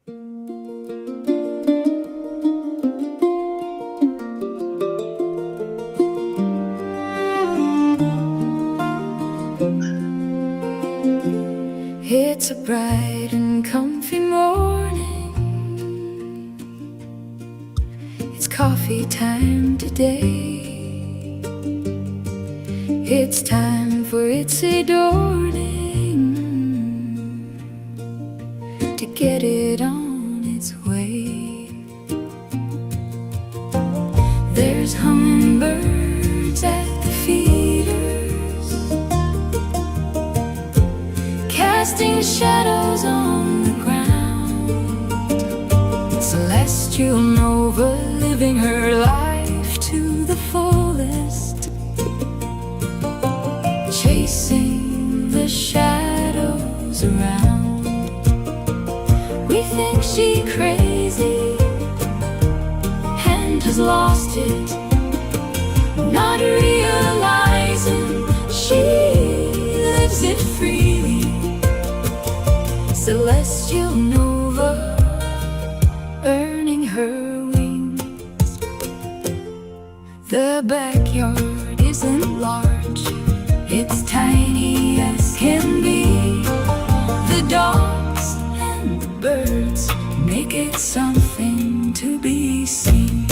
It's a bright and comfy morning. It's coffee time today. It's time for its adorning to get it on its way. There's hummingbirds at the feeders, casting shadows on the ground. Celestial Nova living her life to the fullest, chasing the shadows around. We think she crazy and has lost it, not realizing she lives it freely. Celestial Nova earning her wings. The backyard isn't large, it's tiny as can be. The dogs and the birds make it something to be seen.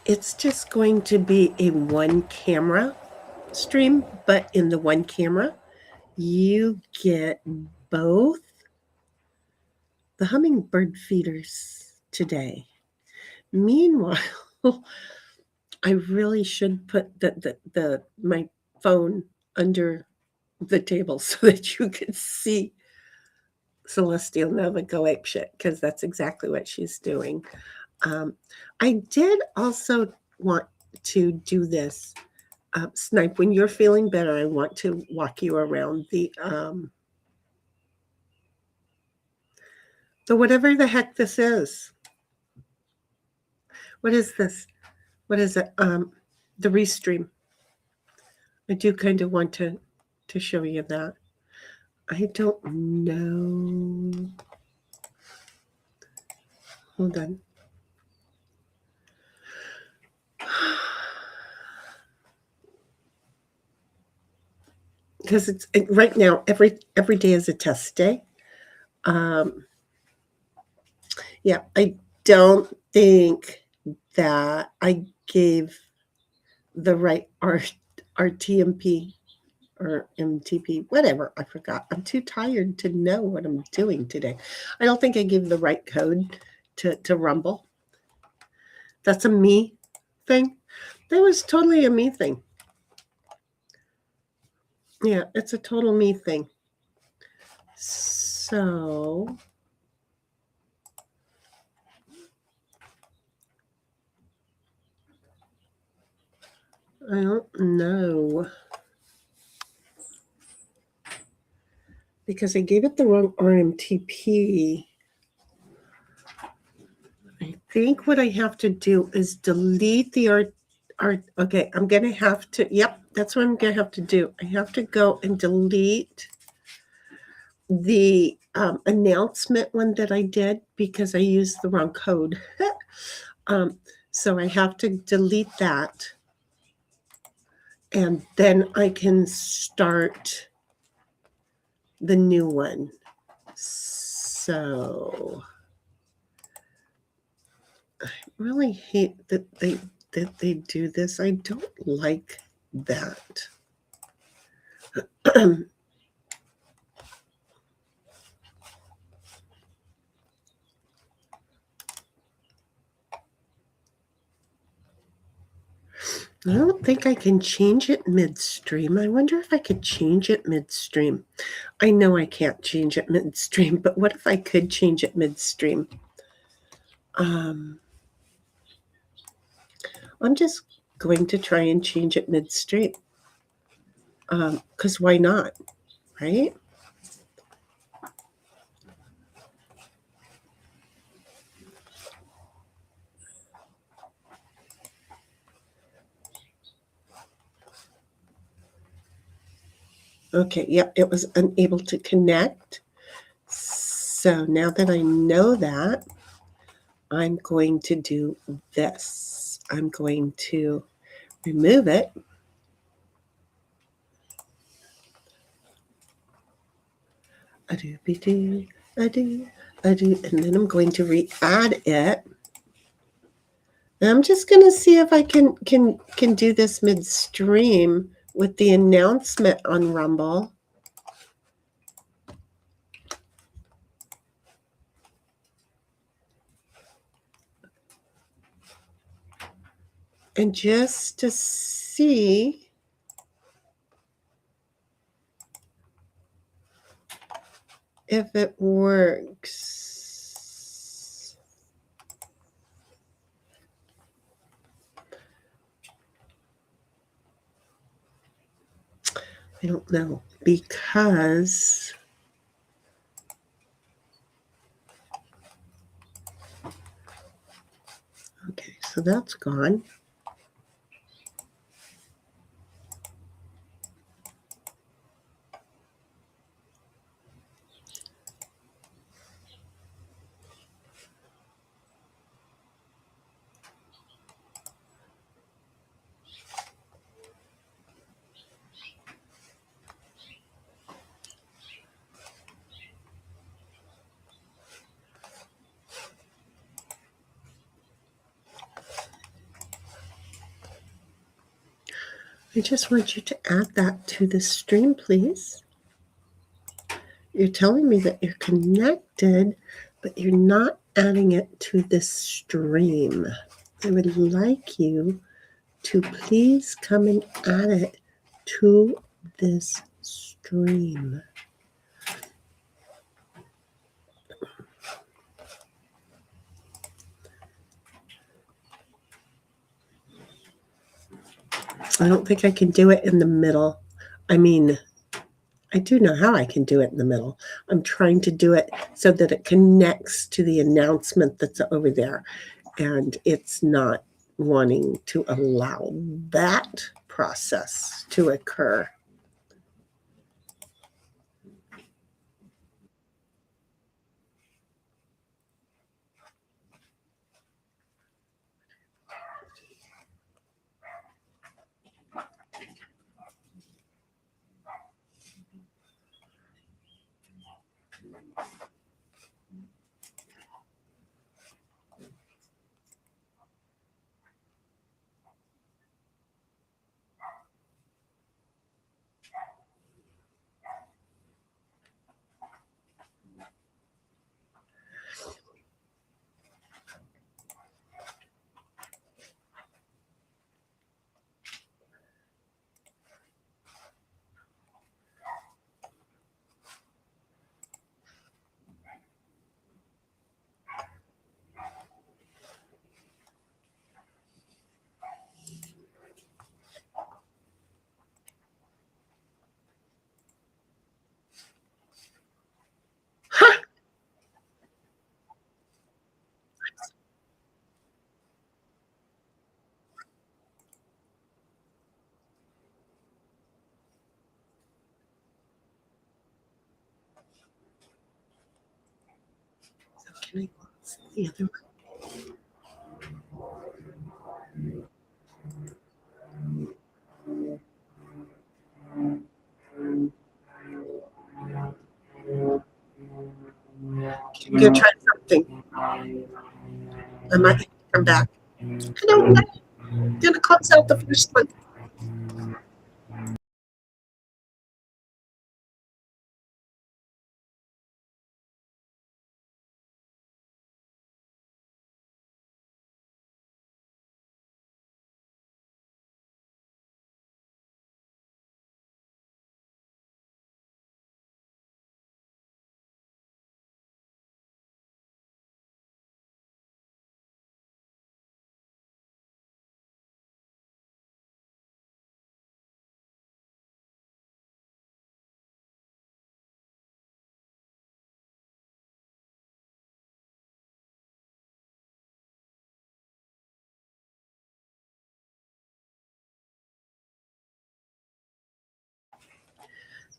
It's just going to be a one camera stream, but in the one camera, you get both the hummingbird feeders today. Meanwhile, I really should put my phone under the table so that you could see Celestial Nova go apeshit, because that's exactly what she's doing. I did also want to do this. Snipe, when you're feeling better, I want to walk you around the whatever the heck this is. What is this? What is it? The restream. I do kind of want to show you that. I don't know. Hold on. Because it's right now, every day is a test day. Yeah, I don't think that I gave the right RTMP or MTP, whatever. I forgot. I'm too tired to know what I'm doing today. I don't think I gave the right code to Rumble. That's a me thing. That was totally a me thing. Yeah, it's a total me thing. So I don't know, because I gave it the wrong RMTP. I think what I have to do is delete the art. Okay, I'm going to have to, yep, that's what I'm going to have to do. I have to go and delete the announcement one that I did because I used the wrong code. So I have to delete that, and then I can start the new one. So I really hate that they do this. I don't like that. I don't think I can change it midstream. I wonder if I could change it midstream. I know I can't change it midstream, but what if I could change it midstream? I'm just going to try and change it midstream. Because why not, right? Okay, yep, it was unable to connect. So now that I know that, I'm going to do this. I'm going to remove it. A-do-be-do, a-do, a-do, and then I'm going to re-add it. And I'm just going to see if I can do this midstream with the announcement on Rumble. And just to see if it works. I don't know, because okay, so that's gone. I just want you to add that to the stream, please. You're telling me that you're connected, but you're not adding it to the stream. I would like you to please come and add it to this stream. I don't think I can do it in the middle. I mean, I do know how I can do it in the middle. I'm trying to do it so that it connects to the announcement that's over there. And it's not wanting to allow that process to occur. Ha! So can I close the other one? Can you go try something? I might come back. I don't know. I'm gonna close out the first one.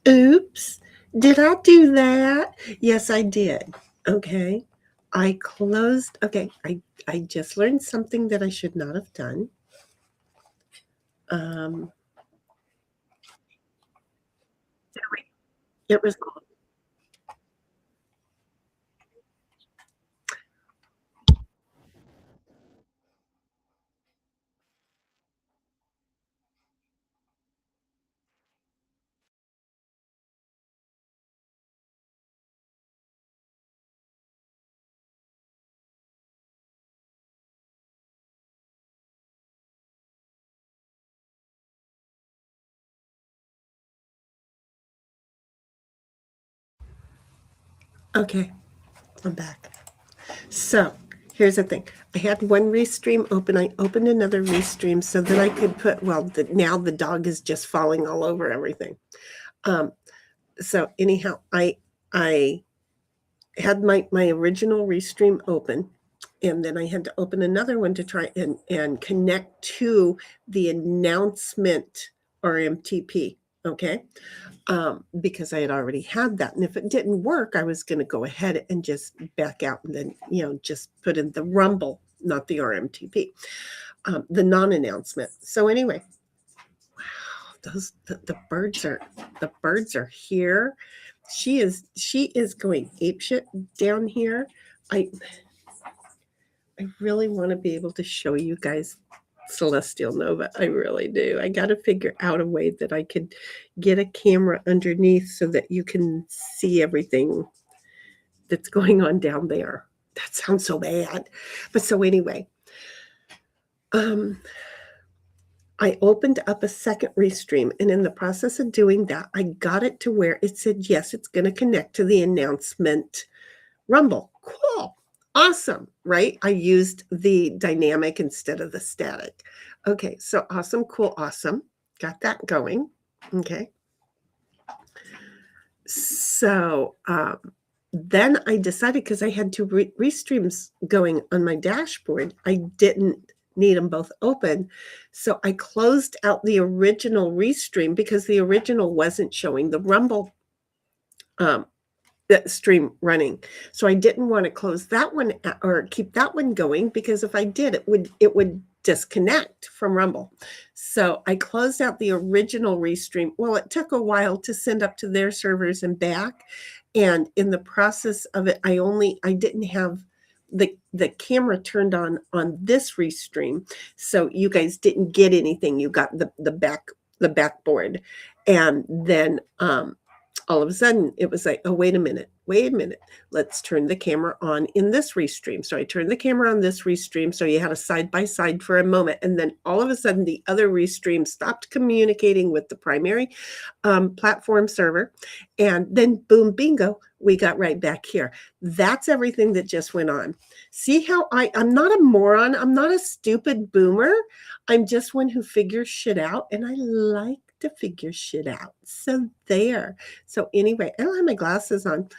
Oops. Did I do that? Yes, I did. Okay. I closed. Okay. I just learned something that I should not have done. Um, it was okay. I'm back. So here's the thing. I had one restream open. I opened another restream so that I could put, well, now the dog is just falling all over everything. Um, so anyhow, I had my original restream open, and then I had to open another one to try and connect to the announcement RMTP. Okay. Because I had already had that. And if it didn't work, I was going to go ahead and just back out and then, just put in the Rumble, not the RMTP, the non-announcement. So anyway, wow, the birds are here. She is going apeshit down here. I I really want to be able to show you guys celestial nova. I really do. I got to figure out a way that I could get a camera underneath so that you can see everything that's going on down there. That sounds so bad. But so anyway, um, I opened up a second restream, and in the process of doing that, I got it to where it said, yes, it's going to connect to the announcement Rumble. Cool. Awesome. Right? I used the dynamic instead of the static. Okay. So awesome, cool, awesome. Got that going. Okay. So then I decided, because I had two restreams going on my dashboard, I didn't need them both open. So I closed out the original restream because the original wasn't showing the Rumble um, that stream running. So I didn't want to close that one or keep that one going, because if I did, it would disconnect from Rumble. So I closed out the original restream. Well, it took a while to send up to their servers and back. And in the process of it, I didn't have the camera turned on this restream. So you guys didn't get anything. You got the backboard. And then all of a sudden it was like, oh, wait a minute, let's turn the camera on in this restream. So I turned the camera on this restream, so you had a side by side for a moment, and then all of a sudden the other restream stopped communicating with the primary platform server, and then boom, bingo, we got right back here. That's everything that just went on. See how I'm not a moron, I'm not a stupid boomer, I'm just one who figures shit out, and I like to figure shit out. So there. So anyway, I don't have my glasses on.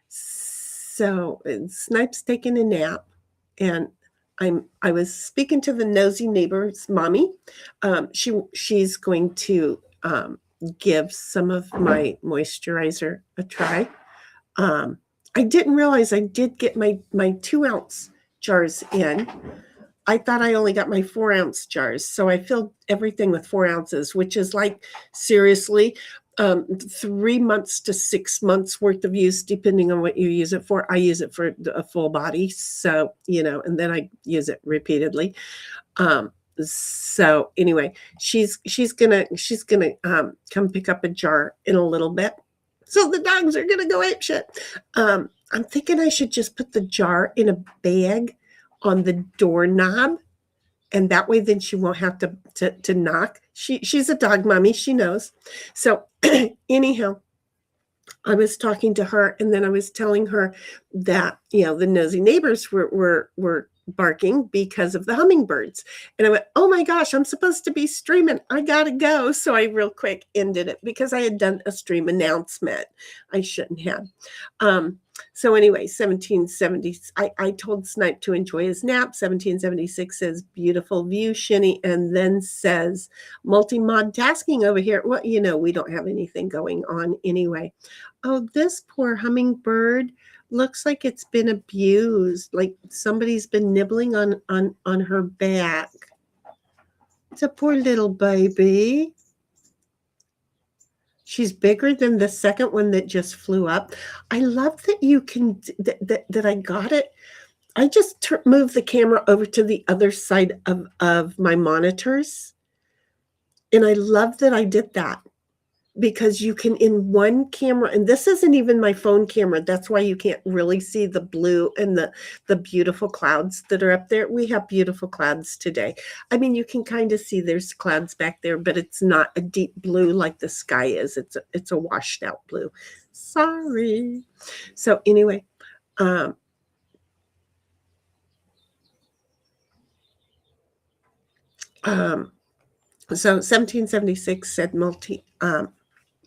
So Snipe's taking a nap, and I was speaking to the nosy neighbor's mommy. She's going to give some of my moisturizer a try. I didn't realize I did get my 2-ounce jars in. I thought I only got my 4-ounce jars. So I filled everything with 4 ounces, which is like, seriously, 3 months to 6 months worth of use, depending on what you use it for. I use it for a full body. So, and then I use it repeatedly. So anyway, she's gonna come pick up a jar in a little bit. So the dogs are gonna go ape shit. I'm thinking I should just put the jar in a bag on the doorknob, and that way then she won't have to knock. She's a dog mommy, she knows. So anyhow, I was talking to her, and then I was telling her that the nosy neighbors were barking because of the hummingbirds. And I went, oh my gosh, I'm supposed to be streaming. I gotta go. So I real quick ended it because I had done a stream announcement. I shouldn't have. So anyway, 1770, I told Snipe to enjoy his nap. 1776 says beautiful view, Shinny, and then says multi-mod tasking over here. Well, we don't have anything going on anyway. Oh, this poor hummingbird looks like it's been abused, like somebody's been nibbling on her back. It's a poor little baby. She's bigger than the second one that just flew up. I love that you can that I got it. I just moved the camera over to the other side of my monitors, and I love that I did that. Because you can in one camera, and this isn't even my phone camera, that's why you can't really see the blue and the beautiful clouds that are up there. We have beautiful clouds today. I mean, you can kind of see there's clouds back there, but it's not a deep blue like the sky is. It's a washed out blue. Sorry. So anyway, so 1776 said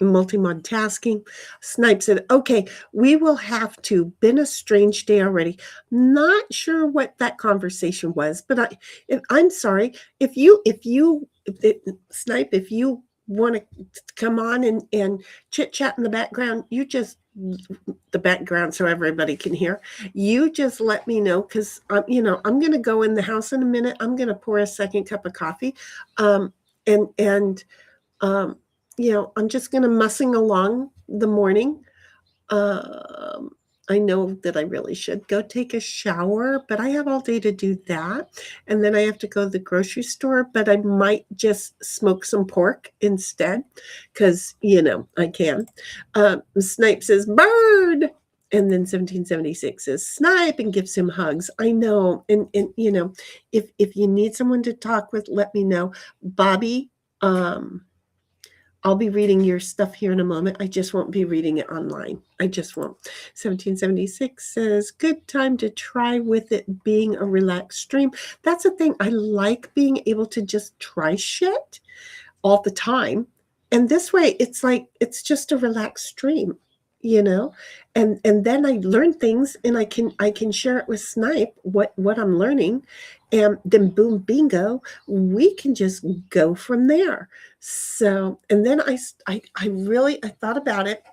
multi-mod tasking. Snipe said, okay, we will have to. Been a strange day already. Not sure what that conversation was, but I'm sorry. Snipe, if you want to come on and chit chat in the background, the background so everybody can hear, you just let me know, because I'm going to go in the house in a minute. I'm going to pour a second cup of coffee. I'm just going to mussing along the morning. I know that I really should go take a shower, but I have all day to do that. And then I have to go to the grocery store, but I might just smoke some pork instead because, I can. Snipe says, bird. And then 1776 says, Snipe, and gives him hugs. I know. And if you need someone to talk with, let me know. Bobby, I'll be reading your stuff here in a moment. I just won't be reading it online. I just won't. 1776 says, good time to try with it being a relaxed stream. That's the thing. I like being able to just try shit all the time. And this way, it's like, it's just a relaxed stream, and then I learn things, and I can share it with Snipe, what I'm learning. And then boom, bingo, we can just go from there. So, and then I thought about it,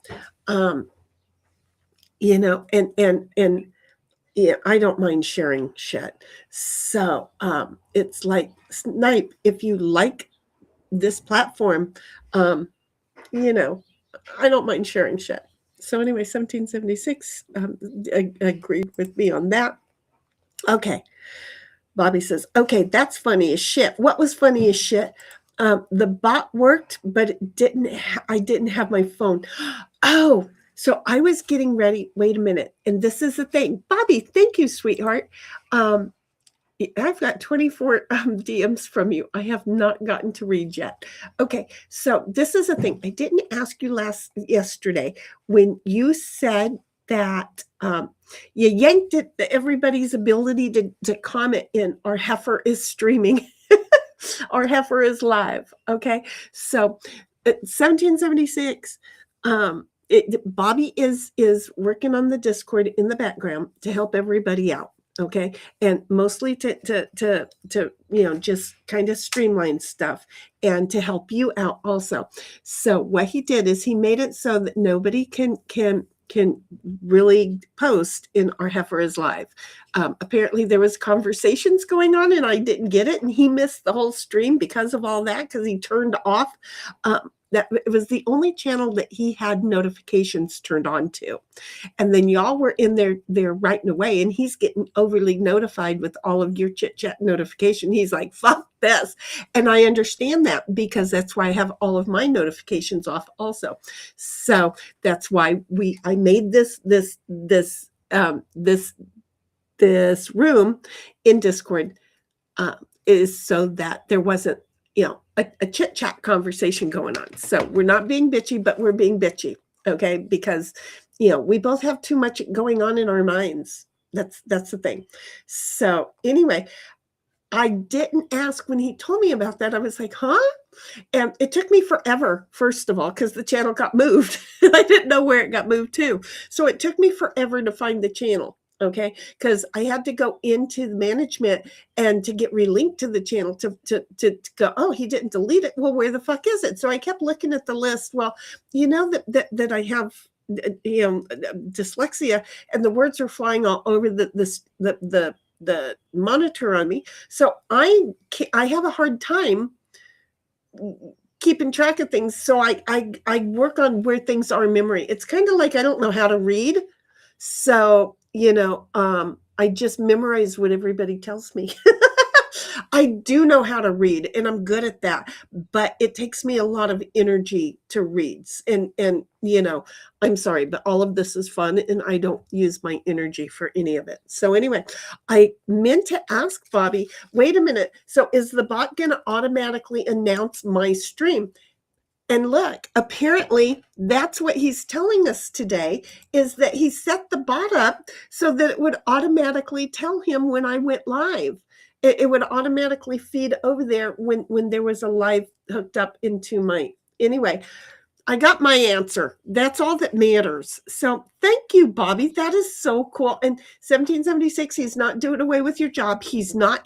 and yeah, I don't mind sharing shit. So, it's like, Snipe, if you like this platform, I don't mind sharing shit. So anyway, 1776 agreed with me on that. Okay. Bobby says, okay, that's funny as shit. What was funny as shit? The bot worked, but I didn't have my phone. Oh, so I was getting ready. Wait a minute. And this is the thing. Bobby, thank you, sweetheart. I've got 24 DMs from you. I have not gotten to read yet. Okay, so this is the thing. I didn't ask you yesterday when you said that you yanked at everybody's ability to comment in our heifer is streaming. Our heifer is live. Okay, so 1776. Bobby is working on the Discord in the background to help everybody out. Okay, and mostly to just kind of streamline stuff and to help you out also. So what he did is he made it so that nobody can really post in our heifer is live. Apparently there was conversations going on and I didn't get it, and he missed the whole stream because of all that, because he turned off that it was the only channel that he had notifications turned on to. And then y'all were in there writing away, and he's getting overly notified with all of your chit chat notification. He's like, fuck this. And I understand that, because that's why I have all of my notifications off also. So that's why I made this room in Discord, is so that there wasn't a chit chat conversation going on. So we're not being bitchy, but we're being bitchy. Okay. Because, we both have too much going on in our minds. That's the thing. So anyway, I didn't ask when he told me about that. I was like, huh? And it took me forever, first of all, because the channel got moved. I didn't know where it got moved to. So it took me forever to find the channel. Okay. Because I had to go into the management and to get relinked to the channel to go, oh, he didn't delete it. Well, where the fuck is it? So I kept looking at the list. Well, you know that I have dyslexia and the words are flying all over the monitor on me. So I have a hard time keeping track of things. So I work on where things are in memory. It's kind of like I don't know how to read. So, I just memorize what everybody tells me. I do know how to read and I'm good at that, but it takes me a lot of energy to read. And I'm sorry, but all of this is fun and I don't use my energy for any of it. So anyway, I meant to ask Bobby, wait a minute. So is the bot going to automatically announce my stream? And look, apparently that's what he's telling us today is that he set the bot up so that it would automatically tell him when I went live. It would automatically feed over there when there was a live hooked up into my, anyway, I got my answer. That's all that matters. So thank you, Bobby. That is so cool. And 1776, he's not doing away with your job. He's not.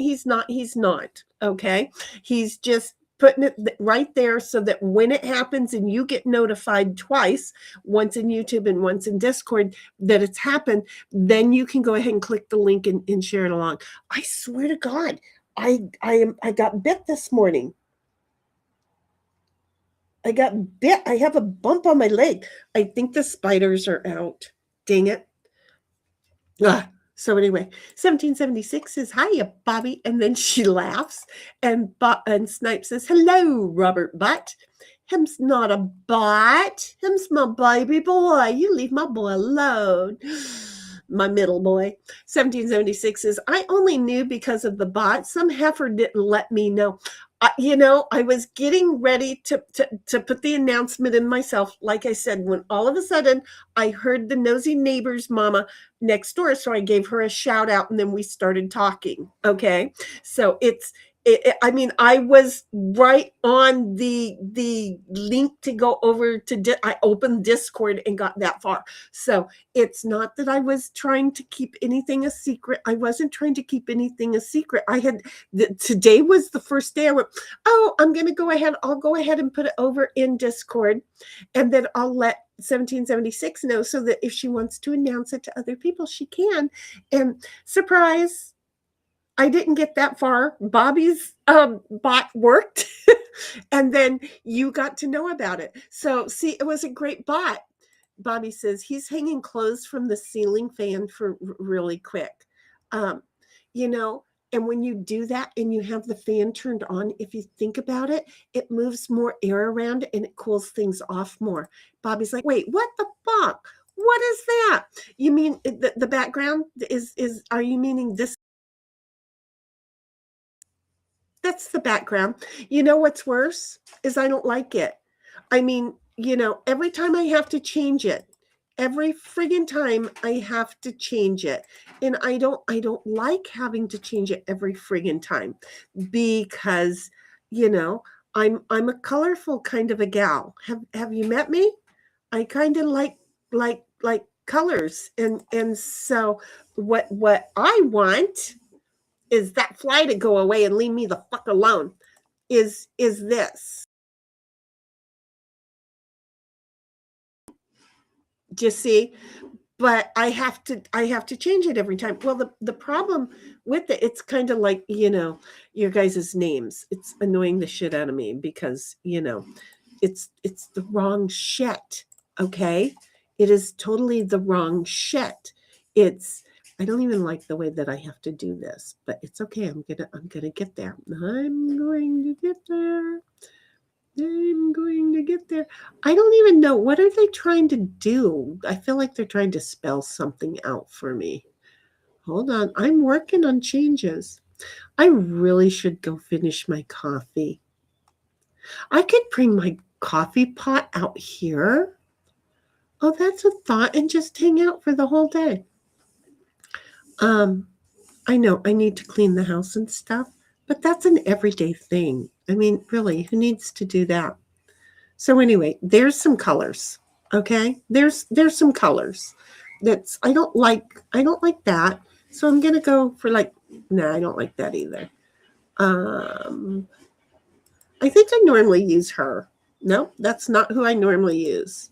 Okay. He's just putting it right there so that when it happens and you get notified twice, once in YouTube and once in Discord, that it's happened, then you can go ahead and click the link and share it along. I swear to God, I got bit this morning. I got bit. I have a bump on my leg. I think the spiders are out. Dang it. So anyway, 1776 says, hiya, Bobby. And then she laughs. And Snipe says, hello, Robert Butt. Him's not a bot. Him's my baby boy. You leave my boy alone. My middle boy. 1776 says, I only knew because of the bot. Some heifer didn't let me know. I was getting ready to put the announcement in myself. Like I said, when all of a sudden I heard the nosy neighbor's mama next door. So I gave her a shout out and then we started talking. Okay. So I was right on the link to go over to, I opened Discord and got that far. So it's not that I was trying to keep anything a secret. I wasn't trying to keep anything a secret. Today was the first day I went, oh, I'll go ahead and put it over in Discord. And then I'll let 1776 know so that if she wants to announce it to other people, she can. And surprise, I didn't get that far. Bobby's bot worked. And then you got to know about it. So see, it was a great bot. Bobby says he's hanging clothes from the ceiling fan for really quick. And when you do that and you have the fan turned on, if you think about it, it moves more air around and it cools things off more. Bobby's like, wait, what the fuck? What is that? You mean the background are you meaning this? That's the background. You know what's worse is I don't like it. I mean, every time I have to change it, every friggin' time I have to change it. And I don't like having to change it every friggin' time because, I'm a colorful kind of a gal. Have you met me? I kind of like colors. And so what I want is that fly to go away and leave me the fuck alone is this. Do you see? But I have to change it every time. Well, the problem with it's kind of like, your guys' names. It's annoying the shit out of me because, it's the wrong shit. Okay? It is totally the wrong shit. I don't even like the way that I have to do this, but it's okay. I'm gonna get there. I'm going to get there. I'm going to get there. I don't even know. What are they trying to do? I feel like they're trying to spell something out for me. Hold on. I'm working on changes. I really should go finish my coffee. I could bring my coffee pot out here. Oh, that's a thought, and just hang out for the whole day. I know I need to clean the house and stuff, but that's an everyday thing. I mean, really, who needs to do that? So anyway, there's some colors. Okay? There's some colors. That's I don't like that. So I'm going to go for like no, I don't like that either. Um I think I normally use her. No, that's not who I normally use.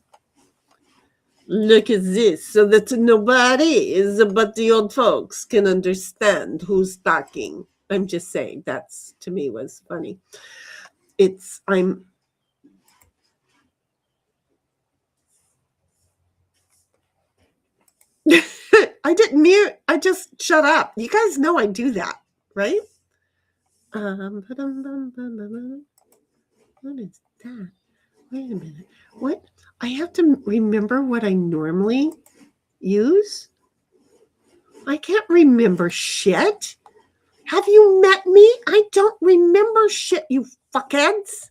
Look at this, so that nobody is but the old folks can understand who's talking. I'm just saying that's to me was funny. It's I'm I didn't mute. I just shut up. You guys know I do that, right? What is that? Wait a minute. What? I have to remember what I normally use. I can't remember shit. Have you met me? I don't remember shit, you fuckheads.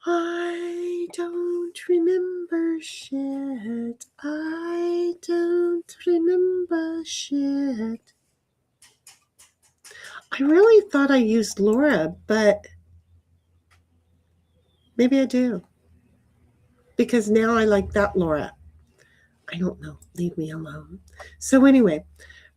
I don't remember shit. I don't remember shit. I really thought I used Laura, but maybe I do. Because now I like that Laura. I don't know. Leave me alone. So, anyway,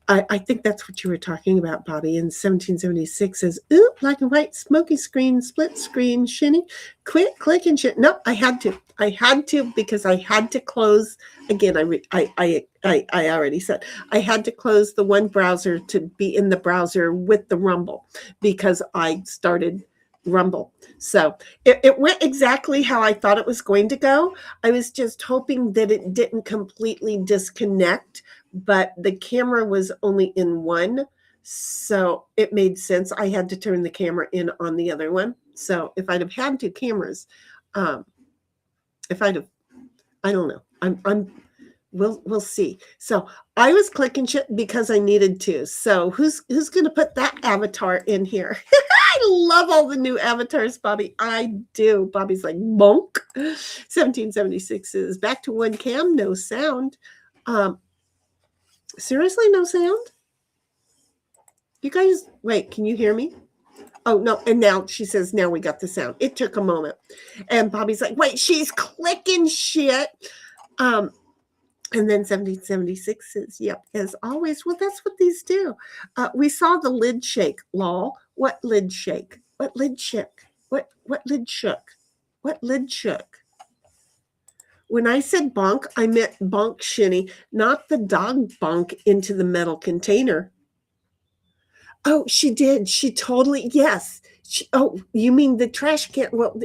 I think that's what you were talking about, Bobby. In 1776 says, ooh, black and white, smoky screen, split screen, shinny, quit, click, and shit. Nope, I had to. I had to because I had to close. Again, I already said I had to close the one browser to be in the browser with the Rumble because I started Rumble. So it went exactly how I thought it was going to go. I was just hoping that it didn't completely disconnect, but the camera was only in one. So it made sense. I had to turn the camera in on the other one. So if I'd have had two cameras, if I'd have, I don't know. We'll see. So I was clicking shit because I needed to. So who's gonna put that avatar in here? I love all the new avatars, Bobby. I do. Bobby's like monk. 1776 is back to one cam, no sound. Seriously, no sound? You guys, wait, can you hear me? Oh, no. And now she says, now we got the sound. It took a moment. And Bobby's like, wait, she's clicking shit. And then 1776 says, yep, as always. Well, that's what these do. We saw the lid shake, lol. What lid shake? What lid shook? What lid shook? What lid shook? When I said bonk, I meant bonk shinny, not the dog bonk into the metal container. Oh, she did. She totally yes. Oh, you mean the trash can? Well,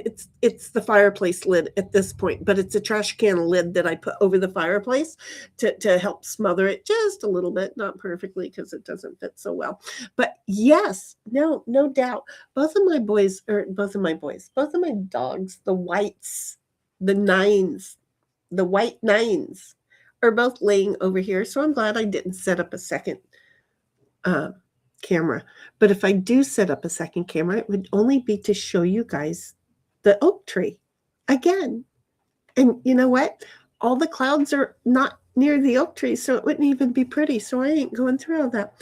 it's the fireplace lid at this point, but it's a trash can lid that I put over the fireplace to help smother it just a little bit, not perfectly because it doesn't fit so well. But yes, no doubt. Both of my dogs, the whites, the nines, the white nines, are both laying over here. So I'm glad I didn't set up a second camera. But if I do set up a second camera, it would only be to show you guys the oak tree again. And you know what? All the clouds are not near the oak tree, so it wouldn't even be pretty. So I ain't going through all that.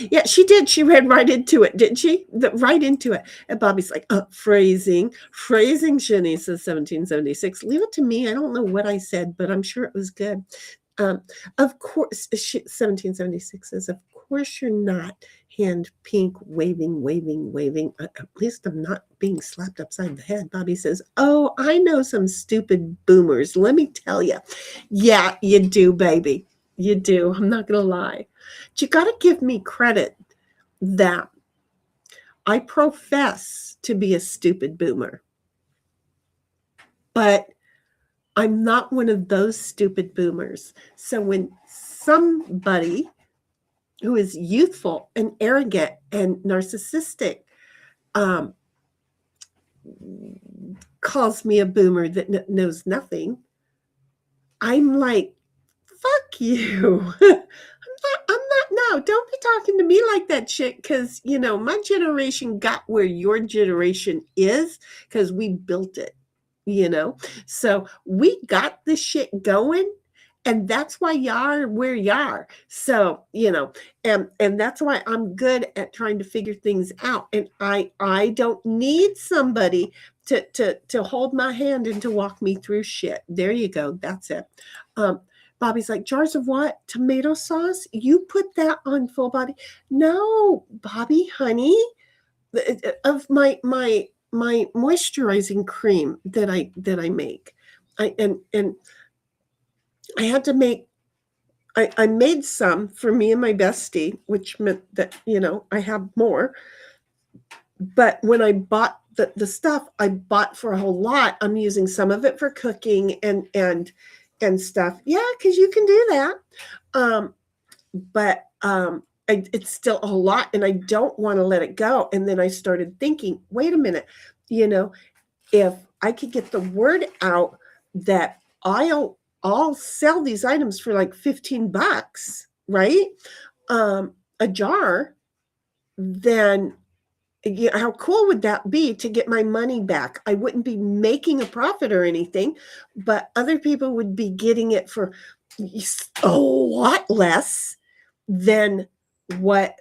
Yeah, she did. She read right into it, didn't she? Right into it. And Bobby's like, phrasing, Shinny, says 1776. Leave it to me. I don't know what I said, but I'm sure it was good. Of course, 1776 says, of course you're not hand pink waving. At least I'm not being slapped upside the head. Bobby says, oh, I know some stupid boomers. Let me tell you. Yeah, you do, baby. You do. I'm not going to lie. But you got to give me credit that I profess to be a stupid boomer. But I'm not one of those stupid boomers. So when somebody who is youthful and arrogant and narcissistic calls me a boomer that knows nothing, I'm like, fuck you. No, don't be talking to me like that shit because, my generation got where your generation is because we built it, So we got the shit going And that's why y'all are where y'all are. So, and that's why I'm good at trying to figure things out. And I don't need somebody to hold my hand and to walk me through shit. There you go. That's it. Bobby's like, jars of what? Tomato sauce? You put that on full body? No, Bobby, honey, of my moisturizing cream that I make. And I had to make. I made some for me and my bestie, which meant that I have more. But when I bought the stuff, I bought for a whole lot. I'm using some of it for cooking and stuff. Yeah, because you can do that. But it's still a lot, and I don't want to let it go. And then I started thinking, wait a minute, if I could get the word out that I'll sell these items for like $15, right? A jar, then how cool would that be to get my money back? I wouldn't be making a profit or anything, but other people would be getting it for a lot less than what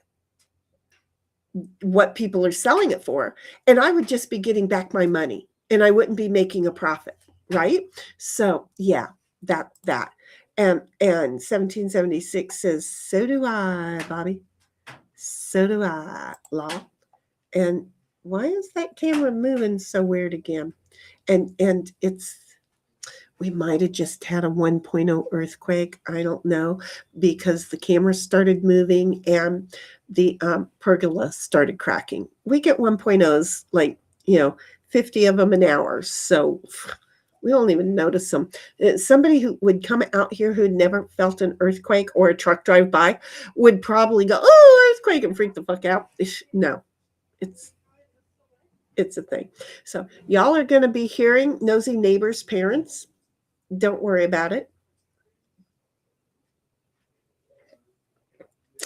people are selling it for. And I would just be getting back my money and I wouldn't be making a profit, right? So yeah, that. And 1776 says, so do I, Bobby. So do I, Law. And why is that camera moving so weird again? And we might have just had a 1.0 earthquake. I don't know, because the camera started moving and the pergola started cracking. We get 1.0s like 50 of them an hour, so we don't even notice them. Somebody who would come out here who'd never felt an earthquake or a truck drive by would probably go, oh, earthquake, and freak the fuck out. No, it's a thing. So y'all are going to be hearing nosy neighbors' parents. Don't worry about it.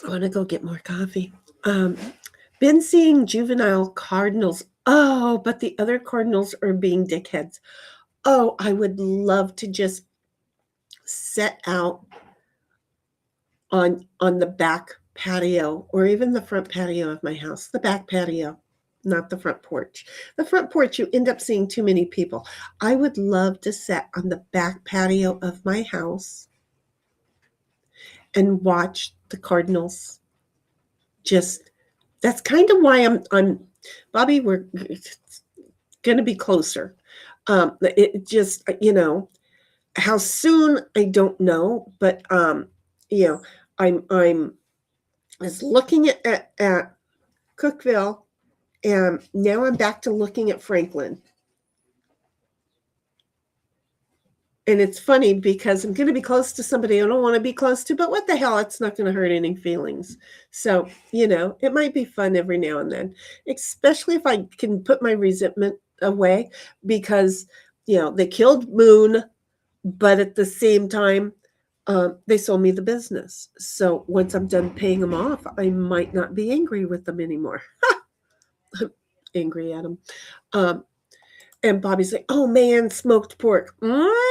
I want to go get more coffee. Been seeing juvenile cardinals. Oh, but the other cardinals are being dickheads. Oh, I would love to just set out on the back patio or even the front patio of my house. The back patio, not the front porch. The front porch, you end up seeing too many people. I would love to sit on the back patio of my house and watch the cardinals. Just, that's kind of why I'm Bobby, we're going to be closer. It just, how soon, I don't know, but I'm was looking at Cookeville, and now I'm back to looking at Franklin. And it's funny because I'm going to be close to somebody I don't want to be close to, but what the hell? It's not going to hurt any feelings. So, it might be fun every now and then, especially if I can put my resentment away because, they killed Moon, but at the same time, they sold me the business. So once I'm done paying them off, I might not be angry with them anymore. I'm angry at them. And Bobby's like, oh man, smoked pork. Mm-hmm.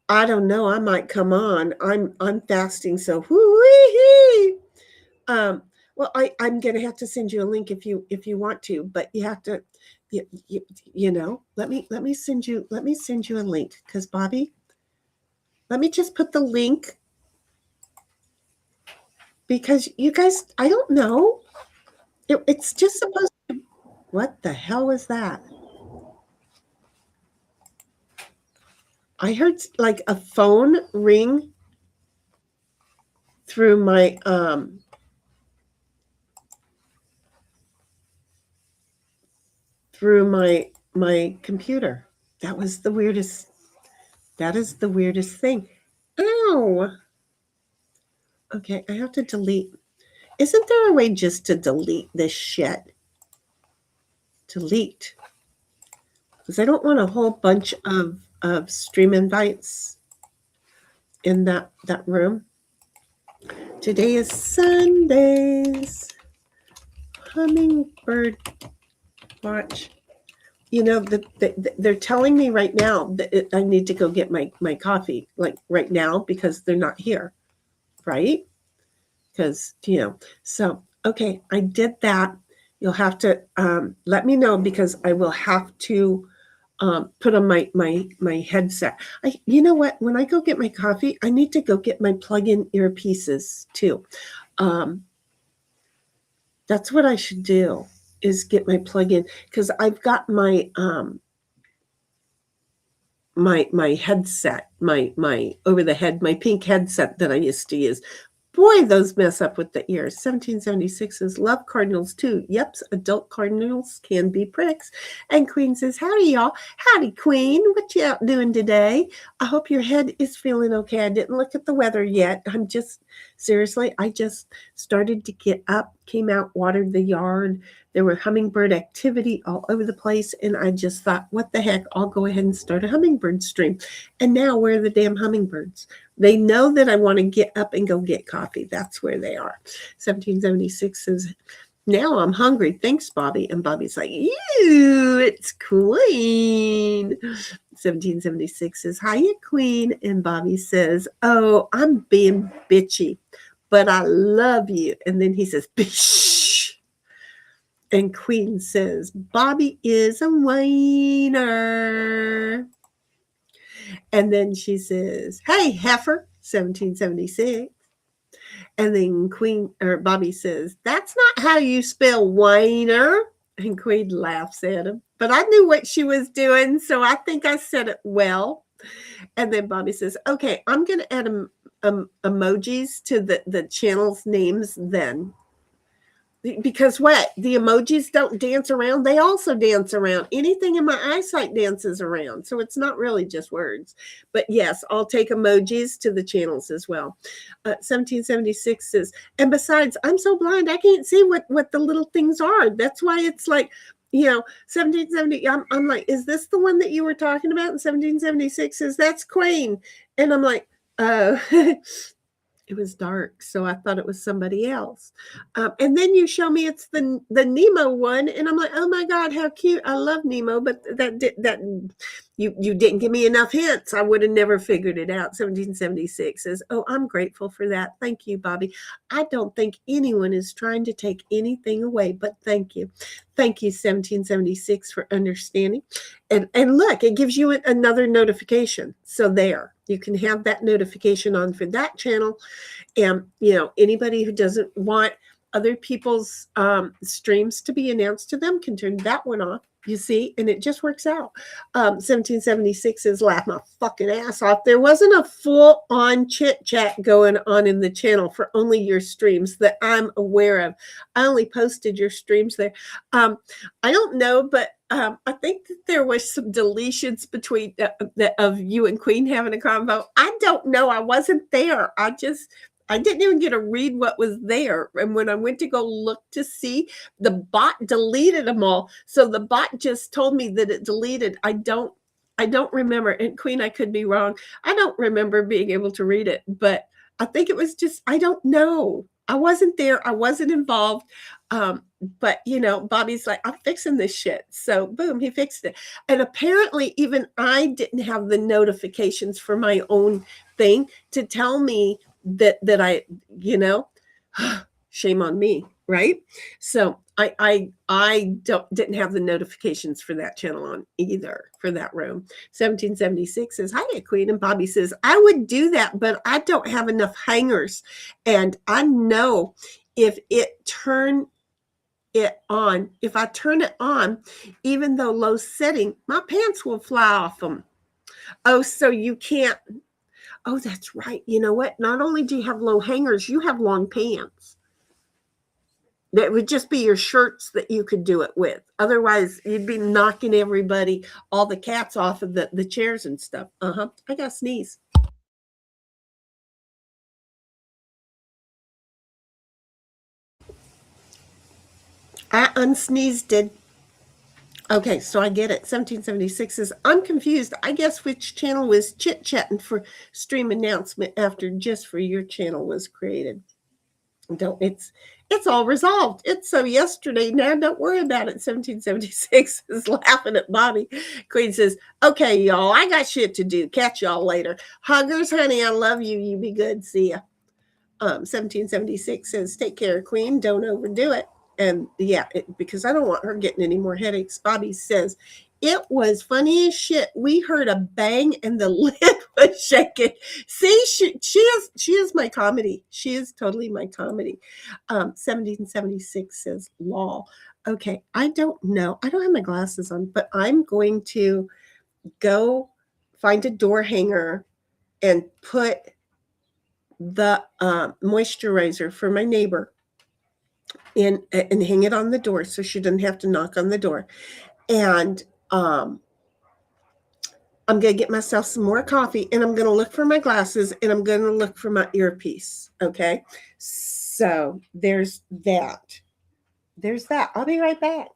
I don't know. I might come on. I'm fasting, so whoo-wee. Well, I'm gonna have to send you a link if you want to, but you have to, let me send you a link, because Bobby, let me just put the link, because you guys, I don't know. It's just supposed to. What the hell was that? I heard like a phone ring through my computer. That was the weirdest. That is the weirdest thing. Ow. Okay, I have to delete. Isn't there a way just to delete this shit? Delete. Because I don't want a whole bunch of stream invites in that room. Today is Sundays. Hummingbird watch. they're telling me right now that I need to go get my coffee, like right now, because they're not here, right? Because, so, okay, I did that. You'll have to let me know, because I will have to put on my headset. You know what? When I go get my coffee, I need to go get my plug-in earpieces too. That's what I should do, is get my plug-in, because I've got my headset, my over the head, my pink headset that I used to use. Boy, those mess up with the ears. 1776 says, love cardinals too. Yep, adult cardinals can be pricks. And Queen says, howdy, y'all. Howdy, Queen. What you out doing today? I hope your head is feeling okay. I didn't look at the weather yet. Seriously, I just started to get up, came out, watered the yard. There were hummingbird activity all over the place. And I just thought, what the heck? I'll go ahead and start a hummingbird stream. And now, where are the damn hummingbirds? They know that I want to get up and go get coffee. That's where they are. 1776 says, now I'm hungry. Thanks, Bobby. And Bobby's like, ew, it's Queen. 1776 says, hiya, Queen. And Bobby says, oh, I'm being bitchy, but I love you. And then he says, bish. And Queen says, Bobby is a whiner. And then she says, hey, heifer, 1776. And then Bobby says, that's not how you spell whiner. And Queen laughs at him. But I knew what she was doing, so I think I said it well. And then Bobby says, okay, I'm going to add emojis to the channel's names then. Because what? The emojis don't dance around. They also dance around. Anything in my eyesight dances around. So it's not really just words. But yes, I'll take emojis to the channels as well. 1776 says, and besides, I'm so blind, I can't see what the little things are. That's why it's like, 1770, I'm like, is this the one that you were talking about? And 1776 says, that's Queen. And I'm like, it was dark, so I thought it was somebody else. And then you show me it's the Nemo one, and I'm like, oh my God, how cute! I love Nemo, but you didn't give me enough hints. I would have never figured it out. 1776 says, oh, I'm grateful for that. Thank you, Bobby. I don't think anyone is trying to take anything away, but thank you. Thank you, 1776, for understanding. And look, it gives you another notification. So there, you can have that notification on for that channel. And, anybody who doesn't want other people's streams to be announced to them can turn that one off. You see, and it just works out. 1776 says, laugh my fucking ass off. There wasn't a full-on chit-chat going on in the channel for only your streams that I'm aware of. I only posted your streams there. I don't know, but I think that there was some deletions between of you and Queen having a convo. I don't know. I wasn't there. I didn't even get to read what was there. And when I went to go look to see, the bot deleted them all. So the bot just told me that it deleted. I don't remember. And Queen, I could be wrong. I don't remember being able to read it, but I think it was just, I don't know. I wasn't there. I wasn't involved. But Bobby's like, I'm fixing this shit. So boom, he fixed it. And apparently even I didn't have the notifications for my own thing to tell me that I, shame on me, right? So I didn't have the notifications for that channel on either, for that room. 1776 says, hiya, Queen. And Bobby says, I would do that, but I don't have enough hangers. And I know if I turn it on, even though low setting, my pants will fly off them. Oh, so you can't. Oh, that's right. You know what? Not only do you have low hangers, you have long pants. That would just be your shirts that you could do it with. Otherwise, you'd be knocking all the cats off of the chairs and stuff. I got to sneeze. I unsneezed it. Okay, so I get it. 1776 says, I'm confused. I guess which channel was chit-chatting for stream announcement after just for your channel was created. It's all resolved. It's so yesterday. Now don't worry about it. 1776 is laughing at Bobby. Queen says, okay, y'all, I got shit to do. Catch y'all later. Huggers, honey, I love you. You be good. See ya. 1776 says, take care, Queen. Don't overdo it. And yeah, because I don't want her getting any more headaches. Bobby says, it was funny as shit. We heard a bang and the lid was shaking. See, she is my comedy. She is totally my comedy. 1776 says law. Okay, I don't know. I don't have my glasses on, but I'm going to go find a door hanger and put the moisturizer for my neighbor in and hang it on the door so she doesn't have to knock on the door. And I'm going to get myself some more coffee and I'm going to look for my glasses and I'm going to look for my earpiece. Okay. So there's that. There's that. I'll be right back.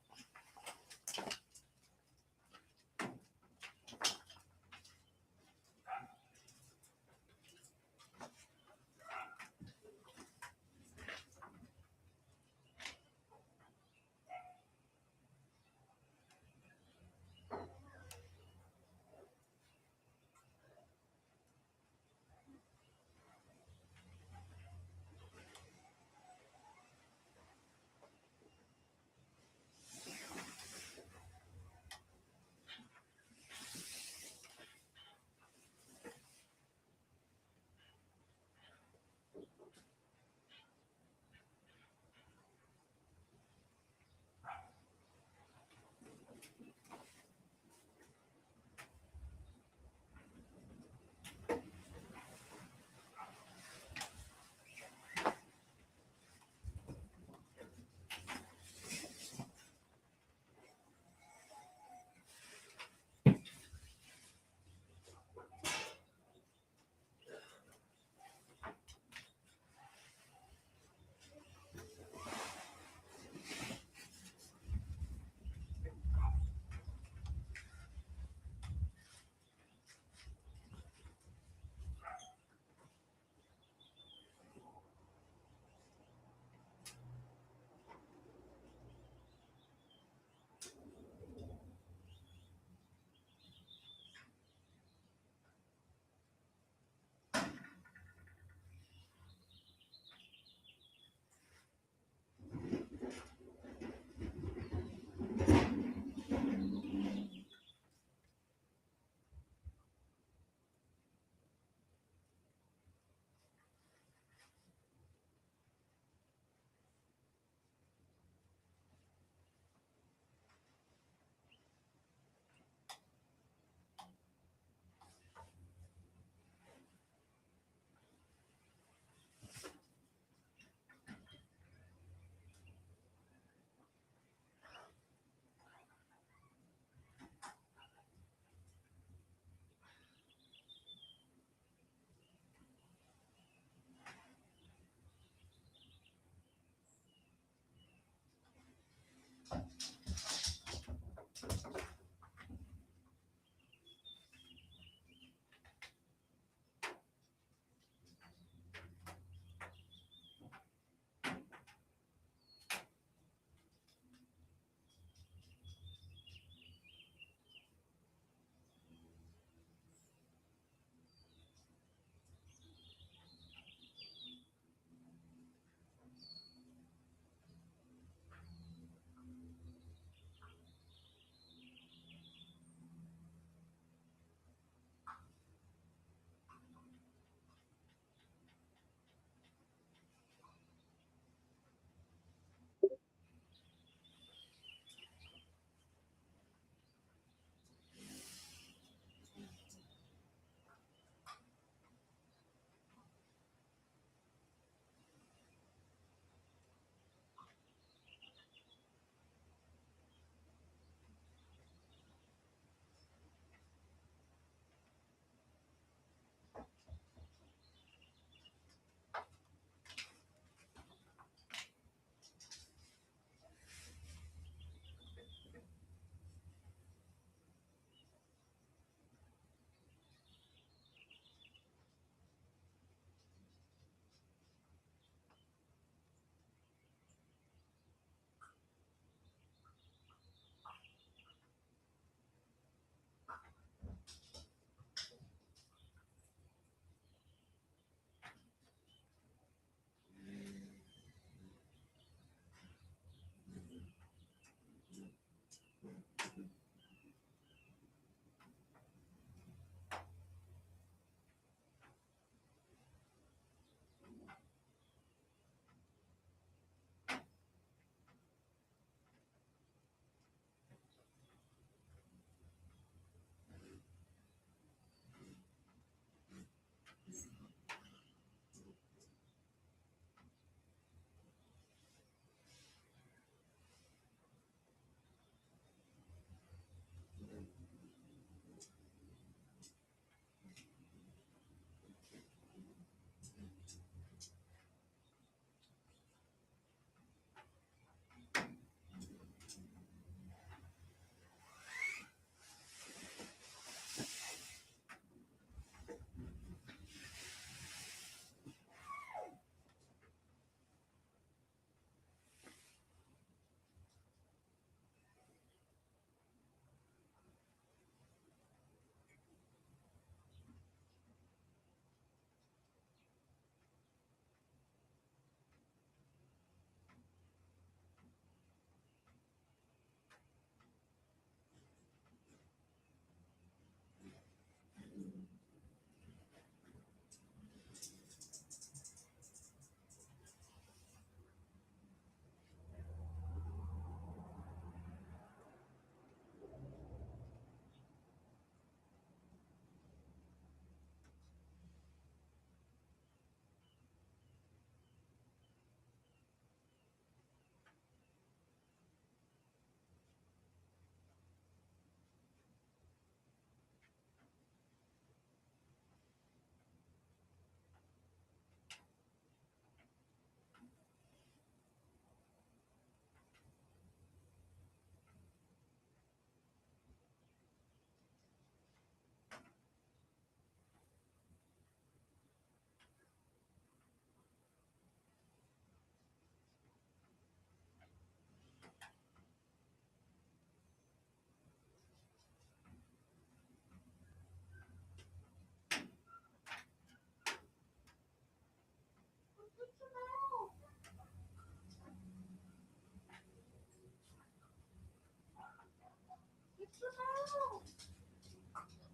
your ball.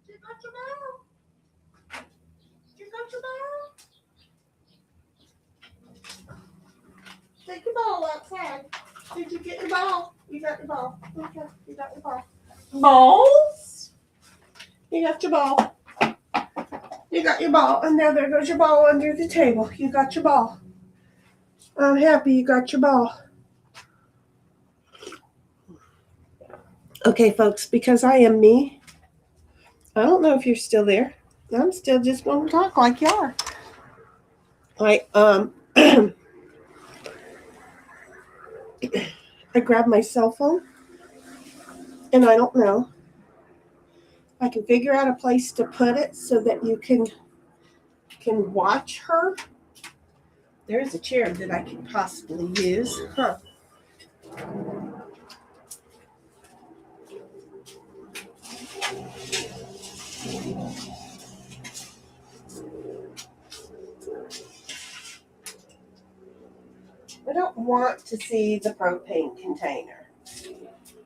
You got your ball. You got your ball. Take your ball outside. Did you get your ball? You got your ball. Okay, you got your ball. Balls? You got your ball. You got your ball. And now there goes your ball under the table. You got your ball. I'm happy you got your ball. Okay, folks, because I am me, I don't know if you're still there. I'm still just going to talk like you are. I I grabbed my cell phone, and I don't know. I can figure out a place to put it so that you can watch her. There's a chair that I could possibly use, huh? I don't want to see the propane container,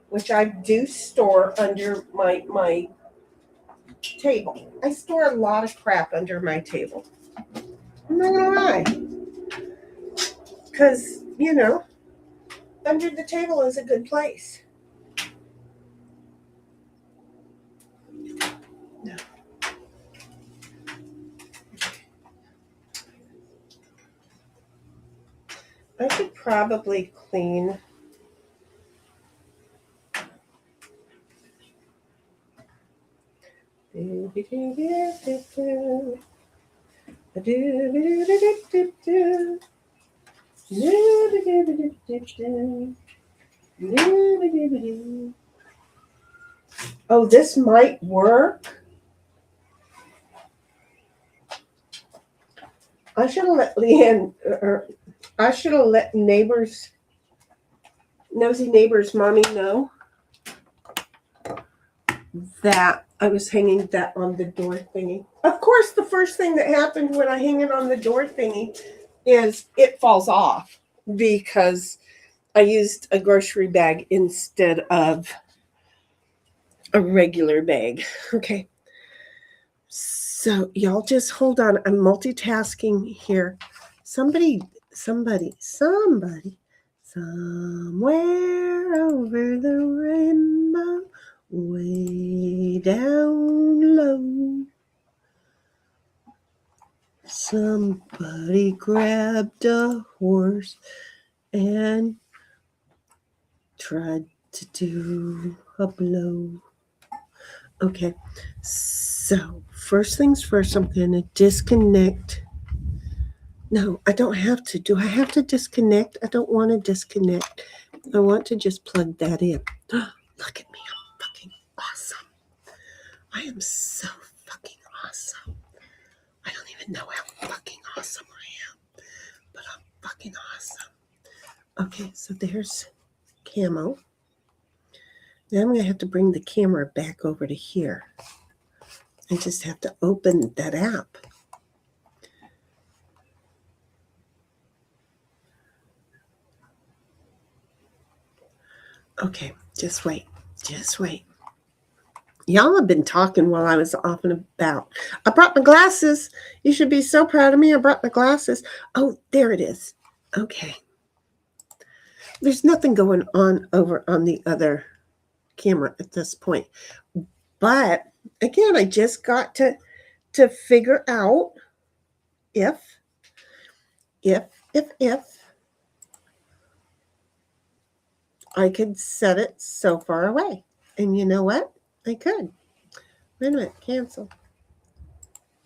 which I do store under my table. I store a lot of crap under my table. I'm not gonna lie, because under the table is a good place. No. I could probably clean. Oh, this might work. I should have let Leanne, or I should have let nosy neighbors, mommy know that I was hanging that on the door thingy. Of course, the first thing that happens when I hang it on the door thingy is it falls off because I used a grocery bag instead of a regular bag. Okay. So y'all just hold on. I'm multitasking here. Somebody, somewhere over the rainbow, way down low. Somebody grabbed a horse and tried to do a blow. Okay, so first things first, I'm going to disconnect. No, I don't have to. Do I have to disconnect? I don't want to disconnect. I want to just plug that in. Look at me. I'm fucking awesome. I am so fucking awesome. I don't even know how fucking awesome I am, but I'm fucking awesome. Okay, so there's camo. Now I'm going to have to bring the camera back over to here. I just have to open that app. Okay, just wait. Just wait. Y'all have been talking while I was off and about. I brought my glasses. You should be so proud of me. I brought my glasses. Oh, there it is. Okay. There's nothing going on over on the other camera at this point. But again, I just got to figure out if I could set it so far away. And you know what? I could. Wait a minute, cancel.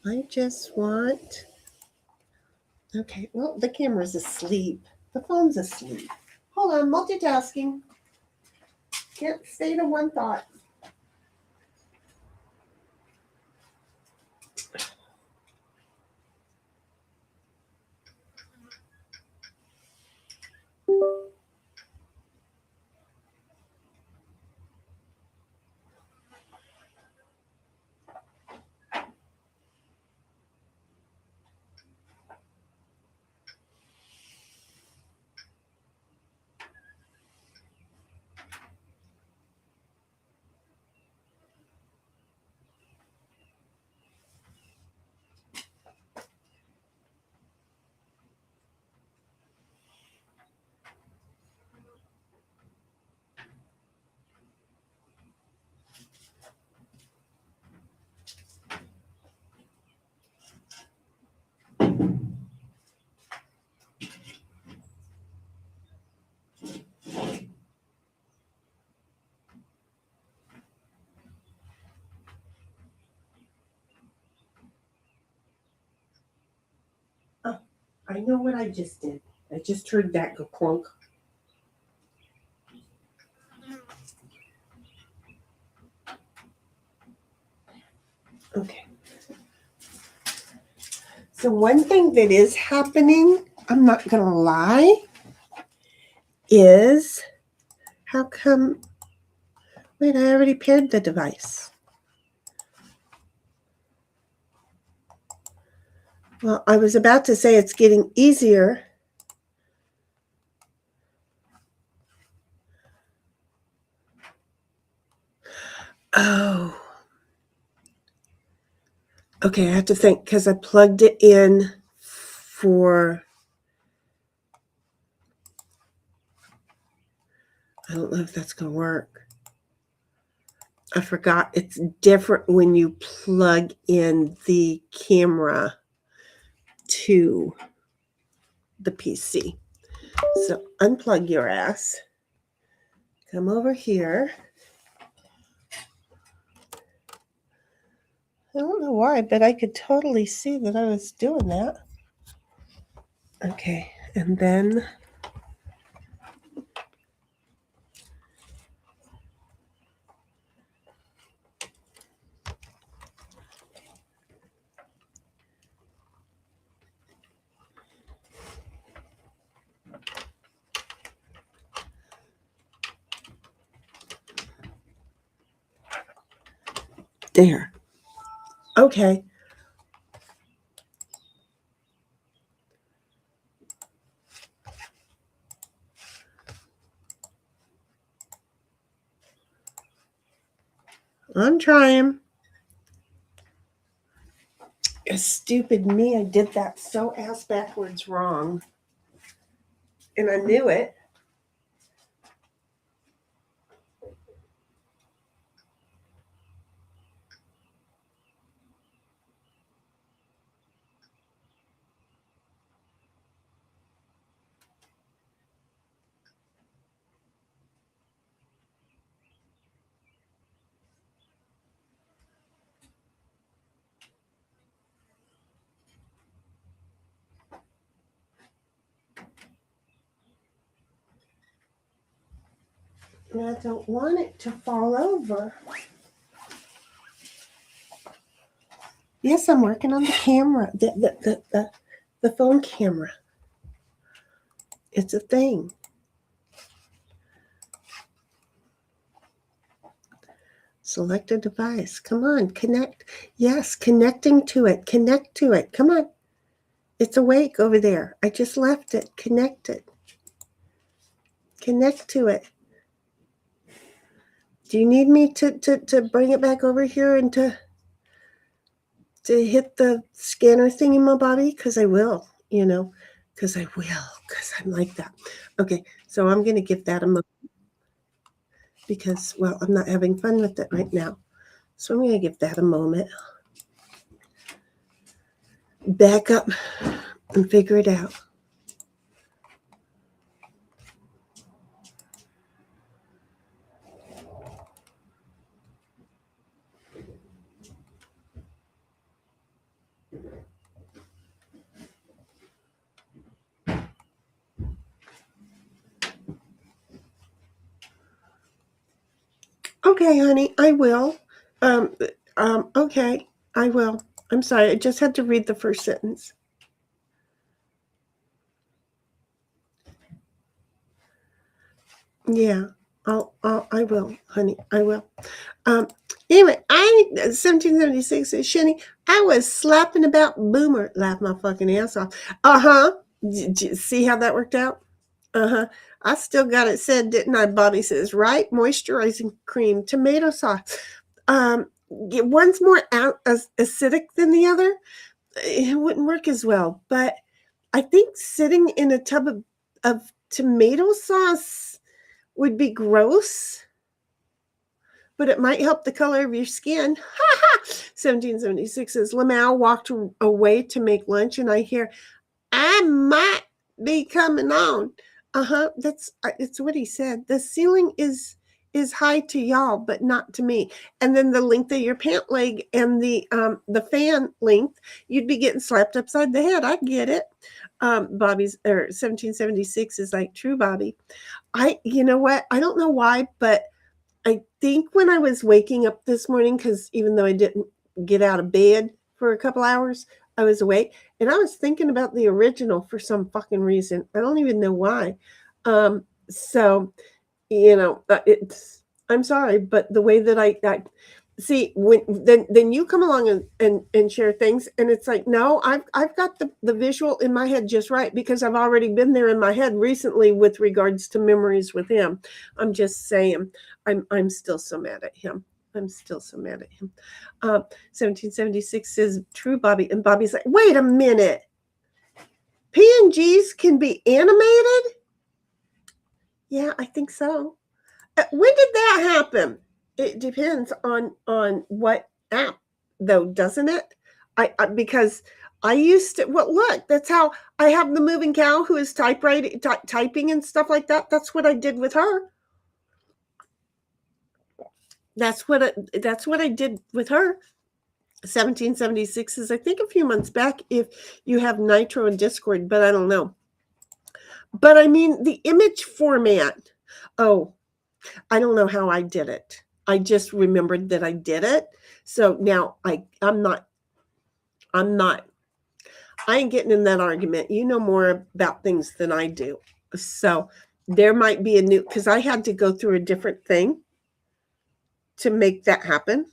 I just want. Okay, well, the camera's asleep. The phone's asleep. Hold on, multitasking. Can't stay to one thought. I know what I just did. I just heard that go clunk. Okay. So one thing that is happening, I'm not going to lie, is how come, wait, I already paired the device. Well, I was about to say it's getting easier. Oh. Okay, I have to think because I plugged it in for, I don't know if that's going to work. I forgot it's different when you plug in the camera to the PC. So unplug your ass. Come over here. I don't know why, but I could totally see that I was doing that. Okay, and then there. Okay. I'm trying. Stupid me, I did that so ass backwards wrong. And I knew it. And I don't want it to fall over. Yes, I'm working on the camera, the phone camera. It's a thing. Select a device. Come on, connect. Yes, connecting to it. Connect to it. Come on. It's awake over there. I just left it. Connect it. Connect to it. Do you need me to bring it back over here and to hit the scanner thing in my body? Because I will, because I will, because I'm like that. Okay, so I'm going to give that a moment because, well, I'm not having fun with it right now. So I'm going to give that a moment. Back up and figure it out. Okay, honey, I will. Um, okay, I will. I'm sorry, I just had to read the first sentence. Yeah, I will, honey, I will. Um, anyway, 1776 says, Shenny, I was slapping about Boomer, laugh my fucking ass off. Uh-huh. See how that worked out? Uh-huh. I still got it said, didn't I? Bobby says, right? Moisturizing cream, tomato sauce. One's more acidic than the other. It wouldn't work as well. But I think sitting in a tub of tomato sauce would be gross, but it might help the color of your skin. 1776 says, Lamau walked away to make lunch, and I hear, I might be coming on. It's what he said. The ceiling is is high to y'all, but not to me. And then the length of your pant leg and the fan length, you'd be getting slapped upside the head. I get it. Bobby's or 1776 is like, true, Bobby. You know what? I don't know why, but I think when I was waking up this morning, because even though I didn't get out of bed for a couple hours, I was awake and I was thinking about the original for some fucking reason. I don't even know why. So it's, I'm sorry, but the way that I see when then you come along and share things, and it's like, no, I've got the visual in my head just right, because I've already been there in my head recently with regards to memories with him. I'm just saying, I'm still so mad at him. I'm still so mad at him. 1776 says, true, Bobby. And Bobby's like, wait a minute. PNGs can be animated? Yeah, I think so. When did that happen? It depends on what app, though, doesn't it? Because I used to. Well, look, that's how I have the moving cow who is typing and stuff like that. That's what I did with her. That's what I did with her. 1776 is, I think, a few months back. If you have Nitro and Discord, but I don't know. But I mean, the image format. Oh, I don't know how I did it. I just remembered that I did it. So now I'm not, I ain't getting in that argument. You know more about things than I do. So there might be a new, because I had to go through a different thing to make that happen.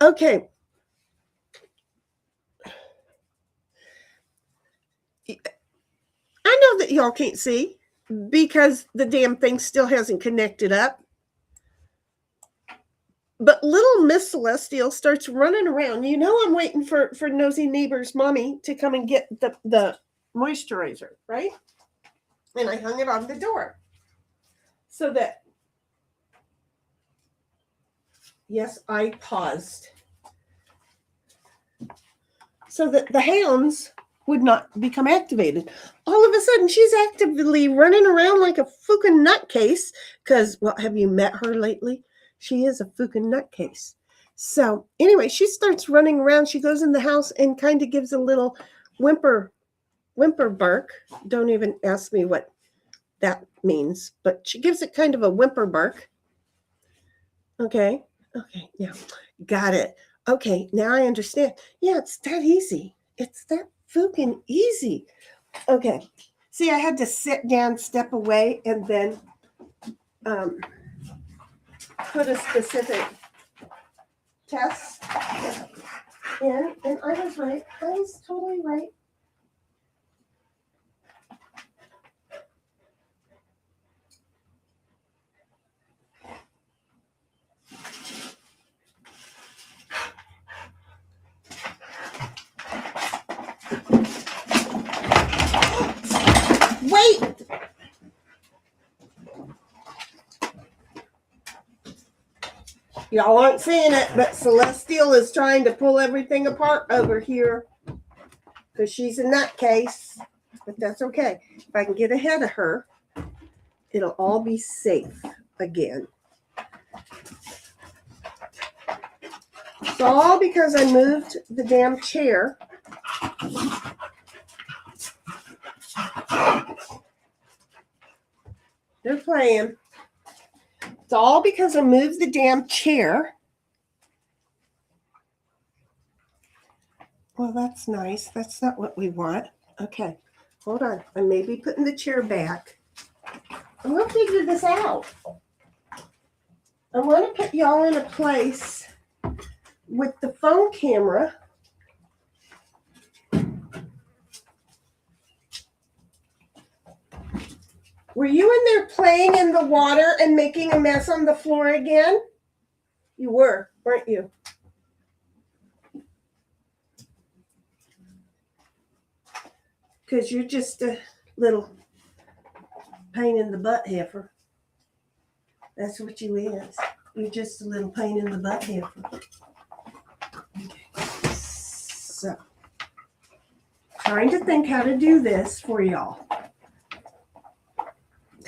Okay. I know that y'all can't see because the damn thing still hasn't connected up. But little Miss Celestial starts running around. You know, I'm waiting for nosy neighbor's mommy to come and get the moisturizer, right? And I hung it on the door so that, yes, I paused so that the hounds would not become activated. All of a sudden, she's actively running around like a fucking nutcase because, well, have you met her lately? She is a fucking nutcase. So anyway, she starts running around. She goes in the house and kind of gives a little whimper bark. Don't even ask me what that means, but she gives it kind of a whimper bark. Okay, yeah, got it. Okay, now I understand. Yeah, it's that easy. It's that fucking easy. Okay, see, I had to sit down, step away, and then put a specific test in, and I was right. I was totally right. Wait! Y'all aren't seeing it, but Celestial is trying to pull everything apart over here because she's a nutcase. But that's okay. If I can get ahead of her, it'll all be safe again. It's all because I moved the damn chair. They're playing. It's all because I moved the damn chair. Well, that's nice. That's not what we want. Okay, hold on. I may be putting the chair back. I'm going to figure this out. I want to put y'all in a place with the phone camera. Were you in there playing in the water and making a mess on the floor again? You were, weren't you? Because you're just a little pain in the butt heifer. That's what you is. You're just a little pain in the butt heifer. Okay. So, trying to think how to do this for y'all.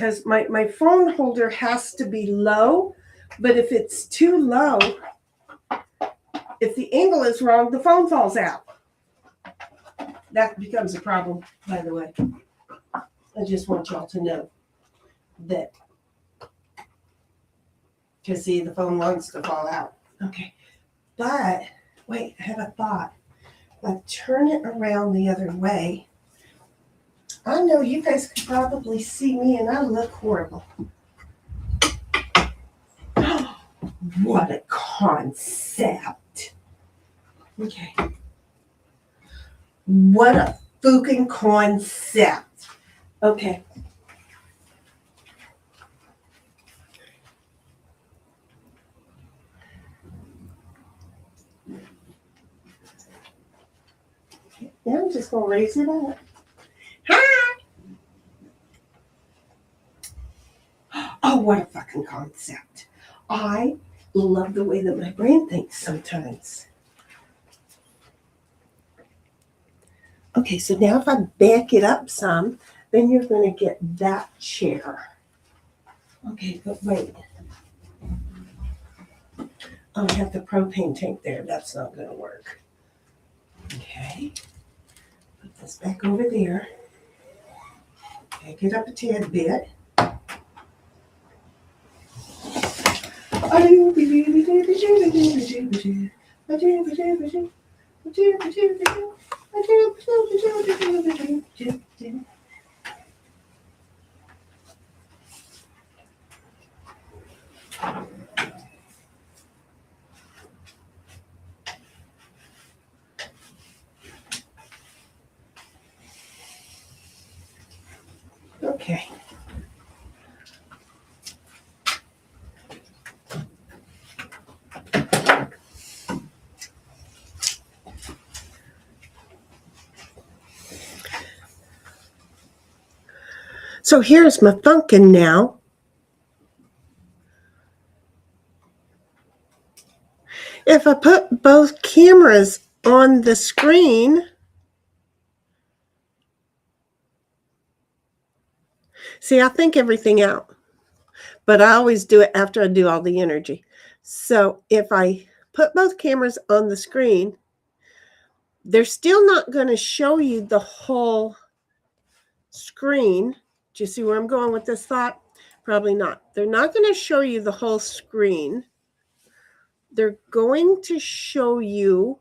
because my phone holder has to be low, but if it's too low, if the angle is wrong, the phone falls out. That becomes a problem, by the way. I just want y'all to know that. Because see, the phone wants to fall out. Okay. But, wait, I have a thought. If I turn it around the other way, I know you guys could probably see me and I look horrible. What a concept. Okay. What a fucking concept. Okay. Now I'm just going to raise it up. Hi! Oh, what a fucking concept. I love the way that my brain thinks sometimes. Okay, so now if I back it up some, then you're going to get that chair. Okay, but wait. Oh, I have the propane tank there. That's not going to work. Okay. Put this back over there. Back it up a tad bit. Okay. So here's my funkin' now. If I put both cameras on the screen, see, I think everything out, but I always do it after I do all the energy. So if I put both cameras on the screen, they're still not going to show you the whole screen. Do you see where I'm going with this thought? Probably not. They're not going to show you the whole screen. They're going to show you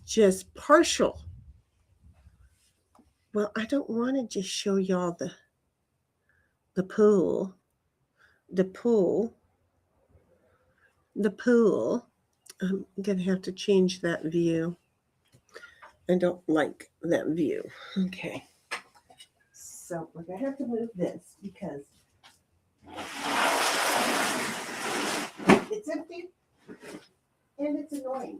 just partial. Well, I don't want to just show y'all the pool. The pool. I'm going to have to change that view. I don't like that view. Okay. So we're going to have to move this because it's empty and it's annoying.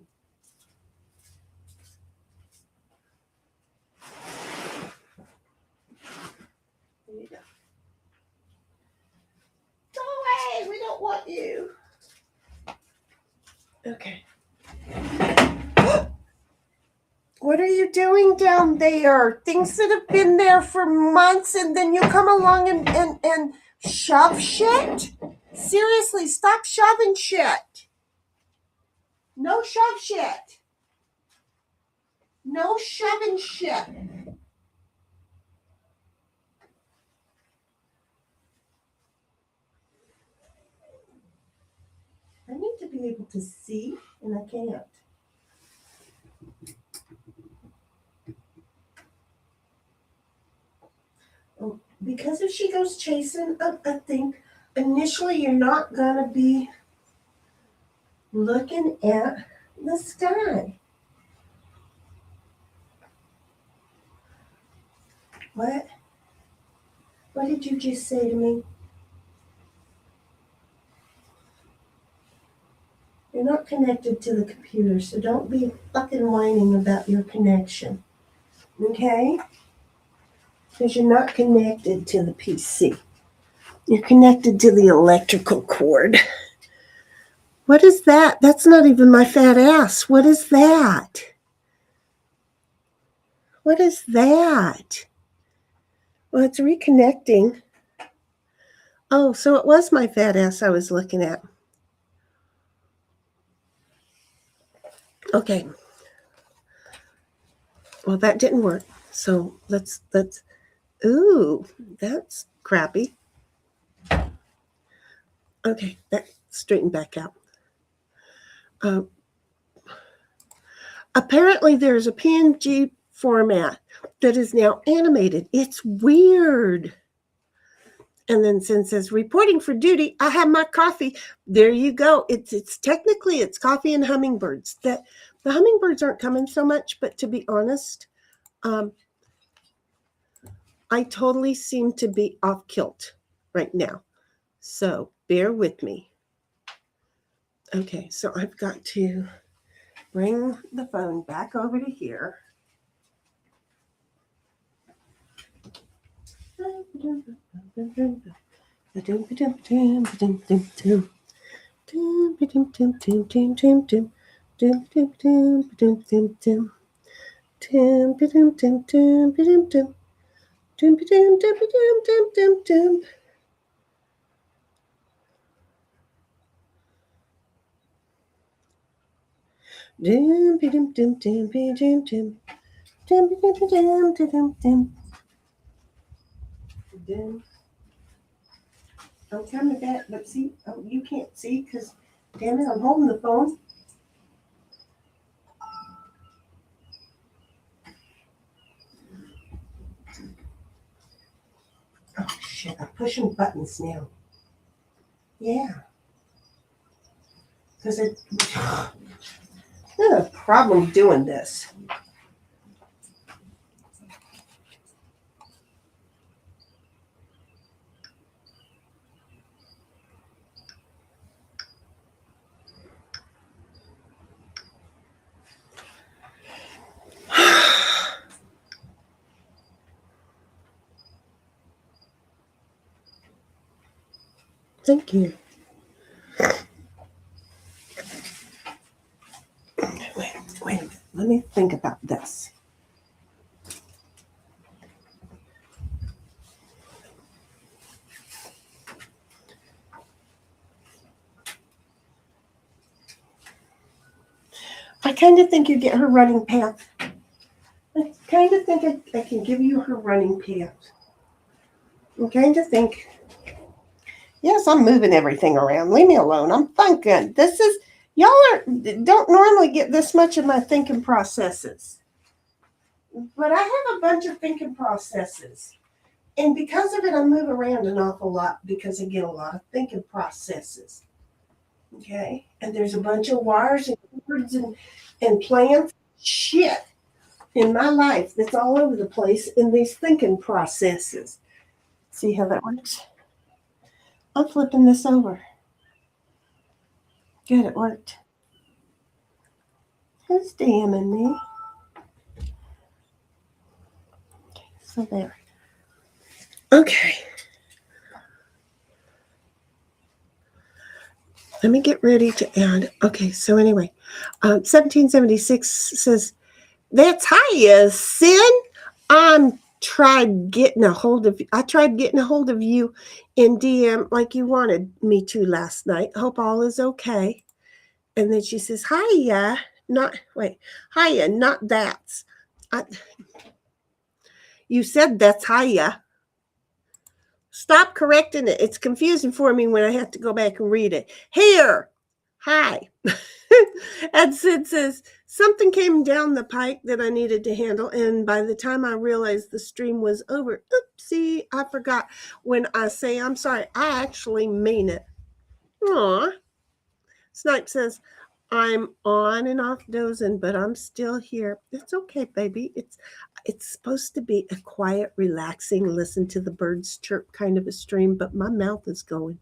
There you go. Go away. We don't want you. Okay. What are you doing down there? Things that have been there for months and then you come along and shove shit? Seriously, stop shoving shit. No shove shit. No shoving shit. I need to be able to see and I can't. Because if she goes chasing, I think initially you're not going to be looking at the sky. What? What did you just say to me? You're not connected to the computer, so don't be fucking whining about your connection. Okay? Because you're not connected to the PC. You're connected to the electrical cord. What is that? That's not even my fat ass. What is that? What is that? Well, it's reconnecting. Oh, so it was my fat ass I was looking at. Okay. Well, that didn't work. So let's, ooh, that's crappy. Okay, that straightened back out. Uh, Apparently, there's a PNG format that is now animated. It's weird. And then Sin says, reporting for duty. I have my coffee. There you go. It's technically it's coffee and hummingbirds. That the hummingbirds aren't coming so much, but to be honest, I totally seem to be off kilt right now. So bear with me. Okay, so I've got to bring the phone back over to here. I'm coming back, but see, oh, you can't see because, damn it, I'm holding the phone. Oh, shit, I'm pushing buttons now. Yeah. Because I have a problem doing this. Thank you. Wait a minute. Let me think about this. I kind of think you get her running path. I kind of think I can give you her running path. I kind of think. Yes, I'm moving everything around. Leave me alone. I'm thinking. Y'all don't normally get this much of my thinking processes. But I have a bunch of thinking processes. And because of it, I move around an awful lot because I get a lot of thinking processes. Okay? And there's a bunch of wires and cords and plants. Shit in my life that's all over the place in these thinking processes. See how that works? I'm flipping this over. Good, it worked. Who's DMing me? So there. Okay. Let me get ready to add. Okay, so anyway, 1776 says, that's hiya, Sin. I tried getting a hold of you in DM like you wanted me to last night. Hope all is okay. And then she says, hiya, hiya, not that's. You said that's hiya. Stop correcting it. It's confusing for me when I have to go back and read it. Here, hi. And Sid says, something came down the pike that I needed to handle. And by the time I realized the stream was over, oopsie, I forgot. When I say I'm sorry, I actually mean it. Aw. Snipe says, I'm on and off dozing, but I'm still here. It's okay, baby. It's supposed to be a quiet, relaxing, listen to the birds chirp kind of a stream, but my mouth is going.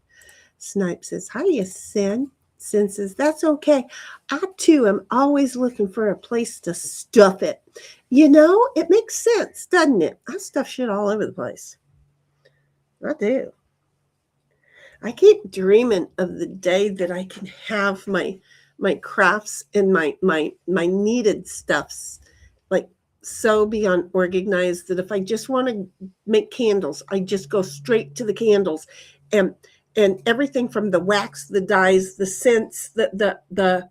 Snipe says, hiya, Sin. Sin says, that's okay. I, too, am always looking for a place to stuff it. You know, it makes sense, doesn't it? I stuff shit all over the place. I do. I keep dreaming of the day that I can have my crafts and my needed stuffs like so beyond organized that if I just want to make candles, I just go straight to the candles, and everything from the wax, the dyes, the scents, the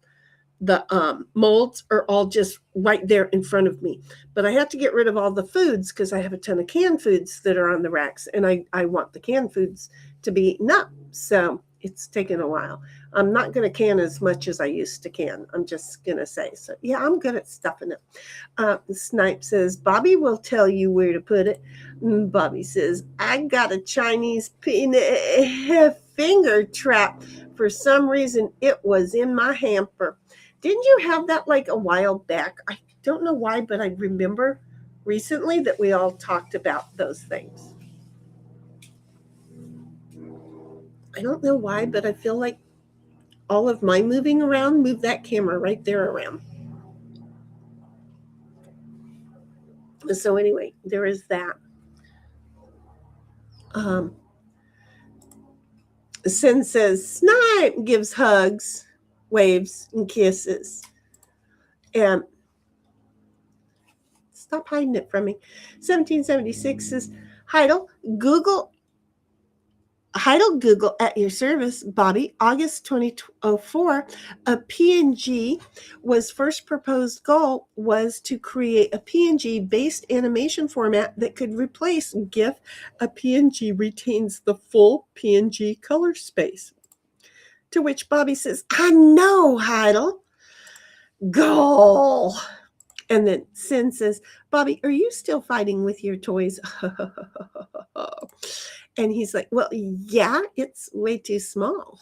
molds are all just right there in front of me. But I have to get rid of all the foods because I have a ton of canned foods that are on the racks, and I want the canned foods to be eaten up. So it's taken a while. I'm not going to can as much as I used to can. I'm just going to say. So yeah, I'm good at stuffing it. Snipe says, Bobby will tell you where to put it. Bobby says, I got a Chinese finger trap. For some reason, it was in my hamper. Didn't you have that like a while back? I don't know why, but I remember recently that we all talked about those things. I don't know why, but I feel like all of my moving around moved that camera right there around. So anyway, there is that. Sin says, Snipe gives hugs, waves, and kisses. And stop hiding it from me. 1776 says, Heidel, Google at your service, Bobby. August 2004, a PNG was first proposed goal was to create a PNG-based animation format that could replace GIF. A PNG retains the full PNG color space. To which Bobby says, I know, Heidel. Goal. And then Sin says, Bobby, are you still fighting with your toys? And he's like, well, yeah, it's way too small.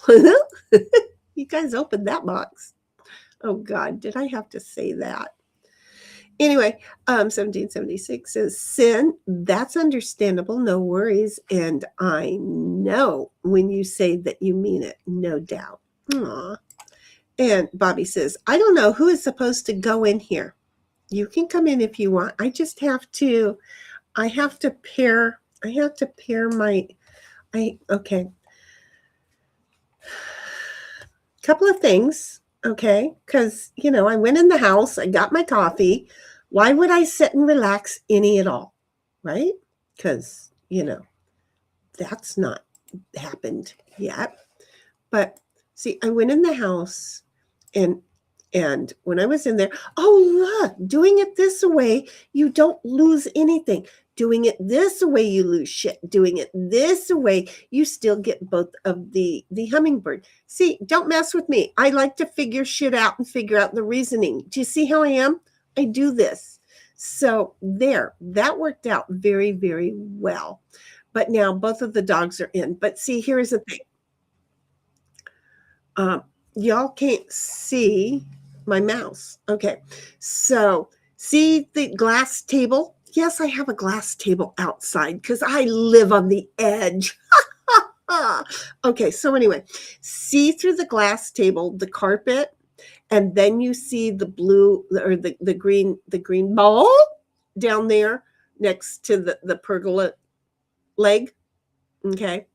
You guys opened that box. Oh, God, did I have to say that? Anyway, 1776 says, Sin, that's understandable. No worries. And I know when you say that you mean it, no doubt. Aww. And Bobby says, I don't know who is supposed to go in here. You can come in if you want. I just have to, I have to pair my, okay. Couple of things, okay? Because, I went in the house, I got my coffee. Why would I sit and relax any at all, right? Because, that's not happened yet. But see, I went in the house and when I was in there, oh, look, doing it this way, you don't lose anything. Doing it this way, you lose shit. Doing it this way, you still get both of the hummingbird. See, don't mess with me. I like to figure shit out and figure out the reasoning. Do you see how I am? I do this. So there, that worked out very, very well. But now both of the dogs are in. But see, here's the thing. Y'all can't see my mouse. Okay. So see the glass table? Yes, I have a glass table outside because I live on the edge. Okay. So anyway, see through the glass table, the carpet, and then you see the blue or the green ball down there next to the pergola leg. Okay.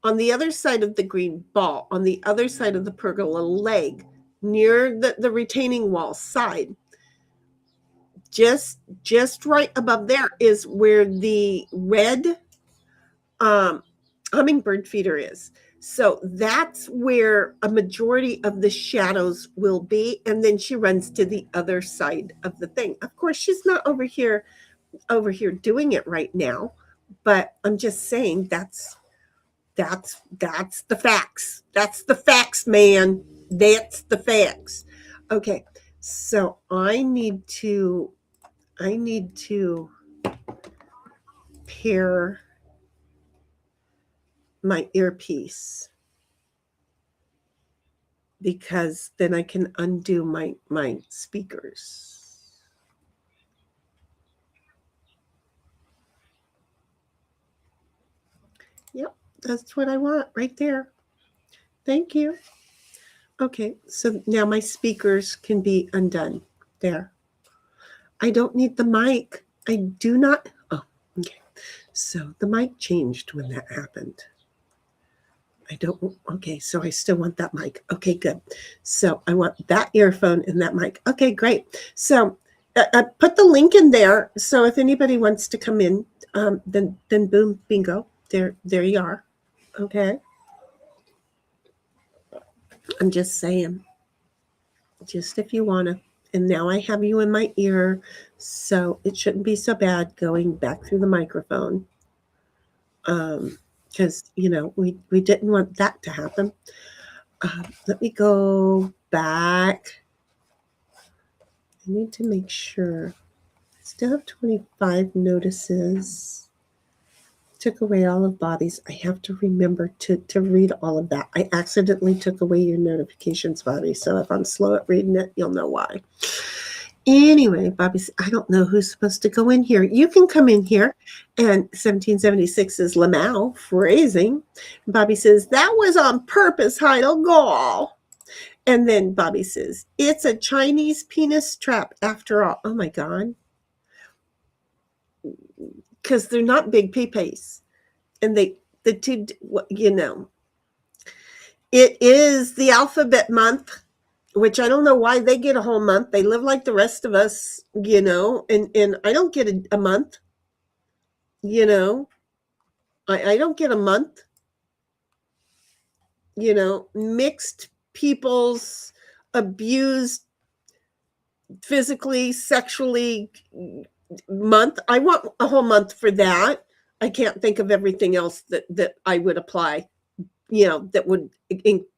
On the other side of the green ball, on the other side of the pergola leg, near the retaining wall side, just right above there is where the red hummingbird feeder is. So that's where a majority of the shadows will be. And then she runs to the other side of the thing. Of course, she's not over here doing it right now, but I'm just saying that's the facts. That's the facts, man. That's the facts. Okay. So I need to pair my earpiece because then I can undo my speakers. Yep, that's what I want right there. Thank you. Okay, so now my speakers can be undone. There. I don't need the mic. I do not. Oh, okay. So the mic changed when that happened. I don't. Okay, so I still want that mic. Okay, good. So I want that earphone and that mic. Okay, great. So I put the link in there, so if anybody wants to come in, then boom, bingo, there you are. Okay, I'm just saying, just if you wanna. And now I have you in my ear, so it shouldn't be so bad going back through the microphone. Because we didn't want that to happen. Let me go back. I need to make sure. I still have 25 notices. Took away all of Bobby's. I have to remember to read all of that. I accidentally took away your notifications, Bobby. So if I'm slow at reading it, you'll know why. Anyway, Bobby, I don't know who's supposed to go in here. You can come in here. And 1776 is Lamau phrasing. Bobby says, that was on purpose, Heidelgall. And then Bobby says, it's a Chinese penis trap after all. Oh my God. Because they're not big peepees. And the two, it is the alphabet month, which I don't know why they get a whole month. They live like the rest of us, and I don't get a month, I don't get a month, mixed peoples, abused physically, sexually month. I want a whole month for that. I can't think of everything else that I would apply, that would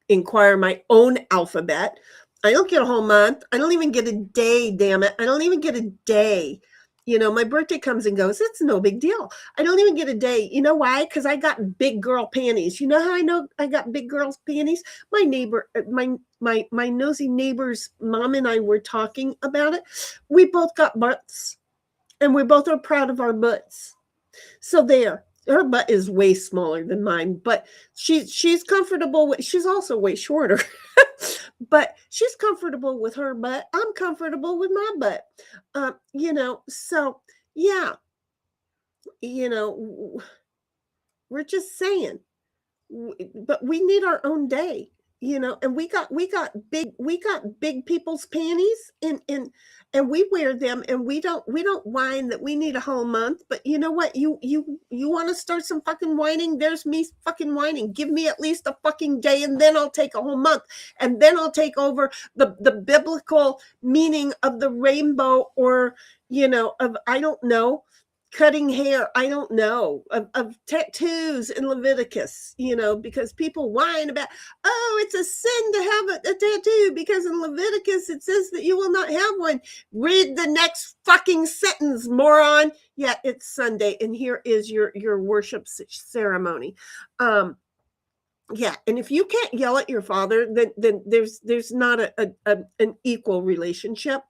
inquire my own alphabet. I don't get a whole month. I don't even get a day, damn it. I don't even get a day. My birthday comes and goes. It's no big deal. I don't even get a day. You know why? Because I got big girl panties. You know how I know I got big girls panties? My neighbor, my nosy neighbor's mom and I were talking about it. We both got butts, and we both are proud of our butts. So there. Her butt is way smaller than mine, but she's comfortable with. She's also way shorter, but she's comfortable with her butt. I'm comfortable with my butt. So yeah, we're just saying, but we need our own day, and we got big people's panties, and we wear them, and we don't whine that we need a whole month. But you know what? You want to start some fucking whining? There's me fucking whining. Give me at least a fucking day, and then I'll take a whole month, and then I'll take over the biblical meaning of the rainbow, or of, I don't know, cutting hair, I don't know, of tattoos in Leviticus, because people whine about, oh, it's a sin to have a tattoo because in Leviticus it says that you will not have one. Read the next fucking sentence, moron. Yeah, it's Sunday, and here is your worship ceremony. Yeah, and if you can't yell at your father, then there's not an equal relationship.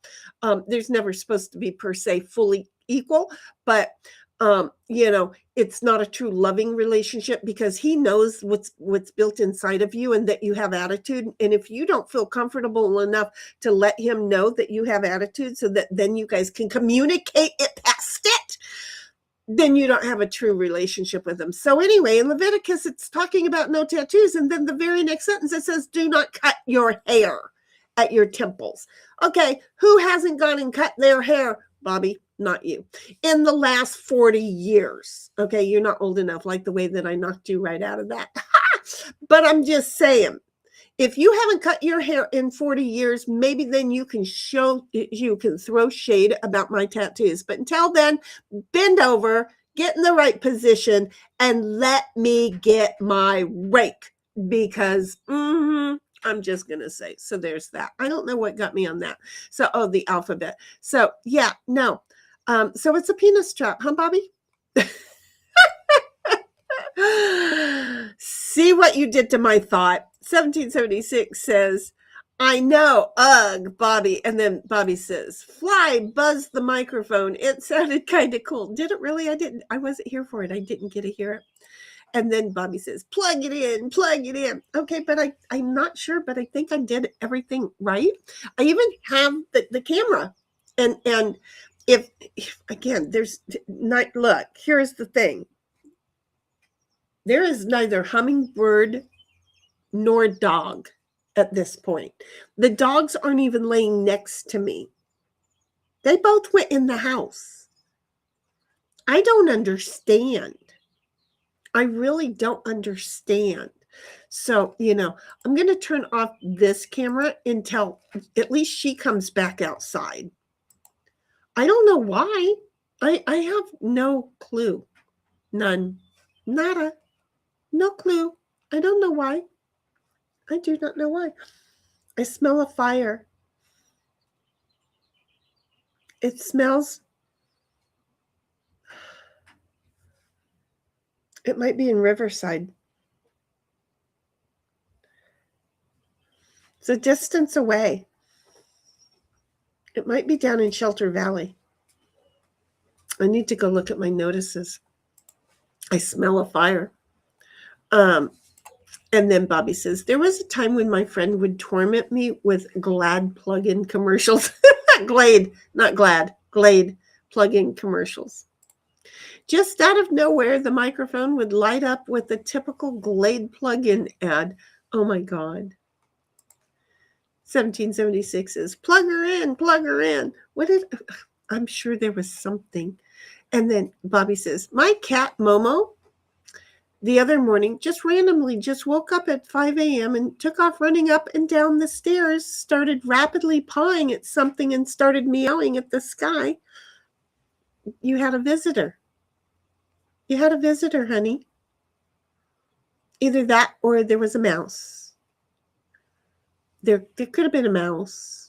There's never supposed to be per se fully equal, but it's not a true loving relationship, because he knows what's built inside of you, and that you have attitude. And if you don't feel comfortable enough to let him know that you have attitude, so that then you guys can communicate it past it, then you don't have a true relationship with him. So anyway, in Leviticus, it's talking about no tattoos. And then the very next sentence, it says, do not cut your hair at your temples. Okay, who hasn't gone and cut their hair? Bobby, not you. In the last 40 years. Okay, you're not old enough, like the way that I knocked you right out of that. But I'm just saying, if you haven't cut your hair in 40 years, maybe then you can throw shade about my tattoos. But until then, bend over, get in the right position, and let me get my rake, because I'm just going to say. So there's that. I don't know what got me on that. So, the alphabet. So yeah, no. So it's a penis trap, huh, Bobby? See what you did to my thought. 1776 says, I know, ugh, Bobby. And then Bobby says, fly, buzz the microphone. It sounded kind of cool. Did it really? I wasn't here for it. I didn't get to hear it. And then Bobby says, plug it in, plug it in. Okay, but I'm not sure, but I think I did everything right. I even have the camera. And if again, there's not, look, here's the thing. There is neither hummingbird nor dog at this point. The dogs aren't even laying next to me. They both went in the house. I don't understand. I really don't understand. So, I'm going to turn off this camera until at least she comes back outside. I don't know why. I have no clue. None. Nada. No clue. I don't know why. I do not know why. I smell a fire. It smells. It might be in Riverside. It's a distance away. It might be down in Shelter Valley. I need to go look at my notices. I smell a fire. And then Bobby says, there was a time when my friend would torment me with Glad plug-in commercials. Glade, not Glad. Glade plug-in commercials. Just out of nowhere, the microphone would light up with the typical Glade plug-in ad. Oh my God. 1776 is plug her in, plug her in. I'm sure there was something. And then Bobby says, my cat Momo, the other morning, just randomly woke up at 5 a.m. and took off running up and down the stairs, started rapidly pawing at something and started meowing at the sky. You had a visitor. You had a visitor, honey. Either that or there was a mouse. There could have been a mouse.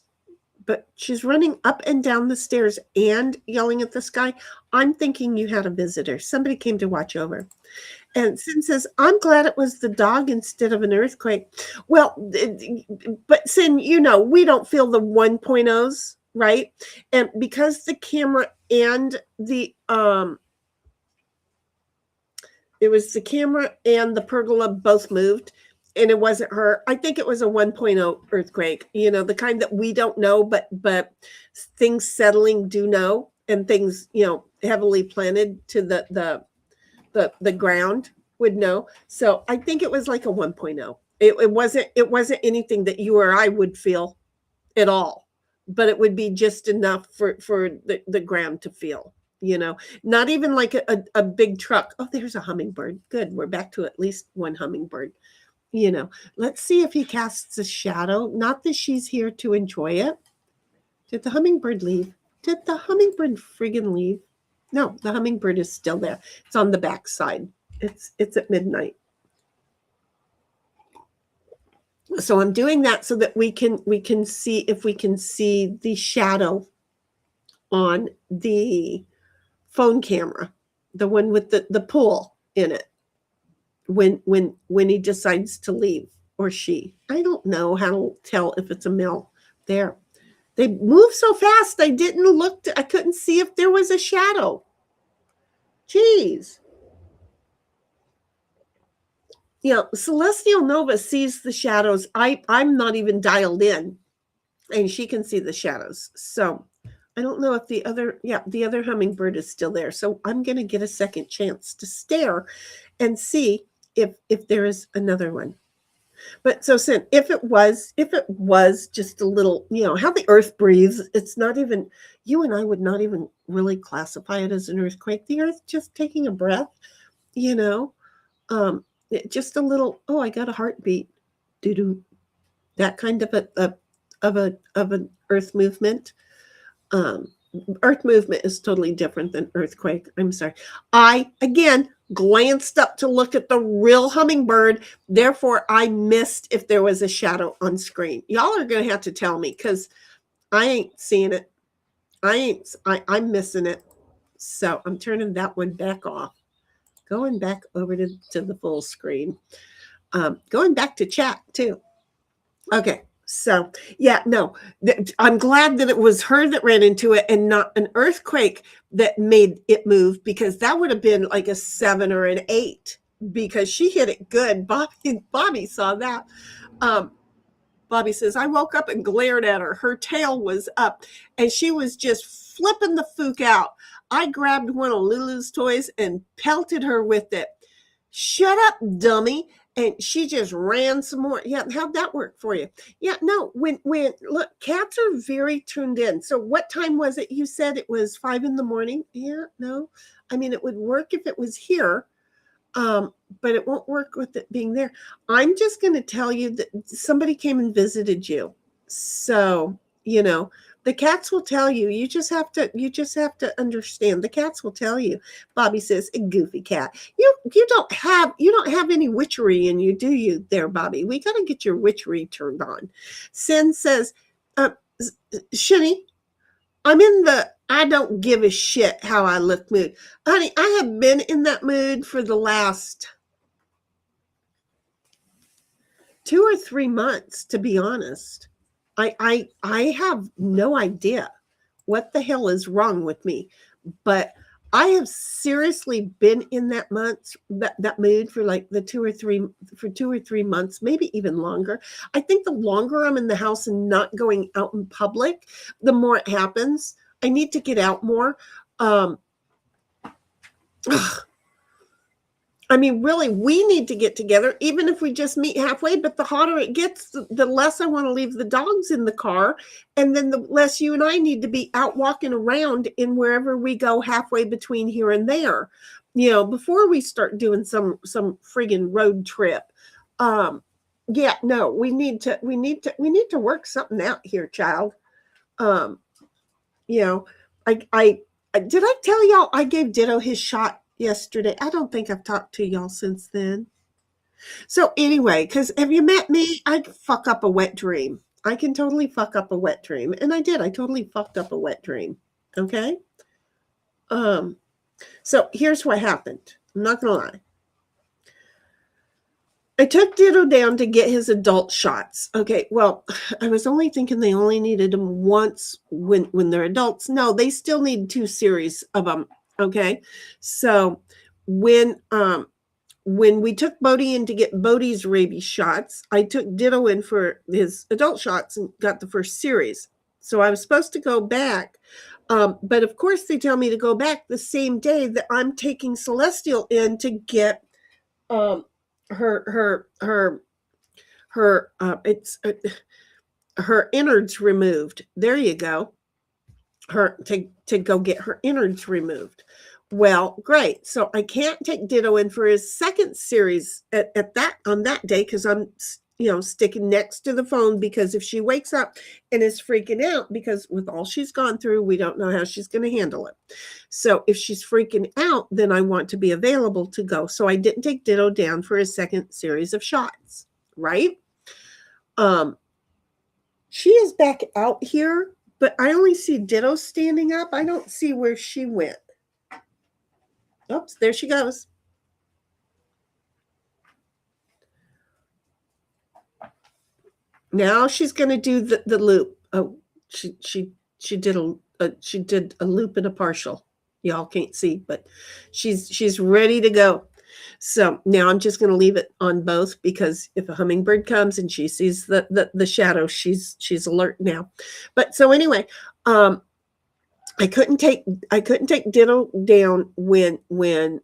But she's running up and down the stairs and yelling at the sky. I'm thinking you had a visitor. Somebody came to watch over. And Sin says, I'm glad it was the dog instead of an earthquake. Well, but Sin, we don't feel the 1.0s, right? And because the camera and it was the camera and the pergola both moved, and it wasn't her. I think it was a 1.0 earthquake, the kind that we don't know, but things settling do know, and things, heavily planted to the ground would know. So I think it was like a 1.0. It wasn't anything that you or I would feel at all, but it would be just enough for the ground to feel, not even like a big truck. Oh, there's a hummingbird. Good. We're back to at least one hummingbird. Let's see if he casts a shadow. Not that she's here to enjoy it. Did the hummingbird leave? Did the hummingbird friggin' leave? No, the hummingbird is still there. It's on the back side. It's at midnight. So I'm doing that so that we can see if we can see the shadow on the phone camera, the one with the pool in it, when he decides to leave, or she. I don't know how to tell if it's a male. There. They move so fast. I couldn't see if there was a shadow. Jeez. Celestial Nova sees the shadows. I'm not even dialed in, and she can see the shadows. So I don't know if the other hummingbird is still there. So I'm going to get a second chance to stare and see if there is another one. But so Sin, if it was just a little, how the earth breathes, it's not even, you and I would not even really classify it as an earthquake. The earth just taking a breath, just a little, oh, I got a heartbeat. Doo-doo. That kind of an earth movement. Earth movement is totally different than earthquake. I'm sorry. I, again, glanced up to look at the real hummingbird. Therefore, I missed if there was a shadow on screen. Y'all are going to have to tell me, because I ain't seeing it. I'm missing it. So I'm turning that one back off. Going back over to the full screen. Going back to chat, too. Okay. So, I'm glad that it was her that ran into it and not an earthquake that made it move, because that would have been like a 7 or an 8, because she hit it good. Bobby saw that. Bobby says, I woke up and glared at her. Her tail was up and she was just flipping the fook out. I grabbed one of Lulu's toys and pelted her with it. Shut up, dummy. and she just ran some more. Yeah, how'd that work for you? Yeah, no, when look, cats are very tuned in. So what time was it? You said it was 5 in the morning. Yeah, no. I mean, it would work if it was here. But it won't work with it being there. I'm just going to tell you that somebody came and visited you. So, the cats will tell you. You just have to understand. The cats will tell you. Bobby says, "A goofy cat. You don't have any witchery in you, do you there, Bobby? We got to get your witchery turned on." Sin says, uh, Shinny, I'm in the I don't give a shit how I look mood. Honey, I have been in that mood for the last 2 or 3 months, to be honest. I have no idea what the hell is wrong with me, but I have seriously been in that mood for like the 2 or 3 months, maybe even longer. I think the longer I'm in the house and not going out in public, the more it happens. I need to get out more. Um, I mean, really, we need to get together, even if we just meet halfway. But the hotter it gets, the less I want to leave the dogs in the car. And then the less you and I need to be out walking around in wherever we go halfway between here and there, before we start doing some friggin' road trip. Yeah, no, we need to work something out here, child. Um, I did I tell y'all I gave Ditto his shot yesterday? I don't think I've talked to y'all since then. So anyway, because have you met me? I fuck up a wet dream. I can totally fuck up a wet dream. And I did. I totally fucked up a wet dream. Okay? So here's what happened. I'm not gonna lie. I took Ditto down to get his adult shots. Okay, well, I was only thinking they only needed them once when they're adults. No, they still need 2 series of them. Okay, so when we took Bodie in to get Bodie's rabies shots, I took Ditto in for his adult shots and got the first series. So I was supposed to go back, but of course they tell me to go back the same day that I'm taking Celestial in to get her it's her innards removed. There you go. Her to go get her innards removed. Well, great. So I can't take Ditto in for his second series on that day because I'm sticking next to the phone, because if she wakes up and is freaking out, because with all she's gone through, we don't know how she's going to handle it. So if she's freaking out, then I want to be available to go. So I didn't take Ditto down for his second series of shots, right? She is back out here, but I only see Ditto standing up. I don't see where she went. Oops, there she goes. Now she's going to do the loop. Oh, she did a loop and a partial. Y'all can't see, but she's ready to go. So now I'm just going to leave it on both, because if a hummingbird comes and she sees the shadow, she's alert now. But so anyway, I couldn't take Ditto down when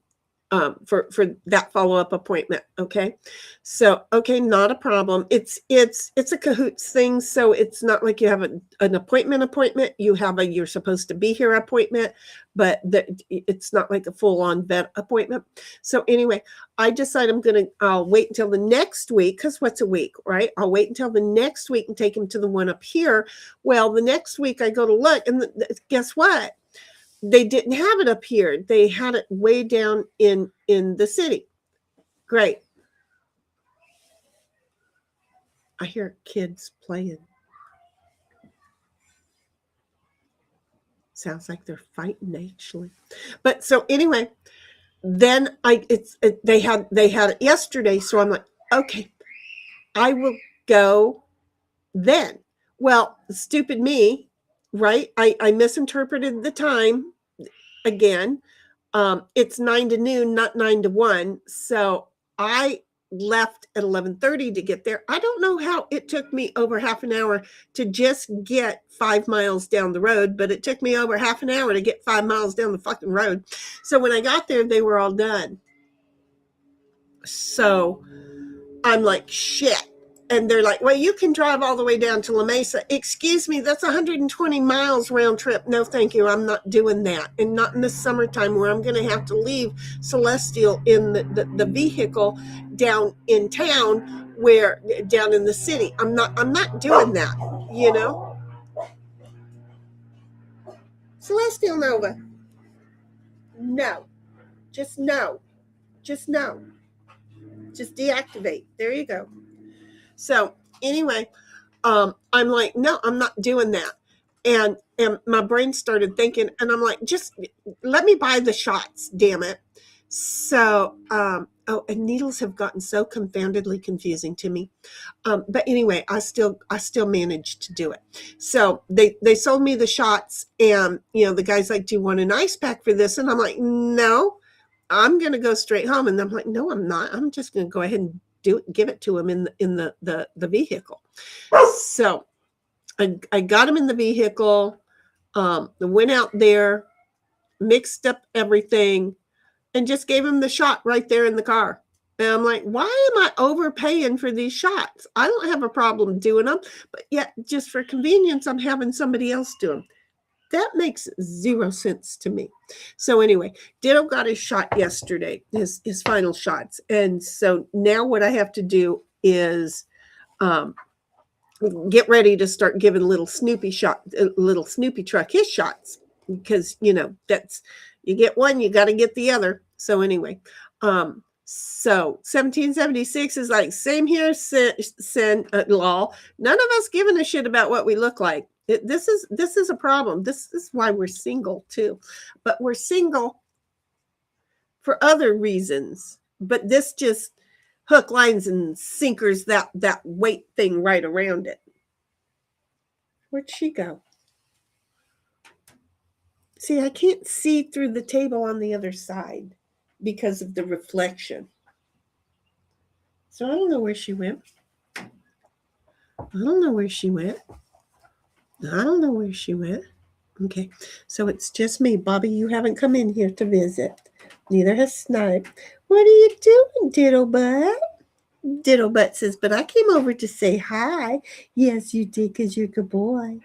for that follow-up appointment. Okay. So, okay. Not a problem. It's a cahoots thing. So it's not like you have an appointment, you have you're supposed to be here appointment, but it's not like a full-on vet appointment. So anyway, I decided I'll wait until the next week. Cause what's a week, right? I'll wait until the next week and take him to the one up here. Well, the next week I go to look, and guess what? They didn't have it up here. They had it way down in the city. Great. I hear kids playing. Sounds like they're fighting, actually. But so anyway, then they had it yesterday. So I'm like, okay, I will go then. Well, stupid me, right? I misinterpreted the time again. It's 9 to noon, not 9 to 1. So I left at 11:30 to get there. I don't know how it took me over half an hour to just get 5 miles down the road, but it took me over half an hour to get 5 miles down the fucking road. So when I got there, they were all done. So I'm like, shit. And they're like, well, you can drive all the way down to La Mesa. Excuse me, that's 120 miles round trip. No, thank you. I'm not doing that. And not in the summertime where I'm going to have to leave Celestial in the vehicle down in town, where down in the city. I'm not doing that, you know? Celestial Nova. No. Just no. Just no. Just deactivate. There you go. So anyway, I'm like, no, I'm not doing that. And my brain started thinking, and I'm like, just let me buy the shots, damn it. So, and needles have gotten so confoundedly confusing to me. But anyway, I still managed to do it. So they sold me the shots, and the guy's like, do you want an ice pack for this? And I'm like, no, I'm gonna go straight home. And I'm like, no, I'm not. I'm just gonna go ahead and give it to him in the vehicle. So I got him in the vehicle, went out there, mixed up everything, and just gave him the shot right there in the car. And I'm like, why am I overpaying for these shots? I don't have a problem doing them, but yet just for convenience, I'm having somebody else do them. That makes zero sense to me. So anyway, Ditto got his shot yesterday, his final shots. And so now what I have to do is get ready to start giving little Snoopy truck his shots, because that's, you get one, you got to get the other. So anyway, so 1776 is like, same here, law. None of us giving a shit about what we look like. This is a problem. This is why we're single too, but we're single for other reasons. But this just hook, lines, and sinkers that weight thing right around it. Where'd she go? See, I can't see through the table on the other side because of the reflection. So I don't know where she went. I don't know where she went. Okay, so it's just me. Bobby, you haven't come in here to visit. Neither has Snipe. What are you doing, Diddlebutt? Diddlebutt says, but I came over to say hi. Yes, you did, because you're a good boy.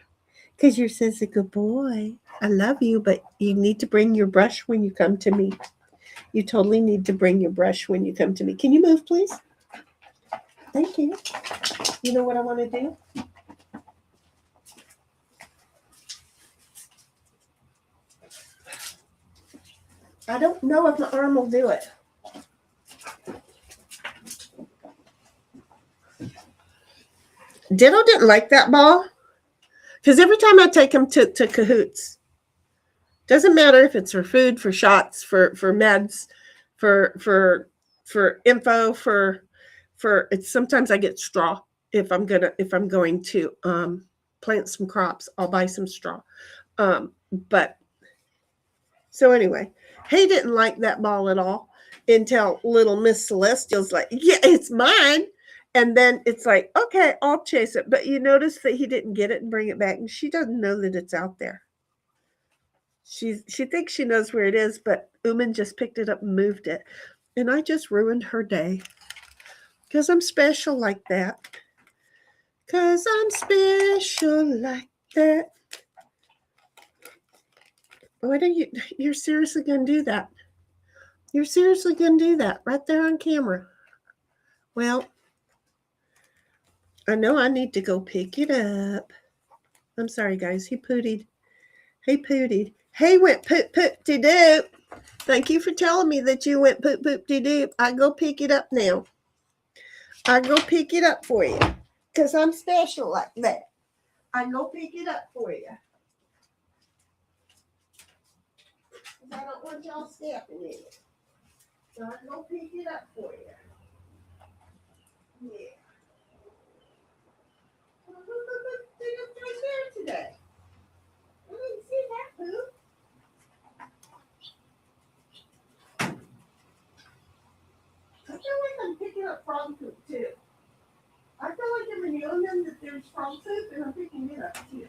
Because you're such a good boy. I love you, but you need to bring your brush when you come to me. You totally need to bring your brush when you come to me. Can you move, please? Thank you. You know what I want to do? I don't know if my arm will do it. Ditto didn't like that ball, because every time I take him to Cahoots, doesn't matter if it's for food, for shots, for meds, for info, for it's, sometimes I get straw. If I'm going to plant some crops, I'll buy some straw. But so anyway, he didn't like that ball at all until little Miss Celestial's like, yeah, it's mine. And then it's like, okay, I'll chase it. But you notice that he didn't get it and bring it back, and she doesn't know that it's out there. She thinks she knows where it is, but Uman just picked it up and moved it. And I just ruined her day. Because I'm special like that. Because I'm special like that. What are you're seriously going to do that? You're seriously going to do that right there on camera? Well, I know I need to go pick it up. I'm sorry, guys. He pootied. Hey, went poop poop de doop. Thank you for telling me that you went poop poop de doop. I go pick it up now. I go pick it up for you. Because I'm special like that. I go pick it up for you. I don't want y'all stepping in it. So I go pick it up for you. Yeah. It's right there today. I didn't see that poop. I feel like I'm picking up frog poop too. I feel like I'm renewing them that there's frog poop, and I'm picking it up too.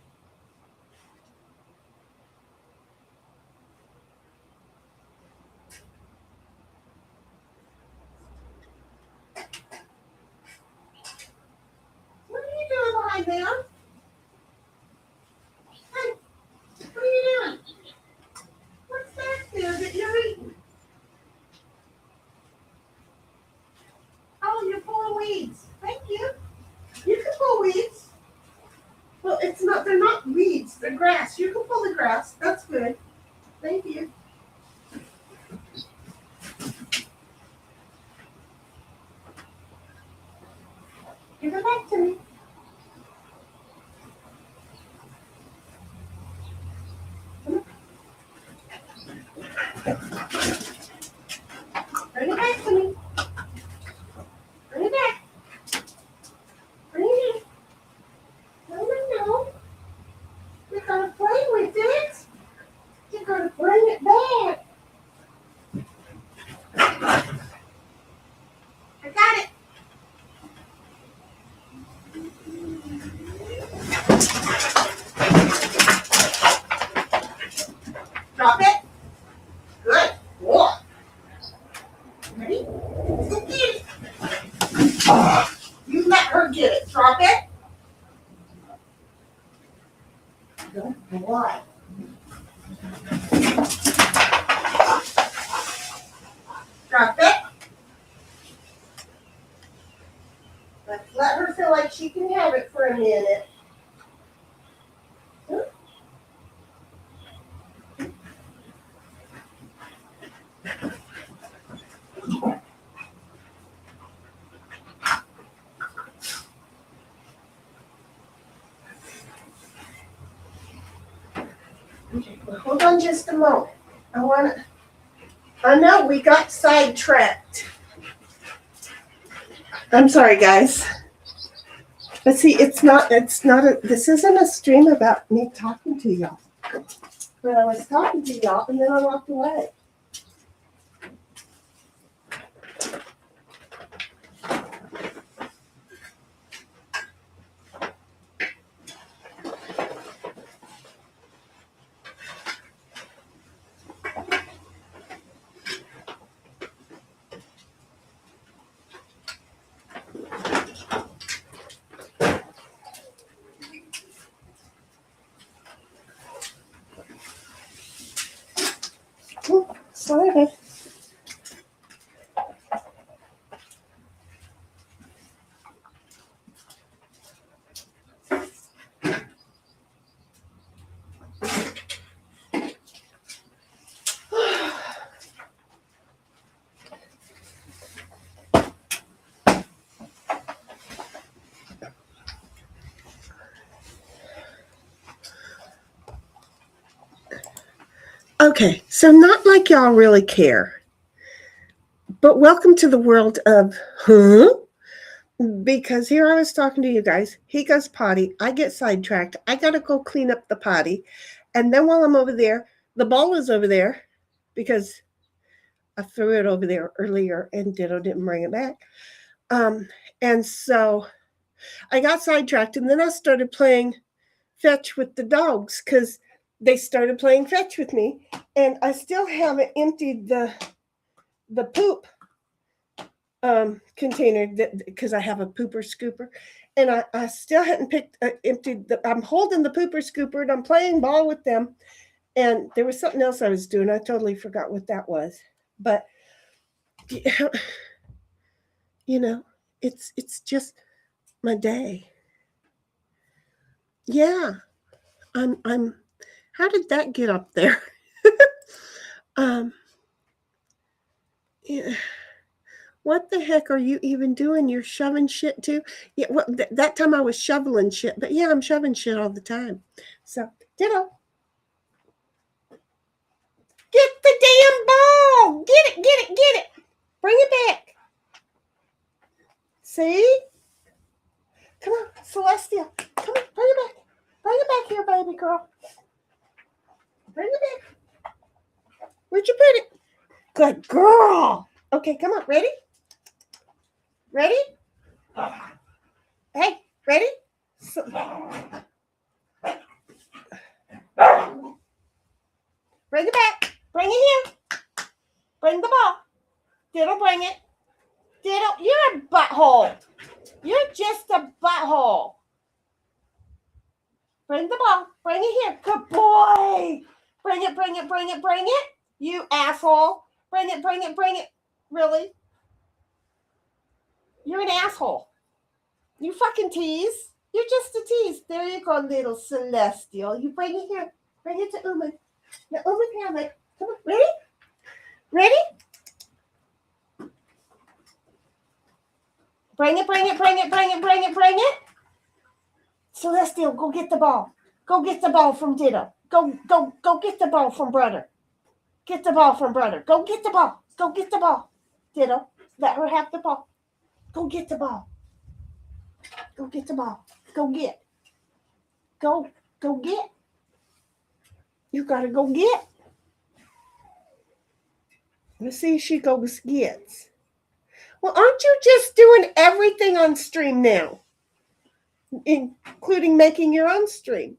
there? Hey, what are you doing? What's back there that you're eating? Oh, you're pulling weeds. Thank you. You can pull weeds. Well, they're not weeds, they're grass. You can pull the grass. That's good. Thank you. Give it back to me. Bring it back to me. Bring it back. Bring it in. No. You're going to play with it. You're going to bring it back. I got it. Drop it. Good boy. Ready? Go get it. You let her get it. Drop it. Good boy. Drop it. Let's let her feel like she can have it for a minute. Okay, well, hold on just a moment. I know we got sidetracked. I'm sorry, guys. But see, this isn't a stream about me talking to y'all. But I was talking to y'all and then I walked away. Sorry, babe. Okay, so not like y'all really care, but welcome to the world of, Because here I was talking to you guys. He goes potty. I get sidetracked. I got to go clean up the potty. And then while I'm over there, the ball is over there because I threw it over there earlier and Ditto didn't bring it back. And so I got sidetracked and then I started playing fetch with the dogs because they started playing fetch with me. And I still haven't emptied the poop container because I have a pooper scooper, and I still hadn't emptied I'm holding the pooper scooper and I'm playing ball with them, and there was something else I was doing. I totally forgot what that was, but you know, it's just my day. Yeah, I'm. How did that get up there? Yeah. What the heck are you even doing? You're shoving shit too? Yeah, well, that time I was shoveling shit, but yeah, I'm shoving shit all the time. So, Ditto. Get the damn ball! Get it! Bring it back. See? Come on, Celestia. Come on, bring it back. Bring it back here, baby girl. Bring it back. Where'd you put it? Good girl. Okay, come on. Ready? Ready? Hey, ready? Bring it back. Bring it here. Bring the ball. Ditto, bring it. Ditto, you're a butthole. You're just a butthole. Bring the ball. Bring it here. Good boy. Bring it, bring it, bring it, bring it. You asshole. Bring it, bring it, bring it. Really? You're an asshole. You fucking tease. You're just a tease. There you go, little Celestial. You bring it here. Bring it to Uman. Now, Uman have it. Come on. Ready? Ready? Bring it, bring it, bring it, bring it, bring it, bring it. Celestial, go get the ball. Go get the ball from Ditto. Go get the ball from brother. Get the ball from brother. Go get the ball. Go get the ball. Ditto, let her have the ball. Go get the ball. Go get the ball. Go get. Go get. You gotta go get. Let's see if she goes gets. Well, aren't you just doing everything on stream now? Including making your own stream.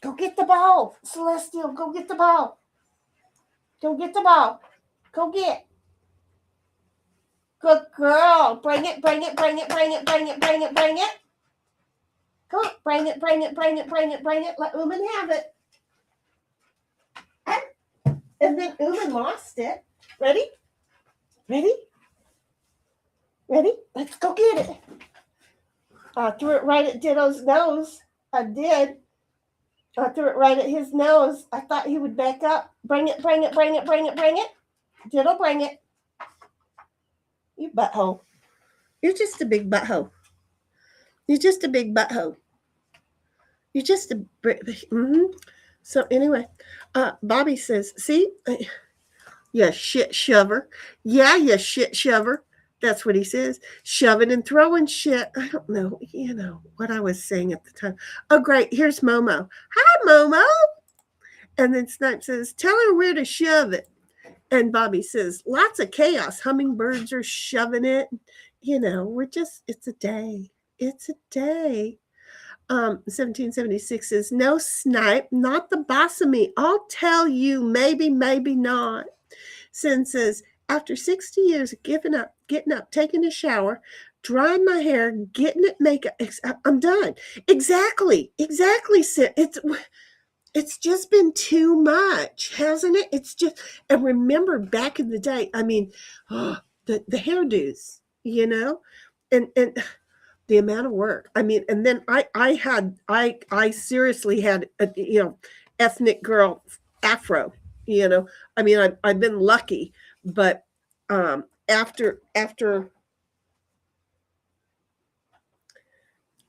Go get the ball, Celestial. Go get the ball. Go get the ball. Go get. Good girl. Bring it, bring it, bring it, bring it, bring it, bring it, bring it. Come on. Bring it, bring it, bring it, bring it, bring it. Let Uman have it. And then Uman lost it. Ready? Ready? Ready? Let's go get it. Threw it right at Ditto's nose. I did. I threw it right at his nose. I thought he would back up. Bring it, bring it, bring it, bring it, bring it. Ditto, bring it. You butthole. You're just a big butthole. You're just a big butthole. You're just a... So anyway, Bobby says, see, you shit shover. Yeah, you shit shover. That's what he says. Shoving and throwing shit. I don't know, what I was saying at the time. Oh, great. Here's Momo. Hi, Momo. And then Snipe says, tell her where to shove it. And Bobby says, lots of chaos. Hummingbirds are shoving it. It's a day. It's a day. 1776 says, no, Snipe, not the boss of me. I'll tell you, maybe, maybe not. Sin says, after 60 years of getting up, taking a shower, drying my hair, getting it makeup, I'm done. Exactly, Sin. It's just been too much, hasn't it? It's just, and remember back in the day, I mean, the hairdos, and the amount of work. I mean, and then I seriously had a, ethnic girl afro, I mean, I've been lucky, but after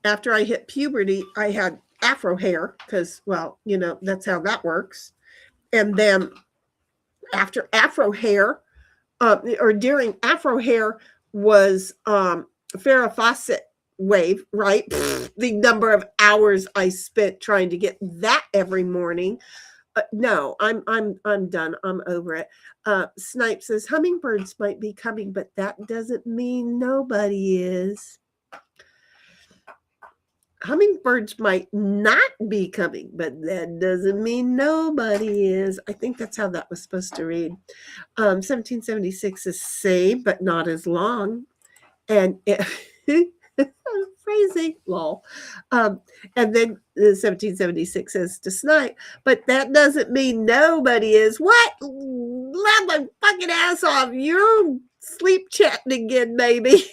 I hit puberty, I had afro hair because, well, that's how that works. And then after afro hair, or during afro hair was Farrah Fawcett wave, right? The number of hours I spent trying to get that every morning. No, I'm done. I'm over it. Snipe says hummingbirds might be coming, but that doesn't mean nobody is. Hummingbirds might not be coming, but that doesn't mean nobody is. I think that's how that was supposed to read. 1776 is same, but not as long. And phrasing, lol. And then 1776 says to Snipe, but that doesn't mean nobody is. What? Let my fucking ass off. You're sleep chatting again, baby.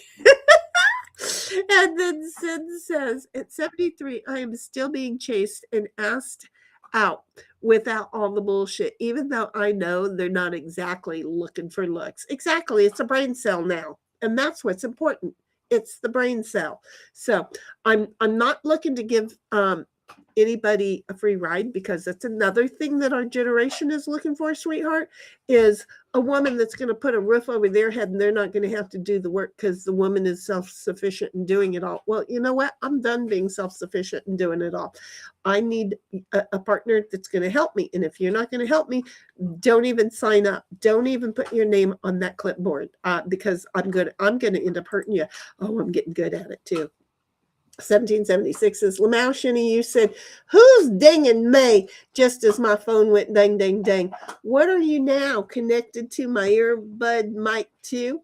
And then Sin says, at 73, I am still being chased and asked out without all the bullshit, even though I know they're not exactly looking for looks. Exactly. It's a brain cell now. And that's what's important. It's the brain cell. So I'm not looking to give anybody a free ride, because that's another thing that our generation is looking for, sweetheart, is a woman that's going to put a roof over their head and they're not going to have to do the work because the woman is self-sufficient in doing it all. Well, you know what? I'm done being self-sufficient and doing it all. I need a partner that's going to help me. And if you're not going to help me, don't even sign up. Don't even put your name on that clipboard because I'm going to end up hurting you. Oh, I'm getting good at it too. 1776 is Lamau Shinny. You said, who's dinging me? Just as my phone went ding, ding, ding. What are you now? Connected to my earbud mic too?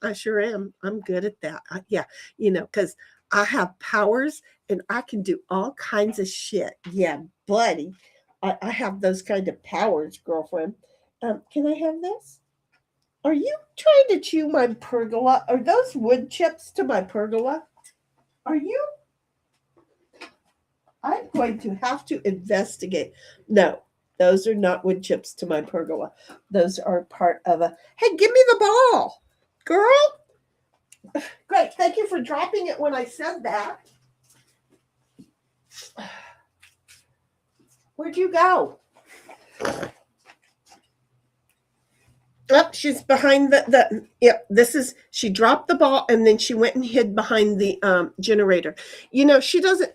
I sure am. I'm good at that. Yeah, because I have powers and I can do all kinds of shit. Yeah, buddy. I have those kind of powers, girlfriend. Can I have this? Are you trying to chew my pergola? Are those wood chips to my pergola? Are you? I'm going to have to investigate. No, those are not wood chips to my pergola. Those are part of a. Hey, give me the ball, girl. Great. Thank you for dropping it when I said that. Where'd you go? Oh, she's behind the yep, this is she dropped the ball and then she went and hid behind the generator. She doesn't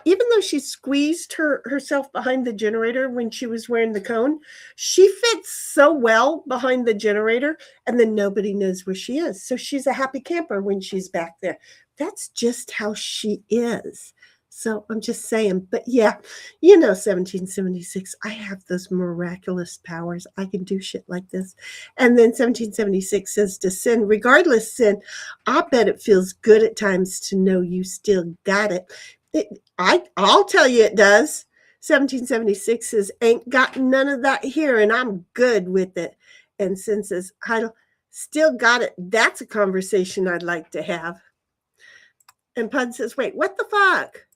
even though she squeezed herself behind the generator when she was wearing the cone, she fits so well behind the generator and then nobody knows where she is. So she's a happy camper when she's back there. That's just how she is. So I'm just saying, but yeah, 1776, I have those miraculous powers. I can do shit like this. And then 1776 says to sin, regardless sin, I bet it feels good at times to know you still got it. I'll tell you it does. 1776 says, ain't got none of that here, and I'm good with it. And sin says, I still got it. That's a conversation I'd like to have. And Pud says, wait, what the fuck?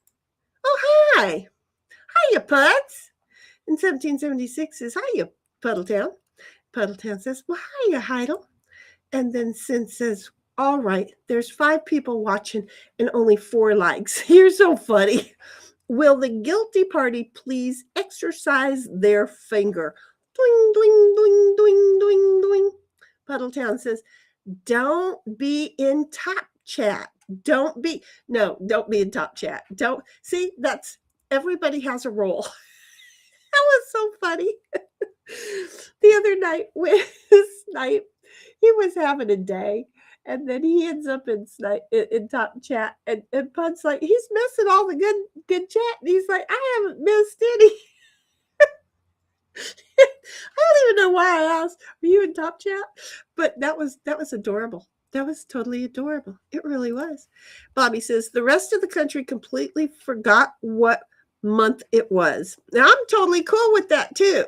Oh, hi. Hiya, Puds. And 1776 says, hiya, Puddletown. Puddletown says, well, hiya, Heidel. And then Sin says, all right, there's 5 people watching and only 4 likes. You're so funny. Will the guilty party please exercise their finger? Doing, doing, doing, doing, doing, doing. Puddletown says, don't be in top chat. Don't be in top chat. Don't see that's everybody has a role. That was so funny. The other night with Snipe, he was having a day, and then he ends up in top chat, and Pud's like, he's missing all the good chat, and he's like, I haven't missed any. I don't even know why I asked, are you in top chat? But that was adorable. That was totally adorable. It really was. Bobby says, the rest of the country completely forgot what month it was. Now, I'm totally cool with that, too.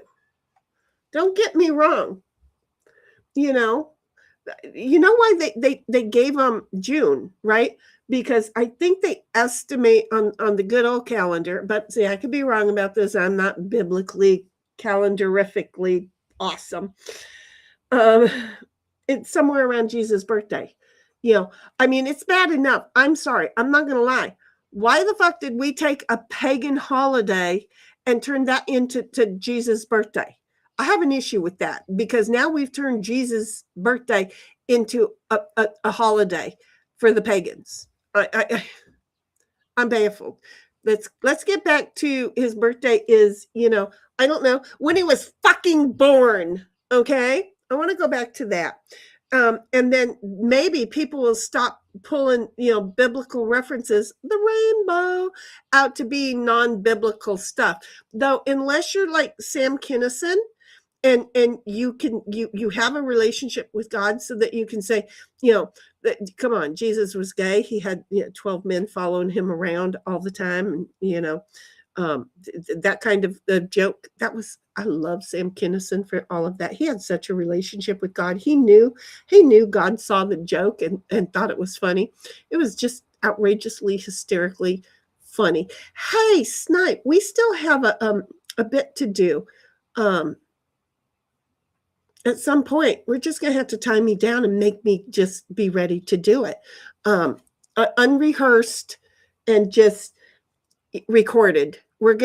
Don't get me wrong. You know why they gave them June, right? Because I think they estimate on the good old calendar, but see, I could be wrong about this. I'm not biblically calendarifically awesome. It's somewhere around Jesus' birthday. It's bad enough. I'm sorry. I'm not going to lie. Why the fuck did we take a pagan holiday and turn that into Jesus' birthday? I have an issue with that because now we've turned Jesus' birthday into a holiday for the pagans. I'm baffled. Let's get back to his birthday is, I don't know, when he was fucking born. Okay. I want to go back to that. And then maybe people will stop pulling, biblical references, the rainbow, out to be non-biblical stuff. Though, unless you're like Sam Kinison, and you have a relationship with God so that you can say, come on, Jesus was gay. He had 12 men following him around all the time, and that kind of the joke. I love Sam Kinison for all of that. He had such a relationship with God. He knew God saw the joke and thought it was funny. It was just outrageously, hysterically funny. Hey, Snipe, we still have a bit to do. At some point, we're just going to have to tie me down and make me just be ready to do it. Unrehearsed and just recorded. You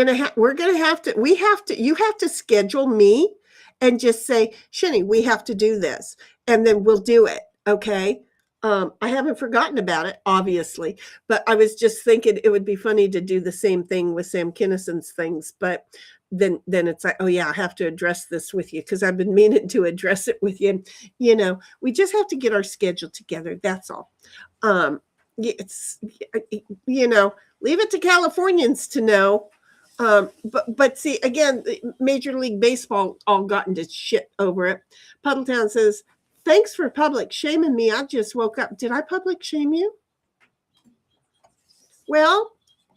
have to schedule me and just say, Shinny, we have to do this. And then we'll do it. Okay. I haven't forgotten about it, obviously, but I was just thinking it would be funny to do the same thing with Sam Kinison's things. But then it's like, oh yeah, I have to address this with you because I've been meaning to address it with you. We just have to get our schedule together. That's all. It's, leave it to Californians to know. But see, again, Major League Baseball all got into shit over it. Puddletown says, thanks for public shaming me. I just woke up. Did I public shame you? Well,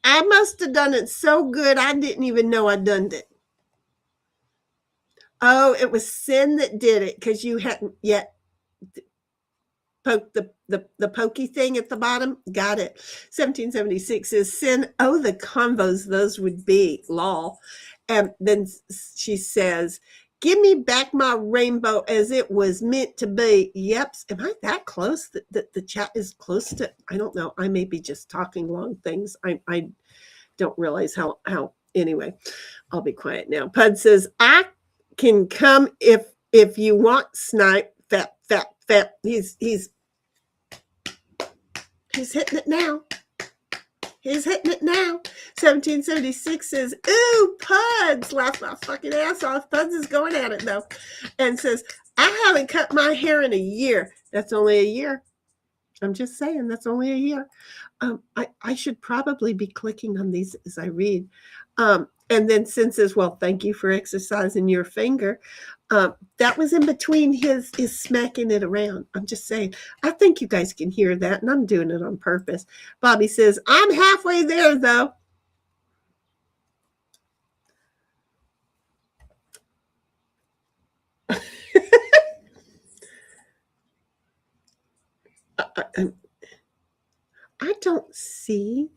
I must have done it so good I didn't even know I done it. Oh, it was Sin that did it because you hadn't yet poked the pokey thing at the bottom. Got it. 1776 is Sin. Oh, the combos those would be. Lol. And then she says, give me back my rainbow as it was meant to be. Yep. Am I that close? The chat is close to, I don't know. I may be just talking long things. I don't realize how anyway, I'll be quiet now. Pud says, I can come if you want, Snipe. Fat. He's hitting it now. He's hitting it now. 1776 says, ooh, Puds. Laugh my fucking ass off. Puds is going at it, though. And says, I haven't cut my hair in a year. That's only a year. I'm just saying, that's only a year. I should probably be clicking on these as I read. And then Sin says, well, thank you for exercising your finger. That was in between his smacking it around. I'm just saying. I think you guys can hear that, and I'm doing it on purpose. Bobby says, I'm halfway there, though. I don't see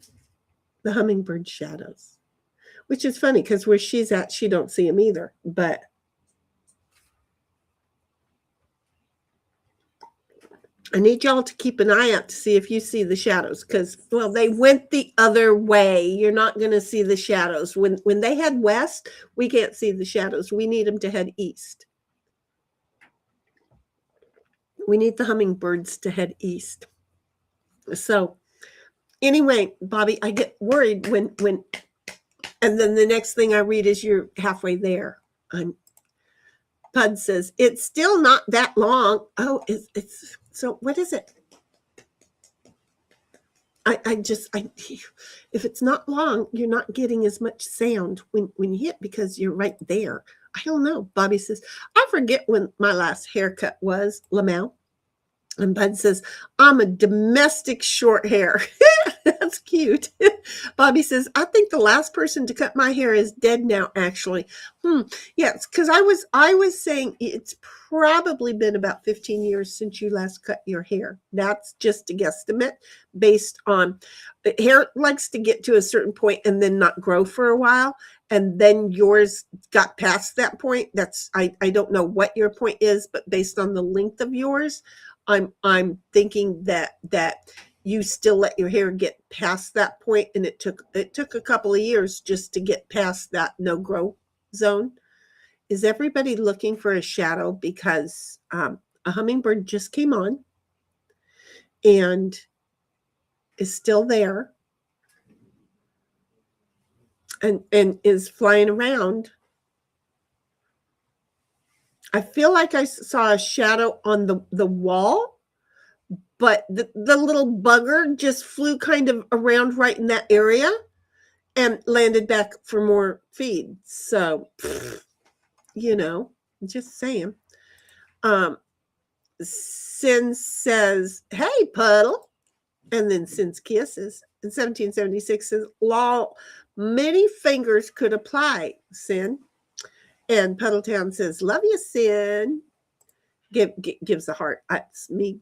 the hummingbird shadows, which is funny because where she's at, she don't see them either. But I need y'all to keep an eye out to see if you see the shadows because, well, they went the other way. You're not going to see the shadows. When they head west, we can't see the shadows. We need them to head east. We need the hummingbirds to head east. So anyway, Bobby, I get worried when and then the next thing I read is you're halfway there. Pud says, it's still not that long. Oh, it's so what is it? If it's not long, you're not getting as much sound when you hit because you're right there. I don't know. Bobby says, I forget when my last haircut was, Lamel. And Bud says, I'm a domestic short hair. That's cute. Bobby says, I think the last person to cut my hair is dead now, actually. Yes, because I was saying it's probably been about 15 years since you last cut your hair. That's just a guesstimate based on hair likes to get to a certain point and then not grow for a while. And then yours got past that point. That's I don't know what your point is, but based on the length of yours, I'm thinking that you still let your hair get past that point, and it took a couple of years just to get past that no grow zone. Is everybody looking for a shadow? Because a hummingbird just came on and is still there and is flying around. I feel like I saw a shadow on the wall, but the little bugger just flew kind of around right in that area and landed back for more feed. So, just saying. Sin says, hey, Puddle. And then Sin's kisses. In 1776 says, lol, many fingers could apply, Sin. And Puddletown says, love you, Sin. Gives a heart. It's me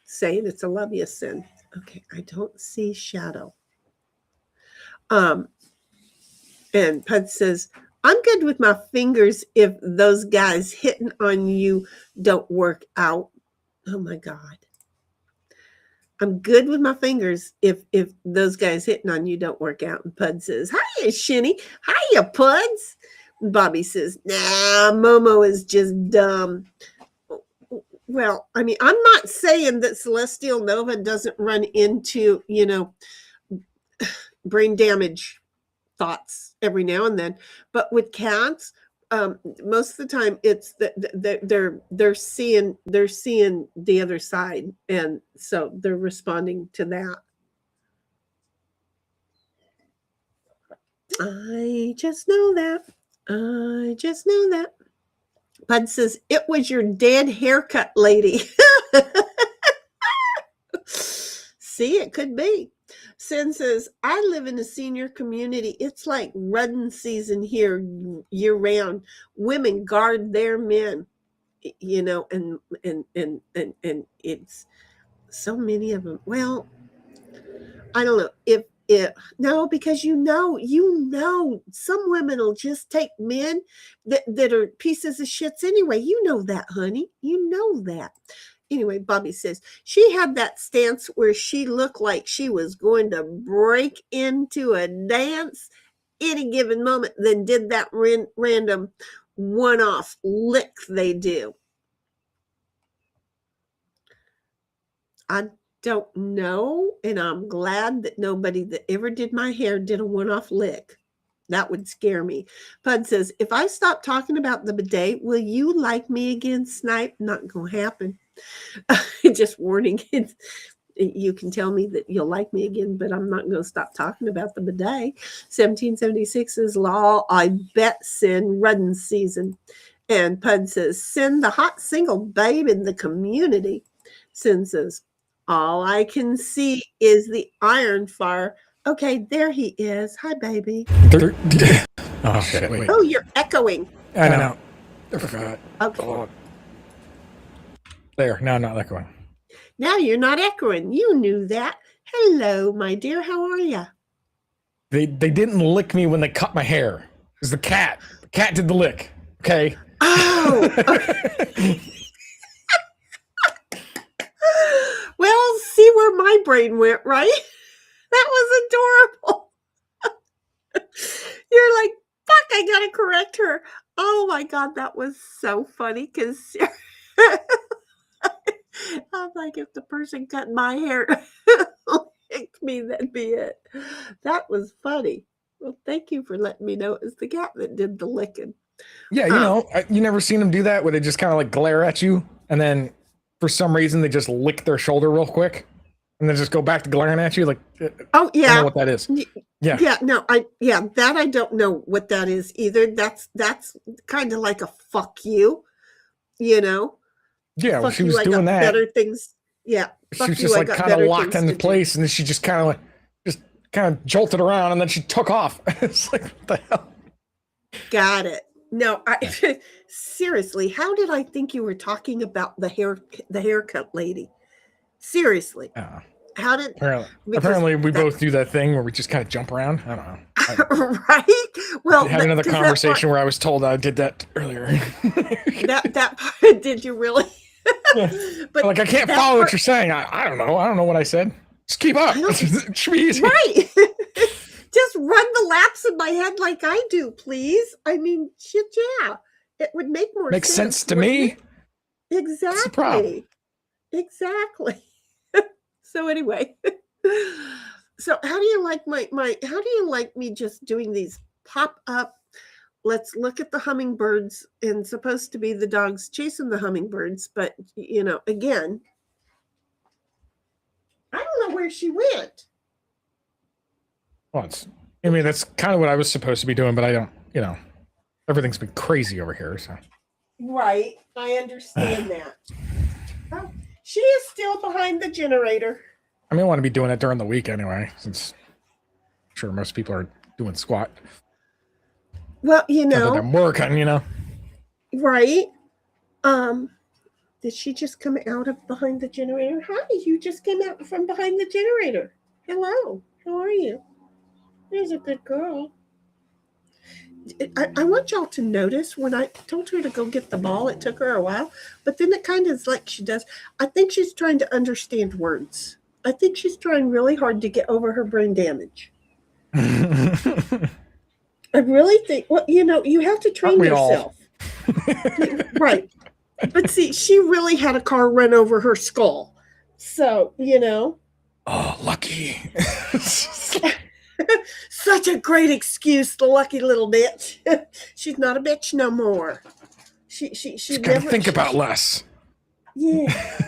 saying it's a love you, Sin. Okay, I don't see shadow. And Pud says, I'm good with my fingers if those guys hitting on you don't work out. Oh my God. I'm good with my fingers if those guys hitting on you don't work out. And Pud says, hiya, Shinny. Hiya, Puds. And Bobby says, nah, Momo is just dumb. Well, I mean, I'm not saying that Celestial Nova doesn't run into, brain damage thoughts every now and then, but with cats, most of the time it's that they're seeing the other side, and so they're responding to that. I just know that. Bud says, it was your dead haircut lady. See, it could be. Sin says, I live in a senior community. It's like rutting season here year round. Women guard their men, and it's so many of them. Well, I don't know if no, because some women will just take men that are pieces of shits anyway. You know that, honey. You know that. Anyway, Bobby says she had that stance where she looked like she was going to break into a dance any given moment, then did that random one-off lick they do. I don't know, and I'm glad that nobody that ever did my hair did a one-off lick. That would scare me. Pud says, if I stop talking about the bidet, will you like me again, Snipe? Not going to happen. Just warning. You can tell me that you'll like me again, but I'm not going to stop talking about the bidet. 1776's law, I bet, Sin Rudden season. And Pud says, send the hot single babe in the community. Sin says, all I can see is the iron fire. Okay, there he is. Hi, baby. Oh, shit. Wait. Oh, you're echoing. I know. I forgot. Okay. Oh. There. Now I'm not echoing. Now you're not echoing. You knew that. Hello, my dear. How are you? They didn't lick me when they cut my hair. It was the cat. The cat did the lick. Okay. Oh. Okay. Well, see where my brain went, right? That was adorable. You're like, fuck, I gotta correct her. Oh my God, that was so funny because I'm like, if the person cut my hair licked me, that'd be it. That was funny. Well, thank you for letting me know it was the cat that did the licking. Yeah, you never seen them do that where they just kind of like glare at you and then for some reason they just lick their shoulder real quick and then just go back to glaring at you like. Oh yeah, I don't know what that is. Yeah, no, that I don't know what that is either. That's kind of like a fuck you, you know. Yeah, well, she was doing that. Better things. Yeah, she was just like kind of locked into place, and then she just kind of jolted around, and then she took off. It's like, what the hell? Got it. No, seriously, how did I think you were talking about the haircut lady? Seriously. How did apparently we both do that thing where we just kind of jump around? I don't know. Right? Well, I had another conversation where I was told I did that earlier. that part, did you really? Yeah. But like, I can't follow what you're saying. I don't know. I don't know what I said. Just keep up. It should be easy. Right. Just run the laps in my head like I do, please. I mean, shit, yeah. It would make more sense. Makes sense to me. Exactly. Exactly. So anyway, so how do you like how do you like me just doing these pop up? Let's look at the hummingbirds, and supposed to be the dogs chasing the hummingbirds, but again, I don't know where she went. Well, that's kind of what I was supposed to be doing, but I don't, everything's been crazy over here, so. Right. I understand that. Oh, she is still behind the generator. I mean, I want to be doing it during the week anyway, since I'm sure most people are doing squat. Well, I'm working, Right. Did she just come out of behind the generator? Hi, you just came out from behind the generator. Hello. How are you? There's a good girl. I want y'all to notice when I told her to go get the ball, it took her a while, but then it kind of is like she does. I think she's trying to understand words. I think she's trying really hard to get over her brain damage. I really think, you have to train yourself. Right. But see, she really had a car run over her skull. So, Oh, lucky. Such a great excuse, the lucky little bitch. She's not a bitch no more. She gotta think about less. Yeah.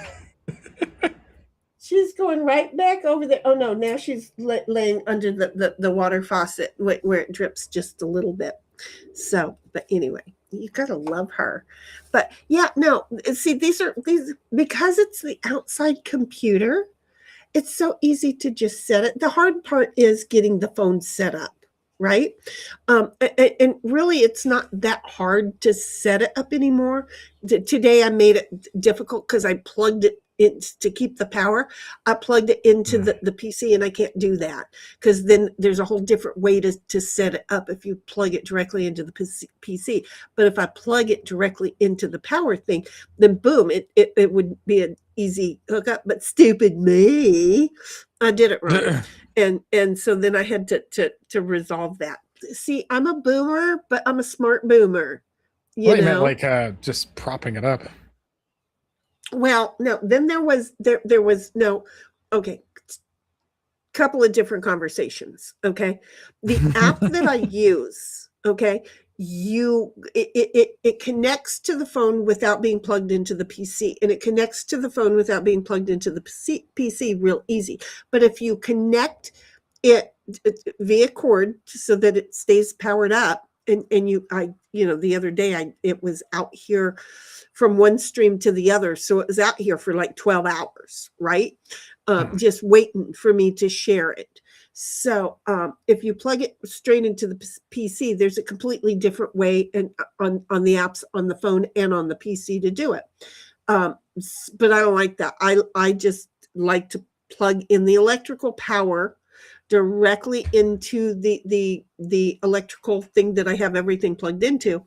She's going right back over there. Oh no, now she's laying under the water faucet where it drips just a little bit. So, but anyway, you gotta love her. But yeah, no, see, these because it's the outside computer It's so easy to just set it. The hard part is getting the phone set up, right? And really, it's not that hard to set it up anymore. Today, I made it difficult because I plugged it in to keep the power. I plugged it into the PC, and I can't do that because then there's a whole different way to set it up if you plug it directly into the PC. But if I plug it directly into the power thing, then boom, it would be an easy hookup. But stupid me, I did it wrong. And so then I had to resolve that. See, I'm a boomer, but I'm a smart boomer. You meant know, like just propping it up. well, no. Then there was no. Okay, couple of different conversations. Okay, the app that I use. Okay, it connects to the phone without being plugged into the PC, and it connects to the phone without being plugged into the PC real easy. But if you connect it via cord so that it stays powered up, and the other day it was out here from one stream to the other, so it was out here for like 12 hours, right? Just waiting for me to share it. So if you plug it straight into the PC, there's a completely different way on the apps on the phone and on the PC to do it. But I don't like that. I just like to plug in the electrical power directly into the electrical thing that I have everything plugged into.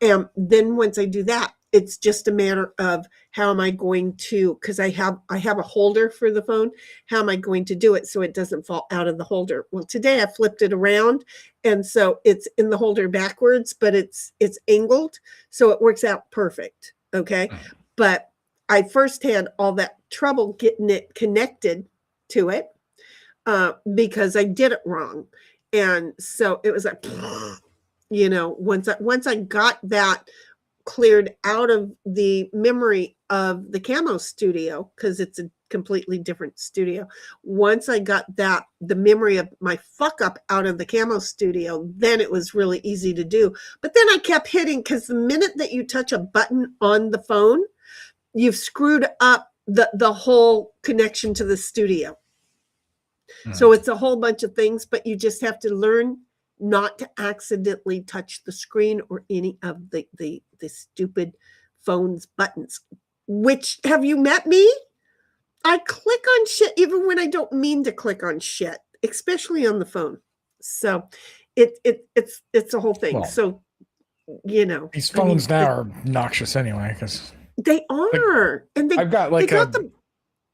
And then once I do that, it's just a matter of how am I going to, because I have a holder for the phone. How am I going to do it so it doesn't fall out of the holder? Well, today I flipped it around, and so it's in the holder backwards, but it's angled, so it works out perfect. Okay, but I first had all that trouble getting it connected to it because I did it wrong, and so it was like, once I got that cleared out of the memory of the Camo Studio, because it's a completely different studio. Once I got the memory of my fuck up out of the Camo Studio, then it was really easy to do. But then I kept hitting, because the minute that you touch a button on the phone, you've screwed up the whole connection to the studio. So it's a whole bunch of things, but you just have to learn not to accidentally touch the screen or any of the stupid phone's buttons. Which, have you met me? I click on shit even when I don't mean to click on shit, especially on the phone. So it's a whole thing. Well, so these phones now are obnoxious anyway, because they are, and I've got like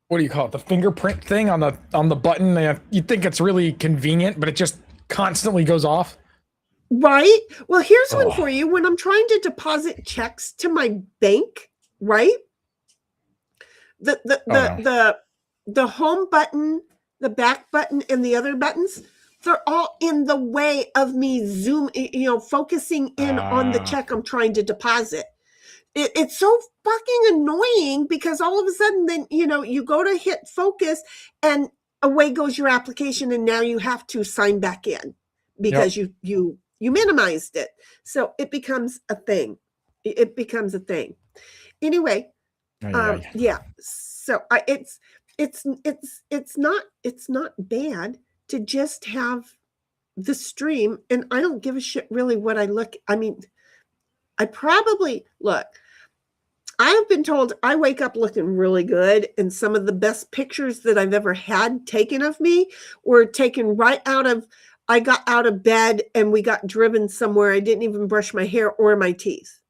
what do you call it? The fingerprint thing on the button. You think it's really convenient, but it just constantly goes off. Right. Well, here's one for you. When I'm trying to deposit checks to my bank, right? The home button, the back button, and the other buttons, they're all in the way of me focusing in on the check I'm trying to deposit. It's so fucking annoying, because all of a sudden then, you go to hit focus and away goes your application, and now you have to sign back in because you minimized it. So it becomes a thing. Anyway, yeah. So it's not bad to just have the stream, and I don't give a shit really what I look. I mean, I probably look. I have been told I wake up looking really good, and some of the best pictures that I've ever had taken of me were taken right out of, I got out of bed and we got driven somewhere. I didn't even brush my hair or my teeth.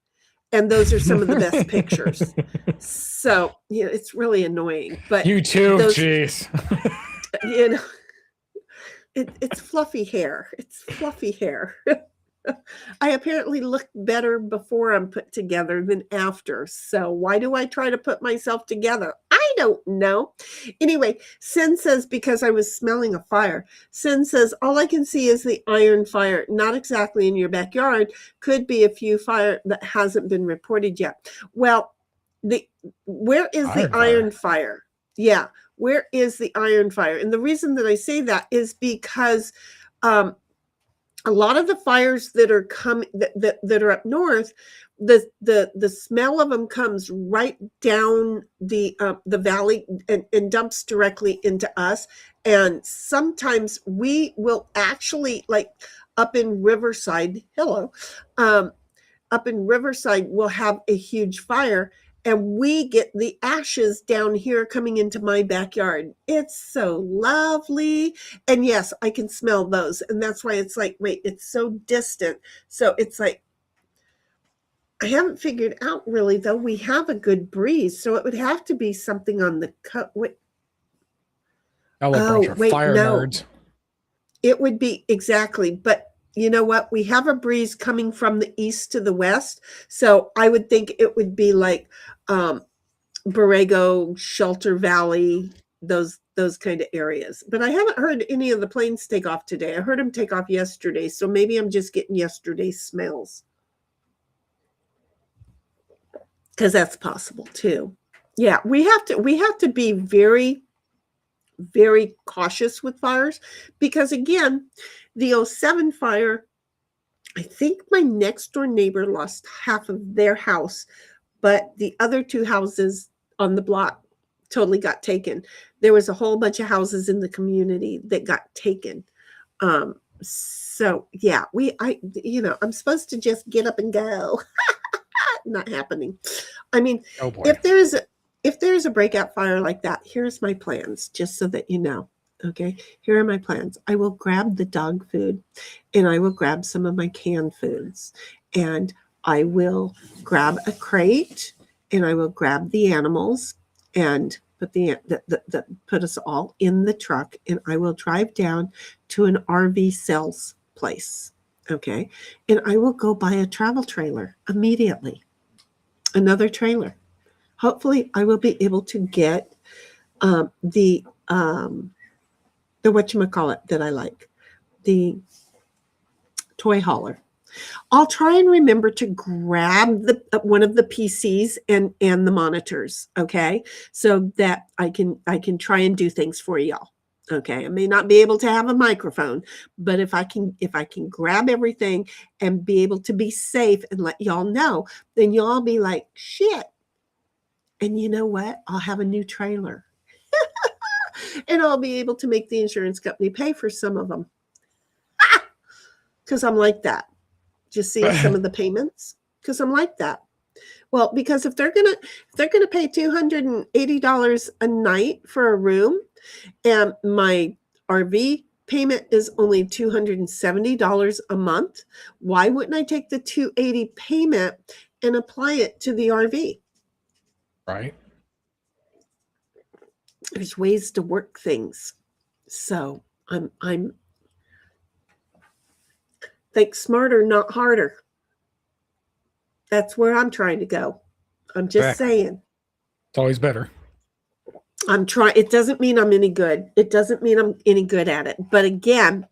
And those are some of the best pictures. So, it's really annoying. But you too, jeez. It's fluffy hair. It's fluffy hair. I apparently look better before I'm put together than after. So why do I try to put myself together? I don't know. Anyway, Sin says, because I was smelling a fire. Sin says, all I can see is the iron fire. Not exactly in your backyard. Could be a few fire that hasn't been reported yet. Well, where is the iron fire? Yeah, where is the iron fire? And the reason that I say that is because a lot of the fires that are that are up north, the smell of them comes right down the valley and dumps directly into us. And sometimes we will actually, like up in Riverside, up in Riverside, we'll have a huge fire and we get the ashes down here coming into my backyard. It's so lovely. And yes, I can smell those. And that's why it's like, wait, it's so distant. So it's like, I haven't figured out really, though. We have a good breeze. So it would have to be something on the wait. Oh, wait, fire no. nerds. It would be exactly. But you know what? We have a breeze coming from the east to the west. So I would think it would be like Borrego, Shelter Valley, those kind of areas. But I haven't heard any of the planes take off today. I heard them take off yesterday. So maybe I'm just getting yesterday's smells. Because that's possible too. Yeah, we have to be very, very cautious with fires, because again, the 07 fire, I think my next door neighbor lost half of their house, but the other two houses on the block totally got taken. There was a whole bunch of houses in the community that got taken. So yeah, I'm supposed to just get up and go. Not happening. I mean, if there's a breakout fire like that, here's my plans, just so that you know. Okay, here are my plans. I will grab the dog food, and I will grab some of my canned foods, and I will grab a crate, and I will grab the animals, and put us all in the truck, and I will drive down to an RV sales place. Okay, and I will go buy a travel trailer immediately. Another trailer. Hopefully, I will be able to get the whatchamacallit that I like, the toy hauler. I'll try and remember to grab one of the PCs and the monitors, okay, so that I can try and do things for y'all. Okay, I may not be able to have a microphone, but if I can grab everything and be able to be safe and let y'all know, then y'all be like, shit. And you know what? I'll have a new trailer. And I'll be able to make the insurance company pay for some of them. Because I'm like that. Just see some of the payments? Because I'm like that. Well, because if they're gonna pay $280 a night for a room, and my RV payment is only $270 a month, why wouldn't I take the $280 payment and apply it to the RV? Right. There's ways to work things. So I'm think smarter, not harder. That's where I'm trying to go. I'm just saying. It's always better. I'm trying. It doesn't mean I'm any good. It doesn't mean I'm any good at it. But again,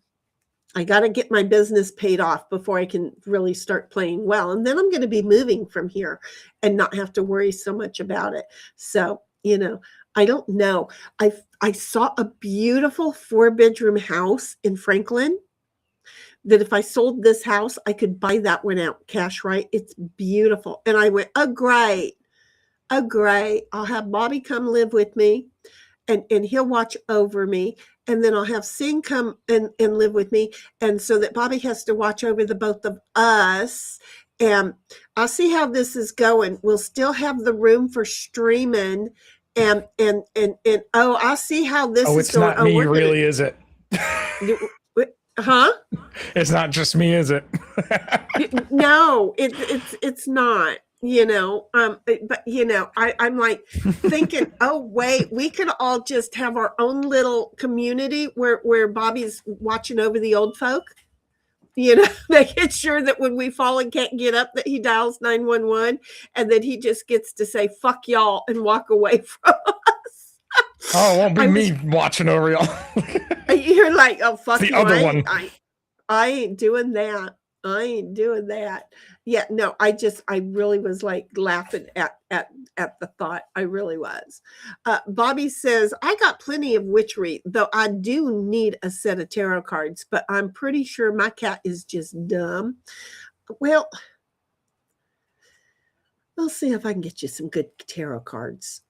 I got to get my business paid off before I can really start playing well. And then I'm going to be moving from here and not have to worry so much about it. So, I don't know. I saw a beautiful 4-bedroom house in Franklin that if I sold this house, I could buy that one out cash, right? It's beautiful. And I went, oh, great. I'll have Bobby come live with me and he'll watch over me. And then I'll have Sing come and live with me. And so that Bobby has to watch over the both of us. And I'll see how this is going. We'll still have the room for streaming. And I'll see how this is it's going. Not me, really, is it? Huh? It's not just me, is it? No, it's not. But I'm like thinking, oh wait, we could all just have our own little community where Bobby's watching over the old folk. Making sure that when we fall and can't get up, that he dials 911, and that he just gets to say "fuck y'all" and walk away from us. Oh, it won't be me watching over y'all. You're like, oh fuck the you, other one. I ain't doing that. I ain't doing that. Yeah, no, I really was like laughing at the thought. I really was. Bobby says, I got plenty of witchery, though I do need a set of tarot cards, but I'm pretty sure my cat is just dumb. Well, I'll see if I can get you some good tarot cards.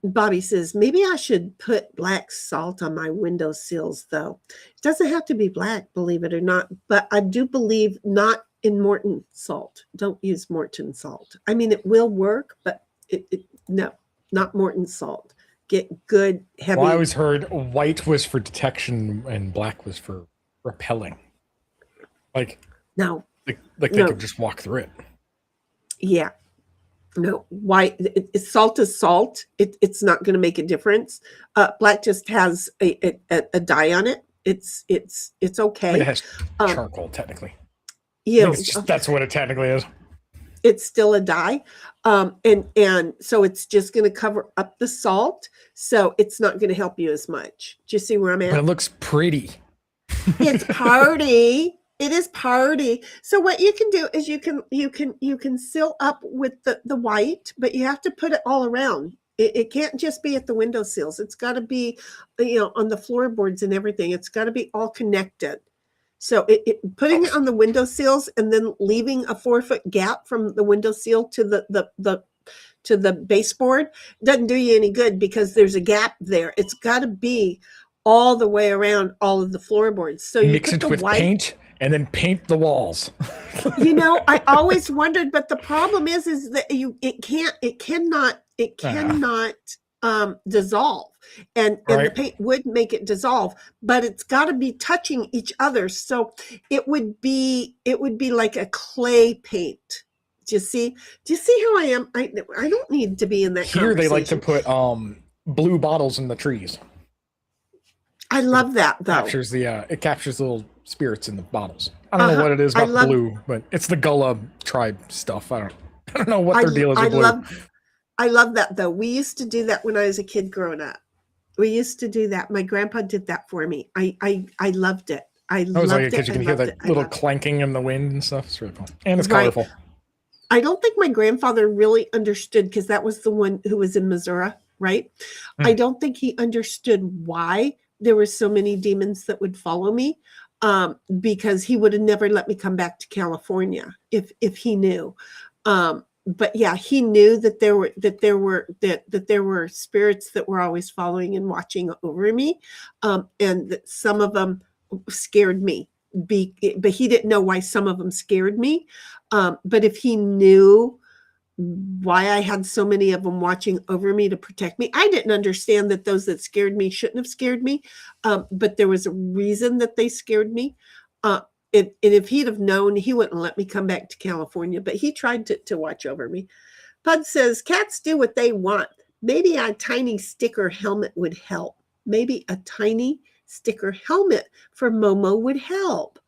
Bobby says, maybe I should put black salt on my windowsills, though. It doesn't have to be black, believe it or not, but I do believe not in Morton salt. Don't use Morton salt. I mean, it will work, but no, not Morton salt. Get good, heavy. Well, I always heard white was for detection and black was for repelling. Like, no. Like they could just walk through it. Yeah. No, white salt is salt. It's not going to make a difference. Black just has a dye on it. It's okay. It has charcoal technically. Yeah, that's what it technically is. It's still a dye, and so it's just going to cover up the salt. So it's not going to help you as much. Do you see where I'm at? But it looks pretty. It's party. It is party. So what you can do is you can seal up with the white, but you have to put it all around. It can't just be at the windowsills. It's got to be, on the floorboards and everything. It's got to be all connected. So putting it on the windowsills and then leaving a 4-foot gap from the windowsill to the baseboard doesn't do you any good because there's a gap there. It's got to be all the way around all of the floorboards. So you mix it with paint. And then paint the walls. I always wondered, but the problem is that it cannot dissolve, and the paint would make it dissolve, but it's got to be touching each other. So it would be like a clay paint. Do you see how I am? I don't need to be in that. Here they like to put blue bottles in the trees. I love that though. It captures the little spirits in the bottles. I don't know what it is about blue, but it's the Gullah tribe stuff. I don't know what their deal is with blue. I love that though. We used to do that when I was a kid growing up. We used to do that. My grandpa did that for me. I loved it. I loved it because you can hear the little clanking in the wind and stuff. It's really cool. And it's colorful. I don't think my grandfather really understood, because that was the one who was in Missouri, right? I don't think he understood why there were so many demons that would follow me, because he would have never let me come back to California if he knew. But yeah, he knew that there were spirits that were always following and watching over me, and that some of them scared me. But he didn't know why some of them scared me. But if he knew why I had so many of them watching over me to protect me, I didn't understand that those that scared me shouldn't have scared me. But there was a reason that they scared me. And if he'd have known, he wouldn't let me come back to California, but he tried to watch over me. Bud says, cats do what they want. Maybe a tiny sticker helmet would help. Maybe a tiny sticker helmet for Momo would help.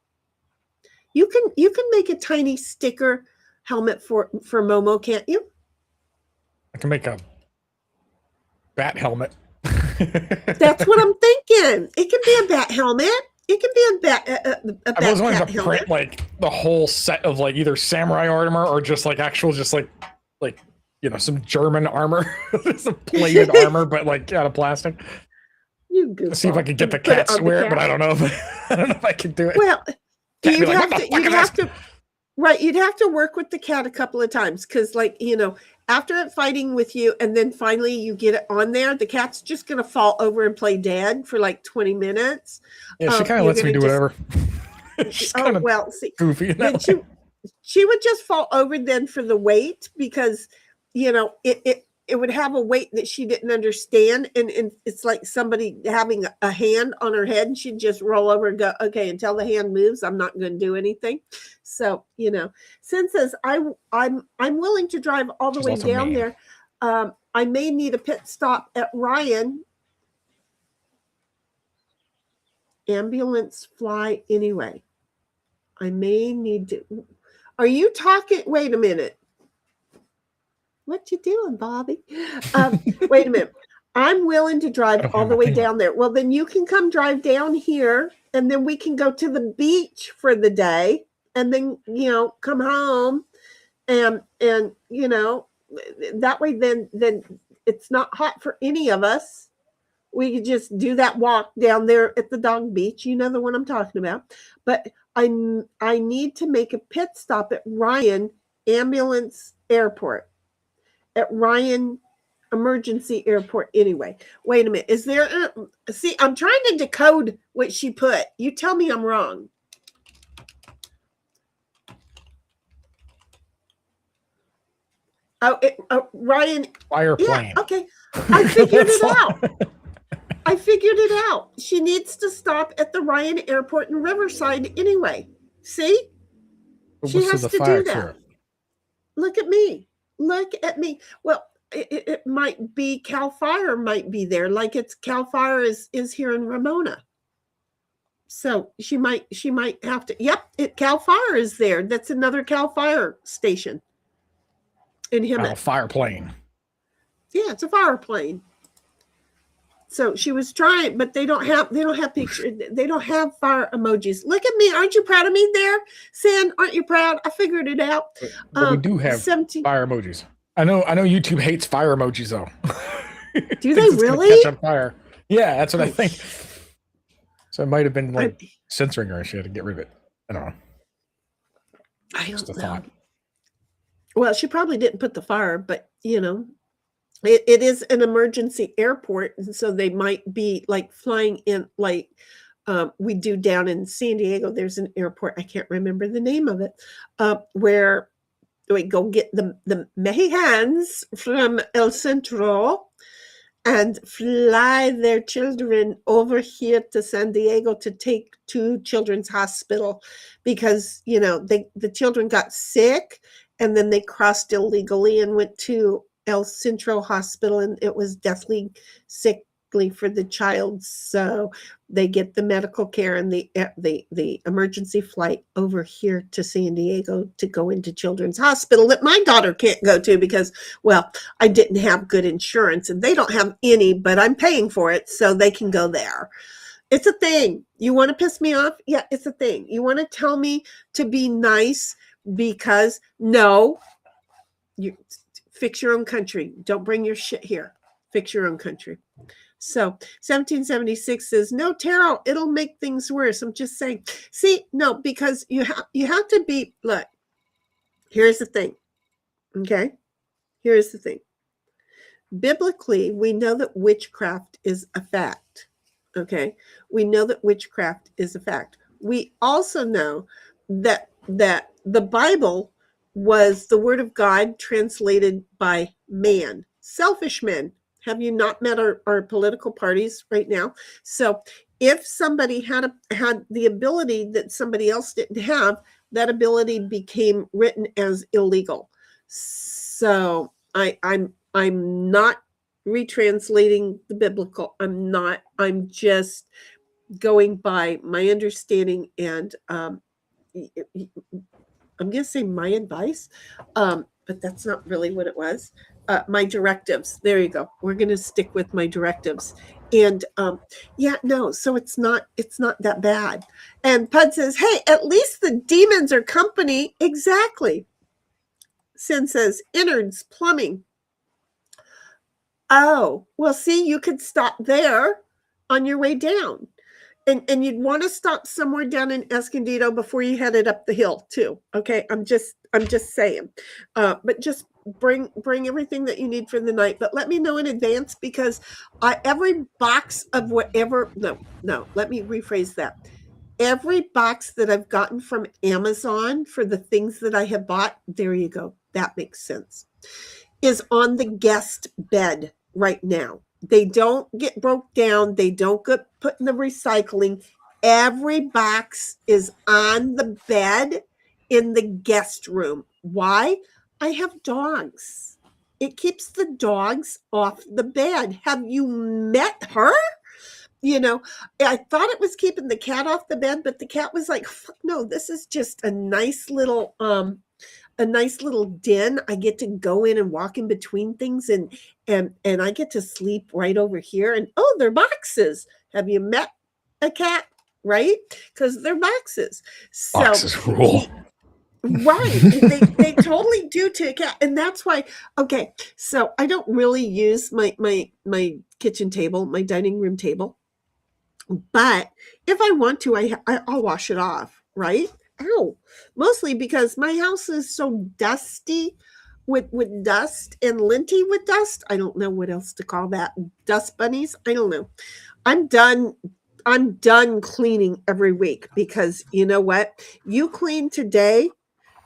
You can make a tiny sticker helmet for Momo, can't you? I can make a bat helmet. That's what I'm thinking. It can be a bat helmet. It can be a bat. I was wanting to print like the whole set of like either samurai armor or just like actual, just like some German armor, some plated armor, but like out of plastic. Let's see if I could get the cats to wear it, but I don't know if I can do it. Well, you'd have to work with the cat a couple of times, because after it fighting with you and then finally you get it on there, the cat's just going to fall over and play dead for like 20 minutes. Yeah, she kind of lets me do whatever. She's kind of goofy in that way. She would just fall over then for the weight, because it would have a weight that she didn't understand, and it's like somebody having a hand on her head, and she'd just roll over and go, okay, until the hand moves, I'm not going to do anything. So Sin says, I'm willing to drive all the way down there. I may need a pit stop at Ryan. Ambulance fly anyway. I may need to. Are you talking? Wait a minute. What you doing, Bobby? Wait a minute. I'm willing to drive all the way down there. Well, then you can come drive down here, and then we can go to the beach for the day. and then, come home and, that way then it's not hot for any of us. We could just do that walk down there at the dog beach. You know the one I'm talking about. But I need to make a pit stop at Ryan Ambulance Airport. At Ryan Emergency Airport anyway. Wait a minute. Is there see, I'm trying to decode what she put. You tell me I'm wrong. Oh, Ryan. Fire plane. Yeah, okay. I figured it out. I figured it out. She needs to stop at the Ryan Airport in Riverside anyway. See? She has to do that. Look at me. Look at me. Well, it might be Cal Fire might be there, like it's Cal Fire is here in Ramona. So she might have to. Yep, Cal Fire is there. That's another Cal Fire station in Hemet. A fire plane. Yeah, it's a fire plane. So she was trying, but they don't have pictures. They don't have fire emojis. Look at me. Aren't you proud of me there? San, aren't you proud? I figured it out. But we do have fire emojis. I know YouTube hates fire emojis though. Do they really? Catch on fire. Yeah, that's what I think. So it might have been like censoring her. She had to get rid of it. I don't know. I don't know. Thought. Well, she probably didn't put the fire, but it is an emergency airport, and so they might be like flying in like we do down in San Diego. There's an airport, I can't remember the name of it, where we go get the Mexicans from El Centro and fly their children over here to San Diego to take to Children's Hospital because, the children got sick and then they crossed illegally and went to El Centro Hospital, and it was deathly sickly for the child. So they get the medical care and the emergency flight over here to San Diego to go into Children's Hospital that my daughter can't go to because, well, I didn't have good insurance and they don't have any, but I'm paying for it so they can go there. It's a thing. You want to piss me off? Yeah, it's a thing. You want to tell me to be nice because no, you fix your own country. Don't bring your shit here. Fix your own country. So 1776 says, no, Tarot, it'll make things worse. I'm just saying. See, no, because you have to be, look, here's the thing. Okay? Here's the thing. Biblically, we know that witchcraft is a fact. Okay? We know that witchcraft is a fact. We also know that the Bible was the word of God translated by man, selfish men. Have you not met our political parties right now? So if somebody had the ability that somebody else didn't have, that ability became written as illegal. So I'm not retranslating the biblical. I'm just going by my understanding and I'm going to say my advice, but that's not really what it was. My directives. There you go. We're going to stick with my directives. And so it's not that bad. And Pud says, hey, at least the demons are company. Exactly. Sin says, innards, plumbing. Oh, well, see, you could stop there on your way down. And you'd want to stop somewhere down in Escondido before you headed up the hill too. Okay, I'm just saying. But just bring everything that you need for the night. But let me know in advance because every box of whatever. No. Let me rephrase that. Every box that I've gotten from Amazon for the things that I have bought. There you go. That makes sense. Is on the guest bed right now. They don't get broke down. They don't get put in the recycling. Every box is on the bed in the guest room. Why? I have dogs. It keeps the dogs off the bed. Have you met her? I thought it was keeping the cat off the bed, but the cat was like, fuck no, this is just a nice little den. I get to go in and walk in between things and I get to sleep right over here. And they're boxes. Have you met a cat? Right? Because they're boxes. So boxes rule. Right. They totally do to a cat. And that's why, okay, so I don't really use my kitchen table, my dining room table. But if I want to, I'll wash it off, right? Ow. Mostly because my house is so dusty with dust and linty with dust. I don't know what else to call that. Dust bunnies. I don't know. I'm done. I'm done cleaning every week because you know what? You clean today,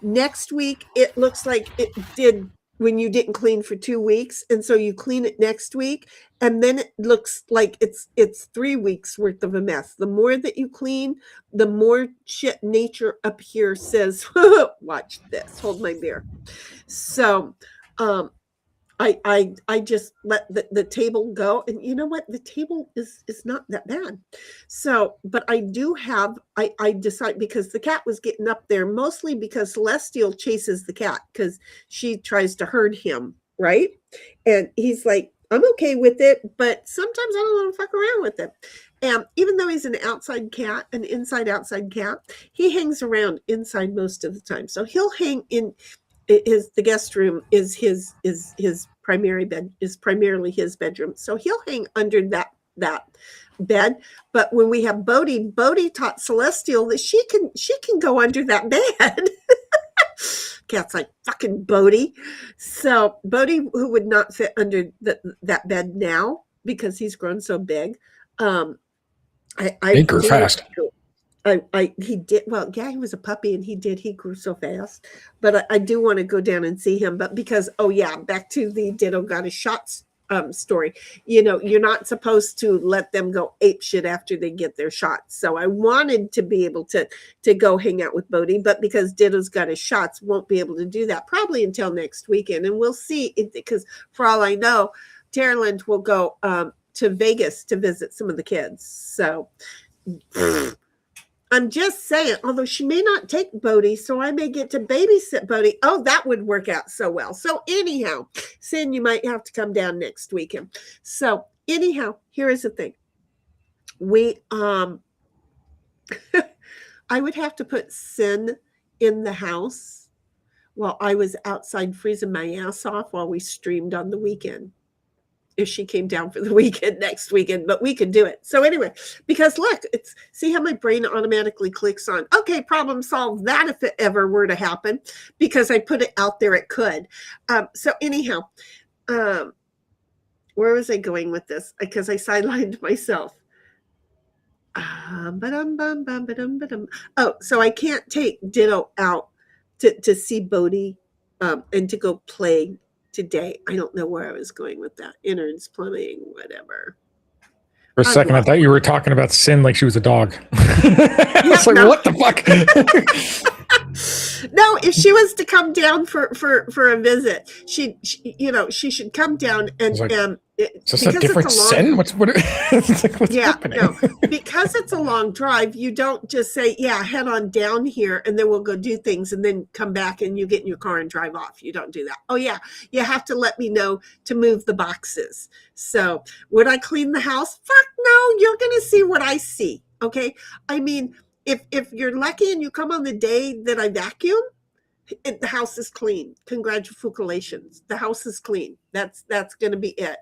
next week it looks like it did when you didn't clean for 2 weeks, and so you clean it next week, and then it looks like it's 3 weeks worth of a mess. The more that you clean, the more shit nature up here says, watch this, hold my beer. So I just let the table go, and you know what? The table is not that bad. So, but I do have I decide because the cat was getting up there mostly because Celestial chases the cat because she tries to herd him, right? And he's like, I'm okay with it, but sometimes I don't want to fuck around with it. And even though he's an outside cat, an inside outside cat, he hangs around inside most of the time. So he'll hang in the guest room is his primary bed, is primarily his bedroom, so he'll hang under that bed. But when we have Bodie taught Celestial that she can go under that bed. Cat's like, fucking Bodie. So Bodie, who would not fit under that bed now because he's grown so big, He grew fast. He did well. Yeah, he was a puppy, and he grew so fast. But I do want to go down and see him. But because back to the Ditto got his shots story. You know, you're not supposed to let them go ape shit after they get their shots. So I wanted to be able to go hang out with Bodie, but because Ditto's got his shots, won't be able to do that probably until next weekend, and we'll see. Because for all I know, Taraland will go to Vegas to visit some of the kids. So. I'm just saying, although she may not take Bodie, so I may get to babysit Bodie. Oh, that would work out so well. So anyhow, Sin, you might have to come down next weekend. So anyhow, here is the thing. We I would have to put Sin in the house while I was outside freezing my ass off while we streamed on the weekend. If she came down for the weekend next weekend, but we could do it. So anyway, because look, see how my brain automatically clicks on, okay, problem solved that if it ever were to happen, because I put it out there, it could. So anyhow, where was I going with this? Because I sidelined myself. Oh, so I can't take Ditto out to see Bodie and to go play today. I don't know where I was going with that. Innards, plumbing, whatever. For a second, I thought you were talking about Sin like she was a dog. I was like, what the fuck? No, if she was to come down for a visit, she should come down and like, is this a different Sin? What's happening? No, because it's a long drive, you don't just say, head on down here and then we'll go do things and then come back and you get in your car and drive off. You don't do that. Oh yeah, you have to let me know to move the boxes. So would I clean the house? Fuck no, you're gonna see what I see. Okay. I mean, if you're lucky and you come on the day that I vacuum, the house is clean. Congratulations. The house is clean. That's going to be it.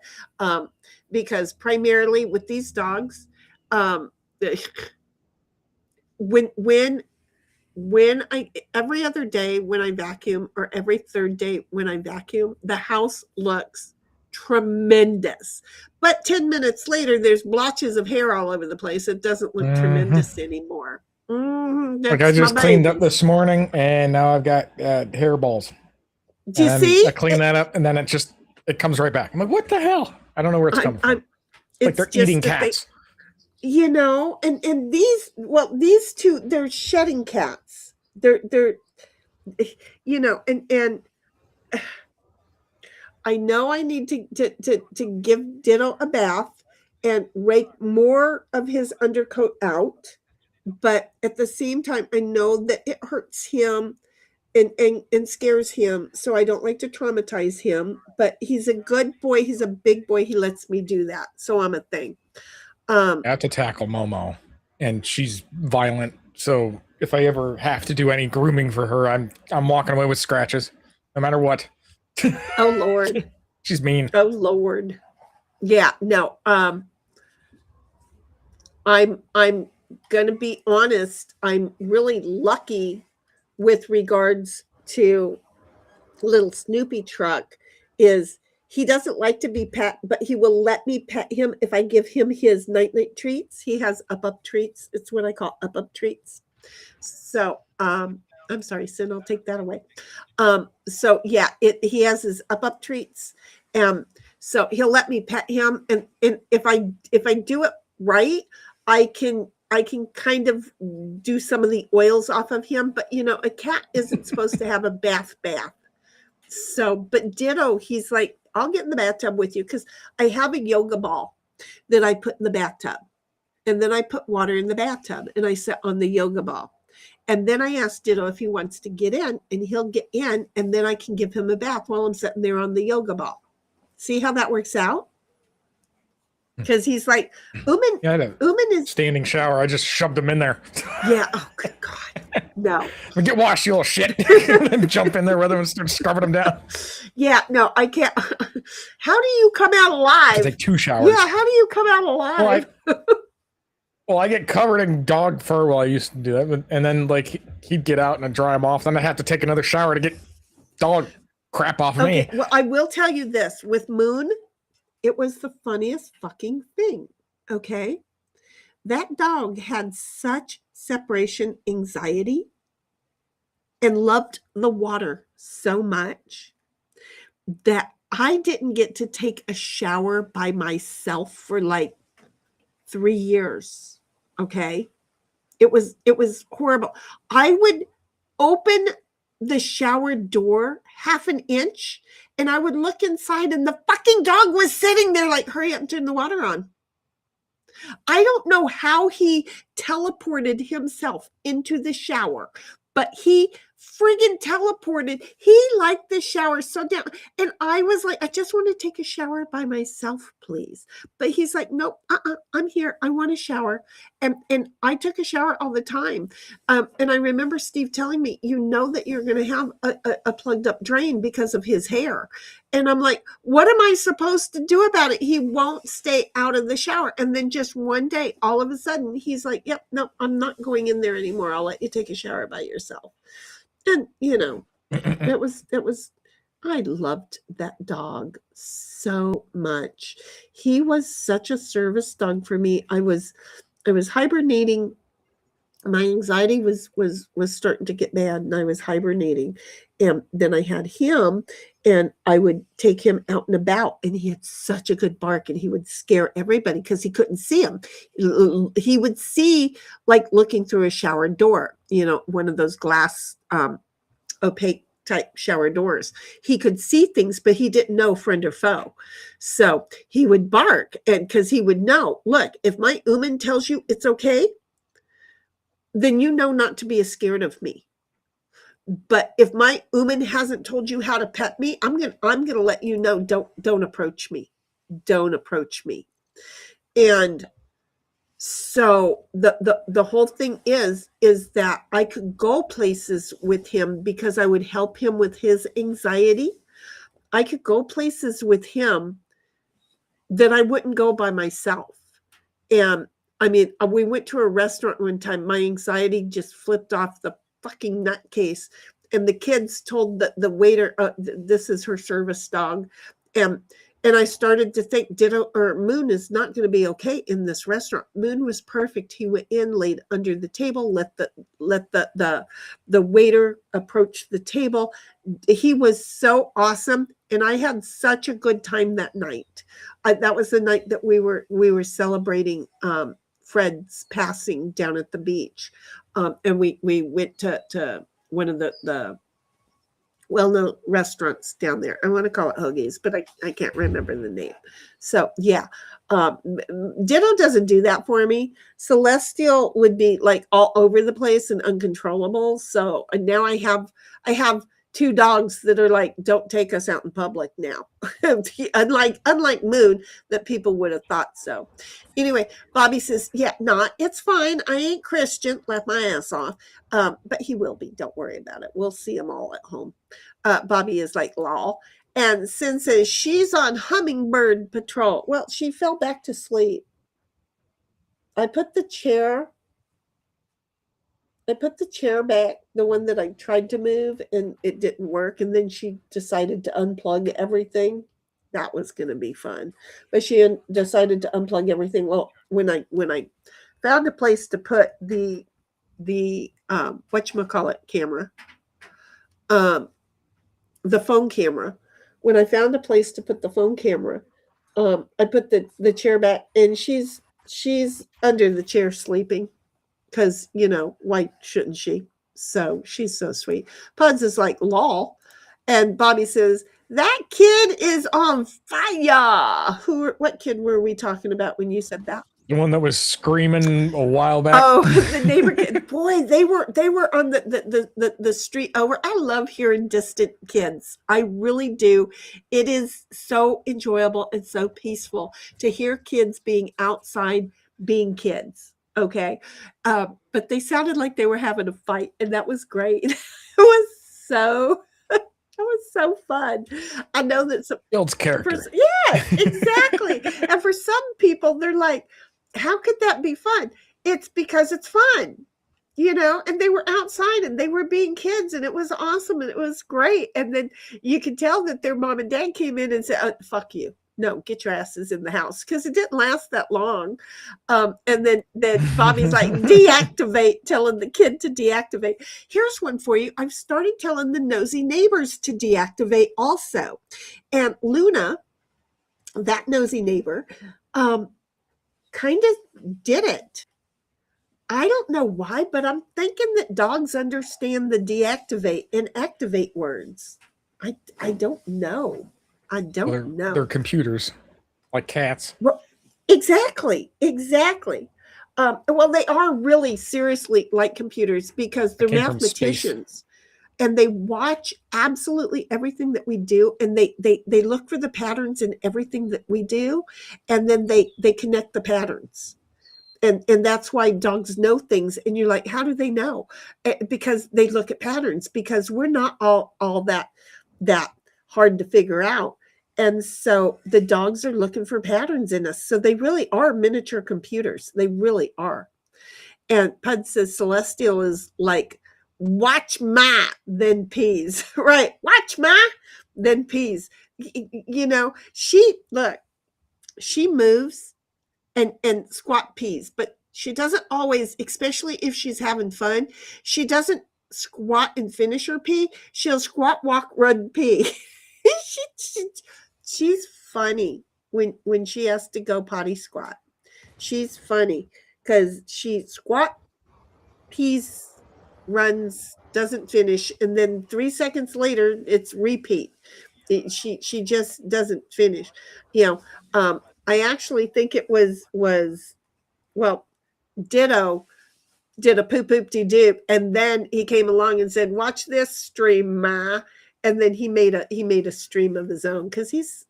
Because primarily with these dogs, when I every other day when I vacuum or every third day when I vacuum, the house looks tremendous. But 10 minutes later, there's blotches of hair all over the place. It doesn't look tremendous anymore. Like I just cleaned up this morning and now I've got hair balls. Do you see? I clean that up and then it comes right back. I'm like, what the hell? I don't know where it's coming from. It's like they're eating cats. And these two, they're shedding cats. They're and I know I need to give Ditto a bath and rake more of his undercoat out. But at the same time, I know that it hurts him and scares him. So I don't like to traumatize him. But he's a good boy. He's a big boy. He lets me do that. So I'm a thing. I have to tackle Momo. And she's violent. So if I ever have to do any grooming for her, I'm walking away with scratches, no matter what. Oh Lord. She's mean. Oh Lord. Yeah, no. I'm gonna be honest. I'm really lucky with regards to little Snoopy Truck. Is he doesn't like to be pet, but he will let me pet him if I give him his night treats. He has up treats. It's what I call up treats. So I'm sorry, Sin, I'll take that away. So yeah, he has his up treats. So he'll let me pet him, and if I do it right, I can kind of do some of the oils off of him. But you know, a cat isn't supposed to have a bath. So, but Ditto, he's like, I'll get in the bathtub with you, because I have a yoga ball that I put in the bathtub, and then I put water in the bathtub, and I sit on the yoga ball. And then I asked Ditto if he wants to get in, and he'll get in, and then I can give him a bath while I'm sitting there on the yoga ball. See how that works out? Because he's like, Uman is standing shower. I just shoved him in there. Yeah. Oh, good God. No. Get washed, you little shit. And jump in there with him and start scrubbing him down. Yeah. No, I can't. How do you come out alive? Take 2 showers. Yeah. How do you come out alive? Well, I get covered in dog fur. Well, I used to do that. And then, like, he'd get out and I'd dry him off. Then I'd have to take another shower to get dog crap off of me. Well, I will tell you this. With Moon, it was the funniest fucking thing. Okay. That dog had such separation anxiety and loved the water so much that I didn't get to take a shower by myself for like 3 years. Okay. It was horrible. I would open the shower door half an inch and I would look inside and the fucking dog was sitting there like, hurry up and turn the water on. I don't know how he teleported himself into the shower, but he friggin' teleported. He liked the shower so down. And I was like, I just want to take a shower by myself, please. But he's like, nope, I'm here. I want a shower. And I took a shower all the time. And I remember Steve telling me, you know that you're going to have a plugged up drain because of his hair. And I'm like, what am I supposed to do about it? He won't stay out of the shower. And then just one day, all of a sudden, he's like, yep, no, I'm not going in there anymore. I'll let you take a shower by yourself. And, you know, it was, I loved that dog so much. He was such a service dog for me. I was hibernating. My anxiety was starting to get bad and I was hibernating. And then I had him and I would take him out and about and he had such a good bark and he would scare everybody because he couldn't see him. He would see like looking through a shower door, you know, one of those glass opaque type shower doors. He could see things, but he didn't know friend or foe. So he would bark and because he would know, look, if my Uman tells you it's okay, then you know not to be scared of me. But if my Uman hasn't told you how to pet me, I'm gonna let you know, don't approach me. Don't approach me. And so the whole thing is that I could go places with him because I would help him with his anxiety. I could go places with him that I wouldn't go by myself. And I mean, we went to a restaurant one time. My anxiety just flipped off the fucking nutcase. And the kids told the waiter, this is her service dog. And I started to think Ditto or Moon is not going to be okay in this restaurant. Moon was perfect. He went in, laid under the table, let the waiter approach the table. He was so awesome. And I had such a good time that night. That was the night that we were celebrating Fred's passing down at the beach. And we went to one of the well-known restaurants down there. I want to call it Hoagie's, but I can't remember the name. So yeah, Ditto doesn't do that for me. Celestial would be like all over the place and uncontrollable. So now I have two dogs that are like, don't take us out in public now. unlike Moon, that people would have thought so. Anyway, Bobby says, yeah, it's fine. I ain't Christian. Laugh my ass off. But he will be. Don't worry about it. We'll see them all at home. Bobby is like, lol. And Sin says, she's on Hummingbird patrol. Well, she fell back to sleep. I put the chair back, the one that I tried to move, and it didn't work. And then she decided to unplug everything. That was going to be fun. But she decided to unplug everything. Well, when I found a place to put the whatchamacallit camera, the phone camera, when I found a place to put the phone camera, I put the chair back, and she's under the chair sleeping. Because, why shouldn't she? So she's so sweet. Puds is like, lol. And Bobby says, that kid is on fire. What kid were we talking about when you said that? The one that was screaming a while back. Oh, the neighbor kid. Boy, they were on the street over. I love hearing distant kids. I really do. It is so enjoyable and so peaceful to hear kids being outside being kids. Okay. But they sounded like they were having a fight, and that was great. It was so fun. I know that some builds character. Yes, exactly. And for some people, they're like, how could that be fun? It's because it's fun, and they were outside and they were being kids, and it was awesome and it was great. And then you could tell that their mom and dad came in and said, oh, fuck you. No, get your asses in the house, because it didn't last that long. And then Bobby's like, deactivate, telling the kid to deactivate. Here's one for you. I've started telling the nosy neighbors to deactivate also. And Luna, that nosy neighbor, kind of did it. I don't know why, but I'm thinking that dogs understand the deactivate and activate words. I don't know. I don't know. They're computers, like cats. Well, exactly. Well, they are really seriously like computers, because they're mathematicians, and they watch absolutely everything that we do, and they look for the patterns in everything that we do, and then they connect the patterns. And that's why dogs know things. And you're like, how do they know? Because they look at patterns, because we're not all that hard to figure out. And so the dogs are looking for patterns in us. So they really are miniature computers. They really are. And Pud says Celestial is like, watch my, then peas. Right. Watch my, then peas. She moves and squat peas, but she doesn't always, especially if she's having fun, she doesn't squat and finish her pee. She'll squat, walk, run, pee. She's funny when she has to go potty squat. She's funny because she squat, pees, runs, doesn't finish, and then 3 seconds later it's repeat. She just doesn't finish. I actually think it was Ditto did a poop-oop-de-doop, and then he came along and said, watch this stream, Ma. And then he made a stream of his own, because he's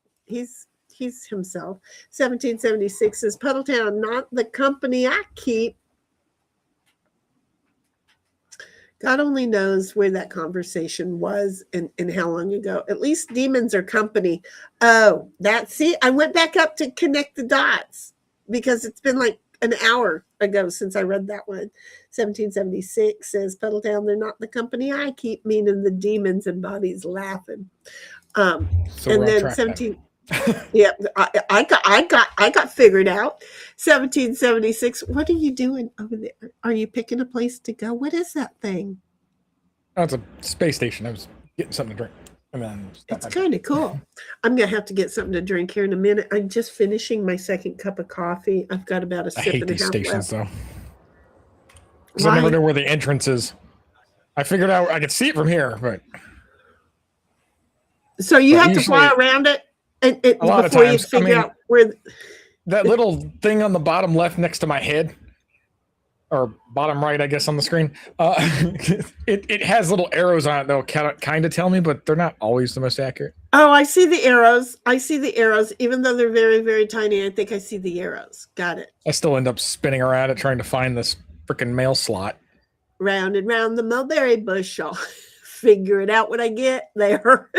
himself. 1776 says, Puddletown, not the company I keep. God only knows where that conversation was and how long ago. At least demons are company. Oh, I went back up to connect the dots, because it's been like an hour ago since I read that one. 1776 says, Puddletown, they're not the company I keep, meaning the demons, and Bobby's laughing. And then 17. Yeah, I got figured out. 1776. What are you doing over there? Are you picking a place to go? What is that thing? Oh, it's a space station. I was getting something to drink. And then it's kind of cool. I'm gonna have to get something to drink here in a minute. I'm just finishing my second cup of coffee. I've got about a sip and a half left. I hate these stations though, because I never know where the entrance is. I figured out I could see it from here, but so you have to fly around it. And before you figure out where that little thing on the bottom left next to my head, or bottom right, I guess, on the screen. It has little arrows on it, though, kind of tell me, but they're not always the most accurate. Oh, I see the arrows. I see the arrows. Even though they're very, very tiny, I think I see the arrows. Got it. I still end up spinning around it trying to find this freaking mail slot. Round and round the mulberry bush. I'll figure it out when I get there.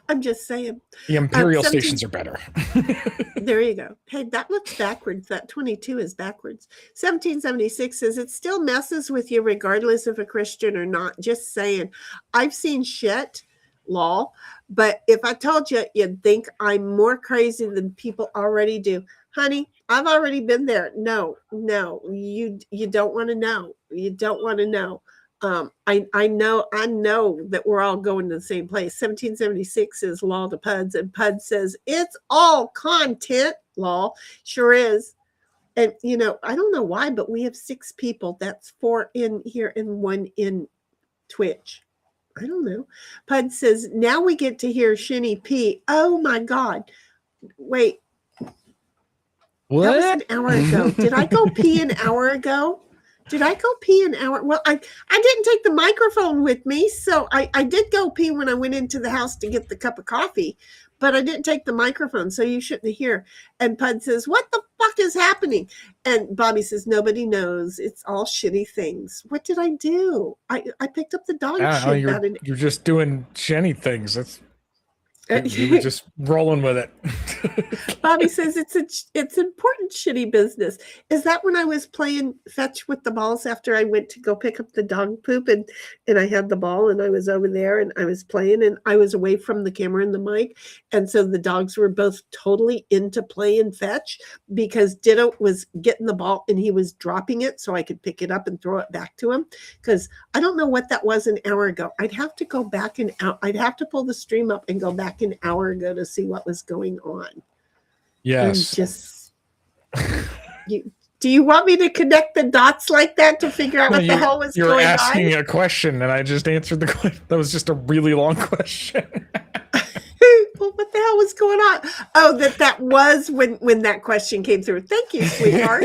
I'm just saying. The Imperial stations are better. There you go. Hey, that looks backwards. That 22 is backwards. 1776 says it still messes with you regardless if a Christian or not. Just saying. I've seen shit, lol. But if I told you, you'd think I'm more crazy than people already do. Honey, I've already been there. No, you don't want to know. You don't want to know. I know that we're all going to the same place. 1776 is law to Puds, and Puds says it's all content. Law sure is. And I don't know why, but we have 6 people. That's 4 in here and 1 in Twitch. I don't know. Pud says now we get to hear Shinny pee. Oh my God! Wait, what? That was an hour ago. Did I go pee an hour ago? Well, I didn't take the microphone with me, so I did go pee when I went into the house to get the cup of coffee, but I didn't take the microphone, so you shouldn't hear. And Pud says, what the fuck is happening? And Bobby says, nobody knows. It's all shitty things. What did I do? I picked up the dog shit. You're just doing Jenny things. You were just rolling with it. Bobby says it's important shitty business. Is that when I was playing fetch with the balls after I went to go pick up the dog poop and I had the ball and I was over there and I was playing and I was away from the camera and the mic, and so the dogs were both totally into playing fetch because Ditto was getting the ball and he was dropping it so I could pick it up and throw it back to him, because I don't know what that was an hour ago. I'd have to go back and out. I'd have to pull the stream up and go back an hour ago to see what was going on. Yes. Just do you want me to connect the dots like that to figure out what the hell was going on? You're asking a question and I just answered the question. That was just a really long question. Well, what the hell was going on? Oh, that was when that question came through. Thank you, sweetheart.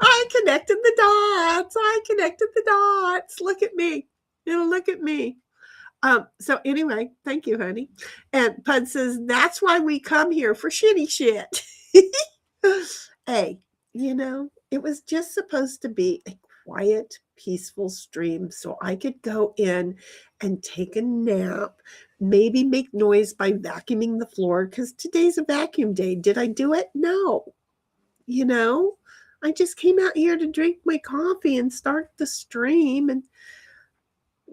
I connected the dots. Look at me. Look at me. So anyway, thank you, honey. And Pud says, that's why we come here, for shitty shit. Hey, it was just supposed to be a quiet, peaceful stream so I could go in and take a nap, maybe make noise by vacuuming the floor, because today's a vacuum day. Did I do it? No. I just came out here to drink my coffee and start the stream, and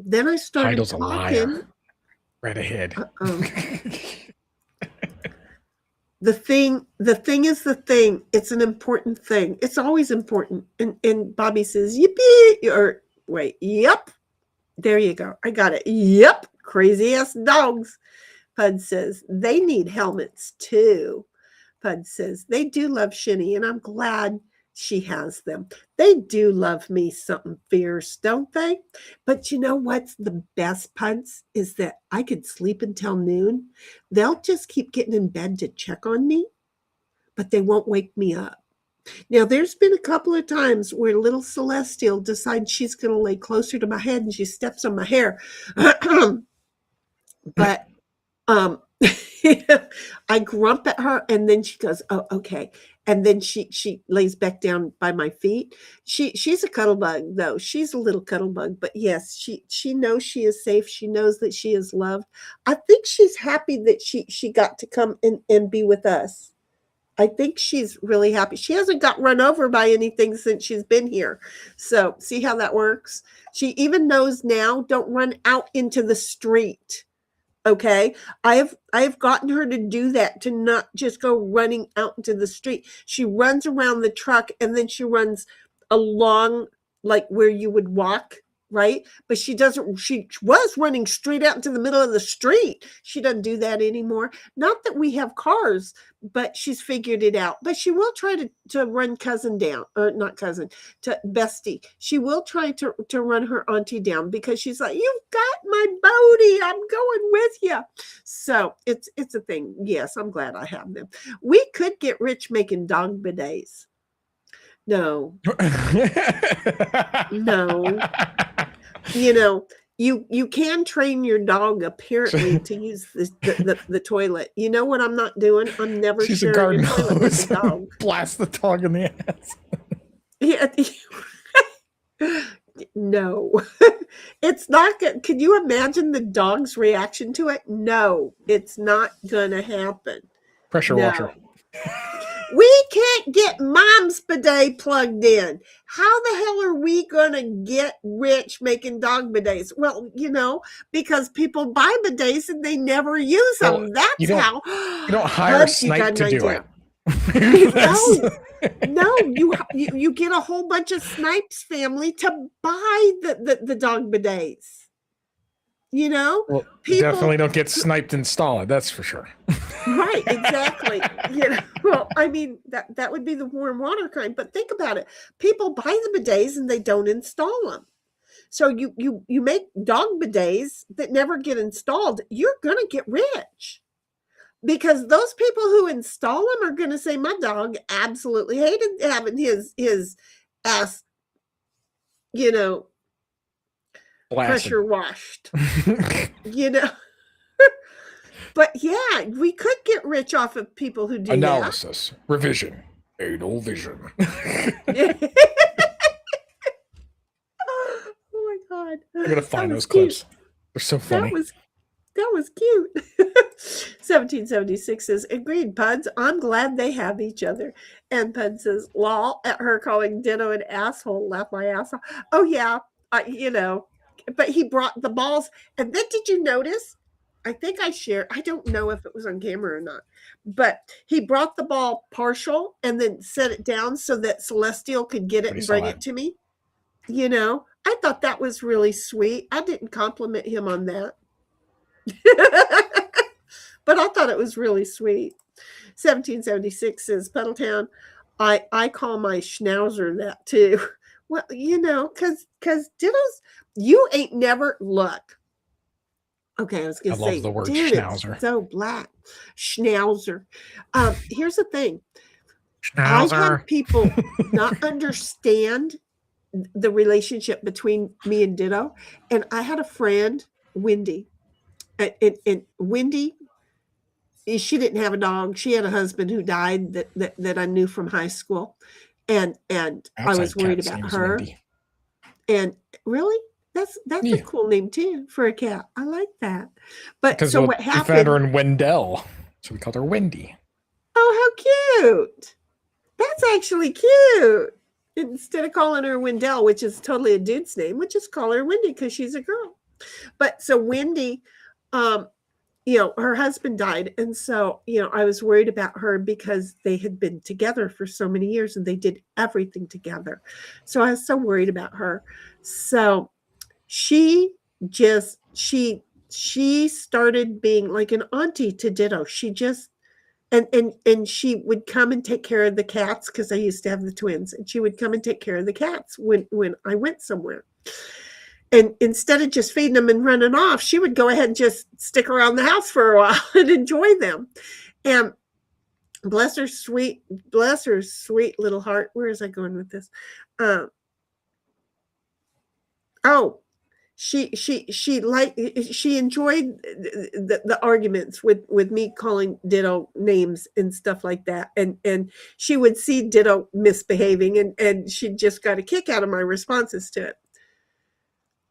then I started Heidel's talking. A liar. Right ahead. The thing is the thing. It's an important thing. It's always important. And Bobby says, yippee, or wait, yep. There you go. I got it. Yep. Crazy ass dogs. Pud says, they need helmets too. Pud says, they do love Shinny, and I'm glad she has them. They do love me something fierce, don't they? But you know what's the best, Puds, is that I could sleep until noon. They'll just keep getting in bed to check on me, but they won't wake me up. Now, there's been a couple of times where little Celestial decides she's going to lay closer to my head and she steps on my hair. But I grump at her and then she goes, oh, okay. And then she lays back down by my feet. She's a cuddle bug, though. She's a little cuddle bug. But yes, she knows she is safe. She knows that she is loved. I think she's happy that she got to come and be with us. I think she's really happy. She hasn't got run over by anything since she's been here. So see how that works? She even knows now, don't run out into the street. Okay, I have gotten her to do that, to not just go running out into the street. She runs around the truck and then she runs along like where you would walk, right? But she was running straight out into the middle of the street. She doesn't do that anymore. Not that we have cars, but she's figured it out. But she will try to run cousin down, or not cousin, to Bestie. She will try to run her auntie down because she's like, you've got my Bodie. I'm going with you. So it's a thing. Yes, I'm glad I have them. We could get rich making dog bidets. No. No. You know, you can train your dog apparently to use the toilet. You know what I'm not doing? I'm never She's a sharing garden a toilet with hose. the dog. Blast the dog in the ass. Yeah. No. It's not good. Can you imagine the dog's reaction to it? No, it's not gonna happen. Pressure washer. We can't get mom's bidet plugged in. How the hell are we going to get rich making dog bidets? Well, because people buy bidets and they never use them. Well, That's you don't, how. You don't hire Bud, Snipe to do it. No, you get a whole bunch of Snipes family to buy the dog bidets. Well, people definitely don't get Sniped install it. That's for sure. Right, exactly. Well, I mean that would be the warm water kind. But think about it: people buy the bidets and they don't install them. So you make dog bidets that never get installed. You're gonna get rich because those people who install them are gonna say, "My dog absolutely hated having his ass, pressure washed." But yeah, we could get rich off of people who do analysis, revision, anal vision. Oh my God! I'm gonna find those clips. They're so funny. That was cute. 1776 says, agreed, Puds. I'm glad they have each other. And Pud says, lol, at her calling Ditto an asshole. Laugh my ass off. Oh yeah, but he brought the balls. And then did you notice? I think I shared, I don't know if it was on camera or not, but he brought the ball partial and then set it down so that Celestial could get it and bring it to me. I thought that was really sweet. I didn't compliment him on that. But I thought it was really sweet. 1776 says, Puddletown, I call my schnauzer that too. Well, because Ditto's, you ain't never, look. Okay, I was going to say, love the word dude, schnauzer. it's so black. Schnauzer. Here's the thing. Schnauzer. I have people not understand the relationship between me and Ditto. And I had a friend, Wendy. And Wendy, she didn't have a dog. She had a husband who died that I knew from high school. And I was worried about her. Wendy. And really? That's a cool name too for a cat. I like that. But so what happened? We found her in Wendell, so we called her Wendy. Oh, how cute! That's actually cute. Instead of calling her Wendell, which is totally a dude's name, we'll just call her Wendy because she's a girl. But so Wendy, her husband died, and so I was worried about her because they had been together for so many years and they did everything together. So I was so worried about her. So she started being like an auntie to Ditto. She just and she would come and take care of the cats because I used to have the twins, and she would come and take care of the cats when I went somewhere. And instead of just feeding them and running off, she would go ahead and just stick around the house for a while and enjoy them. And bless her sweet little heart. Where is I going with this? She enjoyed the arguments with me calling Ditto names and stuff like that, and she would see Ditto misbehaving, and she just got a kick out of my responses to it.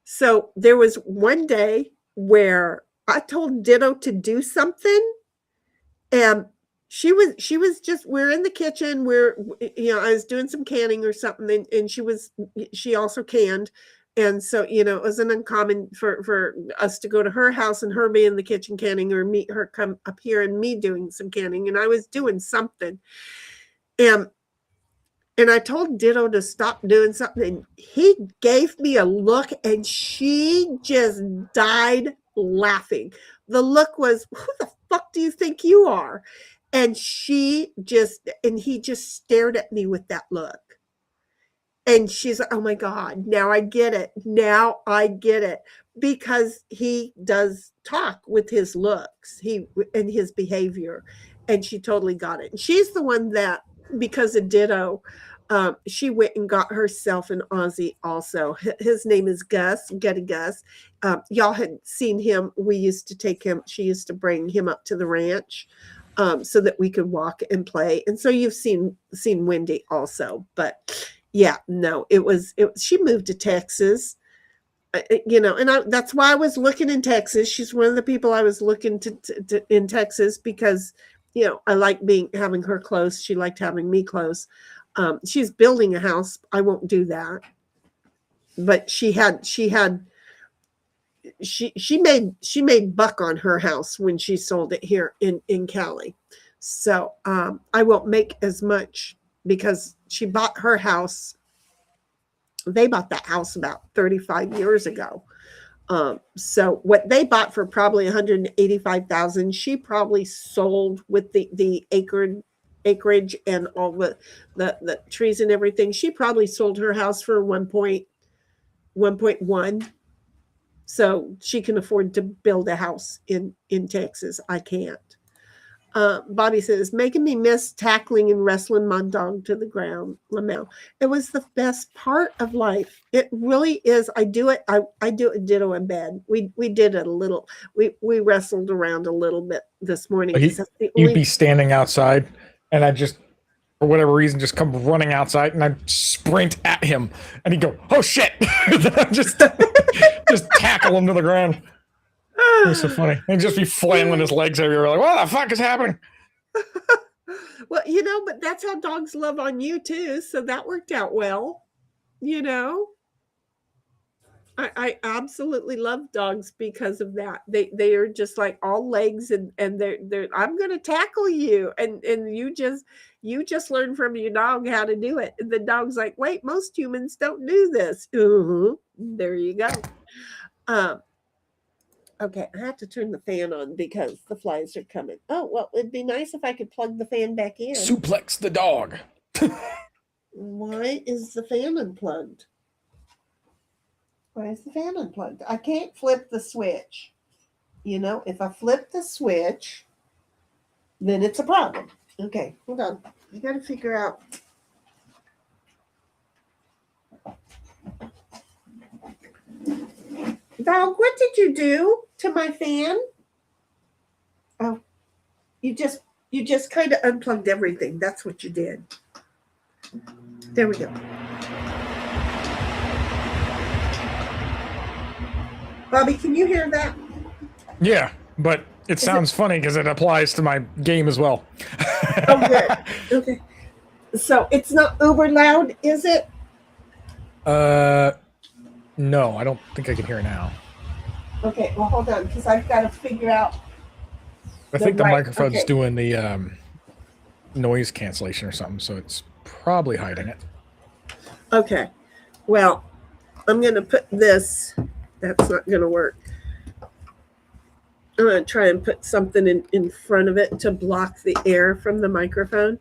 So there was one day where I told Ditto to do something, and she was just, we're in the kitchen where I was doing some canning or something, and she also canned. And so, it wasn't uncommon for us to go to her house and her be in the kitchen canning, or meet her come up here and me doing some canning. And I was doing something. And I told Ditto to stop doing something. And he gave me a look, and she just died laughing. The look was, who the fuck do you think you are? And he just stared at me with that look. And she's like, oh my God, now I get it. Now I get it. Because he does talk with his looks and his behavior. And she totally got it. And she's the one that, because of Ditto, She went and got herself an Aussie also. His name is Gus, Gutty Gus. Y'all had seen him. We used to take him, she used to bring him up to the ranch so that we could walk and play. And so you've seen Wendy also. But yeah, no, she moved to Texas. That's why I was looking in Texas. She's one of the people I was looking to in Texas because, I like having her close. She liked having me close. She's building a house. I won't do that. But she made buck on her house when she sold it here in Cali. So I won't make as much because she bought her house. They bought that house about 35 years ago. So what they bought for probably $185,000, she probably sold with the acreage and all the trees and everything. She probably sold her house for 1.1. So she can afford to build a house in Texas. I can't. Bobby says, making me miss tackling and wrestling my dog to the ground, Lamel. It was the best part of life. It really is. I do it. I do it ditto in bed. We did it a little. We wrestled around a little bit this morning. You'd be standing outside, and I just, for whatever reason, just come running outside, and I'd sprint at him, and he'd go, "Oh shit!" just tackle him to the ground. It was so funny. And just be flailing his legs everywhere, like, what the fuck is happening? Well, but that's how dogs love on you too. So that worked out well. I absolutely love dogs because of that. They are just like all legs and they're I'm gonna tackle you and you just learn from your dog how to do it. And the dog's like, wait, most humans don't do this. There you go. Okay, I have to turn the fan on because the flies are coming. Oh, well, it'd be nice if I could plug the fan back in. Suplex the dog. Why is the fan unplugged? Why is the fan unplugged? I can't flip the switch. If I flip the switch, then it's a problem. Okay, hold on. I got to figure out. Dog, what did you do to my fan? Oh, you just kind of unplugged everything. That's what you did. There we go. Bobby, can you hear that? Yeah, but it sounds funny because it applies to my game as well. Oh, good. Okay. So it's not uber loud, is it? No, I don't think I can hear it now. Okay, well, hold on, because I've got to figure out. I think the microphone's doing the noise cancellation or something, so it's probably hiding it. Okay. Well, I'm going to put this. That's not going to work. I'm going to try and put something in front of it to block the air from the microphone.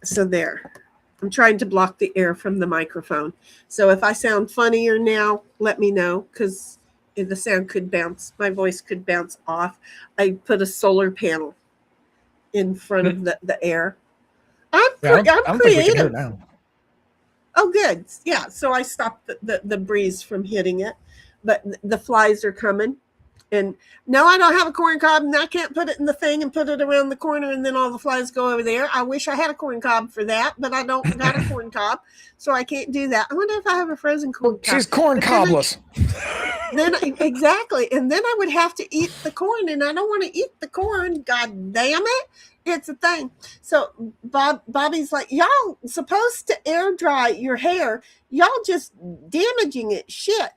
So there. I'm trying to block the air from the microphone. So if I sound funnier now, let me know because the sound could bounce. My voice could bounce off. I put a solar panel in front of the air. I'm creative. Now. Oh, good. Yeah. So I stopped the breeze from hitting it, but the flies are coming. And no, I don't have a corn cob, and I can't put it in the thing and put it around the corner, and then all the flies go over there. I wish I had a corn cob for that, but I don't got a corn cob, so I can't do that. I wonder if I have a frozen corn cob. She's corn cobless. Then exactly, and then I would have to eat the corn, and I don't want to eat the corn. God damn it! It's a thing. So Bobby's like, y'all supposed to air dry your hair. Y'all just damaging it. Shit.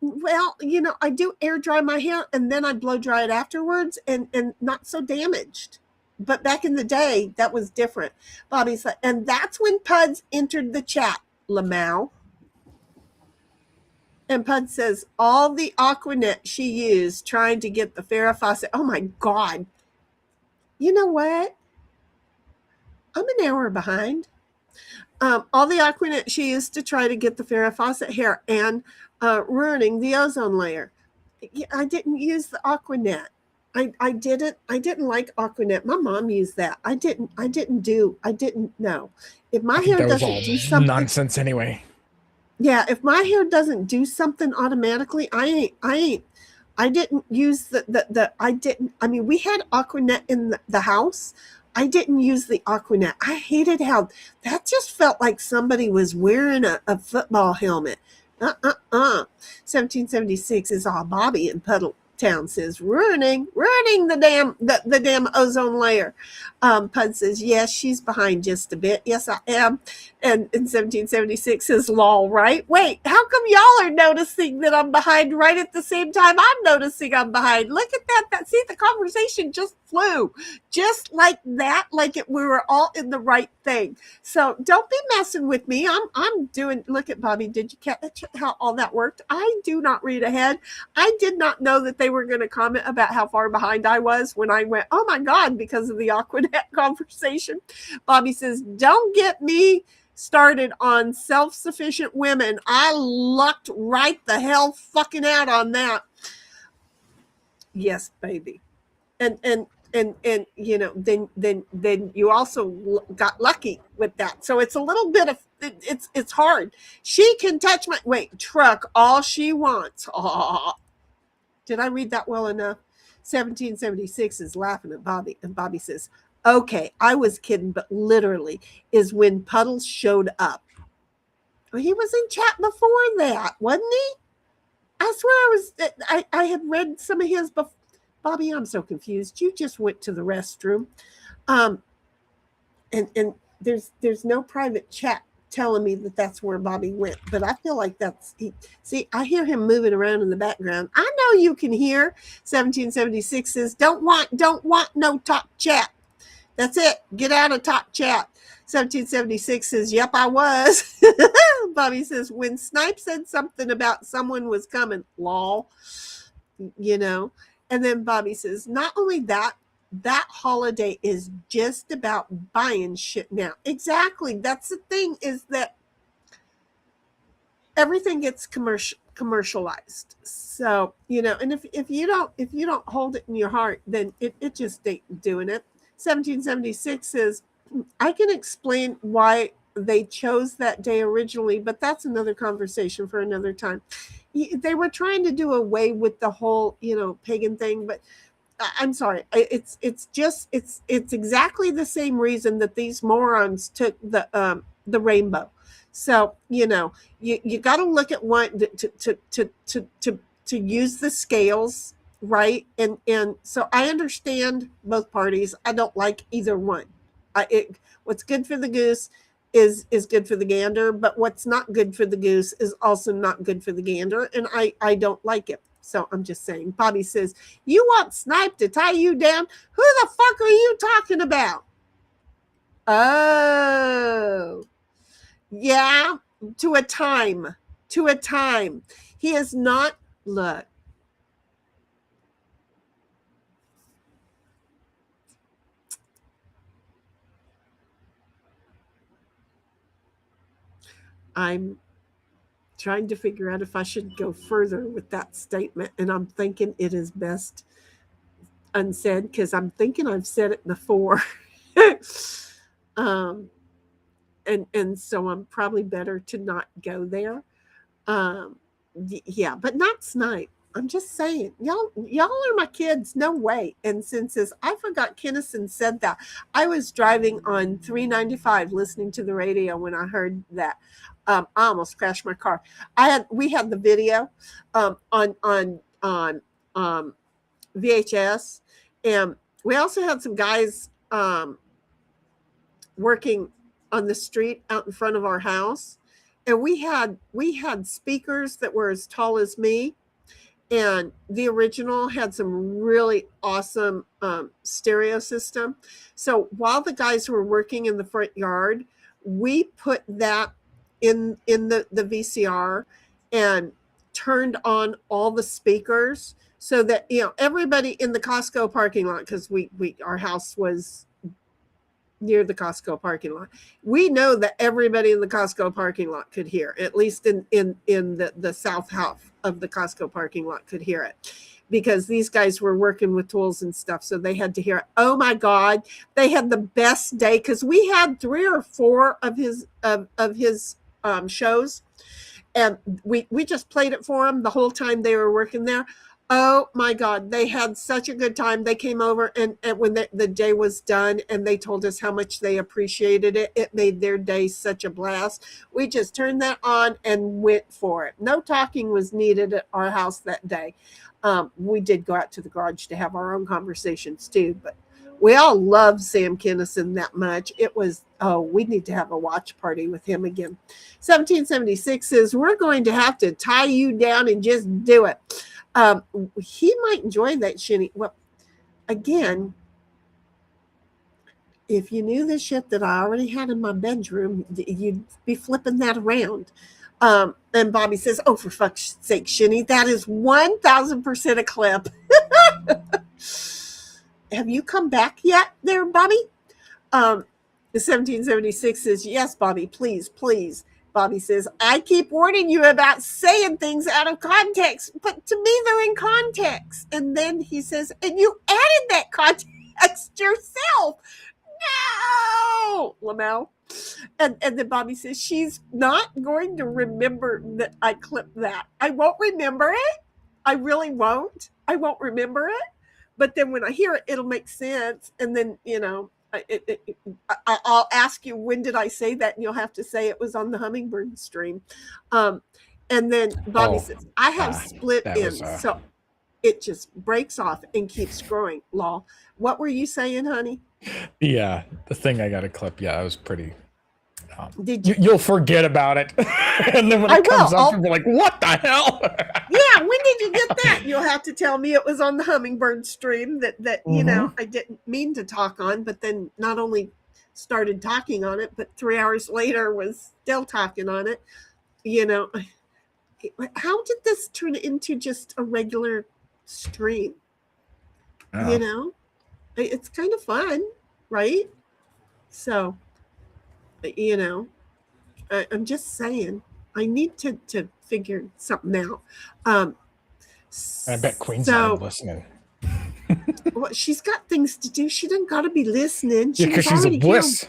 Well, I do air dry my hair and then I blow dry it afterwards and not so damaged. But back in the day, that was different. Bobby's like, and that's when Puds entered the chat, Lamau. And Pud says, all the Aquanet she used trying to get the Farrah Fawcett. Oh my God. You know what? I'm an hour behind. All the Aquanet she used to try to get the Farrah Fawcett hair and ruining the ozone layer. I didn't use the Aquanet. I didn't like Aquanet. My mom used that. I didn't know. If my hair That was all doesn't do something, nonsense anyway. yeah, if my hair doesn't do something automatically, I didn't use I mean, we had Aquanet in the house. I didn't use the Aquanet. I hated how that just felt like somebody was wearing a football helmet. 1776 is all Bobby in Puddle Town says, ruining the damn ozone layer. Pud says, yes, she's behind just a bit. Yes, I am. And in 1776 says, lol, right? Wait, how come y'all are noticing that I'm behind right at the same time I'm noticing I'm behind? Look at that. See, the conversation just flew. Just like that, like we were all in the right thing. So don't be messing with me. I'm doing, look at Bobby. Did you catch how all that worked? I do not read ahead. I did not know that they were going to comment about how far behind I was when I went, oh my God, because of the Aquanet conversation. Bobby says, don't get me started on self-sufficient women. I lucked right the hell fucking out on that. Yes, baby. And you know, then you also got lucky with that. So it's a little bit of it's hard. She can touch my truck all she wants. Oh, did I read that well enough? 1776 is laughing at Bobby, and Bobby says, okay, I was kidding, but literally is when Puddles showed up. Well, he was in chat before that, wasn't he? I swear I had read some of his before. Bobby, I'm so confused. You just went to the restroom. And there's no private chat telling me that that's where Bobby went, but I feel like that's see, I hear him moving around in the background. I know you can hear. 1776 says, don't want no top chat. That's it. Get out of top chat. 1776 says, yep, I was. Bobby says, when Snipe said something about someone was coming, lol, you know. And then Bobby says, not only that holiday is just about buying shit now. Exactly. That's the thing, is that everything gets commercialized. So, you know, and if you don't hold it in your heart, then it just ain't doing it. 1776 says, I can explain why they chose that day originally, but that's another conversation for another time. They were trying to do away with the whole, you know, pagan thing, but I'm sorry. It's exactly the same reason that these morons took the rainbow. So, you know, you got to look at one to use the scales, right? And so I understand both parties. I don't like either one. What's good for the goose is good for the gander, but what's not good for the goose is also not good for the gander, and I don't like it. So I'm just saying. Bobby says, you want Snipe to tie you down? Who the fuck are you talking about? Oh, yeah, to a time. He is not, look. I'm trying to figure out if I should go further with that statement, and I'm thinking it is best unsaid because I'm thinking I've said it before. And so I'm probably better to not go there. Yeah, but not Snipe. I'm just saying, y'all are my kids. No way. And since I forgot Kennison said that. I was driving on 395 listening to the radio when I heard that. I almost crashed my car. We had the video on VHS, and we also had some guys working on the street out in front of our house, and we had speakers that were as tall as me, and the original had some really awesome stereo system. So while the guys were working in the front yard, we put that in the VCR and turned on all the speakers so that, you know, everybody in the Costco parking lot, because our house was near the Costco parking lot. We know that everybody in the Costco parking lot could hear, at least in the south half of the Costco parking lot could hear it, because these guys were working with tools and stuff. So they had to hear it. Oh my God. They had the best day because we had 3 or 4 of his shows. And we just played it for them the whole time they were working there. Oh my God, they had such a good time. They came over and when the day was done and they told us how much they appreciated it. It made their day such a blast. We just turned that on and went for it. No talking was needed at our house that day. We did go out to the garage to have our own conversations too, but we all loved Sam Kinison that much. It was, we need to have a watch party with him again. 1776 says, we're going to have to tie you down and just do it. He might enjoy that, Shinny. Well, again, if you knew the shit that I already had in my bedroom, you'd be flipping that around. And Bobby says, oh, for fuck's sake, Shinny, that is 1,000% a clip. Have you come back yet there, Bobby? The 1776 says, yes, Bobby, please, please. Bobby says, I keep warning you about saying things out of context, but to me, they're in context. And then he says, and you added that context yourself. No, Lamel. And then Bobby says, she's not going to remember that I clipped that. I won't remember it. I really won't. I won't remember it. But then when I hear it, it'll make sense. And then, I'll ask you, when did I say that? And you'll have to say it was on the Hummingbird stream. And then Bobby says, I have split ends. So it just breaks off and keeps growing. Law. What were you saying, honey? Yeah, the thing I got to clip. Yeah, I was pretty. You'll forget about it. And then when it comes up, you'll be like, what the hell? Yeah, when did you get that? You'll have to tell me it was on the Hummingbird stream that I didn't mean to talk on, but then not only started talking on it, but 3 hours later was still talking on it. How did this turn into just a regular stream? It's kind of fun, right? So, I'm just saying, I need to figure something out. I bet Queen's not listening. Well, she's got things to do. She doesn't got to be listening. Because she's a bliss.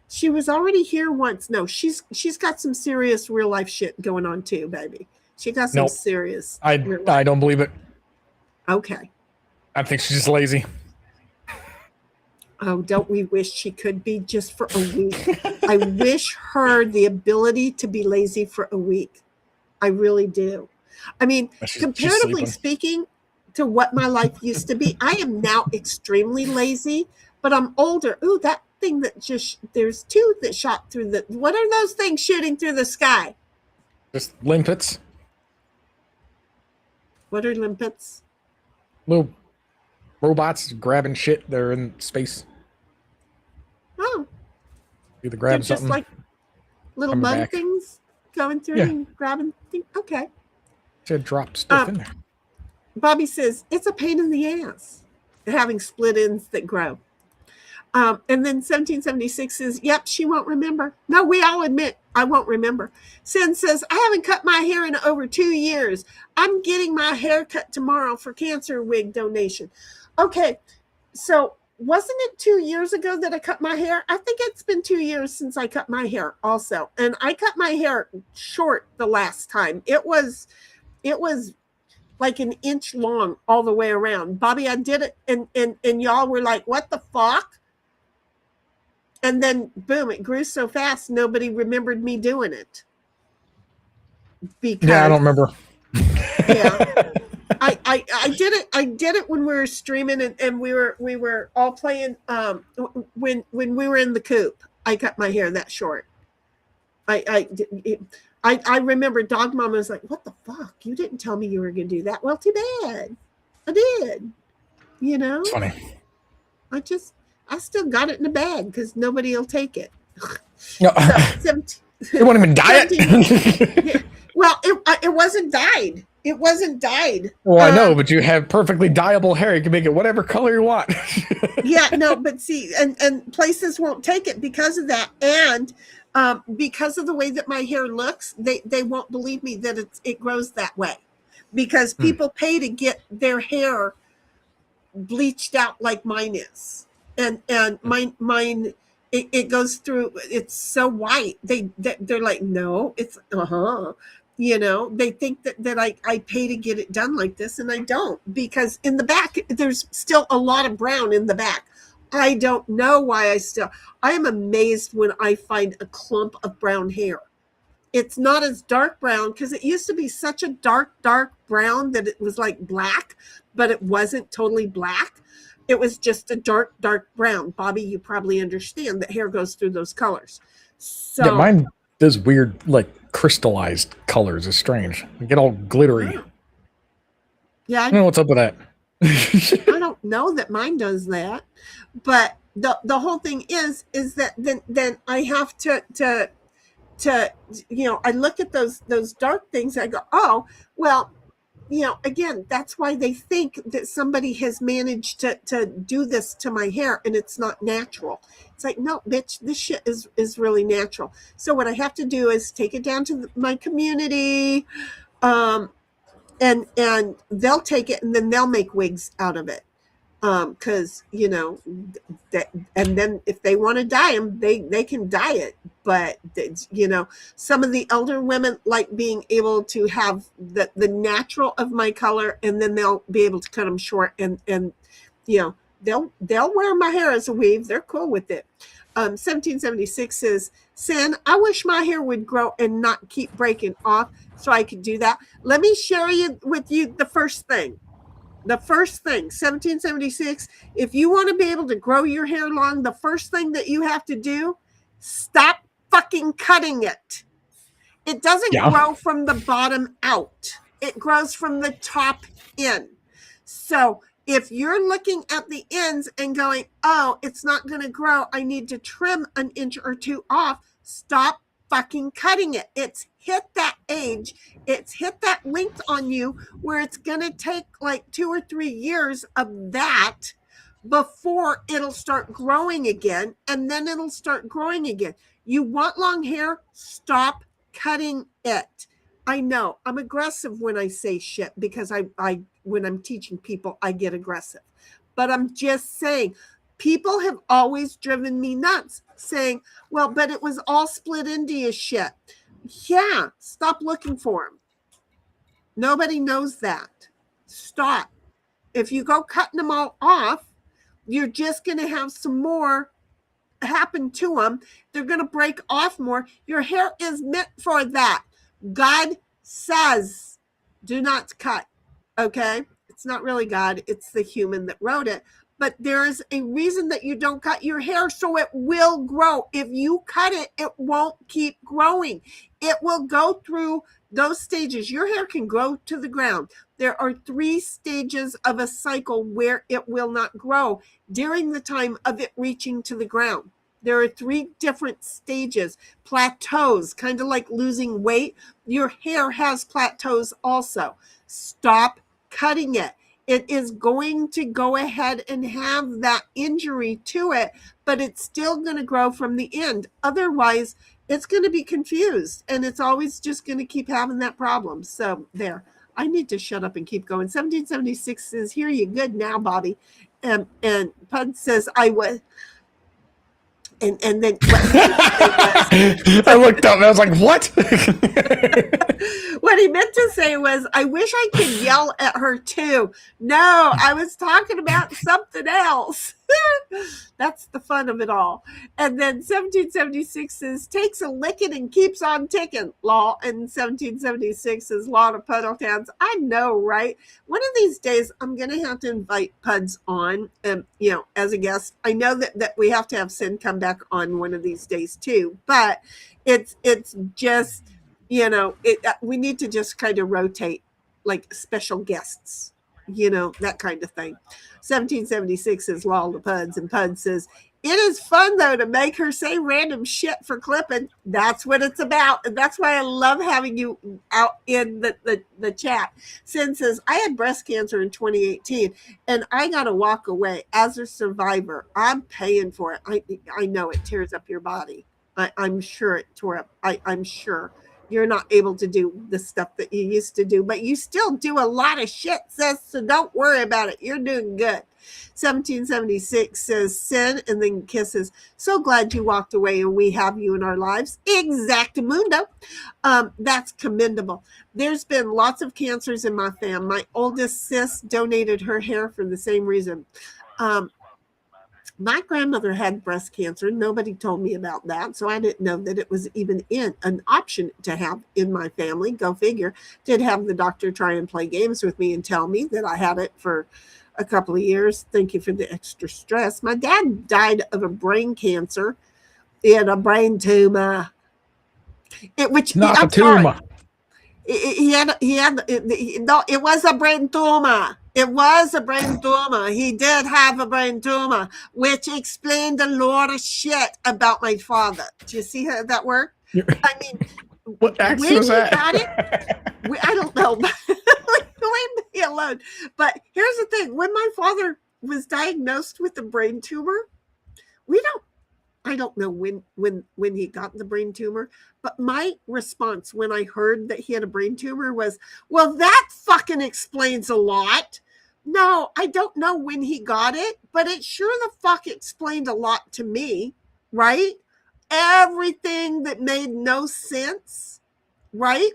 She was already here once. No, she's got some serious real life shit going on too, baby. She got some serious. I don't believe it. Okay. I think she's just lazy. Oh, don't we wish she could be just for a week? I wish her the ability to be lazy for a week. I really do. I mean, comparatively speaking to what my life used to be, I am now extremely lazy, but I'm older. Ooh, that thing that there's 2 that shot through what are those things shooting through the sky? Just limpets. What are limpets? Little robots grabbing shit. They're in space. Oh. Either grab something. Just like little bug things going through and grabbing things. Okay. Should drop stuff in there. Bobby says, it's a pain in the ass having split ends that grow. And then 1776 says, yep, she won't remember. No, we all admit I won't remember. Sin says, I haven't cut my hair in over 2 years. I'm getting my hair cut tomorrow for cancer wig donation. Okay, so wasn't it 2 years ago that I cut my hair? I think it's been 2 years since I cut my hair also. And I cut my hair short the last time. It was like an inch long all the way around. Bobby, I did it and y'all were like, what the fuck? And then boom, it grew so fast nobody remembered me doing it. Because, yeah, I don't remember. Yeah. I did it when we were streaming and we were all playing when we were in the coop. I cut my hair that short. I remember Dog Mama was like, what the fuck? You didn't tell me you were gonna do that. Well, too bad. I did. It's funny. I still got it in the bag because nobody will take it. No, it won't even dye it. Yeah. Well, it wasn't dyed. It wasn't dyed. Well, I know, but you have perfectly dyeable hair. You can make it whatever color you want. Yeah, no, but see, and places won't take it because of that, and because of the way that my hair looks, they won't believe me that it grows that way. because people pay to get their hair bleached out like mine is. And mine it goes through, it's so white. They're like, no, it's they think that I pay to get it done like this, and I don't, because in the back there's still a lot of brown in the back. I don't know why I am amazed when I find a clump of brown hair. It's not as dark brown, because it used to be such a dark brown that it was like black, but it wasn't totally black. It was just a dark brown. Bobby, you probably understand that hair goes through those colors. So yeah, mine does weird, like crystallized colors. It's strange. You get all glittery. Yeah, I don't know what's up with that. I don't know that mine does that, but the whole thing is that then I have to I look at those dark things. I go, oh well, again, that's why they think that somebody has managed to do this to my hair, and it's not natural. It's like, no, bitch, this shit is really natural. So what I have to do is take it down to my community, and they'll take it, and then they'll make wigs out of it. Because that, and then if they want to dye them, they can dye it. But some of the elder women like being able to have the natural of my color, and then they'll be able to cut them short, and they'll wear my hair as a weave. They're cool with it. 1776 says, Sin, I wish my hair would grow and not keep breaking off so I could do that. Let me share with you the first thing. 1776, if you want to be able to grow your hair long, the first thing that you have to do, stop fucking cutting it. It doesn't grow from the bottom out. It grows from the top in. So if you're looking at the ends and going, oh, it's not going to grow, I need to trim an inch or two off, stop fucking cutting it. It's hit that age, it's hit that length on you where it's going to take like 2 or 3 years of that before it'll start growing again, and then it'll start growing again. You want long hair? Stop cutting it. I know I'm aggressive when I say shit, because I when I'm teaching people, I get aggressive. But I'm just saying, people have always driven me nuts saying, well, but it was all split India shit. Yeah, stop looking for them. Nobody knows that. Stop. If you go cutting them all off, you're just going to have some more happen to them. They're going to break off more. Your hair is meant for that. God says, do not cut. Okay? It's not really God. It's the human that wrote it. But there is a reason that you don't cut your hair, so it will grow. If you cut it, it won't keep growing. It will go through those stages. Your hair can grow to the ground. There are 3 stages of a cycle where it will not grow during the time of it reaching to the ground. There are 3 different stages, plateaus, kind of like losing weight. Your hair has plateaus also. Stop cutting it. It is going to go ahead and have that injury to it, but it's still going to grow from the end. Otherwise, it's going to be confused, and it's always just going to keep having that problem. So there, I need to shut up and keep going. 1776 says, here you good now, Bobby. And Pud says, I was. And then I looked up and I was like, what? What he meant to say was, I wish I could yell at her too. No, I was talking about something else. That's the fun of it all. And then 1776 says, takes a licking and keeps on ticking. Law. And 1776 says, Law to Puddle Towns. I know, right? One of these days, I'm going to have to invite Puds on, as a guest. I know that we have to have Sin come back on one of these days too, but it's just, we need to just kind of rotate like special guests, that kind of thing. 1776 is Law to Puds, and Pud says, it is fun, though, to make her say random shit for clipping. That's what it's about. And that's why I love having you out in the chat. Sin says, I had breast cancer in 2018, and I got to walk away as a survivor. I'm paying for it. I know it tears up your body. I'm sure it tore up. I'm sure You're not able to do the stuff that you used to do, but you still do a lot of shit, sis, so don't worry about it. You're doing good. 1776 says, sin and then kisses. So glad you walked away and we have you in our lives. Exactamundo. That's commendable. There's been lots of cancers in my family. My oldest sis donated her hair for the same reason. My grandmother had breast cancer. Nobody told me about that, so I didn't know that it was even an option to have in my family. Go figure. Did have the doctor try and play games with me and tell me that I had it for a couple of years. Thank you for the extra stress. My dad died of a brain cancer. He had a brain tumor. It was a brain tumor. It was a brain tumor. He did have a brain tumor, which explained a lot of shit about my father. Do you see how that worked? I mean, what accent was that? Got it, I don't know. Leave me alone. But here's the thing: when my father was diagnosed with a brain tumor, I don't know when he got the brain tumor, but my response when I heard that he had a brain tumor was, well, that fucking explains a lot. No, I don't know when he got it, but it sure the fuck explained a lot to me, right? Everything that made no sense, right?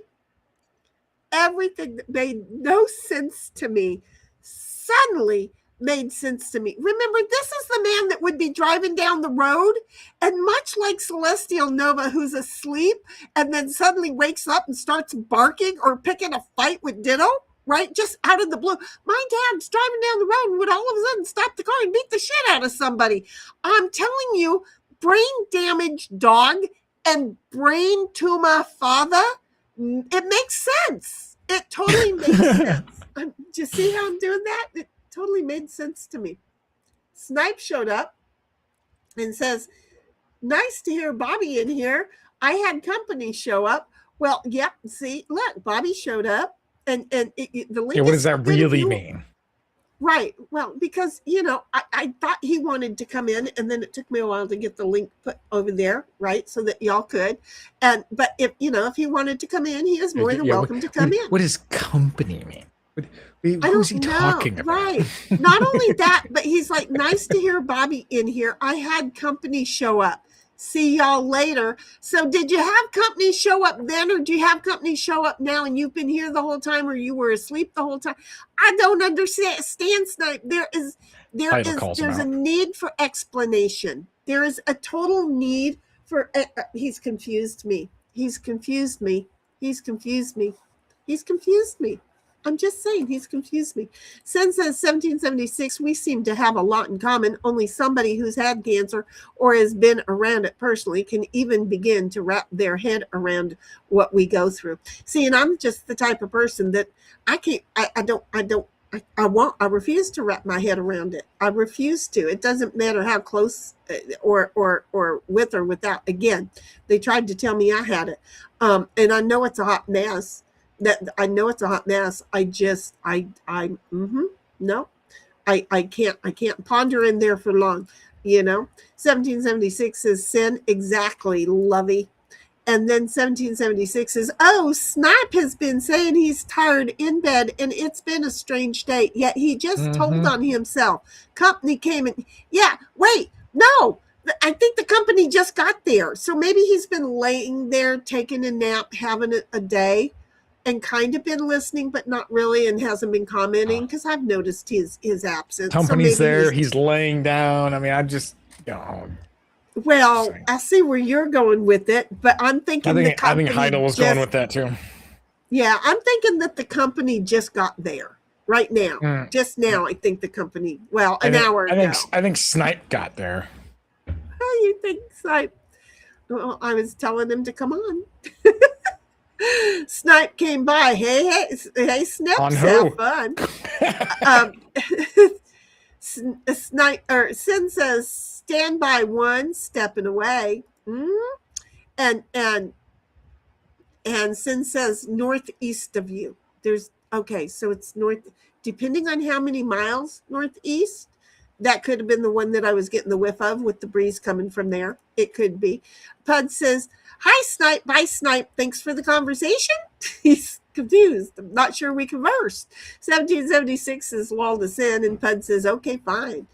Everything that made no sense to me suddenly made sense to me. Remember, this is the man that would be driving down the road, and much like Celestial Nova, who's asleep and then suddenly wakes up and starts barking or picking a fight with Ditto, right? Just out of the blue. My dad's driving down the road and would all of a sudden stop the car and beat the shit out of somebody. I'm telling you, brain damaged dog and brain tumor father, it makes sense. It totally makes sense. Do you see how I'm doing that? It totally made sense to me. Snipe showed up and says, nice to hear Bobby in here. I had company show up. Well, yep. See, look, Bobby showed up, and the link. Yeah, what does that really mean? Right. Well, because I thought he wanted to come in, and then it took me a while to get the link put over there, right, so that y'all could. But if he wanted to come in, he is more than welcome to come in. What does company mean? Who's he talking about? Right. Not only that, but he's like, nice to hear Bobby in here. I had company show up. See y'all later. So did you have company show up then, or do you have company show up now and you've been here the whole time, or you were asleep the whole time? I don't understand, Snipe. There's a need for explanation. There is a total need for he's confused me. I'm just saying, he's confused me. Sen says 1776, we seem to have a lot in common. Only somebody who's had cancer or has been around it personally can even begin to wrap their head around what we go through. See, and I'm just the type of person that I refuse to wrap my head around it. I refuse to. It doesn't matter how close or with or without. Again, they tried to tell me I had it. And I know it's a hot mess. No, I can't ponder in there for long, 1776 says sin, exactly, Lovey. And then 1776 says, oh, Snipe has been saying he's tired in bed and it's been a strange day, yet he just told on himself. Company came in. Yeah, wait, no, I think the company just got there, so maybe he's been laying there taking a nap, having a day, and kind of been listening, but not really, and hasn't been commenting, because I've noticed his absence. Company's so there, he's laying down. I mean, well, I see where you're going with it, but I'm thinking I think Heidel was going with that too. Yeah, I'm thinking that the company just got there right now. Just now, I think the company, an hour ago. I think Snipe got there. Oh, you think Snipe? Well, I was telling him to come on. Snipe came by. Hey, Snips, have fun. Sin says, stand by one, stepping away. And Sin says, northeast of you. So it's north, depending on how many miles northeast. That could have been the one that I was getting the whiff of with the breeze coming from there. It could be. Pud says, "Hi, Snipe. Bye, Snipe. Thanks for the conversation." He's confused. I'm not sure we conversed. 1776 is walled us in, and Pud says, "Okay, fine."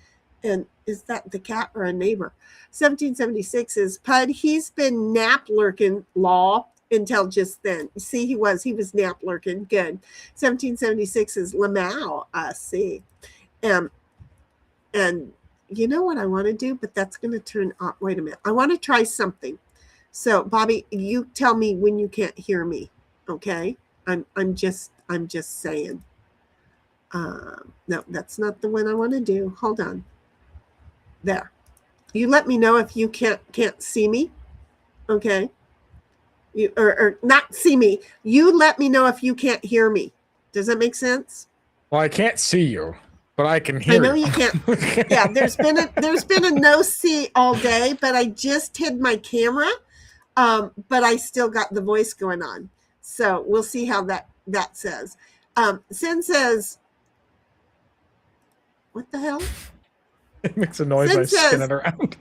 And is that the cat or a neighbor? 1776 is Pud. He's been nap lurking, law, until just then. See, he was nap lurking. Good. 1776 is Lamau. I see. And you know what I want to do, but that's going to turn off. Wait a minute. I want to try something. So, Bobby, you tell me when you can't hear me. Okay. I'm just saying. No, that's not the one I want to do. Hold on. There. You let me know if you can't see me. Okay. You or not see me. You let me know if you can't hear me. Does that make sense? Well, I can't see you, but I can hear. I know you can't. Yeah, there's been a no see all day, but I just hid my camera. But I still got the voice going on. So we'll see how that says. Sin says, what the hell? It makes a noise. I spin it around.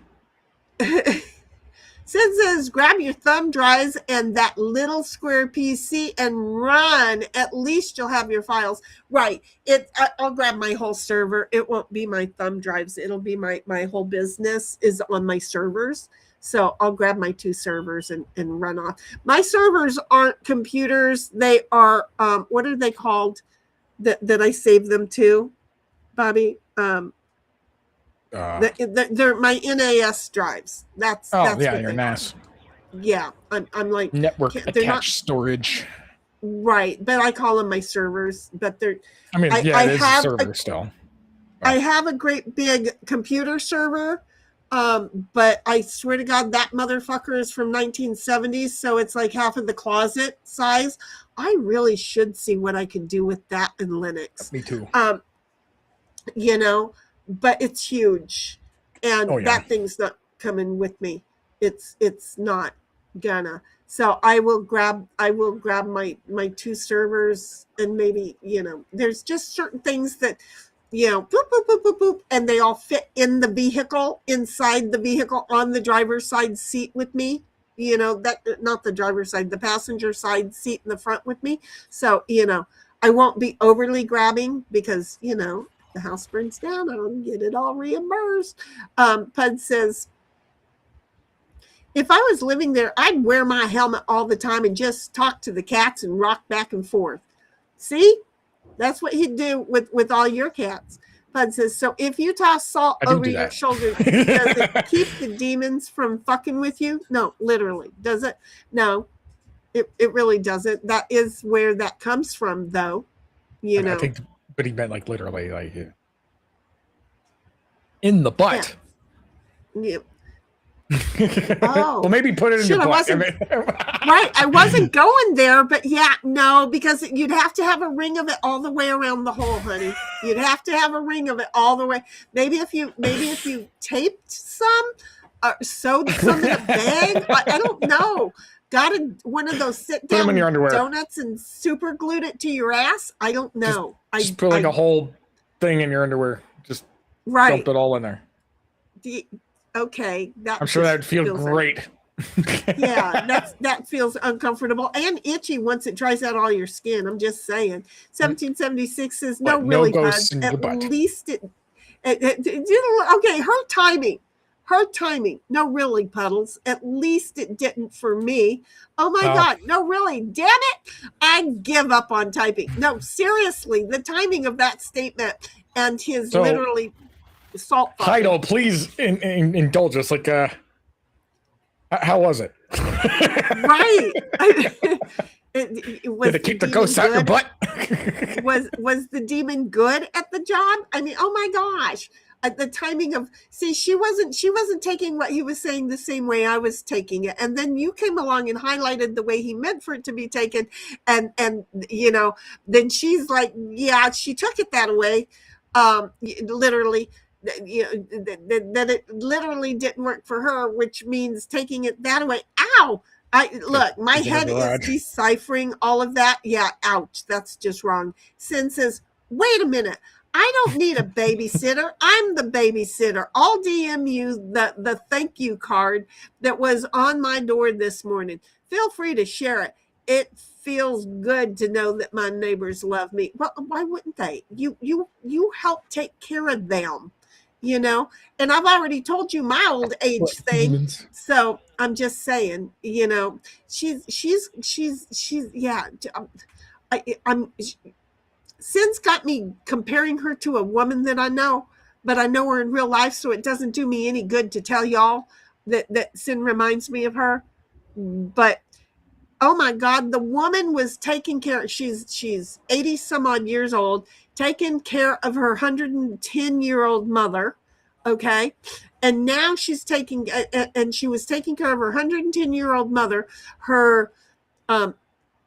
Sin says, grab your thumb drives and that little square PC and run. At least you'll have your files. Right. I'll grab my whole server. It won't be my thumb drives. It'll be my whole business is on my servers. So I'll grab my 2 servers and run off. My servers aren't computers. They are, what are they called that I save them to, Bobby? They're my NAS drives. That's your NAS. Yeah, I'm like network attached storage. Right, but I call them my servers. But they're. I mean, it is a server still. I have a great big computer server, but I swear to God, that motherfucker is from 1970s, so it's like half of the closet size. I really should see what I can do with that in Linux. Me too. But it's huge, and that thing's not coming with me. It's not gonna. So I will grab my 2 servers, and maybe there's just certain things that boop boop boop boop boop, and they all fit in the vehicle, inside the vehicle, on the driver's side seat with me. That not the driver's side, the passenger side seat in the front with me. So I won't be overly grabbing because the house burns down, I'll get it all reimbursed. Pud says, if I was living there, I'd wear my helmet all the time and just talk to the cats and rock back and forth. See? That's what he'd do with all your cats. Pud says, so if you toss salt over your shoulder, does it keep the demons from fucking with you? No, literally. Does it? No, it really doesn't. That is where that comes from, though. I think, but he meant like literally, like in the butt. Yeah. Well, maybe put it in the butt. Right, I wasn't going there, but no, because you'd have to have a ring of it all the way around the hole, honey. You'd have to have a ring of it all the way. Maybe if you taped some or sewed some in a bag. I don't know. Got one of those sit down donuts and super glued it to your ass. I don't know. Just put a whole thing in your underwear. Just dump it all in there. Okay, I'm sure that would feel great. That feels uncomfortable and itchy once it dries out all your skin. I'm just saying. 1776 says no, really, Bud. At least it. Okay, her timing. No, really, Puddles. At least it didn't for me. Oh my God, no, really, damn it! I give up on typing. No, seriously, the timing of that statement and his literally. Salt Heidel, please indulge us. Like, how was it? Right. Did it keep the ghosts out your butt? was the demon good at the job? I mean, oh my gosh. The timing of she wasn't taking what he was saying the same way I was taking it, and then you came along and highlighted the way he meant for it to be taken, and then she's like, she took it that way, literally. That it literally didn't work for her, which means taking it that way. Ow! My head is deciphering all of that. Yeah, ouch, that's just wrong. Sin says, wait a minute, I don't need a babysitter. I'm the babysitter. I'll DM you the thank you card that was on my door this morning. Feel free to share it. It feels good to know that my neighbors love me. Well, why wouldn't they? You help take care of them, you know. And I've already told you my old age thing. Humans. So I'm just saying, you know, she's yeah. I'm Sin's got me comparing her to a woman that I know, but I know her in real life, so it doesn't do me any good to tell y'all that Sin reminds me of her. But oh my God, the woman was taking care. She's 80 some odd years old, taking care of her 110-year-old mother. Okay. And now she's taking, and she was taking care of her 110-year-old mother, her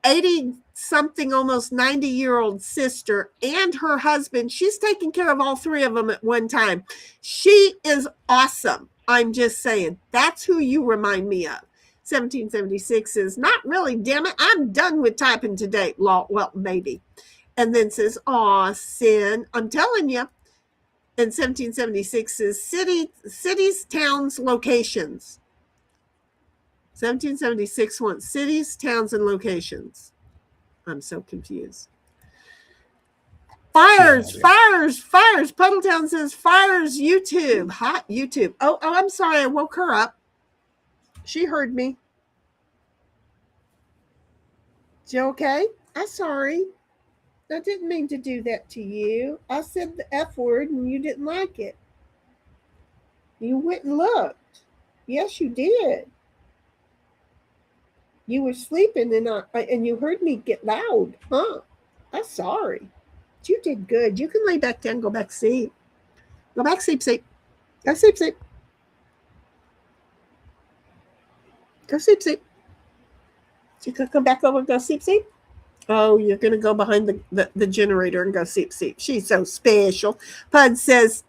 80 something, almost 90-year-old sister, and her husband. She's taking care of all three of them at one time. She is awesome. I'm just saying, that's who you remind me of. 1776 is not really, damn it, I'm done with typing today. Well, maybe. And then says, aw, Sin, I'm telling you. And 1776 is cities, towns, locations. 1776 wants cities, towns, and locations. I'm so confused. Fires. Puddletown says fires. YouTube. Hot YouTube. Oh, I'm sorry. I woke her up. She heard me. Is you okay? I'm sorry. I didn't mean to do that to you. I said the F word and you didn't like it. You went and looked. Yes, you did. You were sleeping and you heard me get loud. Huh? I'm sorry. You did good. You can lay back down, go back to sleep. Go back, sleep. Go sleep. Go sleep. You can come back over and go sleep. Oh, you're going to go behind the generator and go sleep. She's so special. Pud says,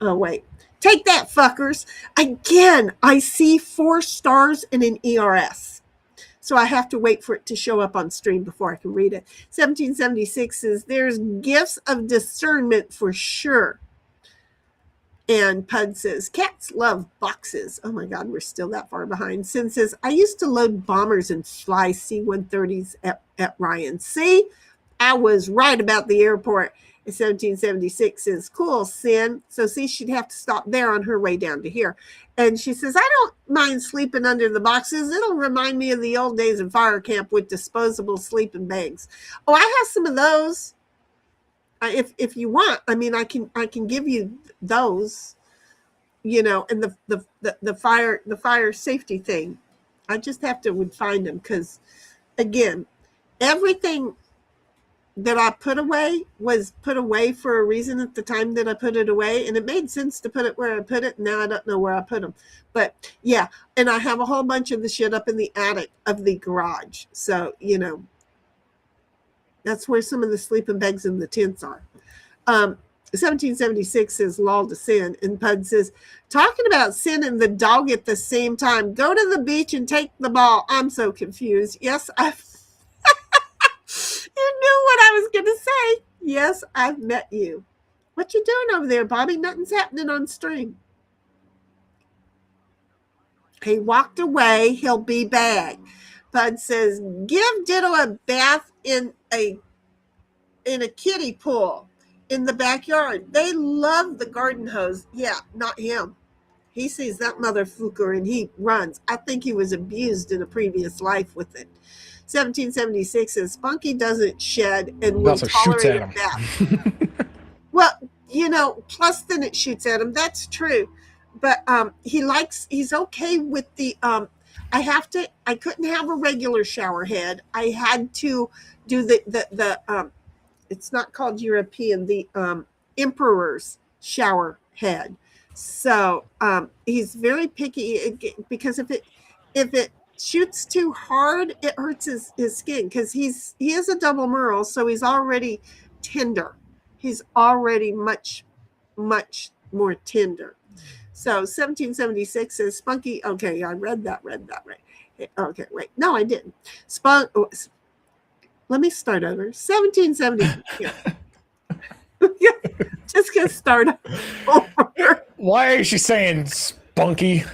oh, wait. Take that, fuckers. Again, I see 4 stars and an ERS. So I have to wait for it to show up on stream before I can read it. 1776 says, there's gifts of discernment for sure. And Pud says, cats love boxes. Oh my God, we're still that far behind. Sin says, I used to load bombers and fly C-130s at Ryan. See, I was right about the airport. 1776 says, cool, Sin. So see, she'd have to stop there on her way down to here. And she says, I don't mind sleeping under the boxes. It'll remind me of the old days in fire camp with disposable sleeping bags. Oh, I have some of those. If you want, I mean, I can give you those, you know, and the fire safety thing. I just would find them because, again, everything that I put away was put away for a reason at the time that I put it away, and it made sense to put it where I put it. Now I don't know where I put them, but yeah, and I have a whole bunch of the shit up in the attic of the garage. So, you know, that's where some of the sleeping bags and the tents are. 1776 says lull to Sin, and Pud says, talking about Sin and the dog at the same time. Go to the beach and take the ball. I'm so confused. Yes, I've you knew what I was going to say. Yes, I've met you. What you doing over there, Bobby? Nothing's happening on stream. He walked away. He'll be back. Bud says, give Ditto a bath in a kiddie pool in the backyard. They love the garden hose. Yeah, not him. He sees that motherfucker and he runs. I think he was abused in a previous life with it. 1776 says Spunky doesn't shed and will tolerate a bath. Well, you know, plus then it shoots at him. That's true. But he's okay with the I couldn't have a regular shower head. I had to do the it's not called European, the Emperor's shower head. So he's very picky because if it shoots too hard, it hurts his skin because he is a double merle, so he's already tender. He's already much more tender. So 1776 says Spunky. Okay, I read that right. Okay, wait. No, I didn't. Let me start over. 1776. Just gonna start over. Why is she saying spunky?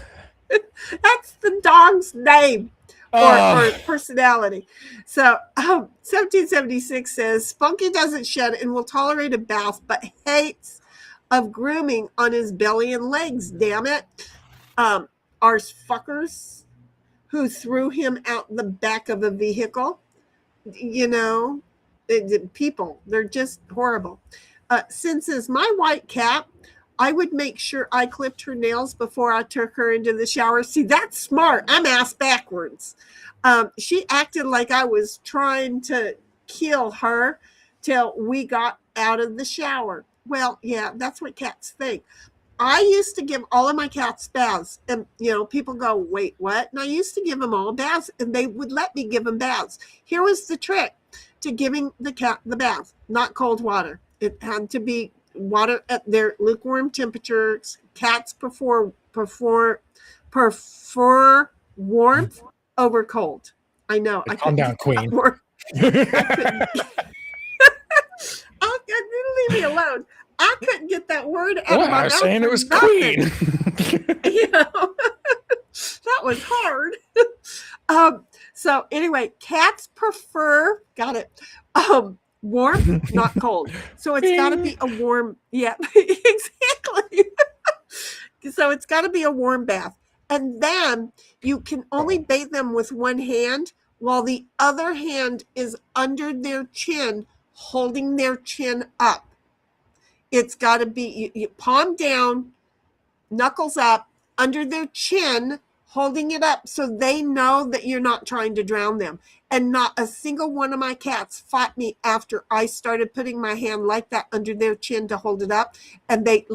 That's the dog's name or personality. So 1776 says Spunky doesn't shed and will tolerate a bath, but hates of grooming on his belly and legs. Damn it. Our fuckers who threw him out the back of a vehicle. You know, people, they're just horrible. Since is my white cat, I would make sure I clipped her nails before I took her into the shower. See, that's smart. I'm ass backwards. She acted like I was trying to kill her till we got out of the shower. Well, yeah, that's what cats think. I used to give all of my cats baths, and people go, "Wait, what?" And I used to give them all baths, and they would let me give them baths. Here was the trick to giving the cat the bath: not cold water. It had to be water at their lukewarm temperatures. Cats prefer warmth over cold. I know. Calm down, Queen. I couldn't leave me alone. I couldn't get that word out of my mouth. I was saying it was nothing. Queen. That was hard. So anyway, cats prefer, got it, warm, not cold. So it's got to be a warm, yeah, exactly. So it's got to be a warm bath. And then you can only bathe them with one hand while the other hand is under their chin, holding their chin up. It's got to be you palm down, knuckles up, under their chin, holding it up so they know that you're not trying to drown them. And not a single one of my cats fought me after I started putting my hand like that under their chin to hold it up. And they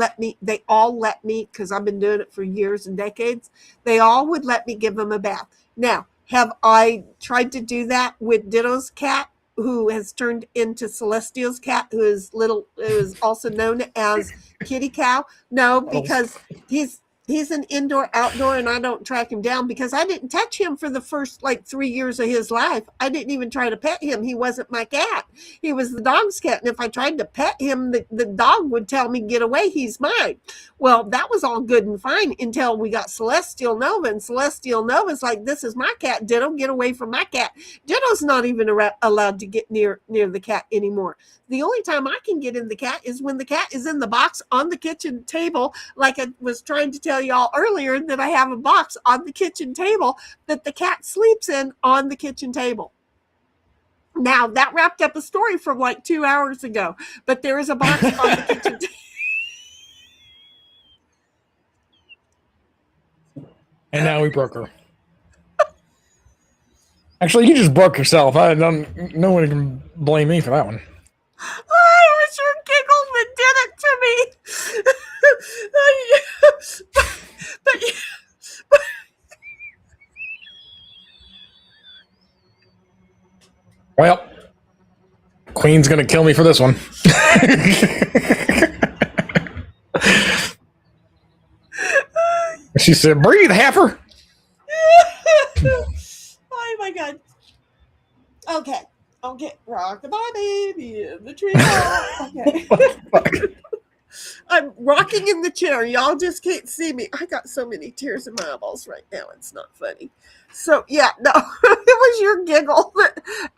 all let me, because I've been doing it for years and decades, they all would let me give them a bath. Now, have I tried to do that with Ditto's cat, who has turned into Celestial's cat, who is also known as Kitty Cow? No, because he's an indoor outdoor, and I don't track him down because I didn't touch him for the first 3 years of his life. I didn't even try to pet him. He wasn't my cat. He was the dog's cat. And if I tried to pet him, the dog would tell me, "Get away, he's mine." Well, that was all good and fine until we got Celestial Nova, and Celestial Nova's like, "This is my cat, Ditto, get away from my cat." Ditto's not even allowed to get near the cat anymore. The only time I can get in the cat is when the cat is in the box on the kitchen table, like I was trying to tell y'all earlier, that I have a box on the kitchen table that the cat sleeps in on the kitchen table. Now, that wrapped up a story from 2 hours ago, but there is a box on the kitchen table. And now we broke her. Actually, you just broke yourself. No one can blame me for that one. Oh, it was your giggle that did it to me. but Well, Queen's gonna kill me for this one. She said, "Breathe, heifer." Oh my God. Okay. Rock the baby in the tree. Okay. I'm rocking in the chair. Y'all just can't see me. I got so many tears in my eyeballs right now. It's not funny. So, yeah, no, it was your giggle.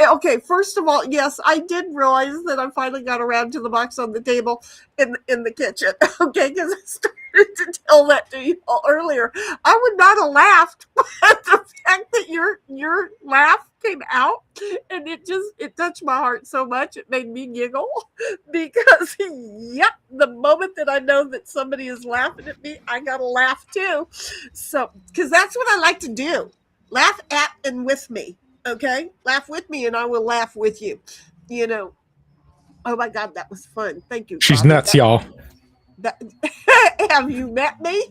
Okay, first of all, yes, I did realize that I finally got around to the box on the table in the kitchen. Okay, because I started to tell that to you all earlier. I would not have laughed at the fact that your laugh came out, and it touched my heart so much it made me giggle, because yep, the moment that I know that somebody is laughing at me, I gotta laugh too. So, because that's what I like to do. Laugh at and with me. Okay, laugh with me and I will laugh with you. Oh my God, that was fun. Thank you. She's nuts, y'all. Have you met me?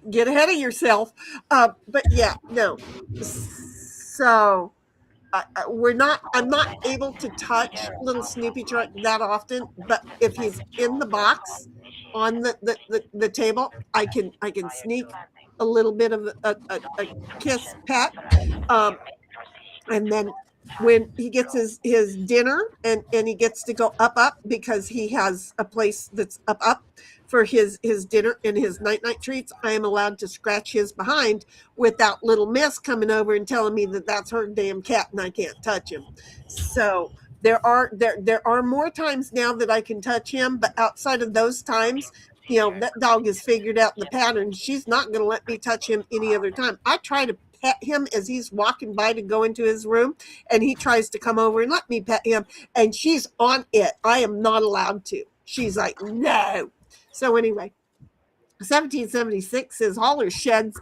Get ahead of yourself. But yeah, no. So I'm not able to touch little Snoopy Truck that often, but if he's in the box on the table, I can sneak a little bit of a kiss pet, and then when he gets his dinner and he gets to go up because he has a place that's up for his dinner and his night treats, I am allowed to scratch his behind without little miss coming over and telling me that that's her damn cat and I can't touch him. So there are more times now that I can touch him, but outside of those times, that dog has figured out the pattern. She's not going to let me touch him any other time. I try to pet him as he's walking by to go into his room, and he tries to come over and let me pet him, and she's on it. I am not allowed to. She's like, no. So anyway, 1776 says Holler sheds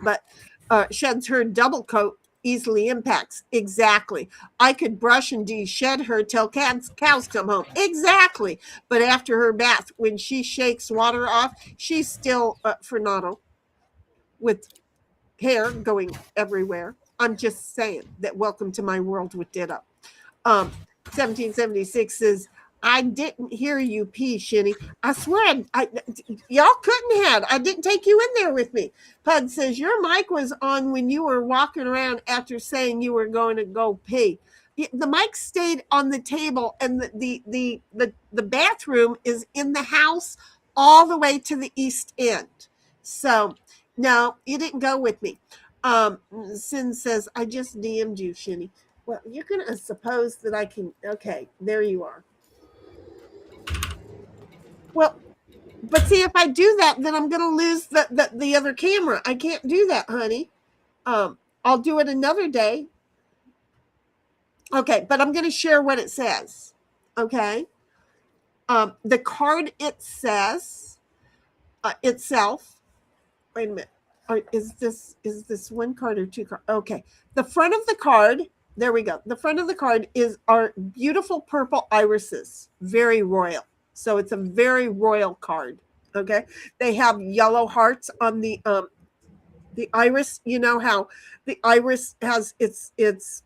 her double coat easily impacts. Exactly. I could brush and de-shed her till cows come home. Exactly. But after her bath, when she shakes water off, she's still Fernando with hair going everywhere. I'm just saying that welcome to my world with Ditto. 1776 says, I didn't hear you pee, Shinny. I swear, y'all couldn't have. I didn't take you in there with me. Pud says, your mic was on when you were walking around after saying you were going to go pee. The mic stayed on the table, and the bathroom is in the house all the way to the east end. So, no, you didn't go with me. Sin says, I just DM'd you, Shinny. Well, you're going to suppose that I can. Okay, there you are. Well, but see, if I do that, then I'm going to lose the other camera. I can't do that, honey. I'll do it another day. Okay, but I'm going to share what it says. Okay. The card, it says itself. Wait a minute. Or is this one card or two cards? Okay. The front of the card, there we go. The front of the card are beautiful purple irises. Very royal. So it's a very royal card. Okay. They have yellow hearts on the iris. You know how the iris has its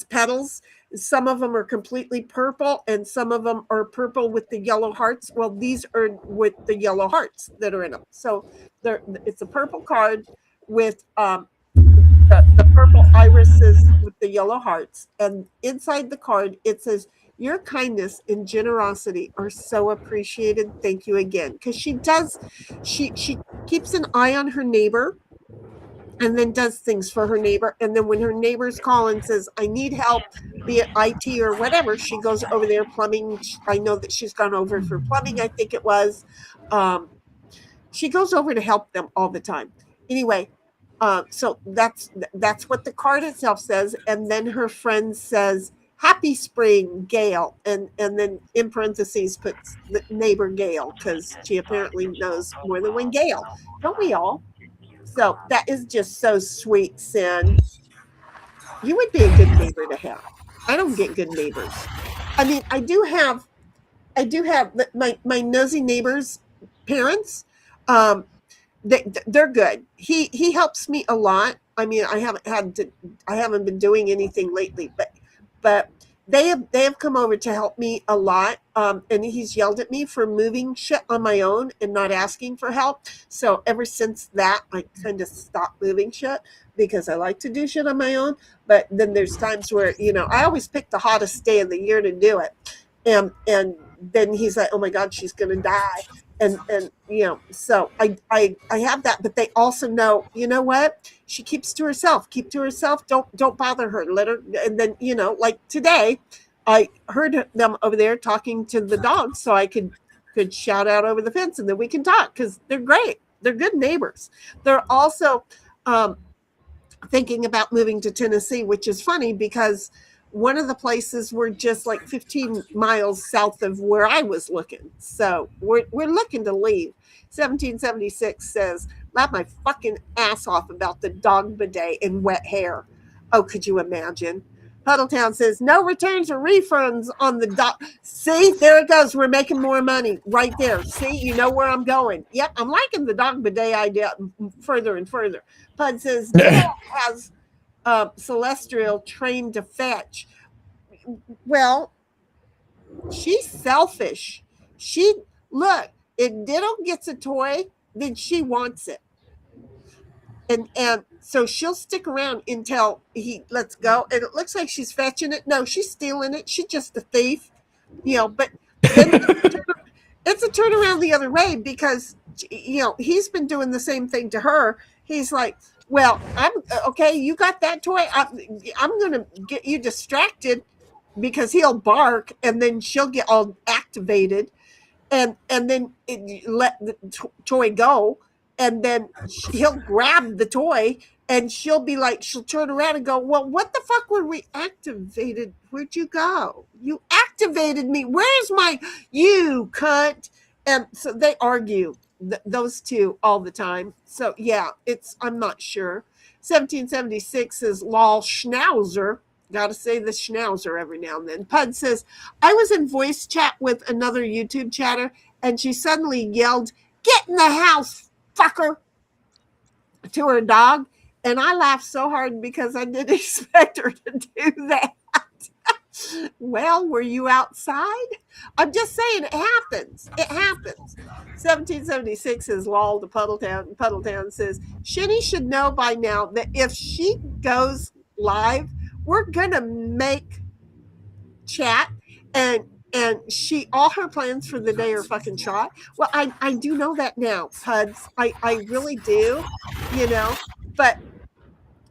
petals. Some of them are completely purple and some of them are purple with the yellow hearts. Well, these are with the yellow hearts that are in them. So it's a purple card with the purple irises with the yellow hearts. And inside the card, it says, your kindness and generosity are so appreciated. Thank you again. Because she keeps an eye on her neighbor and then does things for her neighbor. And then when her neighbors call and says, I need help, be it IT or whatever, she goes over there. Plumbing. I know that she's gone over for plumbing, I think it was. She goes over to help them all the time. Anyway, so that's what the card itself says. And then her friend says, happy spring, Gail. And then in parentheses puts the neighbor Gail, because she apparently knows more than one Gail. Don't we all? So that is just so sweet, Sin. You would be a good neighbor to have. I don't get good neighbors. I mean, I do have my nosy neighbors' parents. They're good. He helps me a lot. I mean, I haven't been doing anything lately, but they have come over to help me a lot. And he's yelled at me for moving shit on my own and not asking for help. So ever since that, I kind of stopped moving shit because I like to do shit on my own. But then there's times where, I always pick the hottest day of the year to do it. And then he's like, oh my God, she's going to die. And so I have that, but they also know, you know what? She keeps to herself. Keep to herself. Don't bother her. Let her. And then, like today, I heard them over there talking to the dogs, so I could shout out over the fence, and then we can talk because they're great. They're good neighbors. They're also thinking about moving to Tennessee, which is funny because one of the places were just like 15 miles south of where I was looking. So we're looking to leave. 1776 says, laugh my fucking ass off about the dog bidet and wet hair. Oh, could you imagine? Puddletown says, no returns or refunds on the dog. See, there it goes. We're making more money right there. See, you know where I'm going. Yep, I'm liking the dog bidet idea further and further. Pud says, Ditto has Celestial trained to fetch. Well, she's selfish. Look, if Ditto gets a toy, then she wants it. And so she'll stick around until he lets go, and it looks like she's fetching it. No, she's stealing it. She's just a thief, but then it's a turnaround the other way, because he's been doing the same thing to her. He's like, well, I'm okay, you got that toy, I'm gonna get you distracted, because he'll bark, and then she'll get all activated, and then let the toy go, and then he'll grab the toy, and she'll be like, she'll turn around and go, well, what the fuck were we activated? Where'd you go? You activated me. Where's my, you cunt? And so they argue, those two, all the time. So yeah, I'm not sure. 1776 is lol schnauzer. Got to say the schnauzer every now and then. Pud says, I was in voice chat with another YouTube chatter, and she suddenly yelled, get in the house, fucker, to her dog. And I laughed so hard because I didn't expect her to do that. Well, were you outside? I'm just saying, it happens. It happens. 1776 is lol to Puddletown, and Puddletown says, Shinny should know by now that if she goes live, we're gonna make chat, and she, all her plans for the day are fucking shot. Well, I do know that now, Puds. I really do, but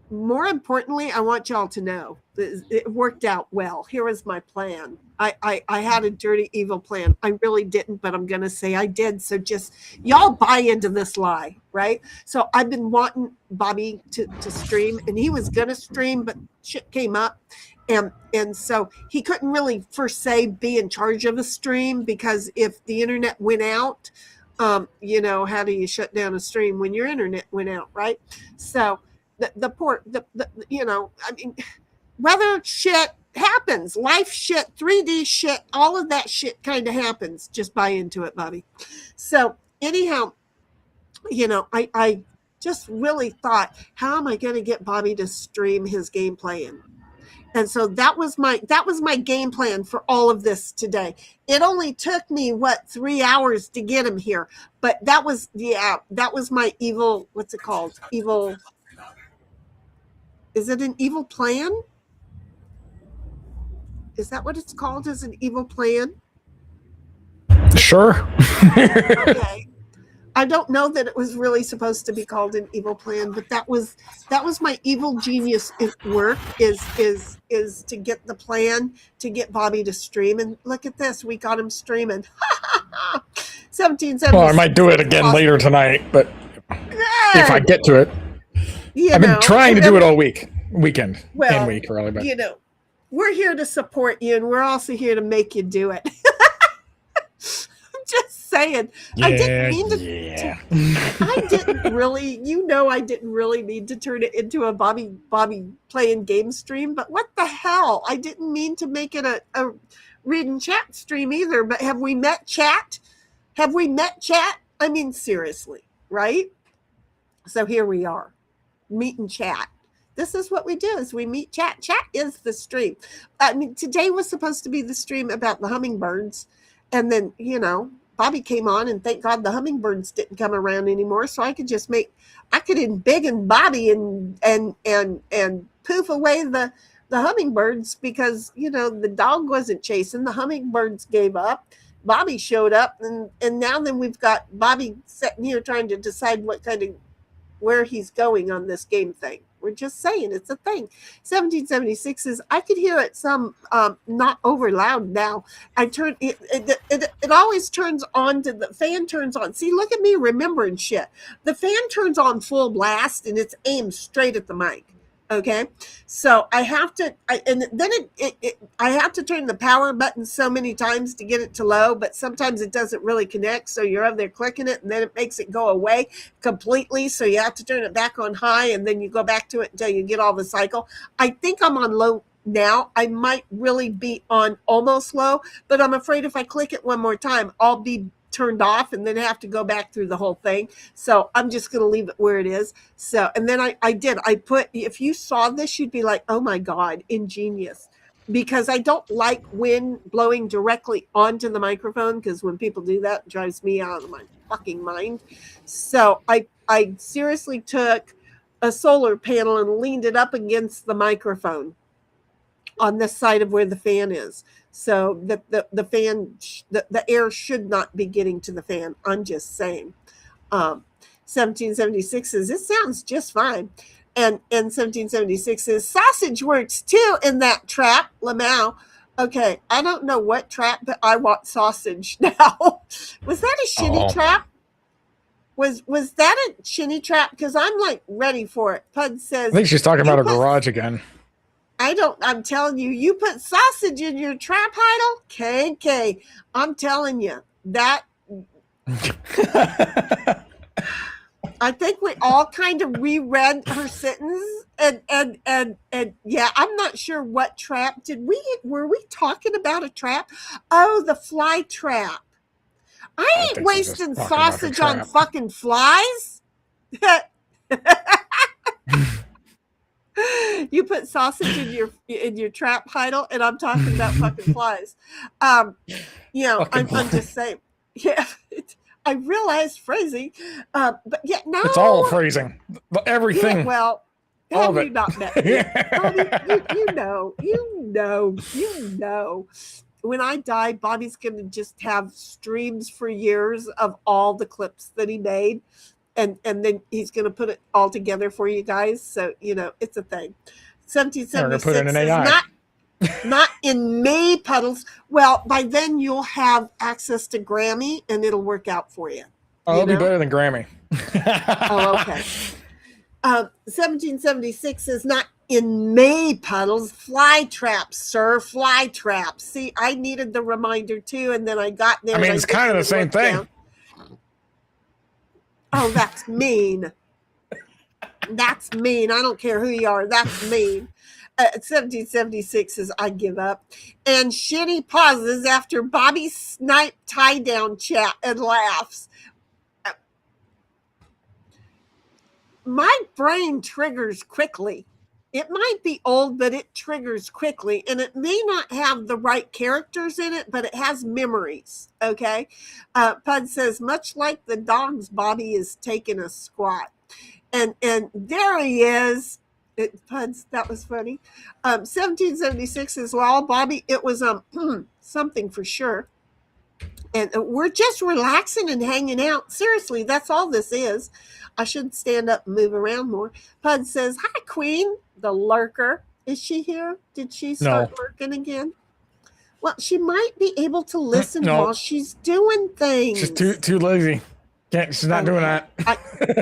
more importantly, I want y'all to know it worked out well. Here was my plan. I had a dirty, evil plan. I really didn't, but I'm going to say I did. So just y'all buy into this lie, right? So I've been wanting Bobby to stream, and he was going to stream, but shit came up. And so he couldn't really, per se, be in charge of a stream, because if the internet went out, how do you shut down a stream when your internet went out, right? So weather shit happens, life shit, 3D shit, all of that shit kind of happens. Just buy into it, Bobby. So anyhow, I just really thought, how am I going to get Bobby to stream his game playing? And so that was my game plan for all of this today. It only took me 3 hours to get him here, but that was my evil. What's it called? Evil. Is it an evil plan? Is that what it's called? Is an evil plan? Sure. Okay. I don't know that it was really supposed to be called an evil plan, but that was my evil genius work, is to get the plan to get Bobby to stream. And look at this, we got him streaming. 1776. Well, I might do it again later tonight, but if I get to it. I've been trying to do it all weekend, and week, really. But we're here to support you, and we're also here to make you do it. I'm just saying. Yeah, I didn't mean to. I didn't really, I didn't really need to turn it into a Bobby playing game stream. But what the hell? I didn't mean to make it a read and chat stream either. But have we met chat? Have we met chat? I mean, seriously, right? So here we are. Meet and chat. This is what we do, is we meet chat. Chat is the stream. I mean, today was supposed to be the stream about the hummingbirds. And then, Bobby came on, and thank God the hummingbirds didn't come around anymore. So I could embiggen Bobby and poof away the hummingbirds, because, the dog wasn't chasing. The hummingbirds gave up. Bobby showed up, and now then we've got Bobby sitting here trying to decide where he's going on this game thing. We're just saying it's a thing. 1776 is, I could hear it some not over loud now. I turn it always turns on to the fan turns on. See, look at me remembering shit. The fan turns on full blast, and it's aimed straight at the mic. Okay, so I have to, and then I have to turn the power button so many times to get it to low, but sometimes it doesn't really connect. So you're up there clicking it, and then it makes it go away completely. So you have to turn it back on high, and then you go back to it until you get all the cycle. I think I'm on low now. I might really be on almost low, but I'm afraid if I click it one more time, I'll be turned off and then have to go back through the whole thing. So I'm just going to leave it where it is. So, and then I put, if you saw this, you'd be like, oh my God, ingenious. Because I don't like wind blowing directly onto the microphone, because when people do that, it drives me out of my fucking mind. So I seriously took a solar panel and leaned it up against the microphone on this side of where the fan is, so that the fan, the air should not be getting to the fan. I'm just saying. 1776 says, it sounds just fine. And 1776 says, sausage works too in that trap, Lamau. Okay, I don't know what trap, but I want sausage now. Was that a shinny trap? Was that a shinny trap? Because I'm like ready for it. Pud says, I think she's talking about her garage again. I'm telling you, you put sausage in your trap, Heidel? KK. I'm telling you, that I think we all kind of reread her sentence, and yeah, I'm not sure what trap were we talking about a trap? Oh, the fly trap. I ain't wasting sausage on fucking flies. You put sausage in your trap, Heidel, and I'm talking about fucking flies. I'm just saying. Yeah. I realized phrasing, but yeah, no. It's all phrasing. Everything. Yeah, well, have you not met me? Bobby, you know. When I die, Bobby's going to just have streams for years of all the clips that he made, and then he's going to put it all together for you guys. So, it's a thing. 1776 is not in May puddles. Well, by then you'll have access to Grammy, and it'll work out for you. Oh, it'll be better than Grammy. Oh, okay. 1776 is not in May puddles. Fly traps, sir. Fly traps. See, I needed the reminder too, and then I got there. I mean, it's kind of the same thing. Down. Oh, that's mean. That's mean. I don't care who you are. That's mean. 1776 says, I give up. And Shinny pauses after Bobby Snipe tie-down chat and laughs. My brain triggers quickly. It might be old, but it triggers quickly. And it may not have the right characters in it, but it has memories. Okay? Pud says, much like the dogs, Bobby is taking a squat. And there he is. Puds, that was funny. 1776 as well, Bobby. It was something for sure. And we're just relaxing and hanging out. Seriously, that's all this is. I should stand up and move around more. Pud says, hi, Queen, the lurker. Is she here? Did she start lurking again? Well, she might be able to listen while she's doing things. She's too lazy. She's not doing that.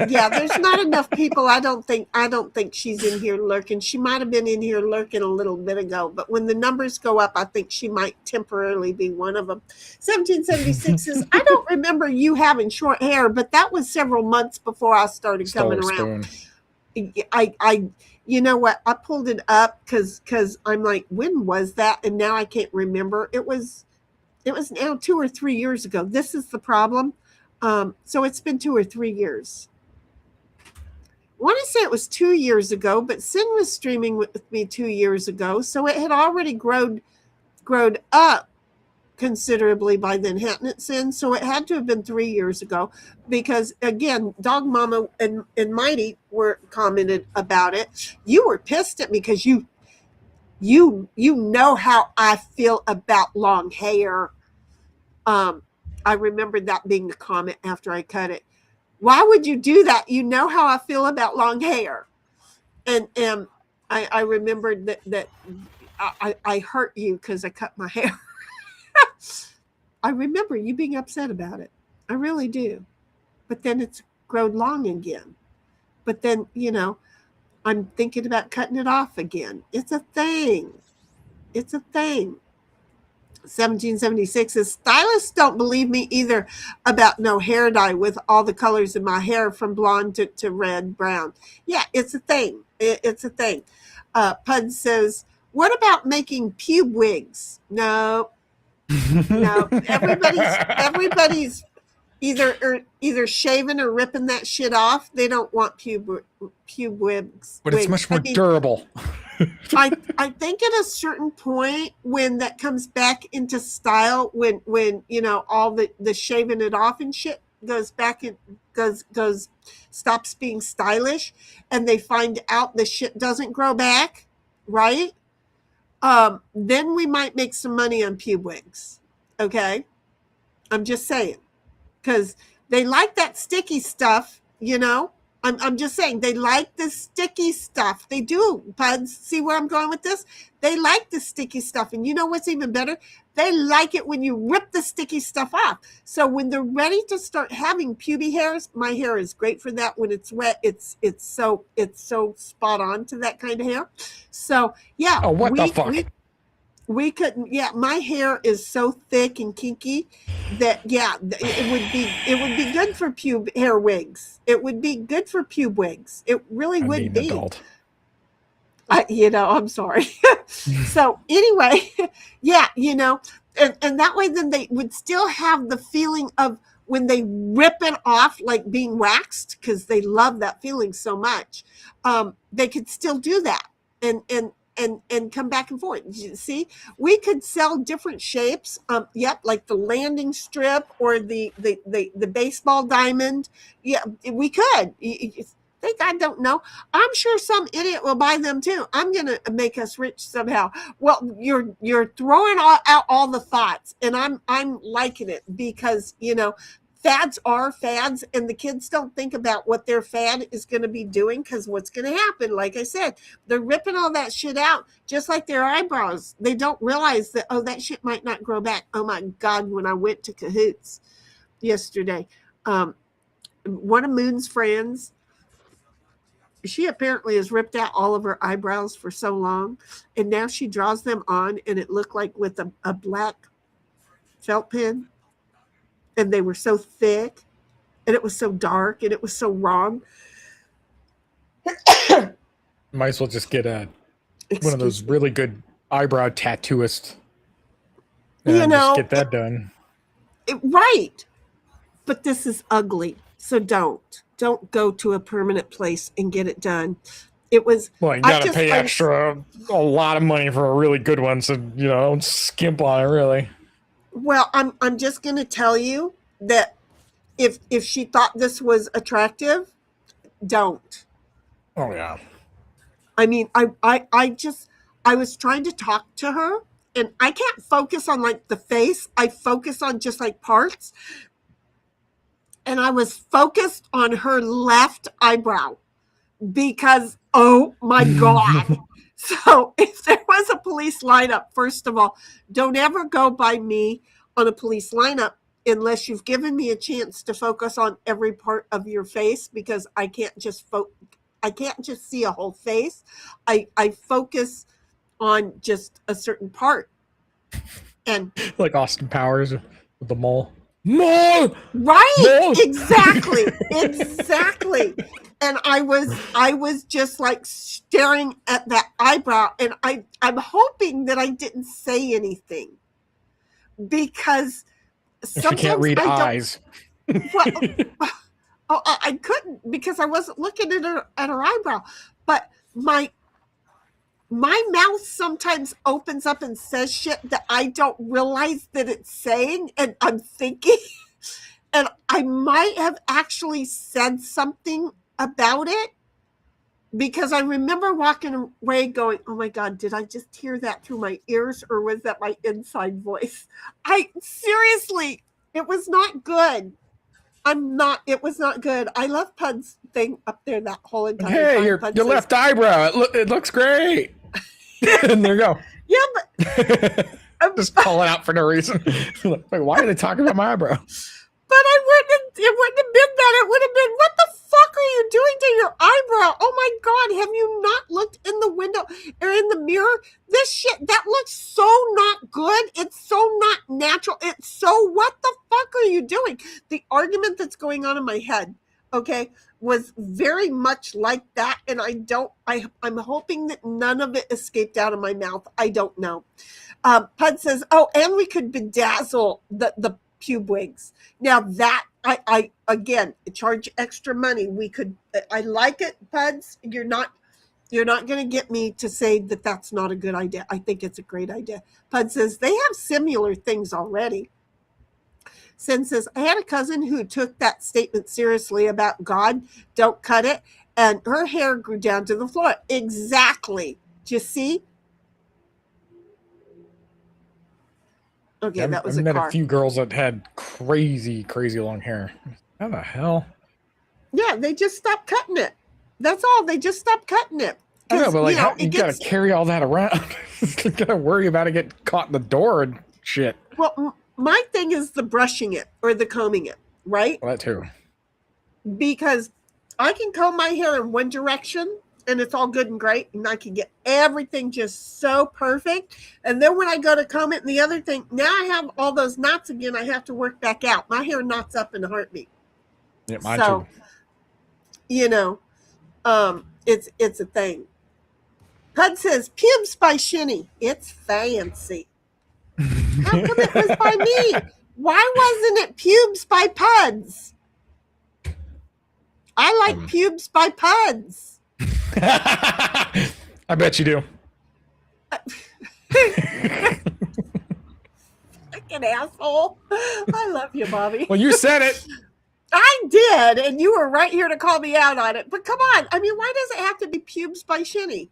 Yeah, there's not enough people. I don't think she's in here lurking. She might have been in here lurking a little bit ago, but when the numbers go up, I think she might temporarily be one of them. 1776 says, I don't remember you having short hair, but that was several months before I started coming around. I you know what? I pulled it up because I'm like, when was that? And now I can't remember. It was now 2 or 3 years ago. This is the problem. So it's been 2 or 3 years. I want to say it was 2 years ago, but Sin was streaming with me 2 years ago, so it had already grown up considerably by then, hadn't it, Sin? So it had to have been 3 years ago, because again, Dog Mama and Mighty were commented about it. You were pissed at me because you know how I feel about long hair. I remembered that being the comment after I cut it. Why would you do that? You know how I feel about long hair. And I remembered that I hurt you because I cut my hair. I remember you being upset about it. I really do. But then it's grown long again. But then, I'm thinking about cutting it off again. It's a thing. 1776 says, stylists don't believe me either about no hair dye with all the colors in my hair from blonde to red, brown. Yeah, it's a thing. It's a thing. Pud says, what about making pube wigs? No. Everybody's either shaving or ripping that shit off. They don't want pube wigs. But it's much more durable. I think at a certain point when that comes back into style, when all the shaving it off and shit goes back stops being stylish, and they find out the shit doesn't grow back, right? Then we might make some money on pube wigs. Okay, I'm just saying, because they like that sticky stuff, you know. I'm just saying they like the sticky stuff. They do, Puds. See where I'm going with this? They like the sticky stuff. And you know what's even better? They like it when you rip the sticky stuff off. So when they're ready to start having pubic hairs, my hair is great for that. When it's wet, it's so spot on to that kind of hair. So yeah. Oh, what the fuck? We couldn't. Yeah, my hair is so thick and kinky that it would be good for pube hair wigs. It would be good for pube wigs. It really would be. Adult. I'm sorry. So anyway, yeah, and that way then they would still have the feeling of when they rip it off, like being waxed, because they love that feeling so much. They could still do that and come back and forth. You see, we could sell different shapes. Like the landing strip or the baseball diamond. Yeah, we could. Think I don't know. I'm sure some idiot will buy them too. I'm gonna make us rich somehow. Well, you're throwing out all the thoughts, and I'm liking it because fads are fads, and the kids don't think about what their fad is going to be doing, because what's going to happen, like I said, they're ripping all that shit out, just like their eyebrows. They don't realize that, that shit might not grow back. Oh my God, when I went to Cahoots yesterday, one of Moon's friends, she apparently has ripped out all of her eyebrows for so long, and now she draws them on, and it looked like with a black felt pen. And they were so thick, and it was so dark, and it was so wrong. Might as well just get one of those really good eyebrow tattooists. Just get that done. Right. But this is ugly. So don't go to a permanent place and get it done. It was. Well, you got to pay a lot of money for a really good one, so don't skimp on it, really. Well, I'm just going to tell you that if she thought this was attractive, don't. Oh yeah. I mean, I was trying to talk to her, and I can't focus on like the face. I focus on just like parts. And I was focused on her left eyebrow because, oh my God. So if there was a police lineup, first of all, don't ever go by me on a police lineup unless you've given me a chance to focus on every part of your face, because I can't just see a whole face. I focus on just a certain part. And like Austin Powers with the mole. Mole! Right, mole! Exactly. And I was just like staring at that eyebrow, and I'm hoping that I didn't say anything, because sometimes you can't read eyes. I couldn't, because I wasn't looking at her eyebrow. But my mouth sometimes opens up and says shit that I don't realize that it's saying, and I'm thinking, and I might have actually said something about it, because I remember walking away going, oh my God, did I just hear that through my ears, or was that my inside voice? Seriously, it was not good. It was not good. I left Pud's thing up there that whole entire time. Hey, your left eyebrow, it looks great. And there you go. Yeah, but just call it out for no reason. Like, why are they talking about my eyebrow? But it wouldn't have been that. It would have been, what the fuck are you doing to your eyebrow? Oh my God, have you not looked in the window or in the mirror? This shit, that looks so not good. It's so not natural. It's so, what the fuck are you doing? The argument that's going on in my head, okay, was very much like that. And I'm hoping that none of it escaped out of my mouth. I don't know. Pud says, oh, and we could bedazzle the pube wigs. Now that I again charge extra money. We could. I like it, Puds. You're not going to get me to say that that's not a good idea. I think it's a great idea. Pud says they have similar things already. Sin says, I had a cousin who took that statement seriously about God, don't cut it, and her hair grew down to the floor. Exactly. Do you see? Okay, that was I a met car. a few girls that had crazy long hair. How the hell? Yeah, they just stopped cutting it. That's all. They just stopped cutting it. I know, but like, you know, you gotta carry all that around. You gotta worry about it getting caught in the door and shit. Well, my thing is the brushing it or the combing it, right? Well, that too. Because I can comb my hair in one direction and it's all good and great, and I can get everything just so perfect. And then when I go to comb it and the other thing, now I have all those knots again. I have to work back out. My hair knots up in a heartbeat. Yeah, mine too. You know, it's a thing. Pud says pubes by Shinny. It's fancy. How come it was by me? Why wasn't it pubes by Puds? I like pubes by Puds. I bet you do. Fucking asshole. I love you, Bobby. Well, you said it. I did, and you were right here to call me out on it. But come on. I mean, why does it have to be pubes by Shinny?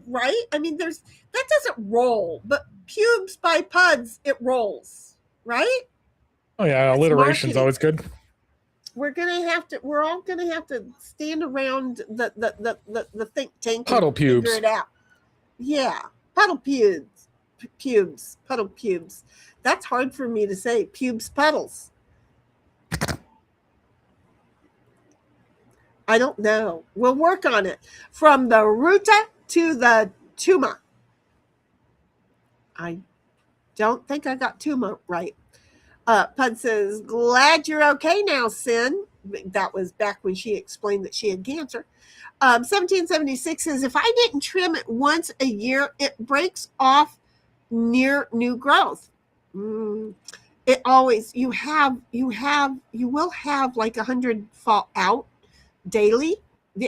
Right? I mean, that doesn't roll, but pubes by Puds, it rolls, right? Oh yeah, alliteration's always good. We're all gonna have to stand around the think tank puddle and pubes. figure it out. Yeah, puddle pubes. That's hard for me to say. Pubes puddles. I don't know. We'll work on it. From the ruta to the tuma. I don't think I got tuma right. Pud says, glad you're okay now, Sin. That was back when she explained that she had cancer. 1776 says, if I didn't trim it once a year, it breaks off near new growth. It always, you will have like 100 fall out daily.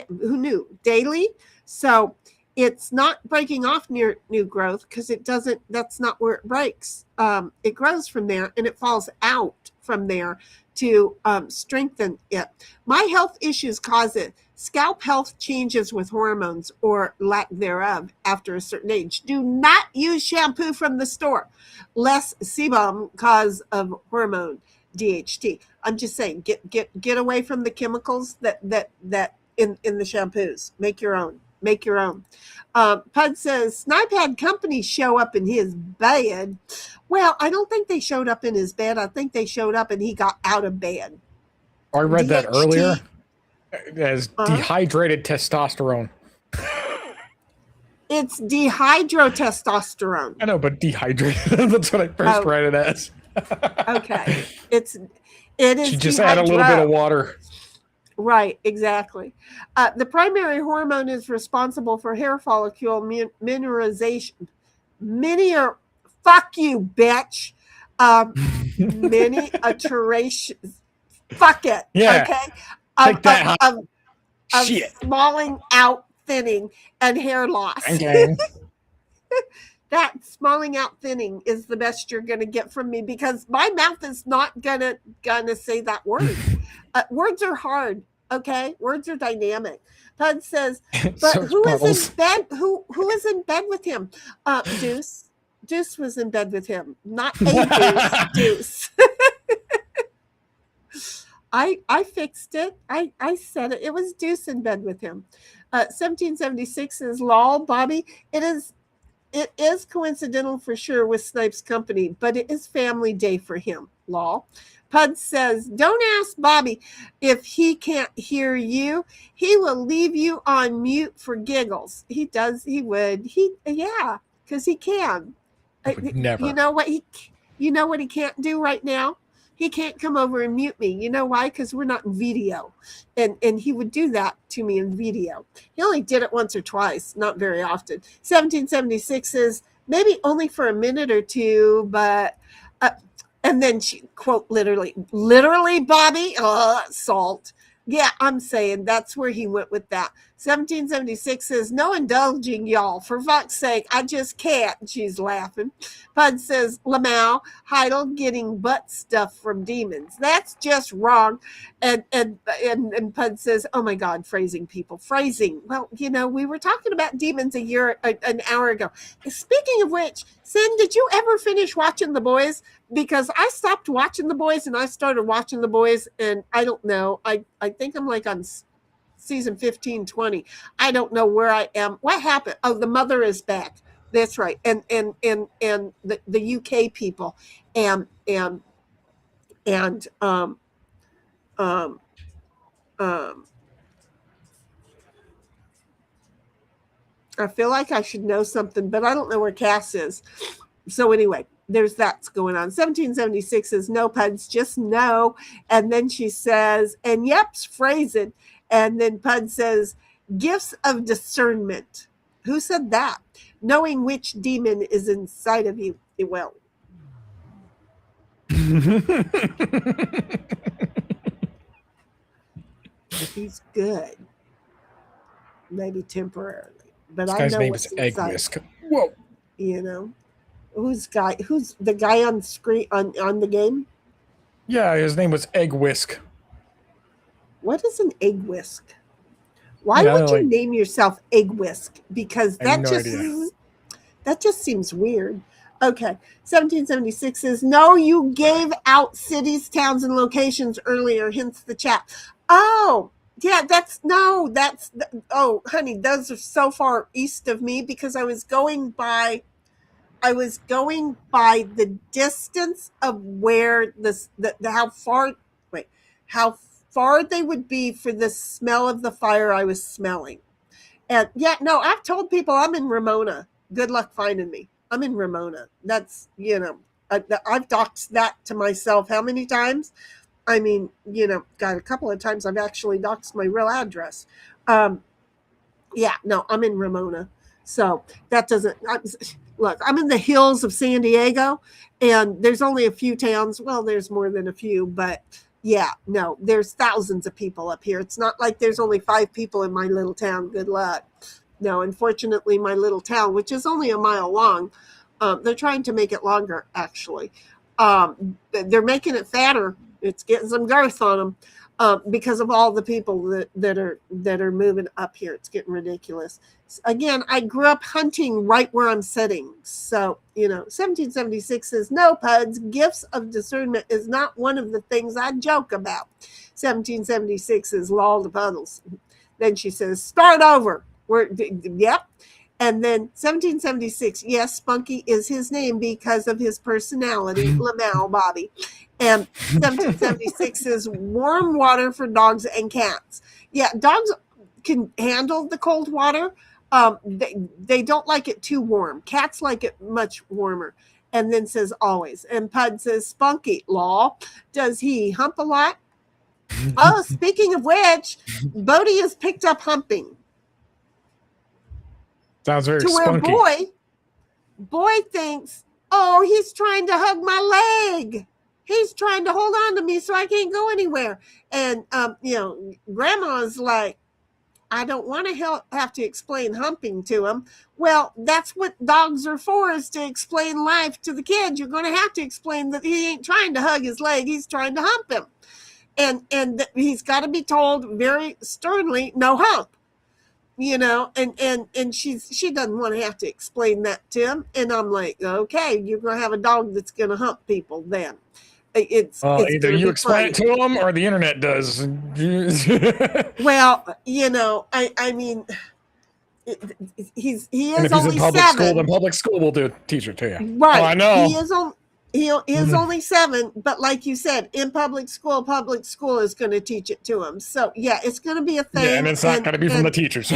Who knew? Daily. So it's not breaking off near new growth because that's not where it breaks. It grows from there and it falls out from there to strengthen it. My health issues cause it. Scalp health changes with hormones or lack thereof after a certain age. Do not use shampoo from the store. Less sebum cause of hormone DHT. I'm just saying, get away from the chemicals that in the shampoos. Make your own. Pud says, Snipe had company show up in his bed. Well, I don't think they showed up in his bed. I think they showed up and he got out of bed. I read that earlier as dehydrated testosterone. It's dehydrotestosterone. I know, but dehydrated. That's what I first read it as. Okay. It is. She just add a little bit of water. Right, exactly. The primary hormone is responsible for hair follicle mineralization. Fuck you, bitch. Miniaturation. Fuck it. Yeah. Okay. Take that. Of smalling out, thinning, and hair loss. Okay. That smalling out, thinning is the best you're going to get from me because my mouth is not gonna say that word. Words are hard. Okay, words are dynamic. Pud says, but who is in bed? Who is in bed with him? Deuce. Deuce was in bed with him, not a Deuce. I fixed it. I said it. It was Deuce in bed with him. 1776 is lol, Bobby. It is coincidental for sure with Snipe's company, but it is family day for him. Lol. Pud says, don't ask Bobby if he can't hear you. He will leave you on mute for giggles. He does. He would. Because he can. Never. You know what he can't do right now? He can't come over and mute me. You know why? Because we're not in video. And he would do that to me in video. He only did it once or twice, not very often. 1776 is maybe only for a minute or two, but and then she quote literally Bobby, salt. Yeah, I'm saying that's where he went with that. 1776 says, no indulging, y'all. For fuck's sake, I just can't. She's laughing. Pud says, Lamau, Heidel getting butt stuff from demons. That's just wrong. And Pud says, oh my God, phrasing people. Phrasing. Well, we were talking about demons an hour ago. Speaking of which, Sin, did you ever finish watching The Boys? Because I stopped watching The Boys and I started watching The Boys, and I don't know. I think I'm like on season 15, 20. I don't know where I am. What happened? Oh, the mother is back. That's right. And the UK people and um I feel like I should know something, but I don't know where Cass is. So anyway, there's that's going on. 1776 says, no, Puds, just no. And then she says, and yep's phrasing. And then Pud says, gifts of discernment. Who said that? Knowing which demon is inside of you. Well, if he's good, maybe temporarily. But This I guy's know name what's is Egg inside. Whisk. Whoa. Who's the guy on screen on the game? Yeah, his name was Egg Whisk. What is an egg whisk? Why would you name yourself Egg Whisk? Because that just seems weird. Okay. 1776 says, no, you gave out cities, towns, and locations earlier, hence the chat. Oh, yeah, honey, those are so far east of me because I was going by the distance of where how far they would be for the smell of the fire I was smelling. And yeah, no, I've told people I'm in Ramona. Good luck finding me. I'm in Ramona. That's, I've doxed that to myself how many times? I mean, God, a couple of times I've actually doxed my real address. Yeah, no, I'm in Ramona. So that doesn't, look, I'm in the hills of San Diego, and there's only a few towns. Well, there's more than a few, but yeah, no, there's thousands of people up here. It's not like there's only 5 people in my little town. Good luck. No, unfortunately, my little town, which is only a mile long, they're trying to make it longer, actually. They're making it fatter. It's getting some girth on them. Because of all the people that are moving up here. It's getting ridiculous. Again, I grew up hunting right where I'm sitting. So, 1776 says, no, Puds, gifts of discernment is not one of the things I joke about. 1776 is law to puddles. Then she says, start over. Yep. And then 1776, yes, Spunky is his name because of his personality, Lamau Bobby. And 1776 is warm water for dogs and cats. Yeah, dogs can handle the cold water. They don't like it too warm. Cats like it much warmer. And then says always. And Pud says, Spunky, law, does he hump a lot? Oh, speaking of which, Bodie has picked up humping. Sounds very spunky. To where boy thinks, oh, he's trying to hug my leg. He's trying to hold on to me so I can't go anywhere. And, grandma's like, I don't want to have to explain humping to him. Well, that's what dogs are for, is to explain life to the kid. You're going to have to explain that he ain't trying to hug his leg. He's trying to hump him. And he's got to be told very sternly, no hump. And she doesn't want to have to explain that to him. And I'm like, okay, you're going to have a dog that's going to hump people then. It's either you explain it to him or the internet does. Well, I mean, he is only 7. Then public school will teach it to you. Right. Oh, I know. He is only 7, but like you said, in public school is going to teach it to him. So yeah, it's going to be a thing. Yeah, and it's not going to be from the teachers.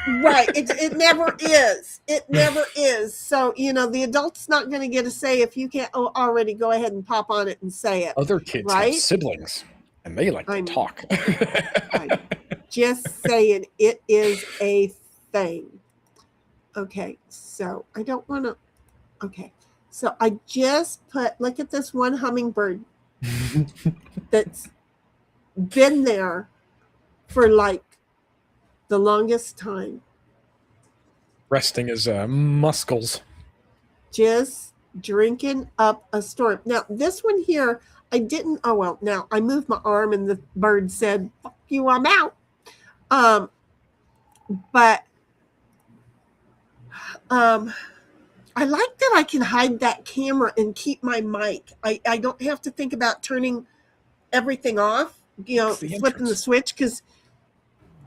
Right. It never is. It never is. So, the adult's not going to get a say if you can't already go ahead and pop on it and say it. Other kids have siblings, and they like to talk. I'm just saying, it is a thing. Okay, so I don't want to. Okay, so I just look at this one hummingbird that's been there for like the longest time. Resting his muscles. Just drinking up a storm. Now, this one here, I didn't. Oh, well, now I moved my arm and the bird said, fuck you, I'm out. But I like that I can hide that camera and keep my mic. I don't have to think about turning everything off, flipping the switch, because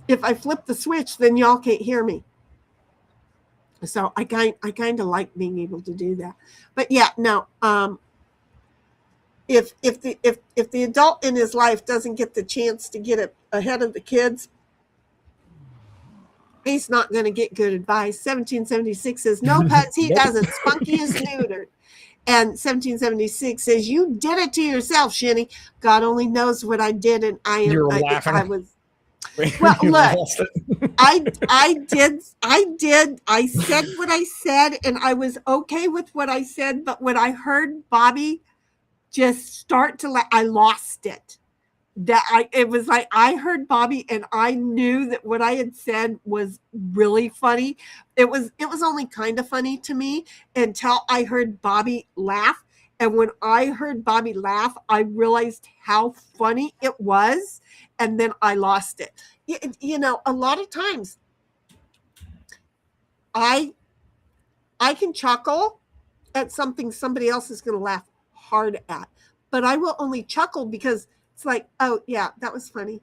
if I flip the switch, then y'all can't hear me. So I kind of like being able to do that. But yeah, no. If the adult in his life doesn't get the chance to get it ahead of the kids, he's not going to get good advice. 1776 says, no pets, he doesn't. Spunky is neutered. And 1776 says, you did it to yourself, Shinny. God only knows what I did, and I am. You were laughing. I was. Well, look, I did. I said what I said, and I was okay with what I said. But when I heard Bobby just start to laugh, I lost it. It was like I heard Bobby and I knew that what I had said was really funny. It was only kind of funny to me until I heard Bobby laugh. And when I heard Bobby laugh, I realized how funny it was. And then I lost it. A lot of times I can chuckle at something somebody else is going to laugh hard at, but I will only chuckle because it's like, oh, yeah, that was funny.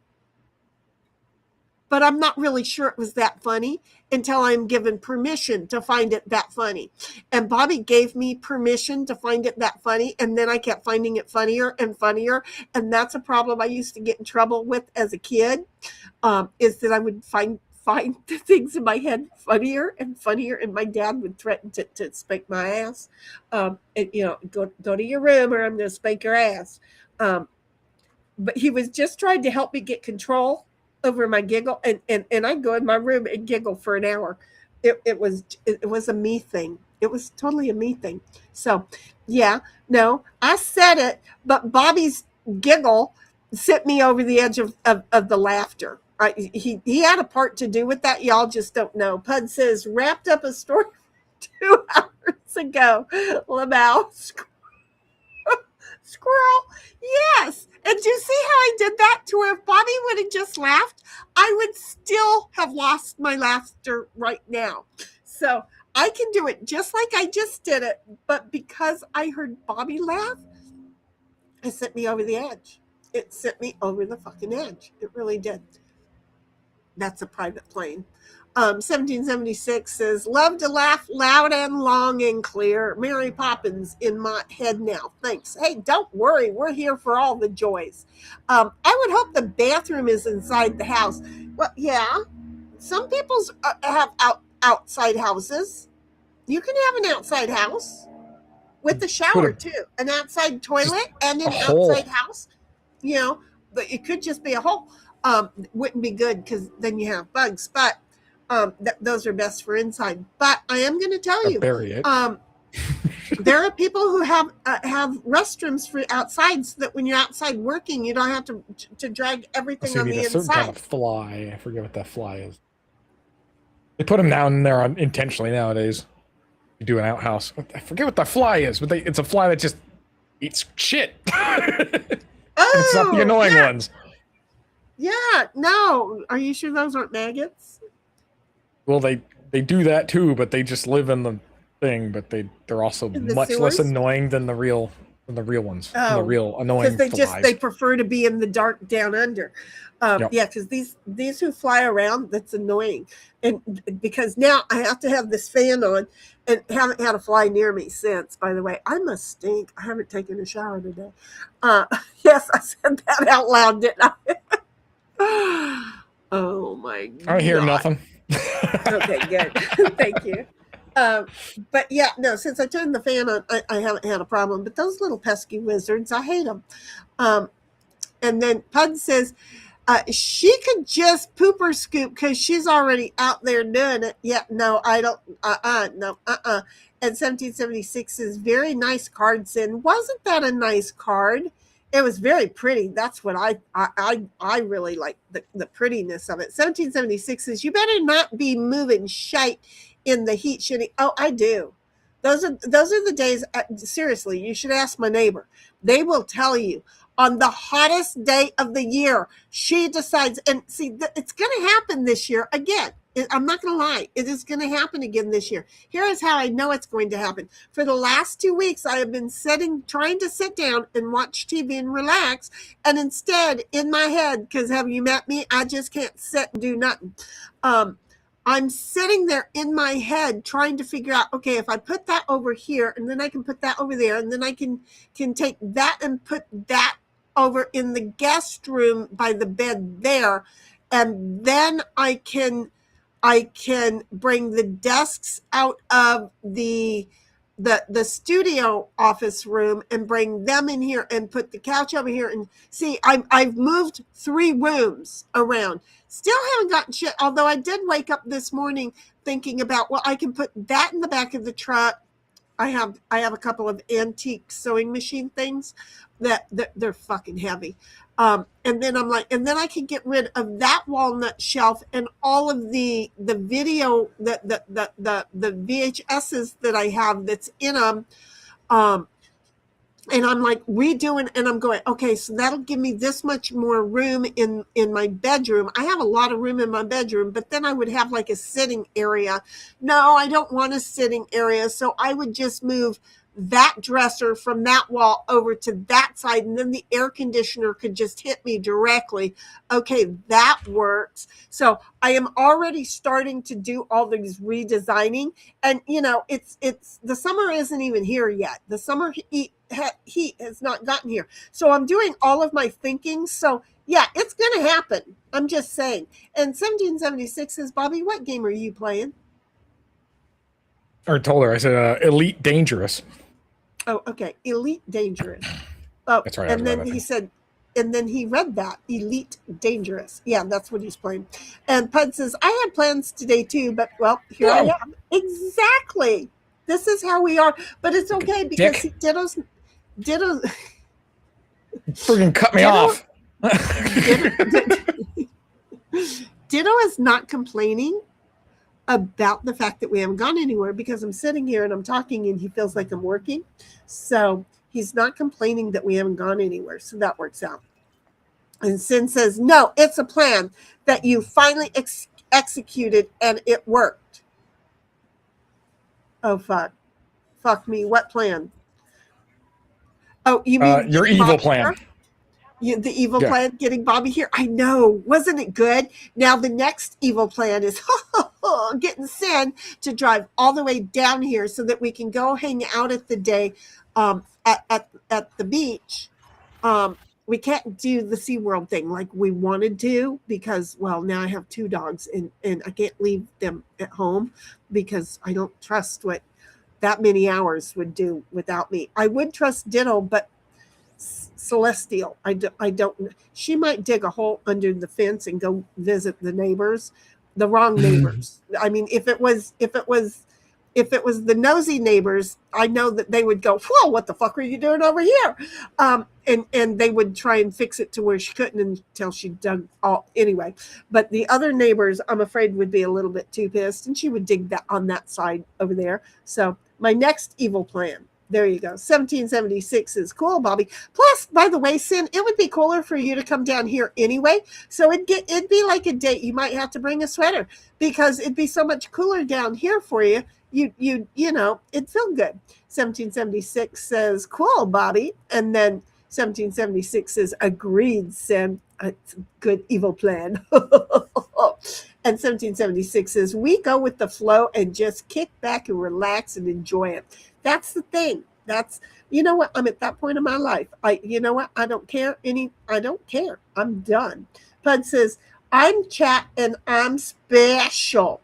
But I'm not really sure it was that funny until I'm given permission to find it that funny. And Bobby gave me permission to find it that funny. And then I kept finding it funnier and funnier. And that's a problem I used to get in trouble with as a kid, is that I would find the things in my head funnier and funnier. And my dad would threaten to spank my ass. Go to your room or I'm going to spank your ass. But he was just trying to help me get control over my giggle. And I'd go in my room and giggle for an hour. It was a me thing. It was totally a me thing. So, yeah, no, I said it, but Bobby's giggle sent me over the edge of the laughter. He had a part to do with that. Y'all just don't know. Pud says, wrapped up a story 2 hours ago. Lamau, squirrel. Yes. And do you see how I did that to where if Bobby would have just laughed, I would still have lost my laughter right now. So I can do it just like I just did it. But because I heard Bobby laugh, it sent me over the edge. It sent me over the fucking edge. It really did. That's a private plane. 1776 says, love to laugh loud and long and clear. Mary Poppins in my head now. Thanks. Hey, don't worry. We're here for all the joys. I would hope the bathroom is inside the house. Well, yeah. Some people have outside houses. You can have an outside house with a shower too. An outside toilet and an outside house. But it could just be a hole. Wouldn't be good because then you have bugs. But those are best for inside. But I am going to tell you, there are people who have restrooms for outside, so that when you're outside working, you don't have to drag everything on the inside. Certain kind of fly. I forget what that fly is. They put them down there intentionally nowadays. You do an outhouse. I forget what that fly is, but it's a fly that just eats shit. It's not the annoying ones. Yeah, no. Are you sure those aren't maggots? Well, they do that too, but they just live in the thing. But they're also much less annoying than the real ones. The real annoying because they prefer to be in the dark down under. Yep. Yeah, because these who fly around, that's annoying. And because now I have to have this fan on, and haven't had a fly near me since. By the way, I must stink. I haven't taken a shower today. Yes, I said that out loud, didn't I? Oh my God! I hear nothing. Okay, good. Thank you. But yeah, no, since I turned the fan on, I haven't had a problem. But those little pesky wizards, I hate them. And then Pug says she could just poop or scoop because she's already out there doing it. Yeah, no, I don't. No. And 1776 is very nice card, Sin. Wasn't that a nice card? It was very pretty. That's what I really like, the prettiness of it. 1776 says, you better not be moving shite in the heat, Shitty. Oh, I do. Those are the days. Seriously, you should ask my neighbor. They will tell you on the hottest day of the year, she decides. And see, it's going to happen this year again. I'm not going to lie. It is going to happen again this year. Here is how I know it's going to happen. For the last 2 weeks, I have been trying to sit down and watch TV and relax. And instead, in my head, because have you met me? I just can't sit and do nothing. I'm sitting there in my head trying to figure out, okay, if I put that over here, and then I can put that over there, and then I can take that and put that over in the guest room by the bed there, and then I can bring the desks out of the studio office room and bring them in here and put the couch over here. And see, I've moved 3 rooms around. Still haven't gotten shit. Although I did wake up this morning thinking about, well, I can put that in the back of the truck. I have a couple of antique sewing machine things that they're fucking heavy. And then I'm like, and then I can get rid of that walnut shelf and all of the video, the VHSs that I have that's in them. And I'm like redoing, and I'm going, okay, so that'll give me this much more room in my bedroom. I have a lot of room in my bedroom, but then I would have like a sitting area. No, I don't want a sitting area. So I would just move that dresser from that wall over to that side, and then the air conditioner could just hit me directly. Okay, that works. So I am already starting to do all these redesigning, and it's the summer isn't even here yet. The summer heat has not gotten here, so I'm doing all of my thinking. So yeah, it's gonna happen. I'm just saying. And 1776 says, Bobby, what game are you playing? Or told her, I said, Elite Dangerous. Oh, okay. Elite Dangerous. Oh, that's right. And then he said, and then he read that Elite Dangerous. Yeah, that's what he's playing. And Pud says, I had plans today too, but well, here I am. Exactly. This is how we are, but it's okay because Ditto's freaking cut me off. Ditto is not complaining about the fact that we haven't gone anywhere because I'm sitting here and I'm talking and he feels like I'm working. So he's not complaining that we haven't gone anywhere. So that works out. And Sin says, no, it's a plan that you finally executed and it worked. Oh, fuck. Fuck me. What plan? Oh, you mean your evil plan? The evil plan, getting Bobby here. I know. Wasn't it good? Now the next evil plan is getting Sin to drive all the way down here so that we can go hang out at the day at the beach. We can't do the SeaWorld thing like we wanted to because, well, now I have 2 dogs and I can't leave them at home because I don't trust what that many hours would do without me. I would trust Ditto, but Celestial, I don't. She might dig a hole under the fence and go visit the neighbors, the wrong neighbors. I mean, if it was the nosy neighbors, I know that they would go, whoa, what the fuck are you doing over here? And they would try and fix it to where she couldn't until she dug all anyway. But the other neighbors, I'm afraid, would be a little bit too pissed, and she would dig that on that side over there. So my next evil plan. There you go. 1776 is cool, Bobby. Plus, by the way, Sin, it would be cooler for you to come down here anyway. So it'd be like a date. You might have to bring a sweater because it'd be so much cooler down here for you. You know, it'd feel good. 1776 says, cool, Bobby. And then 1776 says, agreed, Sin. It's a good evil plan. And 1776 says, we go with the flow and just kick back and relax and enjoy it. That's the thing. That's, you know what? I'm at that point in my life. You know what? I don't care. I don't care. I'm done. Pud says, I'm Chat and I'm special.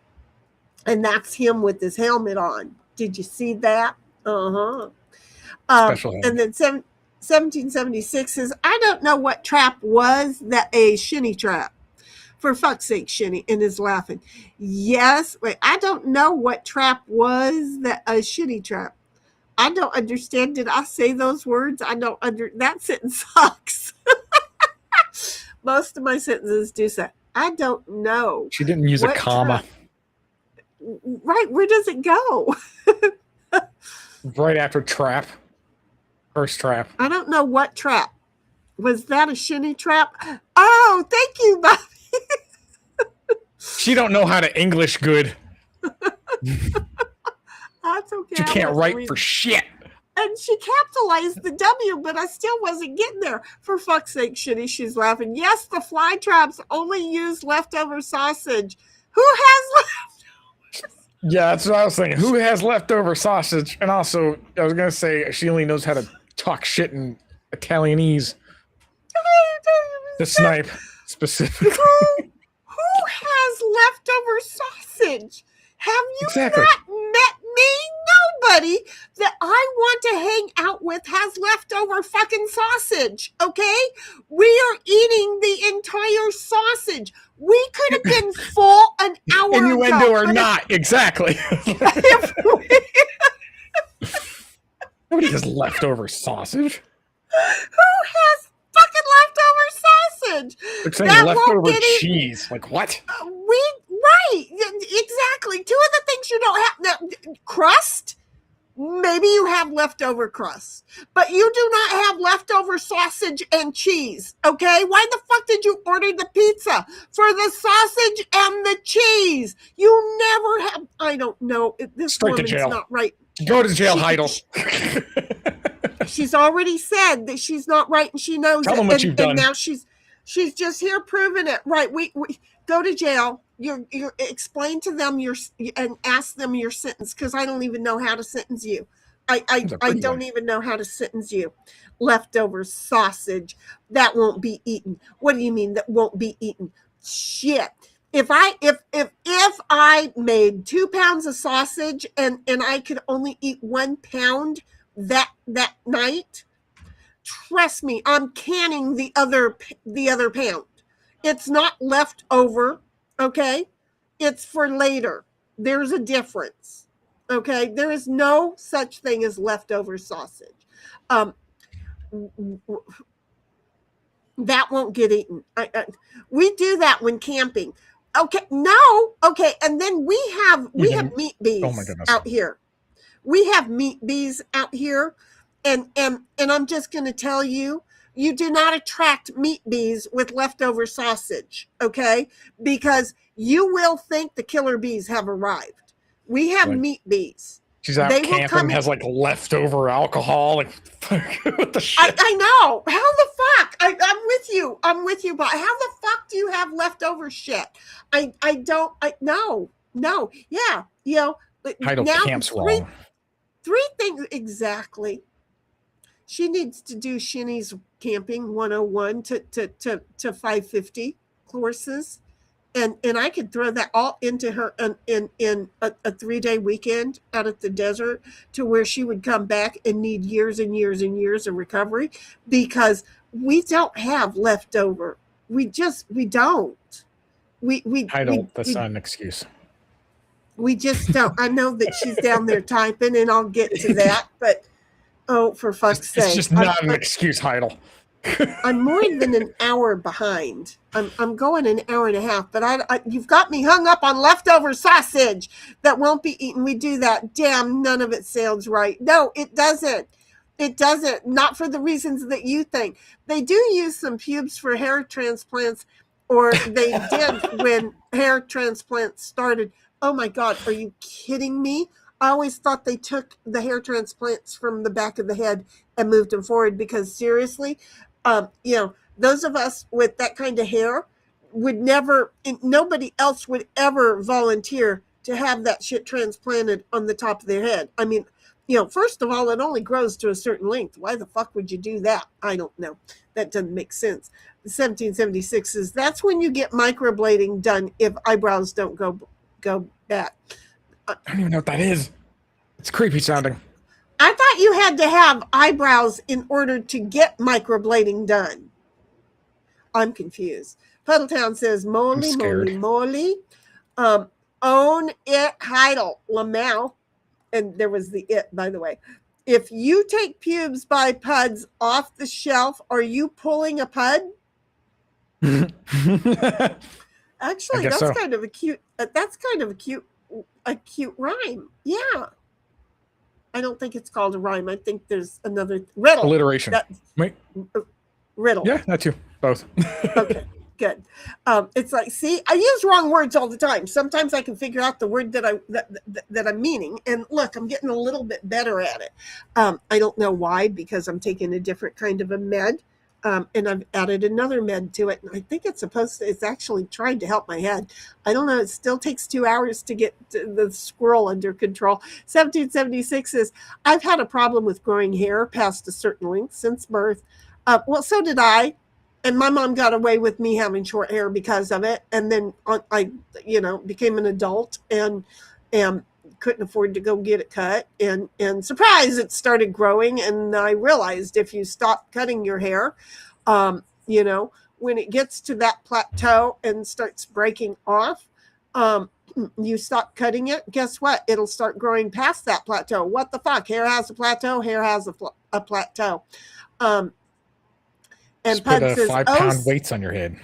And that's him with his helmet on. Did you see that? Uh-huh. Special helmet. And then 1776 says, I don't know what trap was that a shinny trap. For fuck's sake, Shinny, and is laughing. Yes, wait, I don't know what trap was that a shitty trap. I don't understand. Did I say those words? I don't that sentence sucks. Most of my sentences do say, I don't know. She didn't use a comma. Right, where does it go? Right after trap. First trap. I don't know what trap. Was that a shinny trap? Oh, thank you, Bobby. She don't know how to English good. That's okay. She can't write for shit. And she capitalized the W, but I still wasn't getting there. For fuck's sake, Shitty, she's laughing. Yes, the fly traps only use leftover sausage. Who has leftovers? Yeah, that's what I was thinking. Who has leftover sausage? And also, I was going to say, she only knows how to talk shit in Italianese. The snipe, specifically. Who has leftover sausage? Have you not met me? Nobody that I want to hang out with has leftover fucking sausage, okay? We are eating the entire sausage. We could have been full an hour ago. Innuendo or not, exactly. Nobody has leftover sausage. Who has fucking leftover sausage? It's saying leftover cheese. Like what? Right, exactly. Two of the things you don't have now, crust. Maybe you have leftover crust, but you do not have leftover sausage and cheese. Okay, why the fuck did you order the pizza for the sausage and the cheese? You never have. I don't know. This Straight woman's to jail. not right. Go to jail, Heidel. She's already said that she's not right, and she knows Tell it. them what you've done. And now she's just here proving it. Right? We go to jail. You explain to them and ask them your sentence, because I don't even know how to sentence you. I don't even know how to sentence you. Leftover sausage that won't be eaten. What do you mean that won't be eaten? Shit. If I made 2 pounds of sausage and I could only eat 1 pound that night, trust me, I'm canning the other pound. It's not left over. Okay, it's for later. There's a difference. Okay, there is no such thing as leftover sausage. That won't get eaten. We do that when camping. Okay, no. Okay, and then we have meat bees out here. We have meat bees out here, and I'm just going to tell you. You do not attract meat bees with leftover sausage, okay? Because you will think the killer bees have arrived. We have meat bees. She's out camping, has like leftover alcohol. Like, what the shit? I know. How the fuck? I'm with you. But how the fuck do you have leftover shit? I don't. No. Yeah. You know. Title camp's wrong. Three things exactly. She needs to do Shinny's Camping 101 to 550 courses, and I could throw that all into her in a 3-day weekend out at the desert, to where she would come back and need years and years and years of recovery, because we don't have leftover. We don't. That's not an excuse. We just don't. I know that she's down there typing, and I'll get to that, but. Oh, for fuck's sake. It's just not an excuse, Heidel. I'm more than an hour behind. I'm going an hour and a half, but you've got me hung up on leftover sausage that won't be eaten. We do that. Damn, none of it sounds right. No, it doesn't. It doesn't. Not for the reasons that you think. They do use some pubes for hair transplants, or they did when hair transplants started. Oh my God, are you kidding me? I always thought they took the hair transplants from the back of the head and moved them forward, because seriously, those of us with that kind of hair would never, nobody else would ever volunteer to have that shit transplanted on the top of their head. I mean, first of all, it only grows to a certain length. Why the fuck would you do that? I don't know. That doesn't make sense. The 1776 is, that's when you get microblading done if eyebrows don't go back. I don't even know what that is. It's creepy sounding. I thought you had to have eyebrows in order to get microblading done. I'm confused. Puddletown says, moly. Own it, Heidel, Lamau. And there was the it, by the way. If you take Pubes by Puds off the shelf, are you pulling a Pud? Actually, guess that's so. kind of a cute. That's kind of a cute rhyme. Yeah. I don't think it's called a rhyme. I think there's another riddle. Alliteration. Wait. Riddle. Yeah, that too. Both. Okay, good. It's like, see, I use wrong words all the time. Sometimes I can figure out the word that I'm meaning. And look, I'm getting a little bit better at it. I don't know why, because I'm taking a different kind of a med. And I've added another med to it. And I think it's actually trying to help my head. I don't know. It still takes 2 hours to get the squirrel under control. 1776 says, I've had a problem with growing hair past a certain length since birth. Well, so did I. And my mom got away with me having short hair because of it. And then I became an adult and couldn't afford to go get it cut. And surprise, it started growing. And I realized if you stop cutting your hair, when it gets to that plateau and starts breaking off, you stop cutting it, guess what? It'll start growing past that plateau. What the fuck? Hair has a plateau. Hair has a plateau. And just put 5-pound weights on your head.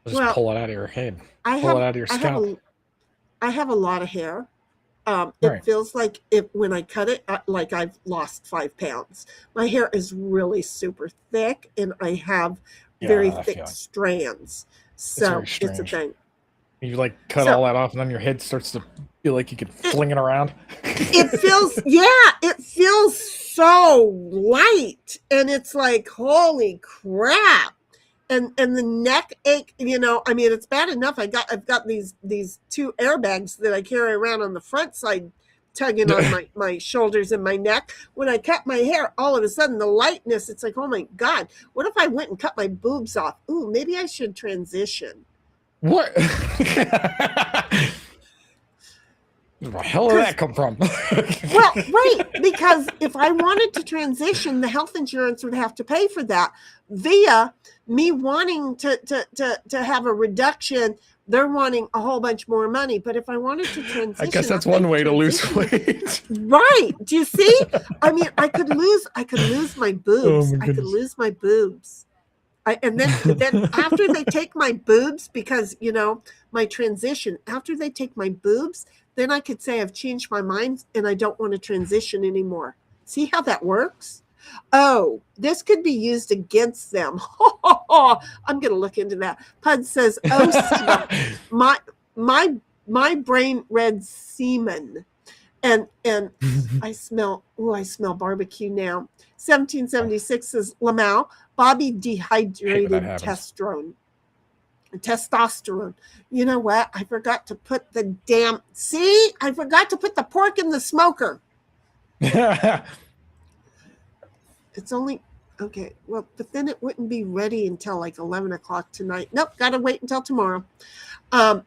Just pull it out of your head. Pull it out of your scalp. I have a lot of hair. It Right. feels like when I cut it, like I've lost 5 pounds. My hair is really super thick, and I have very thick strands. So it's a thing. You like cut all that off, and then your head starts to feel like you can fling it around. It feels so light, and it's like, holy crap. And the neck ache, it's bad enough. I've got these 2 airbags that I carry around on the front side, tugging on my shoulders and my neck. When I cut my hair, all of a sudden the lightness, it's like, oh my God, what if I went and cut my boobs off? Ooh, maybe I should transition. What? Where the hell did that come from? Well, right, because if I wanted to transition, the health insurance would have to pay for that via me wanting to have a reduction. They're wanting a whole bunch more money. But if I wanted to transition, I guess that's one way to lose weight. Right. Do you see? I mean, I could lose my boobs. I could lose my boobs. And then after they take my boobs, because, my transition, after they take my boobs, then I could say I've changed my mind and I don't want to transition anymore. See how that works? Oh, this could be used against them. I'm going to look into that. Pud says, oh, my brain read semen. And I smell barbecue now. 1776 says, Lamau, Bobby dehydrated testosterone. You know what? I forgot to put the pork in the smoker. It's only, okay, well, but then it wouldn't be ready until like 11 o'clock tonight. Nope, got to wait until tomorrow. I'll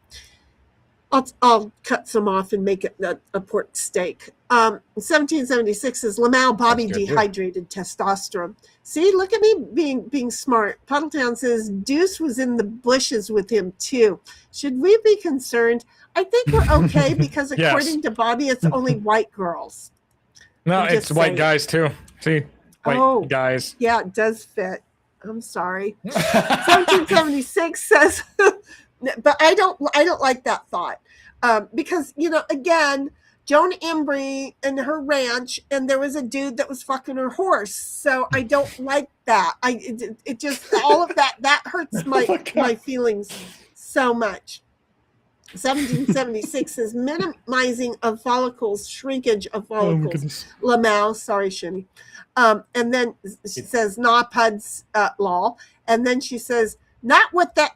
cut some off and make it a pork steak. 1776 says, Lamau, Bobby dehydrated testosterone. See, look at me being smart. Puddletown says, Deuce was in the bushes with him too. Should we be concerned? I think we're okay because according to Bobby, it's only white girls. No, it's white guys too. See, white guys. Yeah, it does fit. I'm sorry. 1776 says, but I don't like that thought. Because, again, Joan Embry and her ranch, and there was a dude that was fucking her horse. So I don't like that. It just, all of that hurts my feelings so much. 1776 says minimizing of follicles, shrinkage of follicles. Lamau, sorry, Shimmy. And then she says, nah, Pud's law. And then she says, not with that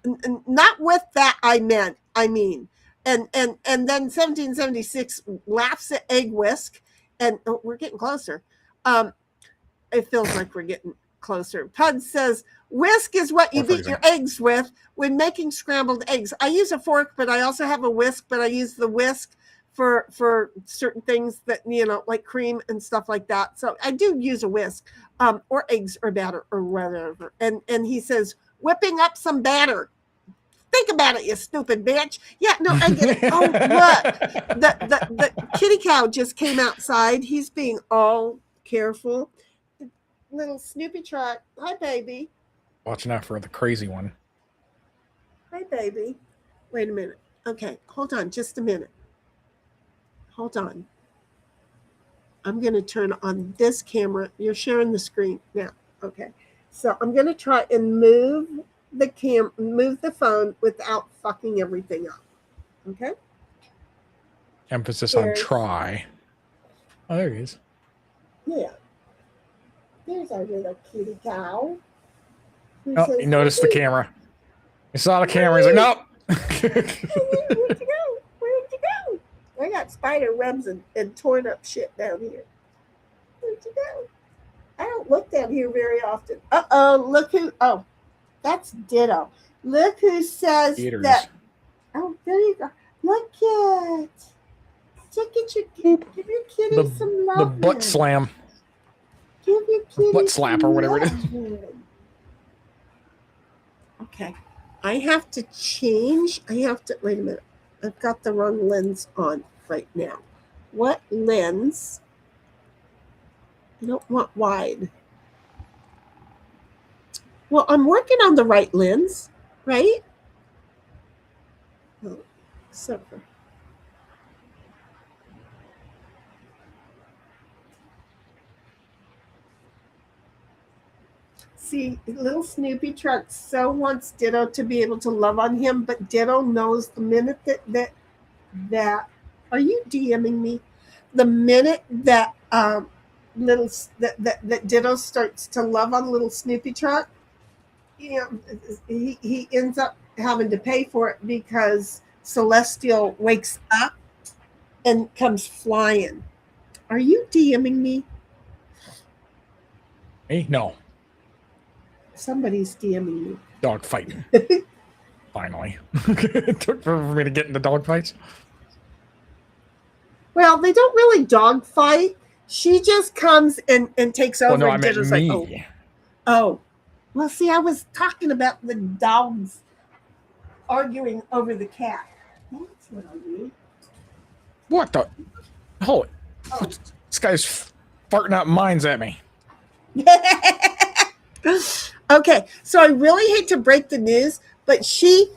I mean. And then 1776 laughs at egg whisk, and we're getting closer. It feels like we're getting closer. Pud says, whisk is what you beat your eggs with when making scrambled eggs. I use a fork, but I also have a whisk, but I use the whisk for certain things that, like cream and stuff like that. So I do use a whisk, or eggs or batter or whatever. And he says, whipping up some batter. think about it, you stupid bitch. Yeah, no, I get it. Oh, look. The kitty cow just came outside. He's being all careful. Little Snoopy Trot. Hi, baby. Watching out for the crazy one. Hi, baby. Wait a minute. Okay, hold on just a minute. Hold on. I'm going to turn on this camera. You're sharing the screen now. Okay. So I'm going to try and move the phone without fucking everything up. Okay? Emphasis on try. Oh, there he is. Yeah. There's our little kitty cow. Oh, he noticed the camera. He saw the camera. He's like, nope. Where'd you go? Where'd you go? I got spider webs and torn up shit down here. Where'd you go? I don't look down here very often. Uh-oh, look who. Oh, that's Ditto. Look who says that. Oh, there you go. Look at. Look at your. Give your kitty some love. The butt slam. Give your kitty butt slap or whatever it is. Okay. I have to change. Wait a minute. I've got the wrong lens on right now. What lens? I don't want wide. Well, I'm working on the right lens, right? Oh, super. See, little Snoopy Truck so wants Ditto to be able to love on him, but Ditto knows the minute that are you DMing me? The minute that that Ditto starts to love on little Snoopy Truck, he ends up having to pay for it because Celestial wakes up and comes flying. Are you DMing me? Me? No. Somebody's DMing me. Dog fighting. Finally. It took for me to get into dog fights. Well, they don't really dog fight. She just comes and takes over. Well, no, and I meant me. like, oh. Well, see, I was talking about the dogs arguing over the cat. That's what I mean. What the? Holy. Oh. This guy's farting out mines at me. Okay, so I really hate to break the news, but she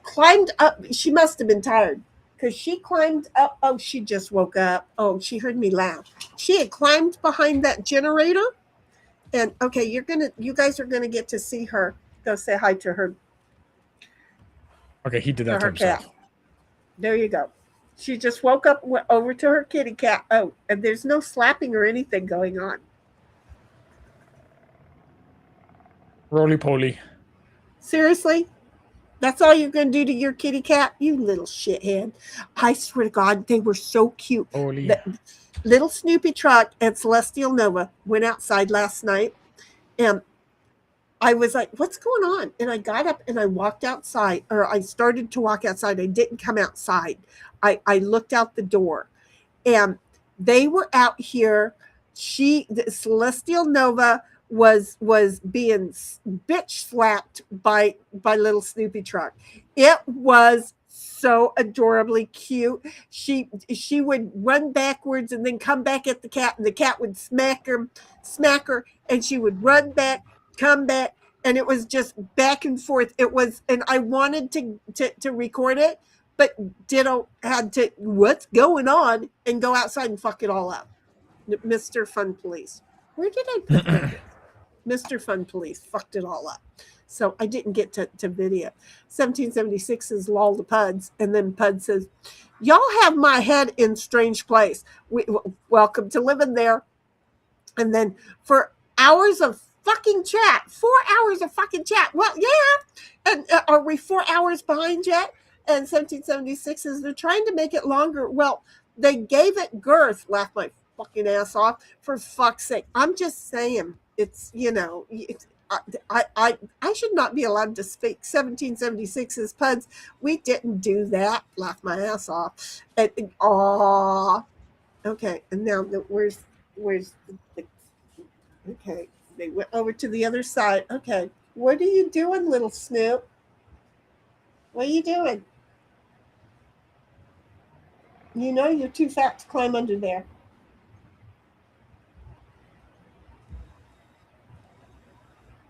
climbed up. She must have been tired because she climbed up. Oh, she just woke up. Oh, she heard me laugh. She had climbed behind that generator. And okay, you guys are gonna get to see her. Go say hi to her. Okay, he did that to himself. Cat. There you go. She just woke up, went over to her kitty cat. Oh, and there's no slapping or anything going on. Roly poly. Seriously? That's all you're going to do to your kitty cat? You little shithead. I swear to God, they were so cute. Little Snoopy Truck and Celestial Nova went outside last night. And I was like, what's going on? And I got up and I walked outside. Or I started to walk outside. I didn't come outside. I looked out the door. And they were out here. The Celestial Nova was being bitch slapped by little Snoopy Truck. It was so adorably cute. She would run backwards and then come back at the cat, and the cat would smack her, and she would run back, come back, and it was just back and forth. It was, and I wanted to record it, but Ditto had to, what's going on, and go outside and fuck it all up. Mr. Fun Police. Where did I put that? Mr. Fun Police fucked it all up. So I didn't get to video. 1776 is lol to Puds. And then Pud says, y'all have my head in strange place. Welcome to living there. And then for hours of fucking chat, 4 hours of fucking chat. Well, yeah. And are we 4 hours behind yet? And 1776 is they're trying to make it longer. Well, they gave it girth. Laughed my fucking ass off. For fuck's sake. I'm just saying. It's, I should not be allowed to speak. 1776 is Puds. We didn't do that. Laugh my ass off. Okay. And now where's the okay. They went over to the other side. Okay. What are you doing, little Snoop? What are you doing? You know you're too fat to climb under there.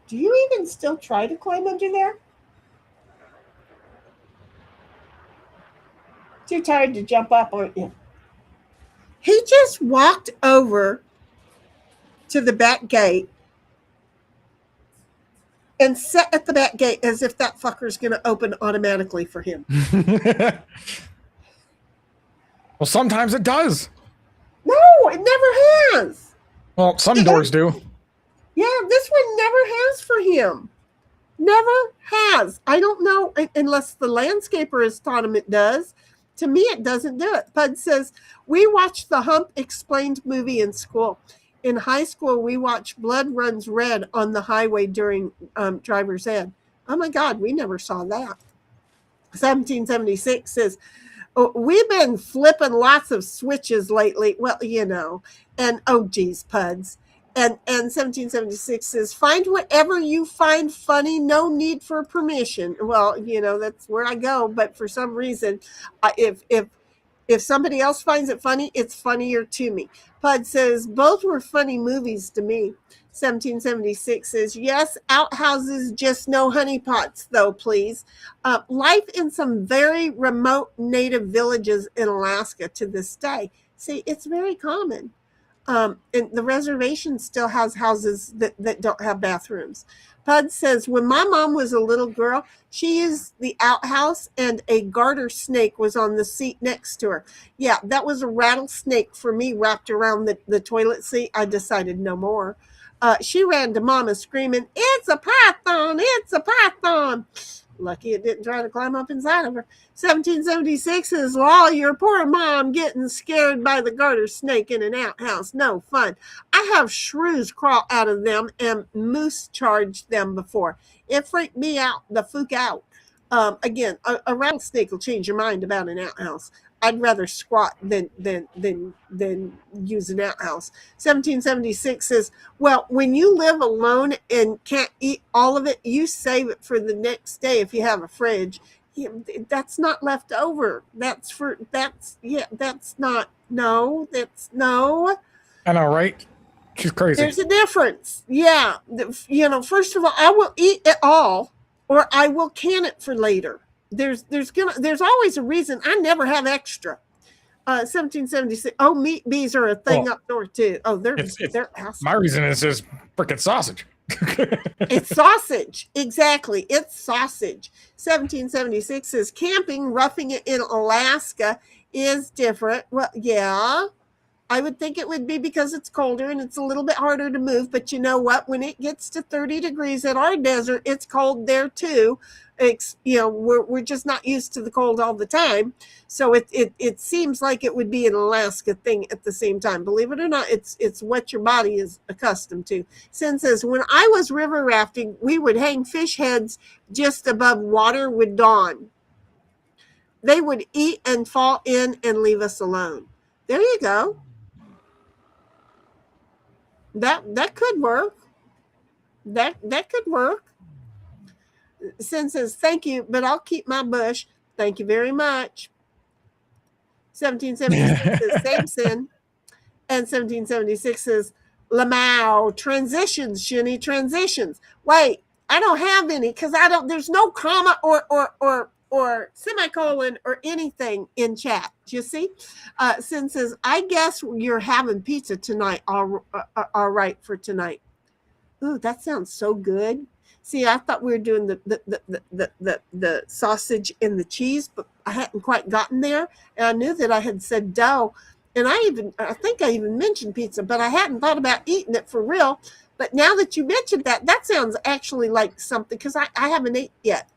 Do you even still try to climb under there? Too tired to jump up, aren't you? He just walked over to the back gate and sat at the back gate as if that fucker's going to open automatically for him. Well, sometimes it does. No, it never has. Well, some doors do. Yeah, this one never has for him. Never has. I don't know unless the landscaper has taught him it does. To me, it doesn't do it. Pud says, we watched the Hump Explained movie in school. In high school, we watched Blood Runs Red on the highway during driver's ed. Oh my God, we never saw that. 1776 says, we've been flipping lots of switches lately. Well, you know, and oh geez, Puds. And 1776 says, find whatever you find funny, no need for permission. Well, you know, that's where I go. But for some reason, if somebody else finds it funny, it's funnier to me. Pud says, both were funny movies to me. 1776 says, yes, outhouses, just no honeypots, though, please. Life in some very remote native villages in Alaska to this day. See, it's very common. And the reservation still has houses that don't have bathrooms. Pud says, when my mom was a little girl, she used the outhouse and a garter snake was on the seat next to her. Yeah, that was a rattlesnake for me wrapped around the toilet seat. I decided no more. She ran to Mama screaming, it's a python, it's a python. Lucky it didn't try to climb up inside of her. 1776 is, well, your poor mom getting scared by the garter snake in an outhouse. No fun. I have shrews crawl out of them and moose charged them before. It freaked me out, the fook out. Again, a rattlesnake will change your mind about an outhouse. I'd rather squat than use an outhouse. 1776 says, well, when you live alone and can't eat all of it, you save it for the next day if you have a fridge. That's not left over. That's not. I know, right? She's crazy. There's a difference. Yeah. You know, first of all, I will eat it all or I will can it for later. There's always a reason. I never have extra. 1776. Oh, meat bees are a thing up north too. Oh, they're awesome. My reason is just freaking sausage. It's sausage. Exactly. It's sausage. 1776 says camping, roughing it in Alaska is different. Well, yeah. I would think it would be because it's colder and it's a little bit harder to move. But you know what? When it gets to 30 degrees at our desert, it's cold there too. We're just not used to the cold all the time. So it seems like it would be an Alaska thing at the same time. Believe it or not, it's what your body is accustomed to. Sin says, when I was river rafting, we would hang fish heads just above water with dawn. They would eat and fall in and leave us alone. There you go. That could work. That could work. Sin says, thank you, but I'll keep my bush. Thank you very much. 1776 says, same Sin. And 1776 says, Lamau, transitions, Shinny, transitions. Wait, I don't have any because there's no comma or semicolon or anything in chat. Do you see? Sin says, I guess you're having pizza tonight. All right for tonight. Ooh, that sounds so good. See, I thought we were doing the sausage and the cheese, but I hadn't quite gotten there. And I knew that I had said dough. And I think I even mentioned pizza, but I hadn't thought about eating it for real. But now that you mentioned that sounds actually like something, because I haven't ate yet.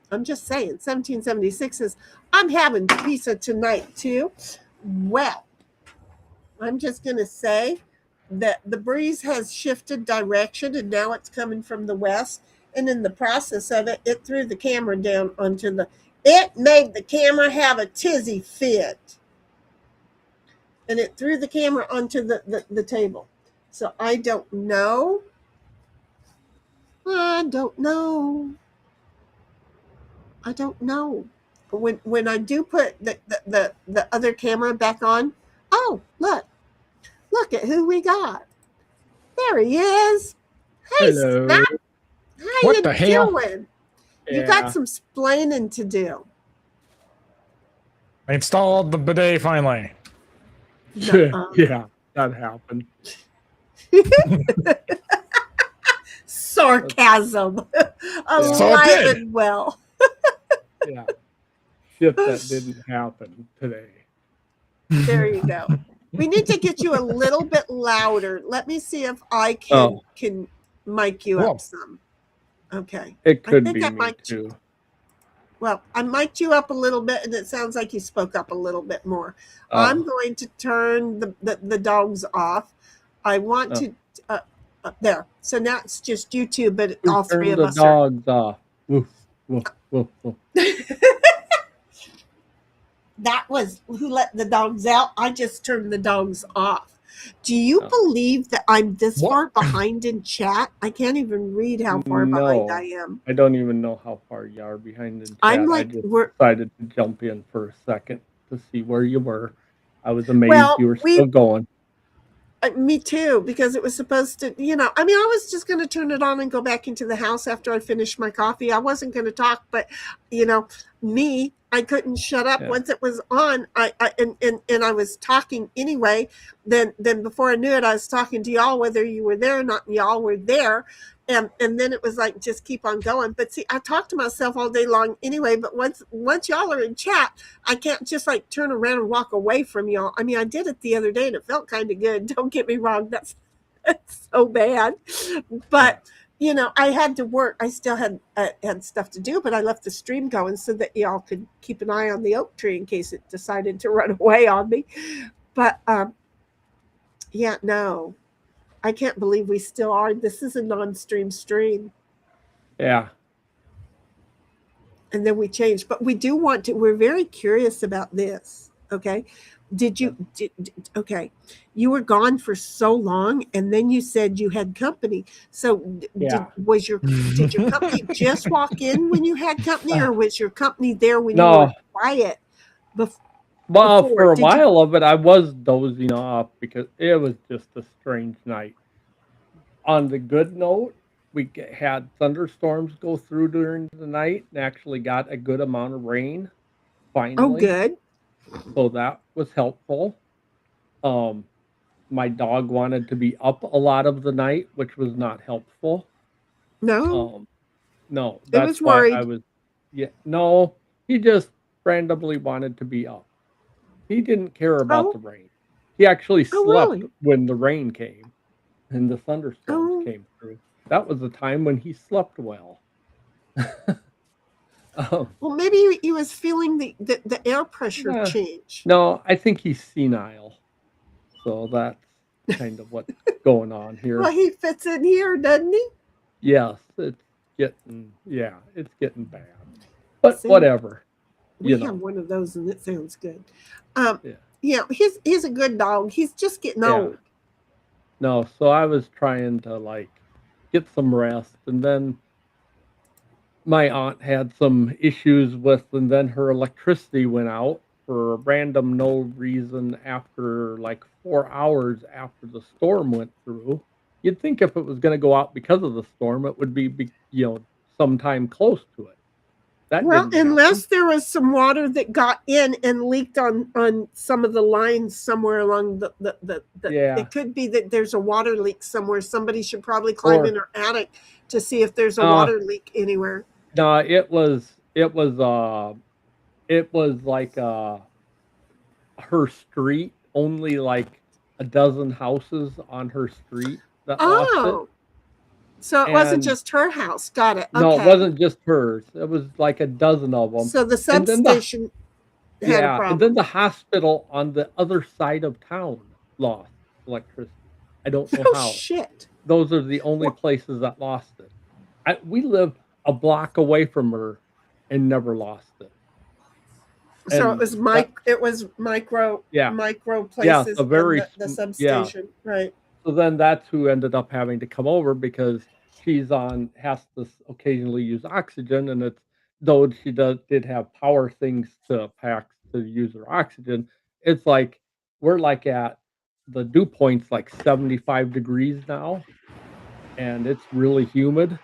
I'm just saying. 1776 says, I'm having pizza tonight too. Well, I'm just going to say that the breeze has shifted direction and now it's coming from the west. And in the process of it, it threw the camera down it made the camera have a tizzy fit. And it threw the camera onto the table. So I don't know. I don't know. When I do put the other camera back on, oh look at who we got. There he is. Hey Hello. Snap, how What you the hell? doing? You got Yeah. some splaining to do. I installed the bidet finally. Yeah, that happened. Sarcasm. So it Alive did. and well. Yeah. Shit that didn't happen today. There you go. We need to get you a little bit louder. Let me see if I can mic you Whoa. up some. Okay. It I could think be I me mic'd too. Well, I mic'd you up a little bit, and it sounds like you spoke up a little bit more. I'm Oh, going to turn the dogs off. I want to there. So now it's just you two, but who all three turned of the us are. dogs off? Woof, woof, woof, woof. That was who let the dogs out. I just turned the dogs off. Do you Oh. believe that I'm this What? far behind in chat? I can't even read how far behind I am. I don't even know how far you are behind in chat. I'm like, I just we're decided to jump in for a second to see where you were. I was amazed well, you were still going. Me too, because it was supposed to, I mean, I was just going to turn it on and go back into the house after I finished my coffee. I wasn't going to talk, but, I couldn't shut up Yeah. once it was on. And I was talking anyway. Then before I knew it, I was talking to y'all, whether you were there or not, and y'all were there. And then it was like, just keep on going. But see, I talk to myself all day long anyway, but once y'all are in chat, I can't just like turn around and walk away from y'all. I mean, I did it the other day and it felt kind of good. Don't get me wrong. That's so bad. But, I had to work. I still had stuff to do, but I left the stream going so that y'all could keep an eye on the oak tree in case it decided to run away on me. But, yeah, no, I can't believe we still are. This is a non-stream stream. Yeah. And then we changed, but we do want to, we're very curious about this. Okay. Okay. You were gone for so long and then you said you had company. So Yeah. did your company just walk in when you had company or was your company there when you No. were quiet? Well, before? for a Did you- while of it, I was dozing off because it was just a strange night. On the good note, we had thunderstorms go through during the night and actually got a good amount of rain Oh, finally. good. So that was helpful. My dog wanted to be up a lot of the night, which was not helpful. No, No, it that's was why I worried. was, yeah, no, he just randomly wanted to be up. He didn't care about the Oh, rain. He actually oh, slept really? when the rain came and the thunderstorms Oh, came through. That was the time when he slept well. Um, well, maybe he was feeling the air pressure nah, change. no, I think he's senile. So that's kind of what's going on Well, here. he fits in here, doesn't he? Yes, it's getting bad. But See, whatever, we you have know. one of those, and it sounds good. Um, Yeah. yeah, he's a good dog. He's just getting Yeah. old. No, so I was trying to like get some rest and then my aunt had some issues with and then her electricity went out for a random no reason after like 4 hours after the storm went through. You'd think if it was going to go out because of the storm it would be sometime close to it. That Well, didn't happen. unless there was some water that got in and leaked on some of the lines somewhere along the Yeah. it could be that there's a water leak somewhere. Somebody should probably climb in Or her attic to see if there's a uh water leak anywhere. no, it was like her street, only like a dozen houses on her street that lost it. Oh, so it wasn't And just her house. Got it. no, it Okay. wasn't just hers. It was like a dozen of them. So the And then the substation had a yeah, and then problem. the hospital on the other side of town lost electricity. I don't know Oh how. shit. Those are the only Well, places that lost it. We live a block away from her and never lost it. so it And was that yeah, micro yeah, places a in very the yeah. substation, right? So then that's who ended up having to come over because has to occasionally use oxygen and it's though she did have power things to packs to use her oxygen, it's like we're like at the dew point's like 75 degrees now, and it's really humid.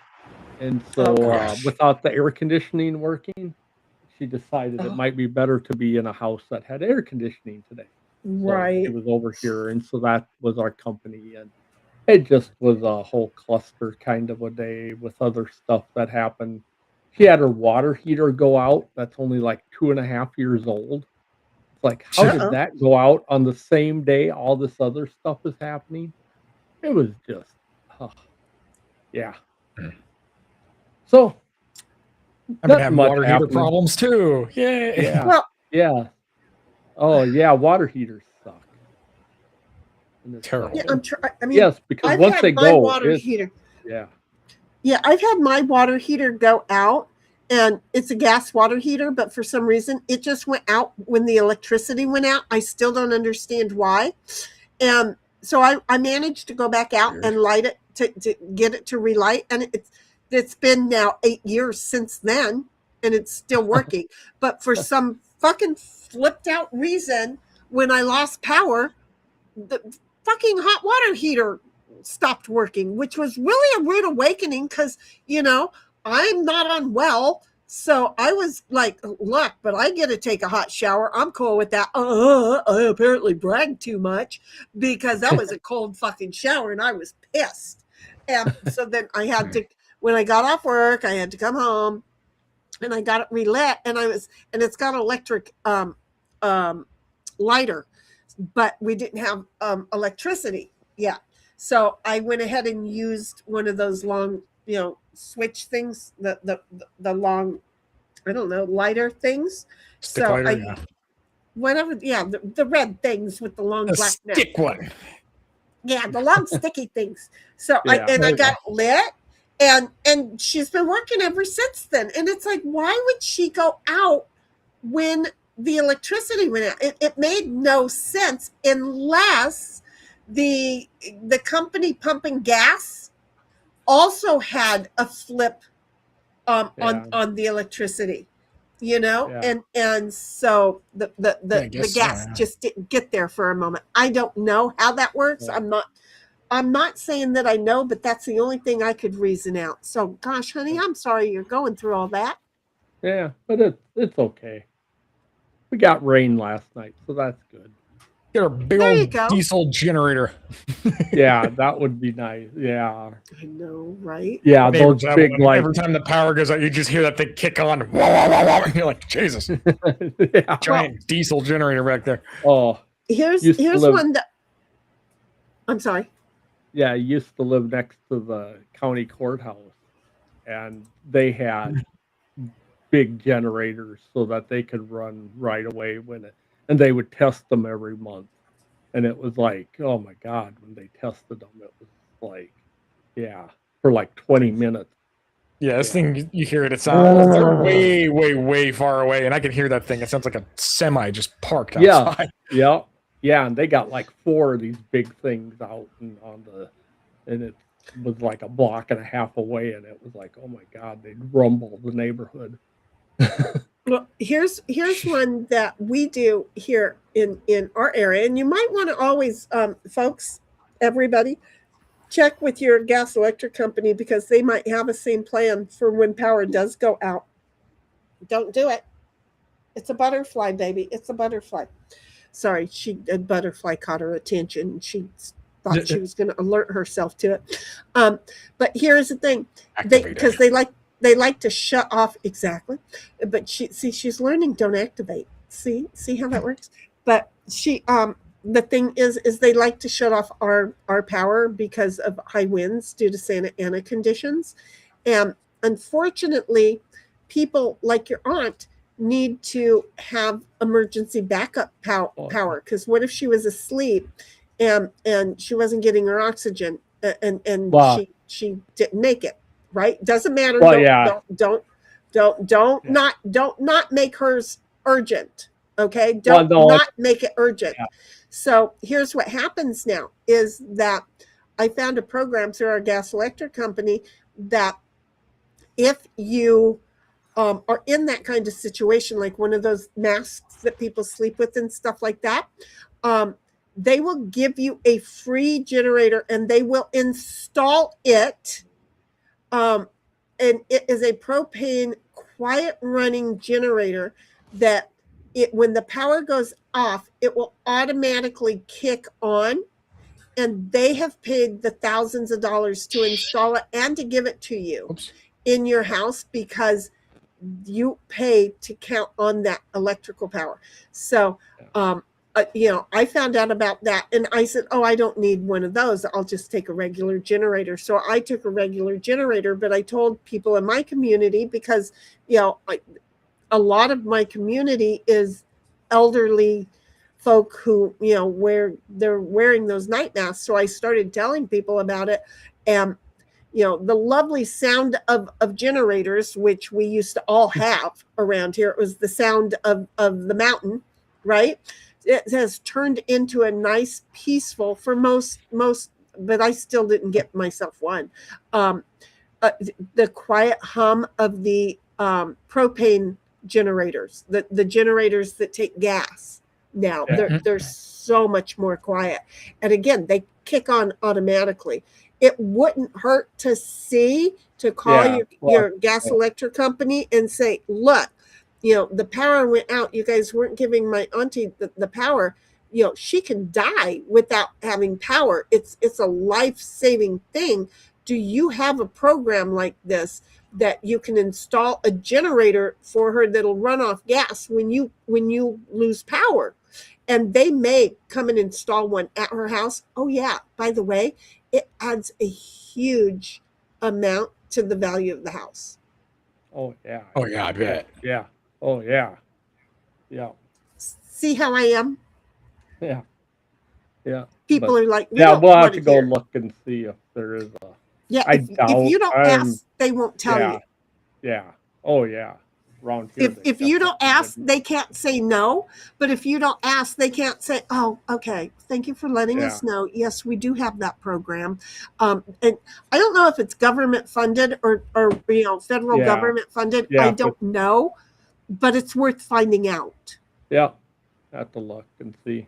And Oh so gosh. without the air conditioning working, she decided it Oh, might be better to be in a house that had air conditioning today. So she right. was over here, and so that was our company, and it just was a whole cluster kind of a day with other stuff that happened. She had her water heater go out. That's only like 2.5 years old. It's like, how did Uh-oh. that go out on the same day all this other stuff is happening? It was just, oh, yeah. So I've been nothing having much water heater happening. problems too. Yay. Yeah, Well, yeah. Oh yeah, water heaters suck. And it's Terrible. yeah, like, I mean, yes, because I've once they had my go, water it's heater. yeah, Yeah, I've had my water heater go out, and it's a gas water heater, but for some reason it just went out when the electricity went out. I still don't understand why. And so I managed to go back out Weird. and light it to get it to relight. And it's been now 8 years since then, and it's still working. But for some fucking flipped out reason, when I lost power, the fucking hot water heater stopped working, which was really a rude awakening because, you know, I'm not unwell. So I was like, look, but I get to take a hot shower. I'm cool with that. I apparently bragged too much because that was a cold fucking shower and I was pissed. And so then I had to, when I got off work, I had to come home and I got it relit, and it's got an electric lighter, but we didn't have electricity yet. So I went ahead and used one of those long, switch things, the long, I don't know, lighter things. Stick So lighter, yeah. whatever, yeah, the red things with the long A black neck. stick one. Yeah, the long sticky things. So yeah. I got it lit, and she's been working ever since then. And it's like, why would she go out when the electricity went out? It made no sense unless the company pumping gas also had a flip Yeah. on the electricity, Yeah. and so Yeah, I the guess so, gas yeah. just didn't get there for a moment. I don't know how that works. Yeah. I'm not saying that I know, but that's the only thing I could reason out. So gosh, honey, I'm sorry you're going through all that. Yeah, but it's okay. We got rain last night, so that's good. Get a big There you old go. diesel generator. Yeah, that would be nice. Yeah. I know, right? Yeah, those Neighbors have big one. like Every time the power goes out, you just hear that thing kick on. Wah, wah, wah, wah, and you're like, Jesus, yeah. giant diesel generator back there. Oh, Here's Used to live- one that I'm sorry. yeah, I used to live next to the county courthouse, and they had big generators so that they could run right away and they would test them every month. And it was like, oh my God, when they tested them, it was like, yeah, for like 20 minutes. Yeah, this Yeah. thing, you hear it. It sounds, they're way, way, way far away. And I can hear that thing. It sounds like a semi just parked outside. Yeah. Yeah. And they got like 4 of these big things out and it was like a block and a half away. And it was like, oh my God, they'd rumble the neighborhood. Well, here's one that we do here in our area, and you might want to always, folks, everybody, check with your gas electric company because they might have a same plan for when power does go out. Don't do it. It's a butterfly, baby. It's a butterfly. Sorry, a butterfly caught her attention. She thought she was going to alert herself to it. But here's the thing, because they like to shut off, exactly. But she's learning. Don't activate. See how that works. But the thing is they like to shut off our power because of high winds due to Santa Ana conditions, and unfortunately, people like your aunt need to have emergency backup power. Because what if she was asleep and she wasn't getting her oxygen and Wow. she didn't make it? Right? Doesn't matter. Well, Don't not make hers urgent. Okay? Don't not make it urgent. Yeah. So here's what happens now is that I found a program through our gas electric company that if you are in that kind of situation, like one of those masks that people sleep with and stuff like that, they will give you a free generator and they will install it. And it is a propane quiet running generator that when the power goes off, it will automatically kick on. And they have paid the thousands of dollars to install it and to give it to you in your house because you pay to count on that electrical power. So, I found out about that and I said, oh, I don't need one of those. I'll just take a regular generator. So I took a regular generator, but I told people in my community because, a lot of my community is elderly folk who, they're wearing those night masks. So I started telling people about it. And, the lovely sound of generators, which we used to all have around here, it was the sound of the mountain, right? It has turned into a nice, peaceful for most, but I still didn't get myself one. The quiet hum of the propane generators, the generators that take gas now, they're so much more quiet. And again, they kick on automatically. It wouldn't hurt to call your gas electric company and say, look, the power went out. You guys weren't giving my auntie the power. She can die without having power. It's a life-saving thing. Do you have a program like this that you can install a generator for her that'll run off gas when you lose power? And they may come and install one at her house. Oh yeah, by the way, it adds a huge amount to the value of the house. Oh yeah. Oh yeah, I bet. Yeah. Oh yeah. Yeah. See how I am? Yeah. Yeah. People are like, we'll have to go look and see if there is a. Yeah. If you don't ask, they won't tell you. Yeah. Oh yeah. Around here, if you don't ask, they can't say no. But if you don't ask, they can't say, oh, okay, thank you for letting us know. Yes, we do have that program. And I don't know if it's government funded or federal government funded. I don't know, but it's worth finding out. Yeah, have to look and see.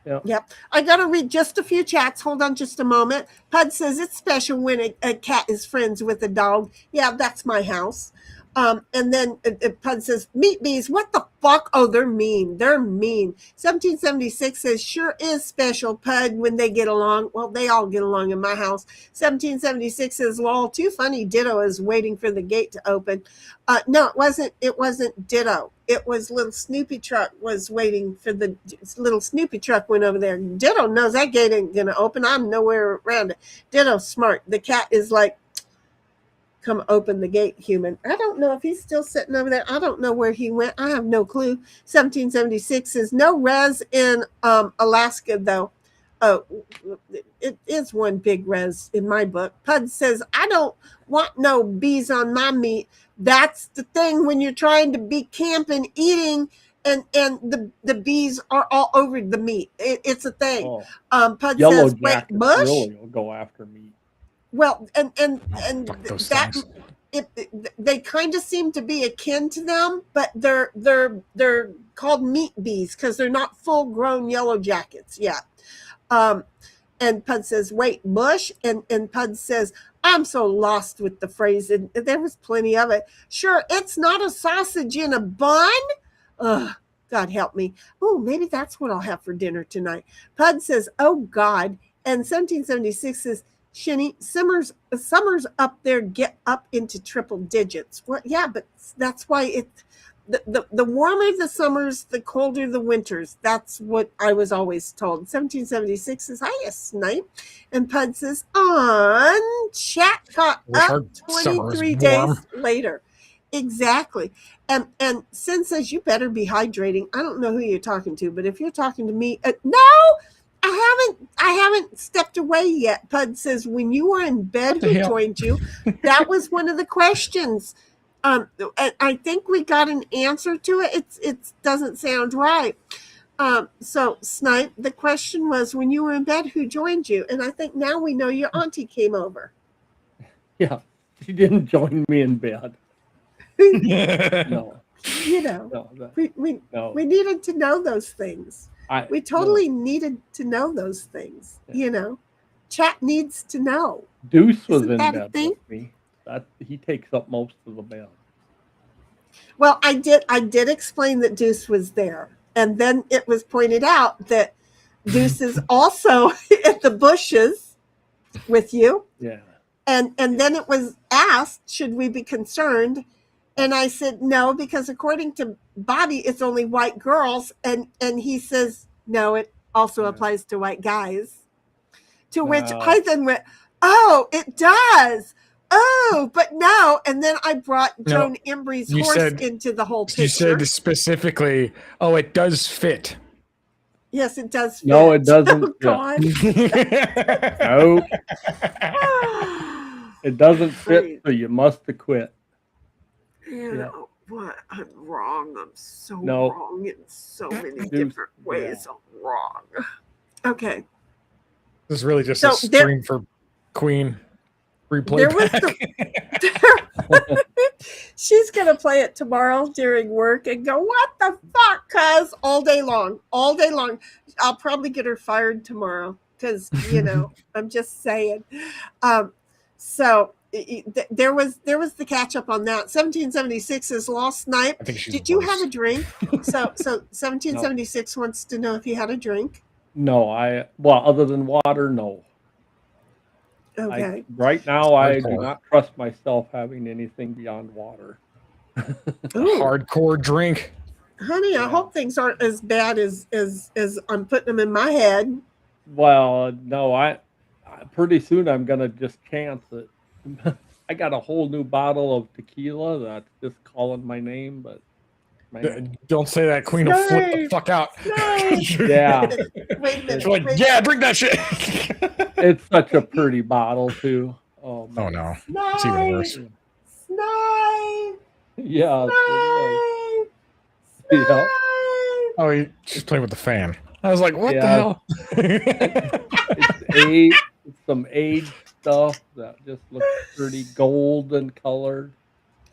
Yep. I got to read just a few chats. Hold on just a moment. Pud says it's special when a cat is friends with a dog. Yeah, that's my house. And then Pud says, meat bees, what the fuck? Oh, they're mean. They're mean. 1776 says, sure is special, Pud, when they get along. Well, they all get along in my house. 1776 says, lol, too funny. Ditto is waiting for the gate to open. No, it wasn't. It wasn't Ditto. It was little Snoopy truck was waiting for the little Snoopy truck went over there. Ditto knows that gate ain't going to open. I'm nowhere around it. Ditto's smart. The cat is like, come open the gate, human. I don't know if he's still sitting over there. I don't know where he went. I have no clue. 1776 says no res in Alaska, though. Oh, it is one big res in my book. Pud says, I don't want no bees on my meat. That's the thing when you're trying to be camping, eating, and the bees are all over the meat. It's a thing. Pud Yellow says, wait, Bush? Really will go after meat. Well, and that they kind of seem to be akin to them, but they're called meat bees because they're not full grown yellow jackets yet. And Pud says, wait, Bush? And Pud says, I'm so lost with the phrase, and there was plenty of it. Sure, it's not a sausage in a bun. Ugh, God help me. Oh, maybe that's what I'll have for dinner tonight. Pud says, oh God. And 1776 says, Shinny, summers up there get up into triple digits. Well, yeah, but that's why the warmer the summers, the colder the winters. That's what I was always told. 1776 says, hiya, Snipe. And Pud says, on chat caught up 23 days later. Exactly. And Sin says, you better be hydrating. I don't know who you're talking to, but if you're talking to me, no! I haven't stepped away yet. Pud says, when you were in bed, who joined you? That was one of the questions. I think we got an answer to it. It doesn't sound right. So Snipe, the question was, when you were in bed, who joined you? And I think now we know your auntie came over. Yeah, she didn't join me in bed. No, You know, no, that, we no. needed to know those things. We No. totally needed to know those things. Yeah. You know, chat needs to know. Deuce was Isn't in that a bed thing? with me. That he takes up most of the bed. Well, I did explain that Deuce was there, and then it was pointed out that Deuce is also in the bushes with you. Yeah. And then it was asked, should we be concerned? And I said no, because according to Bobby, it's only white girls, and he says no, it also applies to white guys. To which I then went, oh, it does. Oh, but no. And then I brought Joan Embry's horse into the whole picture. You said specifically, oh, it does fit. Yes, it does fit. No, it doesn't. Oh, God. No. It doesn't fit, so you must have quit. You know what? I'm wrong. I'm so wrong in so many different ways. I'm wrong. Okay. This is really just a stream for Queen replay. She's gonna play it tomorrow during work and go, what the fuck, cuz, all day long. I'll probably get her fired tomorrow because, you know, I'm just saying. So there was the catch up on that. 1776's Lost Snipe. Did you have a drink? So 1776 wants to know if you had a drink. No, other than water, no. Okay. Right now, I do not trust myself having anything beyond water. Hardcore drink. Honey, I hope things aren't as bad as I'm putting them in my head. Well, no, I pretty soon I'm gonna just chance it. I got a whole new bottle of tequila that's just calling my name, but don't say that. Queen will flip the fuck out. Yeah. Wait a minute. She's like, yeah, drink that shit. It's such a pretty bottle too. Oh, oh no. Snipe! It's even worse. Snipe! Yeah. Snipe! Yeah. Oh, she's playing with the fan. I was like, what the hell? It's some aged stuff that just looks pretty golden colored.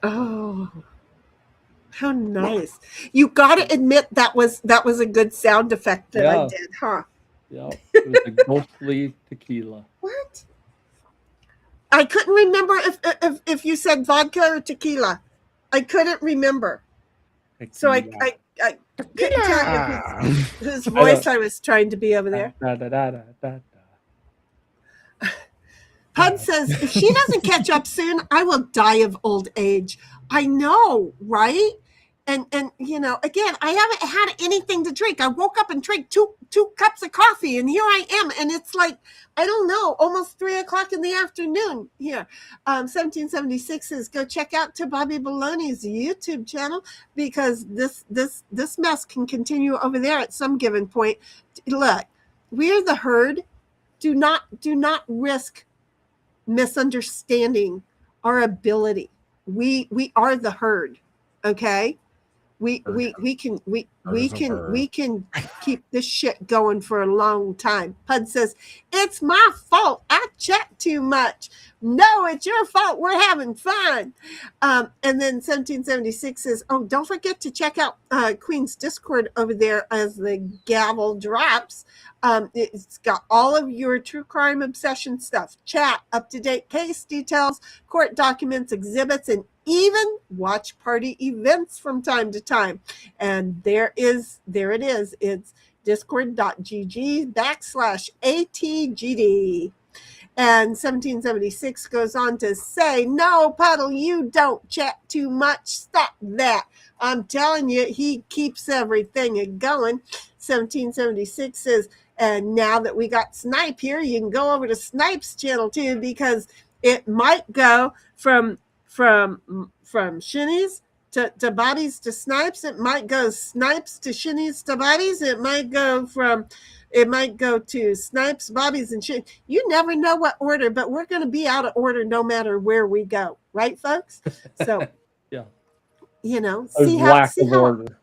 Oh, how nice! You got to admit that was a good sound effect that I did, huh? Yeah, it was a ghostly tequila. What? I couldn't remember if you said vodka or tequila. I couldn't remember. Tequila. So I couldn't tell you whose voice I was trying to be over there. Pud says, if she doesn't catch up soon, I will die of old age. I know, right? And you know, again, I haven't had anything to drink. I woke up and drank two cups of coffee, and here I am. And it's like, I don't know, almost 3:00 in the afternoon here. 1776 says, go check out to Bobby Baloney's YouTube channel, because this mess can continue over there at some given point. Look, we're the herd. Do not risk misunderstanding our ability. We are the herd. Okay. We can keep this shit going for a long time. Pud says, it's my fault. I chat too much. No, it's your fault. We're having fun. And then 1776 says, oh, don't forget to check out Queen's Discord over there as the gavel drops. It's got all of your true crime obsession stuff, chat, up-to-date case details, court documents, exhibits, and even watch party events from time to time. And there it is. It's discord.gg/ATGD. And 1776 goes on to say, no, Puddle, you don't chat too much. Stop that. I'm telling you, he keeps everything going. 1776 says, and now that we got Snipe here, you can go over to Snipe's channel too, because it might go from Shinny's to Bobby's to Snipes. It might go Snipes to Shinny's to Bobby's. It might go to Snipes, Bobby's, and Shinny. You never know what order, but we're going to be out of order no matter where we go, right, folks? So, yeah, you know, see how order.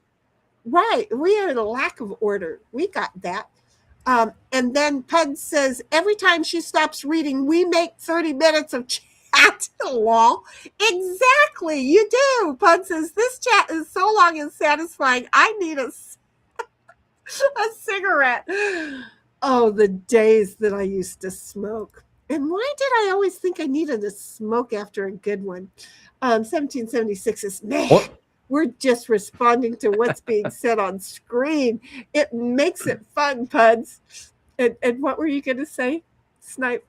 Right, we are in a lack of order. We got that. And then Pud says, every time she stops reading, we make 30 minutes of chat. chat. Lol. Exactly, you do. Pud says, this chat is so long and satisfying. I need a cigarette. Oh, the days that I used to smoke. And why did I always think I needed a smoke after a good one? 1776 is, man, What? we're just responding to what's being said on screen. It makes it fun, Puds. And what were you going to say, Snipe?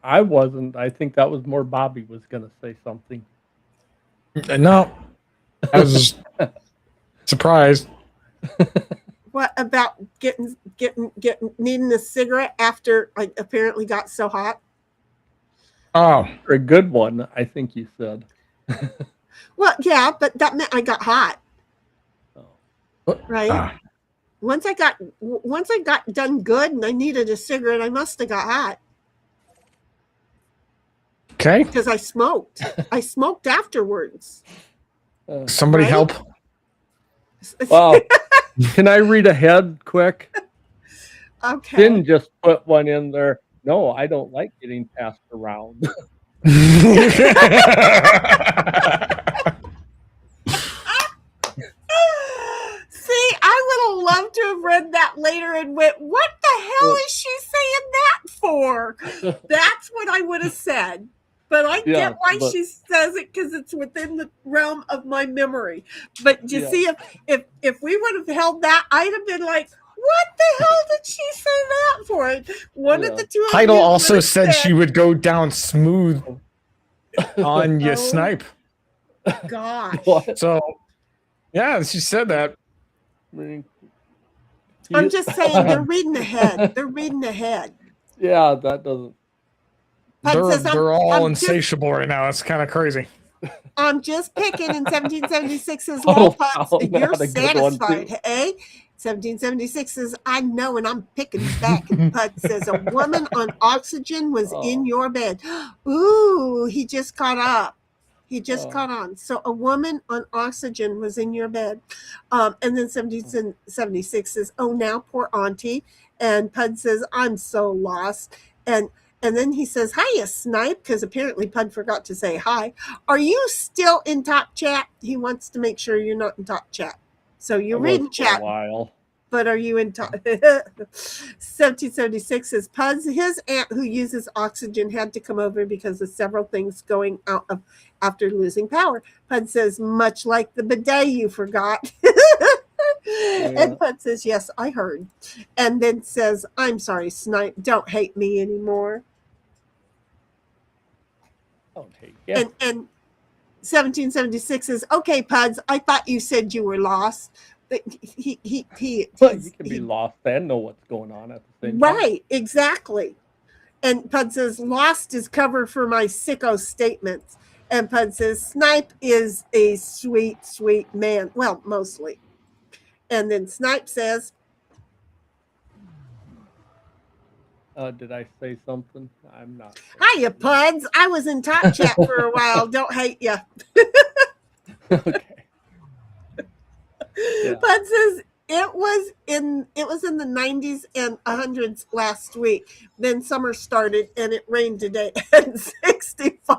I wasn't. I think that was more Bobby was going to say something. No, I was just surprised. What about getting needing a cigarette after I apparently got so hot? Oh, Oh, A good one, I think you said. well, yeah, but that meant I got hot, Oh. right? Ah, Once I got done good and I needed a cigarette, I must have got hot okay. because I smoked. I smoked afterwards. Somebody Right? help. Well, can I read ahead quick? Okay. Finn just put one in there. No, I don't like getting passed around. See, I would have loved to have read that later and went, what the hell is she saying that for? That's what I would have said. But I Yeah, get why but- she says it because it's within the realm of my memory. But you Yeah. see, if we would have held that, I'd have been like, what the hell did she say that for? One Yeah. of the two of Heidel you also would have said she would go down smooth on you, Oh. Snipe. gosh. What? So, yeah, she said that. I mean, I'm just saying they're reading ahead. They're reading ahead. Yeah, that doesn't. Pud They're, says, they're all I'm just- insatiable right now. It's kind of crazy. I'm just picking in 1776's Oh, law Puds. wow, You're not a good one, satisfied, too. eh? 1776 says, I know, and I'm picking back. And Pud says, a woman on oxygen was in Oh. your bed. Ooh, he just caught up. He just Oh. caught on. So a woman on oxygen was in your bed. And then 1776 says, oh, now poor auntie. And Pud says, I'm so lost. And then he says, hiya, Snipe, because apparently Pud forgot to say hi. Are you still in top chat? He wants to make sure you're not in top chat. So you're I was reading for a chat, while. but are you in top? 1776 says, Pud's, his aunt who uses oxygen had to come over because of several things going out of after losing power. Pud says, much like the bidet you forgot. And Pud says, yes, I heard. And then says, I'm sorry, Snipe, don't hate me anymore. Don't hate you. And 1776 says, okay, Puds, I thought you said you were lost. But Well, you can be lost and know what's going on at the same time. right, exactly. And Pud says, lost is cover for my sicko statements. And Pud says, Snipe is a sweet, sweet man. Well, mostly. And then Snipe says, Did I say something? I'm not. hiya, Puds. I was in top chat for a while. Don't hate ya. Okay. Yeah. Pud says it was in the 90s and 100s last week. Then summer started and it rained today at 65.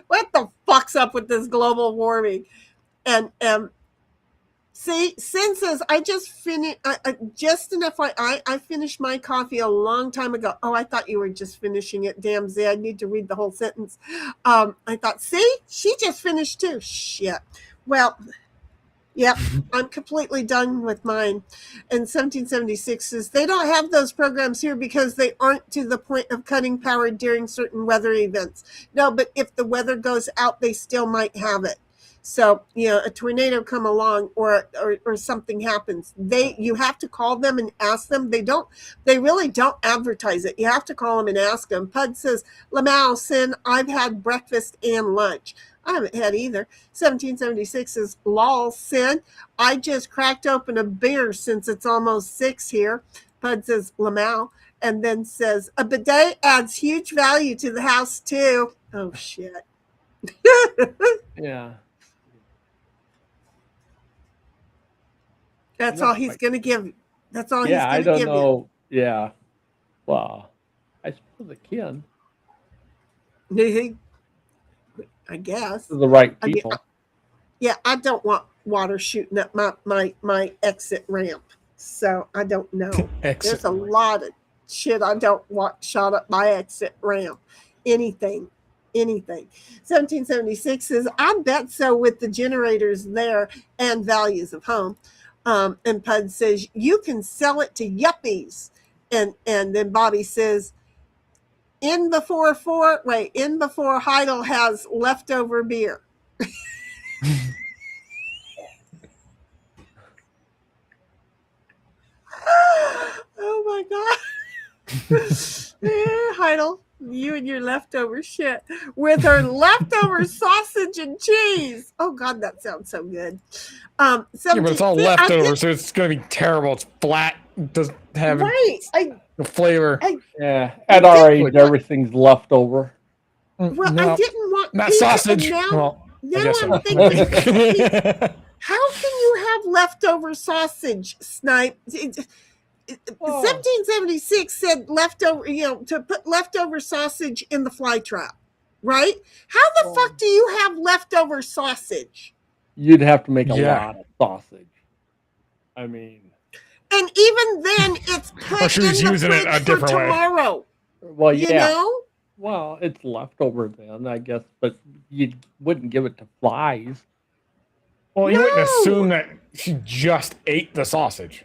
What the fuck's up with this global warming? And see, Sin says I just finished. Just an FYI, I finished my coffee a long time ago. Oh, I thought you were just finishing it. Damn, Z, I need to read the whole sentence. I thought, see, she just finished too. Shit. Well. Yep, I'm completely done with mine. And 1776 says they don't have those programs here because they aren't to the point of cutting power during certain weather events. No, but if the weather goes out, they still might have it. So, a tornado come along or something happens. You have to call them and ask them. They really don't advertise it. You have to call them and ask them. Pud says, Lamau, Sin, I've had breakfast and lunch. I haven't had either. 1776 is lol, Sin. I just cracked open a beer since it's almost 6 here. Pud says Lamau, and then says a bidet adds huge value to the house too. Oh shit. Yeah. That's all he's gonna give. That's all Yeah, he's gonna give I don't know. Yeah. Well, I suppose it can. you. I guess. To the right I mean, people. yeah, I don't want water shooting up my exit ramp. So I don't know. Exit. There's a lot of shit I don't want shot up my exit ramp. Anything. 1776 says, I bet so with the generators there and values of home. And Pud says, you can sell it to yuppies. And then Bobby says, in before Heidel has leftover beer. Oh my God. Yeah, Heidel, you and your leftover shit with her leftover sausage and cheese. Oh God, that sounds so good. Yeah, but it's all leftover, so it's going to be terrible. It's flat. It doesn't have no flavor. Yeah, at our age, everything's leftover. Well, No, I didn't want not pizza, sausage. and Well, I guess I'm so. thinking, how can you have leftover sausage, Snipe? 1776 said leftover, to put leftover sausage in the fly trap, right? How the fuck do you have leftover sausage? You'd have to make a lot of sausage. I mean, and even then, it's put she was in the using it fridge a different for way. tomorrow. Well, You yeah. know? Well, it's leftover then, I guess, but you wouldn't give it to flies. Well, you wouldn't assume that she just ate the sausage.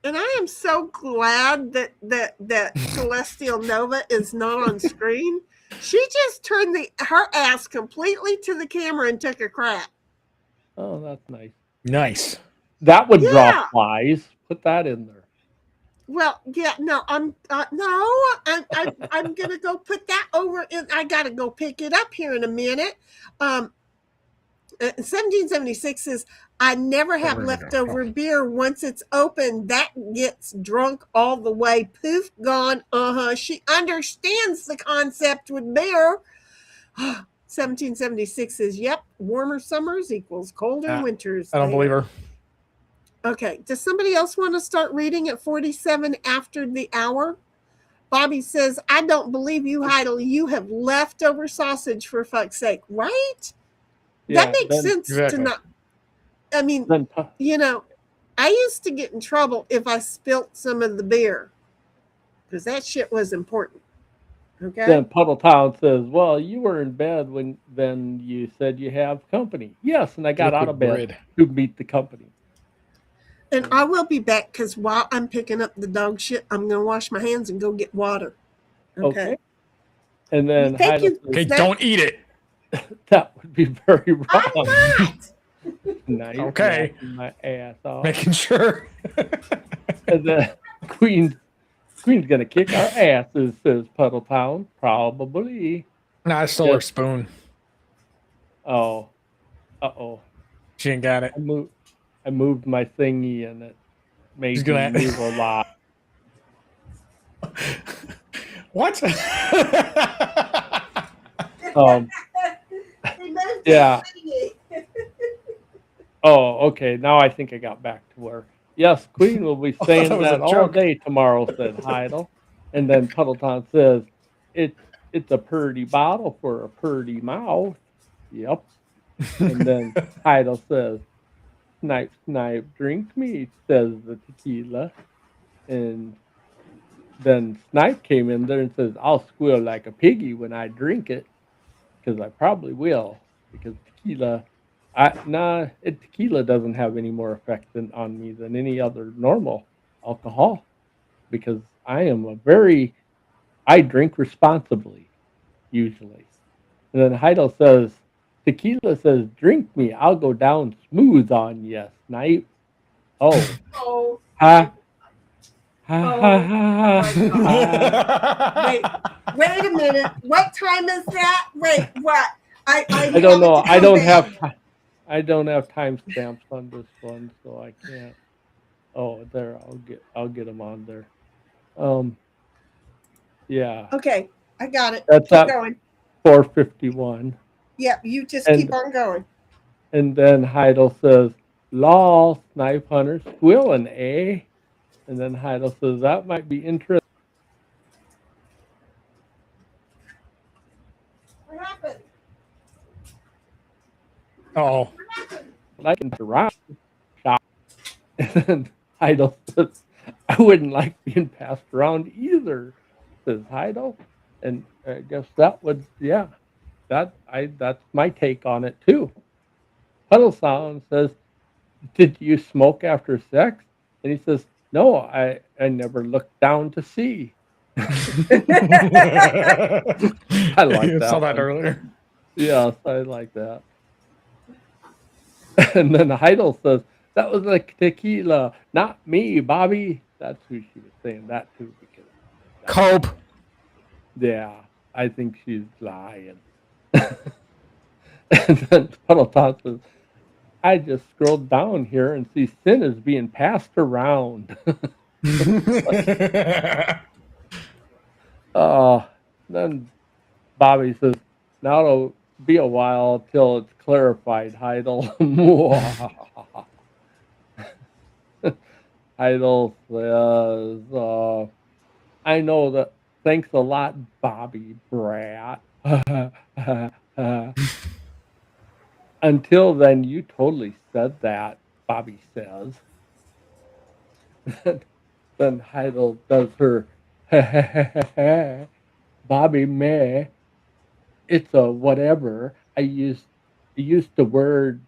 And I am so glad that Celestial Nova is not on screen. She just turned her ass completely to the camera and took a crap. Oh, that's nice. Nice. That would draw flies. Put that in there. Well, yeah, no, I'm gonna go put that over in. I gotta go pick it up here in a minute. 1776 says, I never have leftover beer once it's open. That gets drunk all the way. Poof, gone. She understands the concept with beer. 1776 says, yep, warmer summers equals colder winters. I don't believe her. Okay, does somebody else want to start reading at 47 after the hour? Bobby says, I don't believe you, Heidel. You have leftover sausage, for fuck's sake, right? Yeah, that makes sense to not. I mean, I used to get in trouble if I spilt some of the beer because that shit was important. Okay. Then Puddletown says, well, you were in bed when then you said you have company. Yes, and I got out of bed to meet the company. And I will be back because while I'm picking up the dog shit, I'm going to wash my hands and go get water. Okay. And then thank you. Okay, don't eat it. That would be very wrong. I'm not. Nice. Okay. My ass off. Making sure. And then Queen's gonna kick our asses, says Puddletown. Probably. Nah, I stole her spoon. Oh. Uh-oh. She ain't got it. I moved my thingy and it made me move a lot. What? Yeah. Oh, okay. Now I think I got back to where. Yes, Queen will be saying that all day tomorrow, said Heidel. And then Puddletown says, it's a purty bottle for a purty mouth. Yep. And then Heidel says, snipe, snipe, drink me, says the tequila. And then Snipe came in there and says, I'll squeal like a piggy when I drink it. Because I probably will. Because tequila... tequila doesn't have any more effect on me than any other normal alcohol because I drink responsibly, usually. And then Heidel says, tequila says, drink me, I'll go down smooth on you, Snipe. Oh. Oh. Ha. Ha ha ha. Wait a minute. What time is that? Wait, what? I don't know. I don't have timestamps on this one, so I can't. Oh, there. I'll get them on there. Yeah. Okay, I got it. That's keep going. 4:51. Yeah, you just keep on going. And then Heidel says, "Lol, snipe hunter squilling, eh?" And then Heidel says, "That might be interesting." What happened? Oh, Like in around shop. And then Heidel says, I wouldn't like being passed around either, says Heidel. And I guess that would, yeah, that's my take on it too. Huddle Sound says, did you smoke after sex? And he says, no, I never looked down to see. I like I saw that that one. earlier. Yes, I like that. And then Heidel says, that was like tequila, not me, Bobby. That's who she was saying that to because that's, Cope. yeah, I think she's lying. And then Peloton says, I just scrolled down here and see sin is being passed around. uh, then Bobby says, now it'll be a while till it's clarified, Heidel. Heidel says, I know that. Thanks a lot, Bobby Brat. Until then, you totally said that, Bobby says. Then Heidel does her Bobby May. It's a whatever. Used the word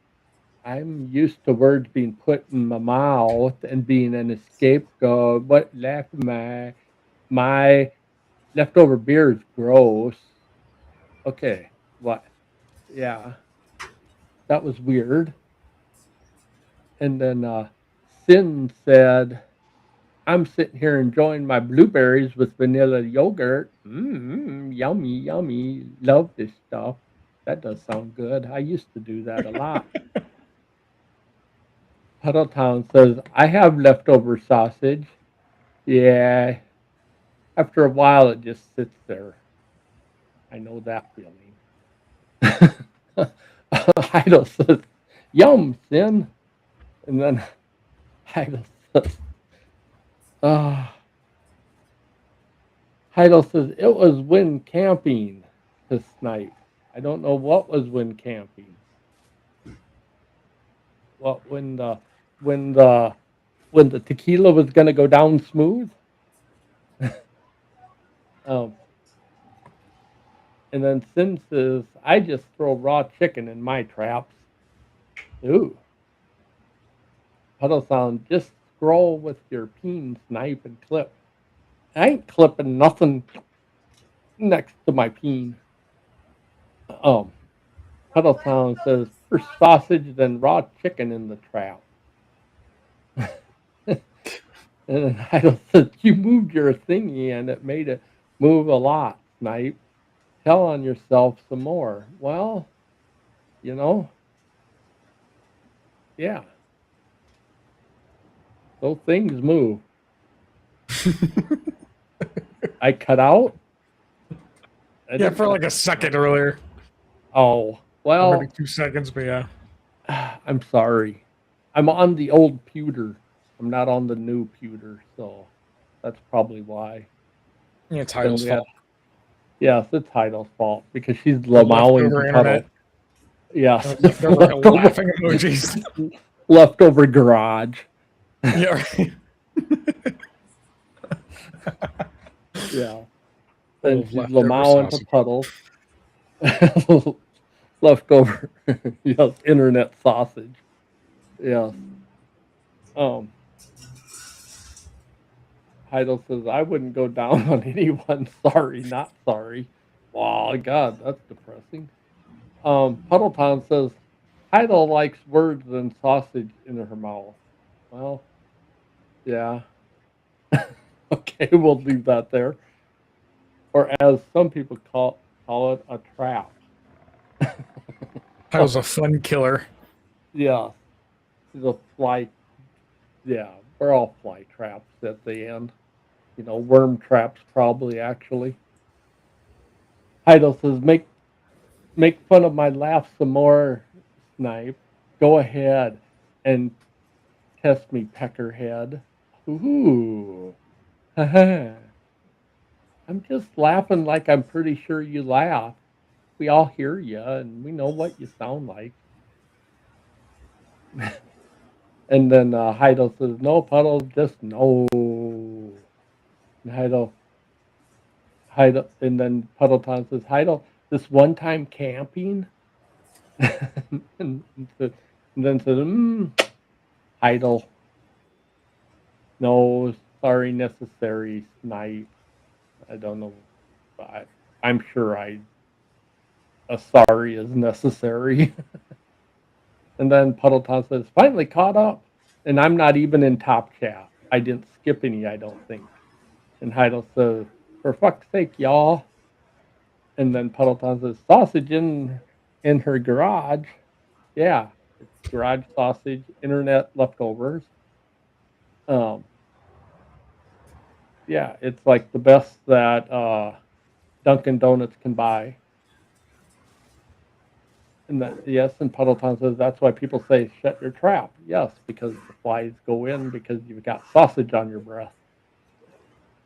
I'm used to words being put in my mouth and being an scapegoat. What left my leftover beer is gross. Okay, what? Yeah, that was weird. And then Sin said, I'm sitting here enjoying my blueberries with vanilla yogurt. Yummy, yummy. Love this stuff. That does sound good. I used to do that a lot. Puddletown says, I have leftover sausage. Yeah, after a while it just sits there. I know that feeling. Heidel says, yum, Sin. And then Heidel says, ah. Heidel says, it was when camping this night. I don't know what was when camping. What when the when the tequila was gonna go down smooth? Um, and then Sin says, I just throw raw chicken in my traps. Ooh. Puddle Sound, just scroll with your peen snipe and clip. I ain't clipping nothing next to my peen. Um, Puddle Sound says, first sausage, then raw chicken in the trap. And then Idol says, you moved your thingy and it made it move a lot, Snipe. Tell on yourself some more. Well, you know, yeah, those things move. I cut out. Yeah, for like a second earlier. Oh, Or well, maybe 2 seconds, but yeah. I'm sorry. I'm on the old pewter. I'm not on the new pewter, so that's probably why. Yeah, it's Then Heidel's we had, fault. yes, it's Heidel's fault because she's The lamowing leftover to Puddle. internet. Yes, Leftover laughing emojis. leftover garage. Yeah, right. Yeah. Full Then of she's leftover lamowing to sausage. Puddles. Leftover, yes, internet sausage. Yes. Um, Heidel says, I wouldn't go down on anyone. Sorry, not sorry. Wow, God, that's depressing. Puddleton says, Heidel likes words and sausage in her mouth. Well, yeah. Okay, we'll leave that there. Or as some people call it, a trap. Heidel's a fun killer. Yeah, she's a fly. Yeah, we're all fly traps at the end. You know, worm traps probably actually. Heidel says, make fun of my laugh some more, Snipe. Go ahead and test me, Peckerhead. Ooh. Haha. I'm just laughing like I'm pretty sure you laugh. We all hear you and we know what you sound like. And then Heidel says, "No, Puddle, just no." And Heidel, and then Puddleton says, "Heidel, this one-time camping," and, and then says, "Heidel, no, sorry, necessary, Snipe. I don't know, I'm sure a sorry is necessary." And then Puddleton says, "Finally caught up, and I'm not even in top chat. I didn't skip any, I don't think." And Heidel says, "For fuck's sake, y'all." And then Puddleton says, "Sausage in her garage." Yeah, it's garage sausage, internet leftovers. Yeah, it's like the best that Dunkin' Donuts can buy. And that, yes, and Puddleton says that's why people say shut your trap. Yes, because the flies go in because you've got sausage on your breath.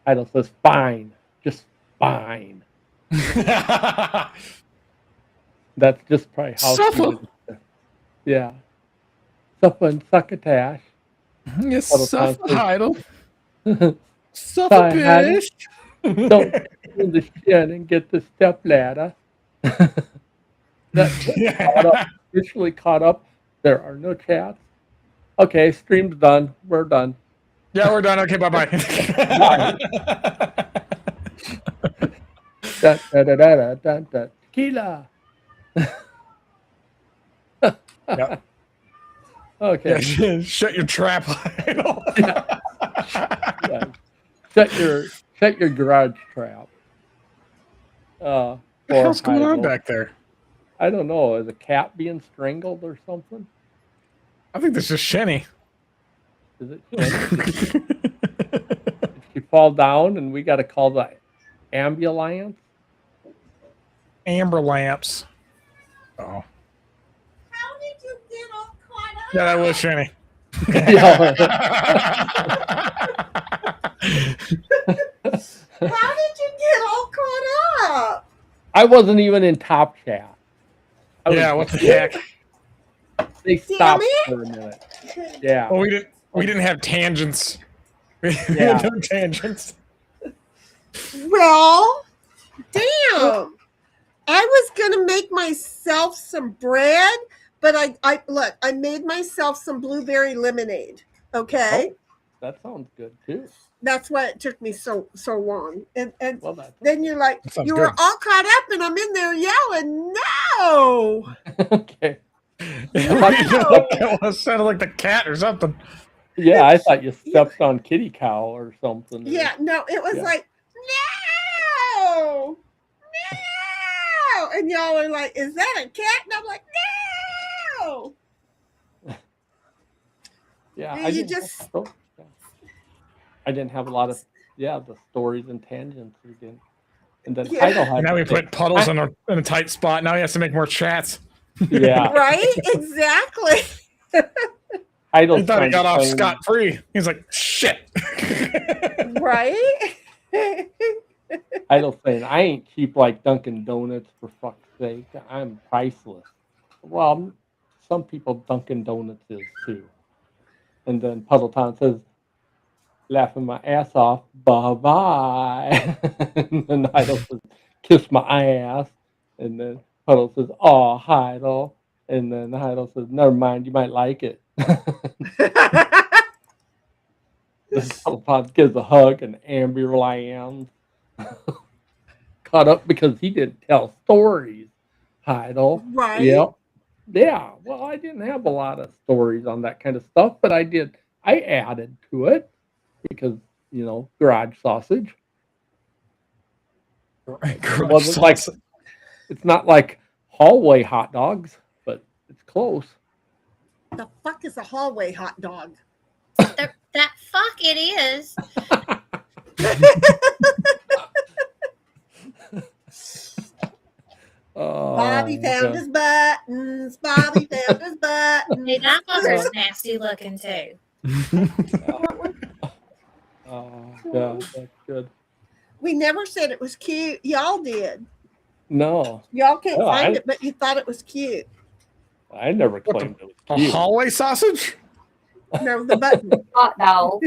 Heidel says, "Fine, just fine." That's just probably how Suffer. Yeah. Suffer and succotash. You suffer, Heidel. Suffer, Suffer, Heidel. bitch. Don't get in the shed and get the step ladder. Officially caught up. There are no chats. Okay, stream's done. We're done. Yeah, we're done. Okay, bye-bye. Tequila. Yep. Okay. Yeah, shut your trap, Heidel. Yeah. Shut your garage trap. What the hell's going on back there? I don't know. Is a cat being strangled or something? I think this is Shenny. Is it Shenny? Did she fall down and we got to call the ambulance? Amber lamps. Oh. How did you get all caught up? Yeah, that was Shenny. How did you get all caught up? I wasn't even in top chat. Yeah, what the heck? They stopped for a minute. Yeah. Well, we didn't have tangents. We Yeah. had no tangents. Well, damn. I was gonna make myself some bread, but I made myself some blueberry lemonade. Okay. Oh, that sounds good too. That's why it took me so long. And Well, then you're like, That you sounds were good. all caught up, and I'm in there yelling, no. Okay. It sounded like the cat or something. Yeah, I thought you stepped on Kitty Cow or something. Yeah, no, it was like, no, no. And y'all are like, is that a cat? And I'm like, no. Yeah, Yeah, I didn't have a lot of the stories and tangents again. And then Now we put Puddles in a tight spot. Now he has to make more chats. Yeah. Right? Exactly. He thought he got off scot-free. He's like, shit. Right? Idle saying, I ain't cheap like Dunkin' Donuts, for fuck's sake. I'm priceless. Well, some people Dunkin' Donuts is too. And then Puddleton says, laughing my ass off, bye-bye. And then Idle says, kiss my ass. And then Puddle says, oh, Heidel. And then Heidel says, never mind, you might like it. Then Puddle gives a hug and ambulance. Caught up because he didn't tell stories, Heidel. Right. Yep. Yeah. Well, I didn't have a lot of stories on that kind of stuff, but I added to it because, garage sausage. It's not like hallway hot dogs, but it's close. The fuck is a hallway hot dog? That fuck it is. Bobby found his buttons. Bobby found his buttons. Hey, that fucker's nasty looking too. Yeah, that's good. We never said it was cute. Y'all did. No. Y'all can't find it, but you thought it was cute. I never What claimed it was A cute. hallway sausage? No, the button. Hot dog.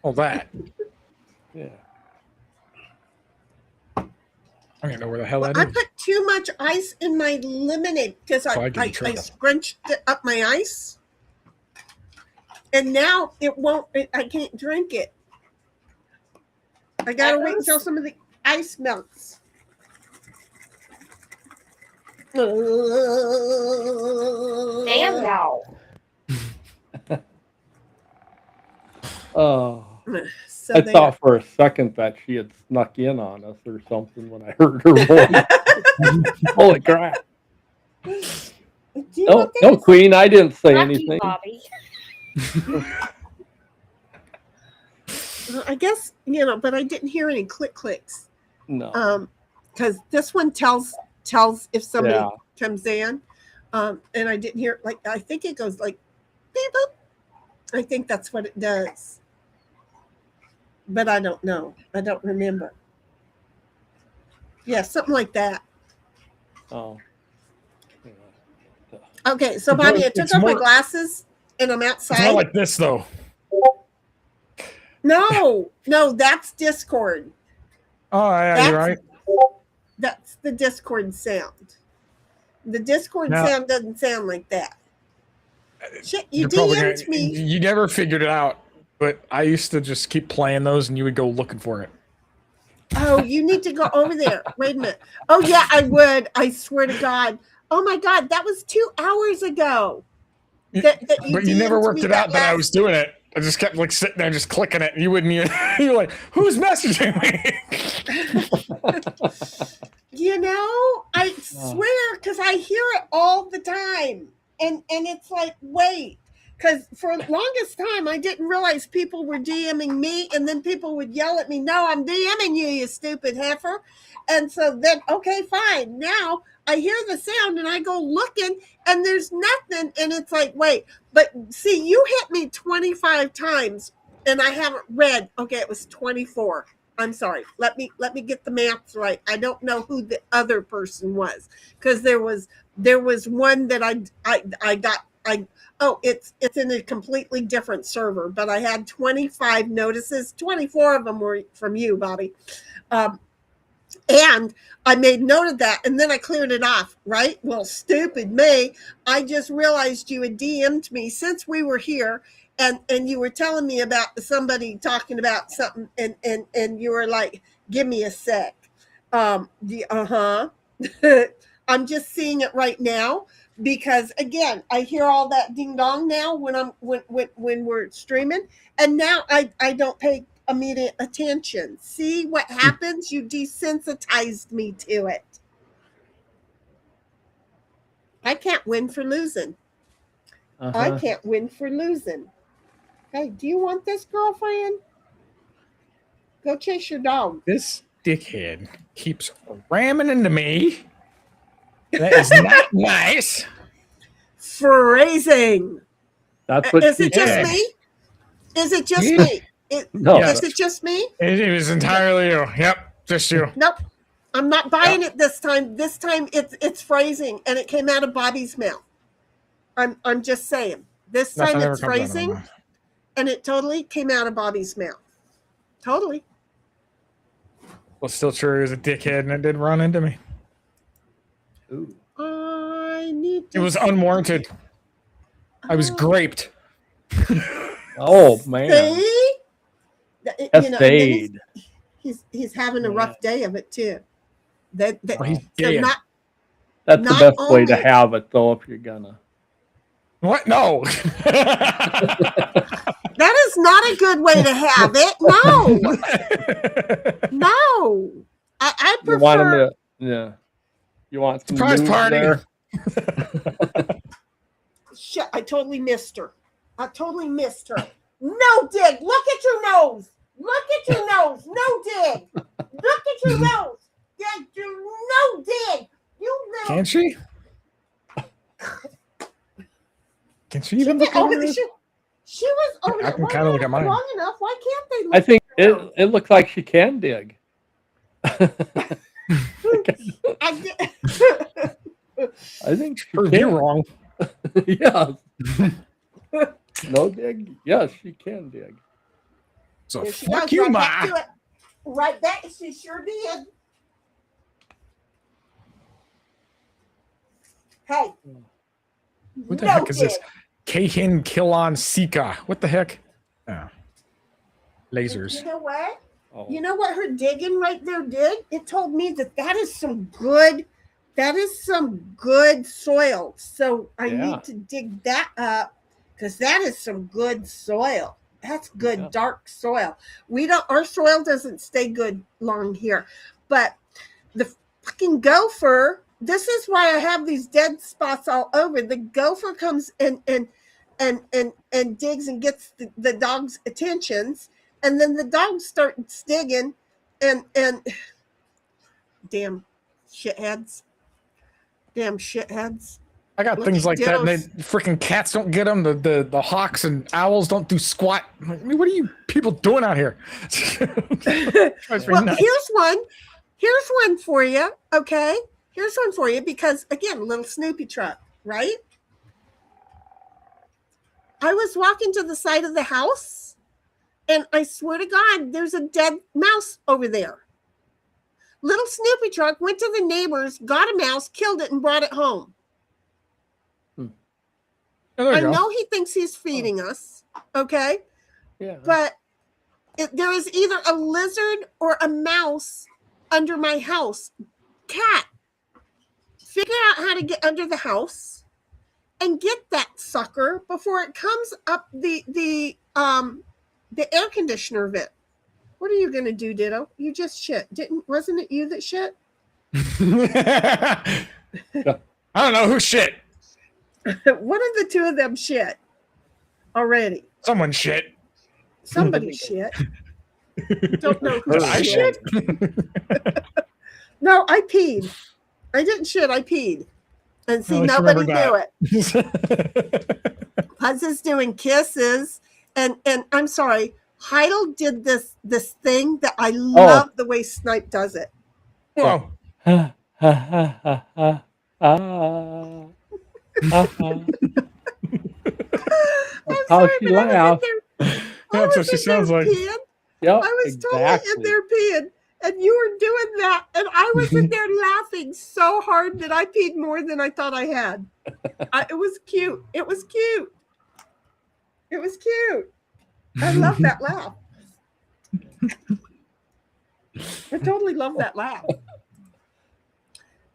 Oh, that. Yeah. I don't even know where the hell Well, that I is. put too much ice in my lemonade because So I I get in trouble. scrunched up my ice, and now it won't. I can't drink it. I gotta wait until some of the ice melts. Damn dog. Oh. So I there. thought for a second that she had snuck in on us or something when I heard her voice. Holy crap. Do you No, want no, this? Queen, I didn't say Fuck you, anything. Bobby. I guess, but I didn't hear any clicks. No. Because this one tells if somebody Yeah. comes in, and I didn't hear, like, I think it goes like beep boop. I think that's what it does, but I don't know. I don't remember. Yeah, something like that. Oh. Okay, so Bobby, I took It's off my more- glasses and I'm It's more outside. like this, though. No, that's Discord. Oh, yeah, you're right. That's the Discord sound. The Discord Now- sound doesn't sound like that. Shit, you You're probably DM'd me. You never figured it out, but I used to just keep playing those, and you would go looking for it. Oh, you need to go over there. Wait a minute. Oh, yeah, I would. I swear to God. Oh, my God, that was 2 hours ago. That But you never DM'd worked me it out that I last- was doing it. I just kept like sitting there, just clicking it. And you wouldn't even. You're like, who's messaging me? I swear, because I hear it all the time. And it's like, wait. Because for the longest time, I didn't realize people were DMing me, and then people would yell at me, no, I'm DMing you, you stupid heifer. And so then, okay, fine. Now I hear the sound, and I go looking, and there's nothing. And it's like, wait. But see, you hit me 25 times, and I haven't read. Okay, it was 24. I'm sorry. Let me get the maths right. I don't know who the other person was, because there was one that I got. It's in a completely different server, but I had 25 notices. 24 of them were from you, Bobby. And I made note of that, and then I cleared it off, right? Well, stupid me. I just realized you had DM'd me since we were here, and you were telling me about somebody talking about something, and you were like, give me a sec. I'm just seeing it right now, because again, I hear all that ding dong now when we're streaming, and now I don't pay immediate attention. See what happens? You desensitized me to it. I can't win for losing. I can't win for losing. Hey, do you want this, girlfriend? Go chase your dog. This dickhead keeps ramming into me. That is not nice. Phrasing. That's what Is she it just said. me? Is it just Yeah. me? No. Yeah. Is it just me? It was entirely you. Yep, just you. Nope. I'm not buying it this time. This time it's phrasing, and it came out of Bobby's mouth. I'm just saying. This time Nothing ever it's comes out of my phrasing, mouth. and it totally came out of Bobby's mouth. Totally. Well, still true. He was a dickhead, and it did run into me. Ooh. I need to. It was unwarranted. I was Oh, graped. Oh man. See? And then Estade. he's having a rough day of it too. That Oh, he's so dead. not That's the not best way to only- have it though if you're gonna. What? No. that is not a good way to have it. No, no. I You want prefer. them to, yeah. You want some Surprise news party. there? Shit, I totally missed her. I totally missed her. No dig. Look at your nose. Look at your nose. No dig. Look at your nose. Yeah, no dig. You little. Can she? Can she She even did- look over this? she was over I there can long kinda look at enough- mine. long enough. Why can't they look I think at her? it looks like she can dig. I did. I think she Proved you can. wrong. Yes. No dig? Yes, she can dig. So There she fuck goes, you, right Ma. back to it. Right back. She sure did. Hey. What the no heck is this? dig. Keihin Killon Sika. What the heck? Oh. You Lasers. know what? Oh. You know what her digging right there did? It told me that is some good soil. So I need to dig that up because that is some good soil. That's good dark soil. Our soil doesn't stay good long here. But the fucking gopher, this is why I have these dead spots all over. The gopher comes and digs and gets the dog's attentions. And then the dog starts digging and damn shitheads. I got Look things at like that, and Ditto's. freaking cats don't get them. The hawks and owls don't do squat. I mean, what are you people doing out here? Well, here's one for you. Okay, here's one for you because again, little Snoopy truck, right? I was walking to the side of the house, and I swear to God, there's a dead mouse over there. Little Snoopy truck went to the neighbors, got a mouse, killed it, and brought it home. Oh, I know he thinks he's feeding us, okay? Yeah. But there is either a lizard or a mouse under my house. Cat, figure out how to get under the house and get that sucker before it comes up the air conditioner vent. What are you gonna do, Ditto? You just shit. Wasn't it you that shit? I don't know who shit. One of the two of them shit already. Someone shit. Somebody shit. Don't know who Did I shit? No, I peed. I didn't shit. I peed. And see, At least nobody remember knew it. Puz is doing kisses, and I'm sorry, Heidel did this thing that I love the way Snipe does it. Whoa. Ha ha ha ha ha. How she laughed. That's what she sounds like. Yep, I was totally in there peeing, and you were doing that, and I was in there laughing so hard that I peed more than I thought I had. It was cute. It was cute. It was cute. I love that laugh. I totally love that laugh.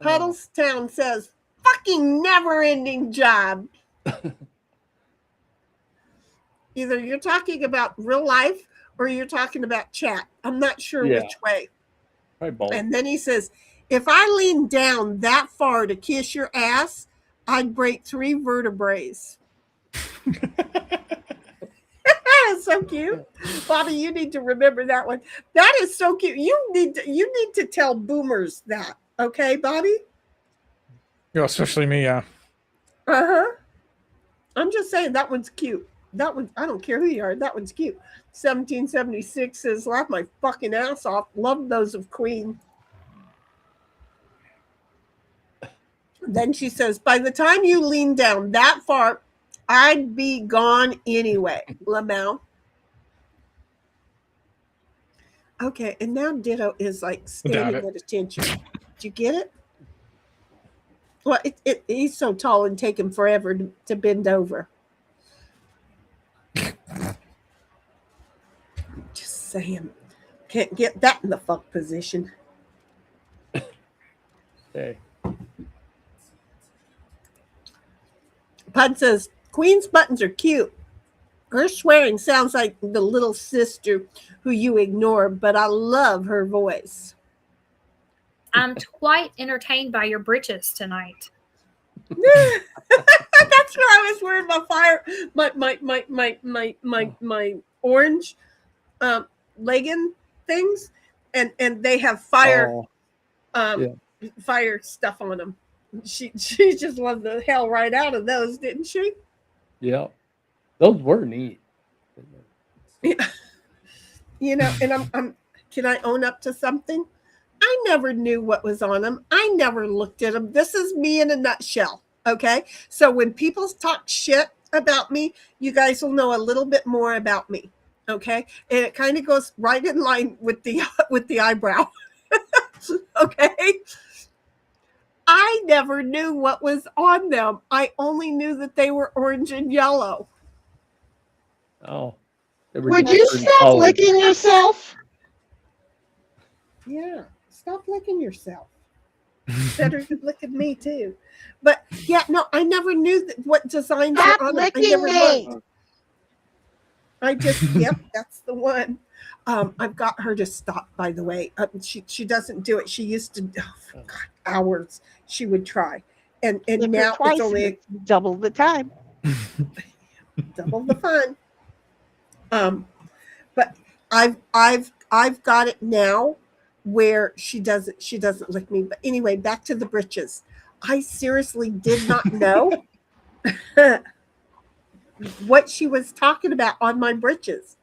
Puddlestown says, fucking never-ending job. Either you're talking about real life or you're talking about chat. I'm not sure which way. And then he says, if I lean down that far to kiss your ass, I'd break 3 vertebrae. So cute. Bobby, you need to remember that one. That is so cute. You need to tell boomers that. Okay, Bobby? Especially me, yeah. Uh-huh. I'm just saying that one's cute. That one, I don't care who you are. That one's cute. 1776 says, laugh my fucking ass off. Love those of Queen. Then she says, by the time you lean down that far, I'd be gone anyway, Lamau. Okay, and now Ditto is like standing at attention. Did you get it? Well, he's so tall and take him forever to bend over. Just saying. Can't get that in the fuck position. Okay. Pud says, Queen's buttons are cute. Her swearing sounds like the little sister who you ignore, but I love her voice. I'm quite entertained by your britches tonight. That's where I was wearing my orange legging things, and they have fire stuff on them. She just loved the hell right out of those, didn't she? Yeah, those were neat. You know, and I'm can I own up to something? I never knew what was on them. I never looked at them. This is me in a nutshell. Okay. So when people talk shit about me, you guys will know a little bit more about me. Okay. And it kind of goes right in line with the eyebrow. Okay. I never knew what was on them. I only knew that they were orange and yellow. Oh. They were Would you different stop colors. licking yourself? Yeah. Stop licking yourself. Better than licking me too. But yeah, no, I never knew what designs Stop were on them. I licking never me. looked. I just, yep, that's the one. I've got her to stop, by the way. She doesn't do it. She used to, for God, hours she would try. And Lick her now twice it's only and it's double the time. double the fun. But I've got it now where she doesn't lick me. But anyway, back to the britches. I seriously did not know what she was talking about on my britches.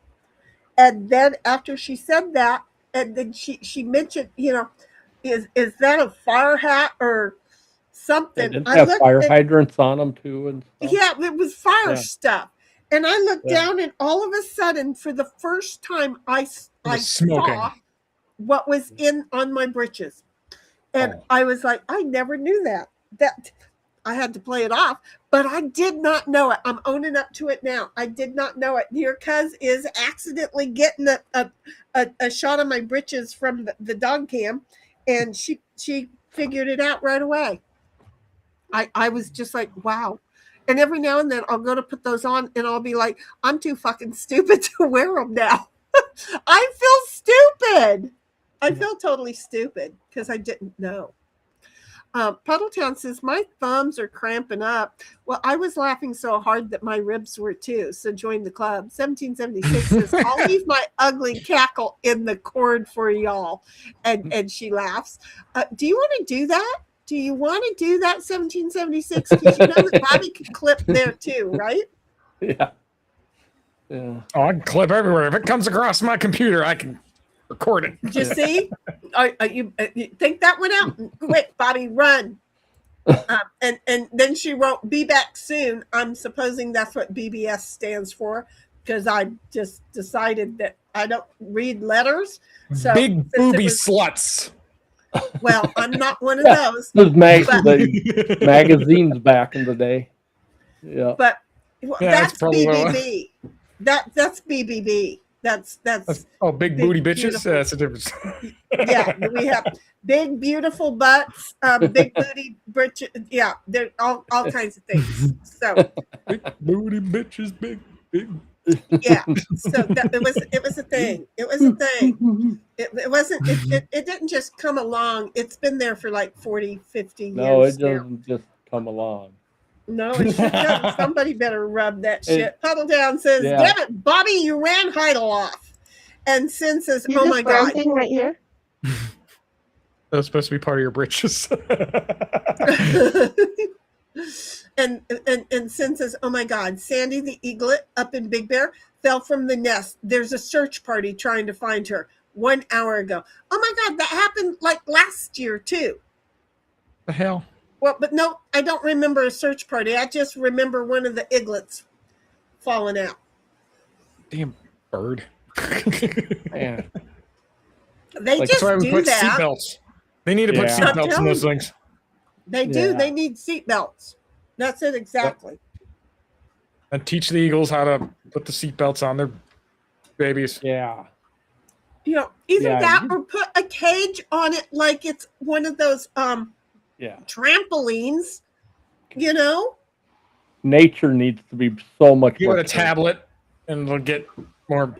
And then after she said that, and then she mentioned, is that a fire hat or They something? didn't I have looked fire at, hydrants on them too and stuff. yeah, it was fire Yeah. stuff. And I looked Yeah. down, and all of a sudden, for the first time, I was smoking. saw what was on my britches. And Oh. I was like, I never knew that. That I had to play it off, but I did not know it. I'm owning up to it now. I did not know it. Your cuz is accidentally getting a shot of my britches from the dog cam, and she figured it out right away. I was just like, wow. And every now and then I'll go to put those on, and I'll be like, I'm too fucking stupid to wear them now. I feel stupid. I feel totally stupid because I didn't know. Puddletown says, my thumbs are cramping up. Well, I was laughing so hard that my ribs were too. So join the club. 1776 says, I'll leave my ugly cackle in the cord for y'all. And she laughs. Do you want to do that? Do you want to do that, 1776? Because you know that Bobby could clip there too, right? Yeah. Yeah. Oh, I can clip everywhere. If it comes across my computer, I can record it. Did you see? You think that one out? Quick, Bobby, run. And then she wrote, be back soon. I'm supposing that's what BBS stands for, because I just decided that I don't read letters. So Big booby sluts. Well, I'm not one of Yeah. those. Those But- the magazines back in the day. Yeah. But Yeah, that's that's probably what- BBB. That's BBB. That's Oh, big Big, booty bitches. beautiful. That's a difference. yeah. We have big beautiful butts, big booty britches. Yeah, they're all kinds of things. So Big booty bitches. Big. yeah, so it was a thing. It was a thing. It wasn't. It didn't just come along. It's been there for like 40, 50 years. No, it now. doesn't just come along. No, it sure doesn't. Somebody better rub that It- shit. Puddletown says, Yeah. damn it, Bobby, you ran Heidel off. And Sin says, See oh this my brown God. thing right here? That was supposed to be part of your britches. and Sin says, oh my God, Sandy the eaglet up in Big Bear fell from the nest. There's a search party trying to find her 1 hour ago. Oh my God, that happened like last year too. The hell? Well, but no, I don't remember a search party. I just remember one of the eaglets falling out. Damn bird. Man. They Like, just That's why we do put that. seatbelts. They need to put Yeah. seatbelts in those things. They do. Yeah. They need seat belts. That's it exactly. And teach the eagles how to put the seatbelts on their babies. Yeah. You know, either Yeah, that you- or put a cage on it like it's one of those Yeah. trampolines, you know? Nature needs to be so much Give more it a tablet, and they'll get more.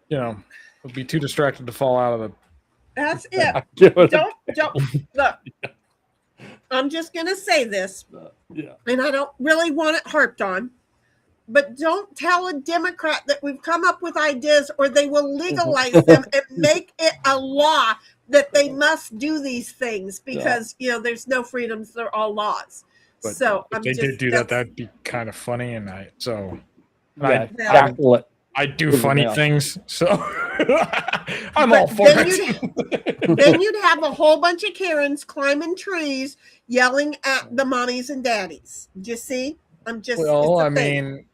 They'll be too distracted to fall out of the. That's it. Give it a- Don't look. I'm just gonna say this, yeah. and I don't really want it harped on, but don't tell a Democrat that we've come up with ideas or they will legalize them and make it a law that they must do these things because there's no freedoms, they're all laws. But So if I'm they just, did do that, that's- that'd be kind of funny. And Yeah, I Yeah. tackle it. do Doesn't funny matter. things. So I'm all for then it. then you'd have a whole bunch of Karens climbing trees, yelling at the mommies and daddies. Do you see? I'm just. Well, it's a I thing. mean,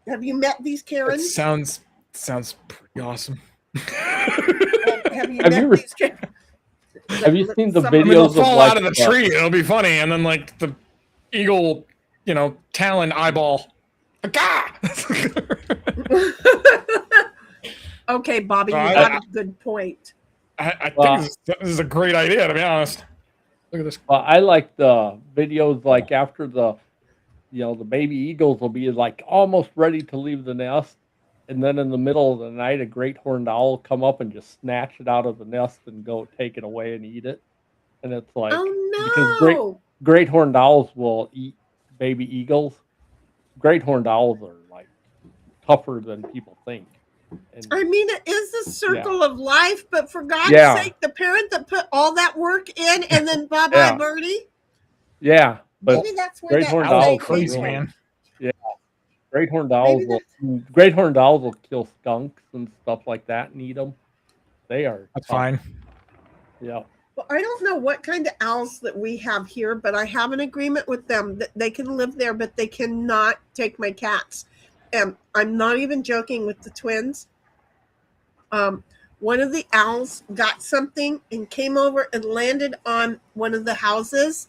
Have you met these it Karens? sounds pretty awesome. Have you Have met you these Karens? Have you seen the Some- I mean, they'll videos of fall like out of the tree. It'll be funny, and then like the eagle, talon eyeball. Ah! Okay, Bobby, you I- got a good point. I Well- think this is a great idea, to be honest. Look at this. Well, I like the videos like after the baby eagles will be like almost ready to leave the nest, and then in the middle of the night, a great horned owl will come up and just snatch it out of the nest and go take it away and eat it. And it's like because Oh great horned owls will eat baby eagles. Great horned owls are like tougher than people think. And I mean, it is the circle of life, but for God's Yeah. sake, the parent that put all that work in and then bye-bye Yeah. birdie. yeah, but Maybe that's where great that horned Owls saying are owls came crazy, from. man. great horned owls will kill skunks and stuff like that and eat them. They are That's tough. fine. Yeah. Well, I don't know what kind of owls that we have here, but I have an agreement with them that they can live there, but they cannot take my cats. And I'm not even joking with the twins. One of the owls got something and came over and landed on one of the houses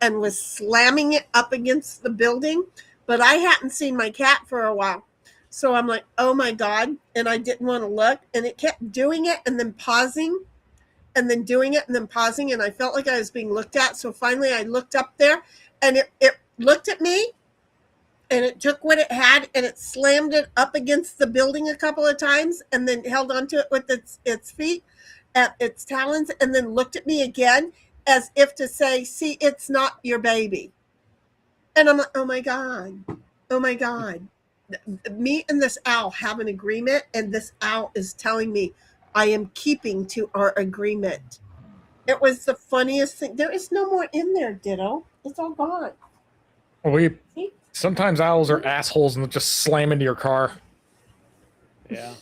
and was slamming it up against the building. But I hadn't seen my cat for a while. So I'm like, oh my God. And I didn't want to look. And it kept doing it and then pausing and then doing it and then pausing. And I felt like I was being looked at. So finally I looked up there and it looked at me. And it took what it had and it slammed it up against the building a couple of times and then held onto it with its feet, its talons, and then looked at me again as if to say, see, it's not your baby. And I'm like, oh my God. Oh my God. Me and this owl have an agreement, and this owl is telling me I am keeping to our agreement. It was the funniest thing. There is no more in there, Ditto. It's all gone. See? Sometimes owls are assholes and they'll just slam into your car. Yeah.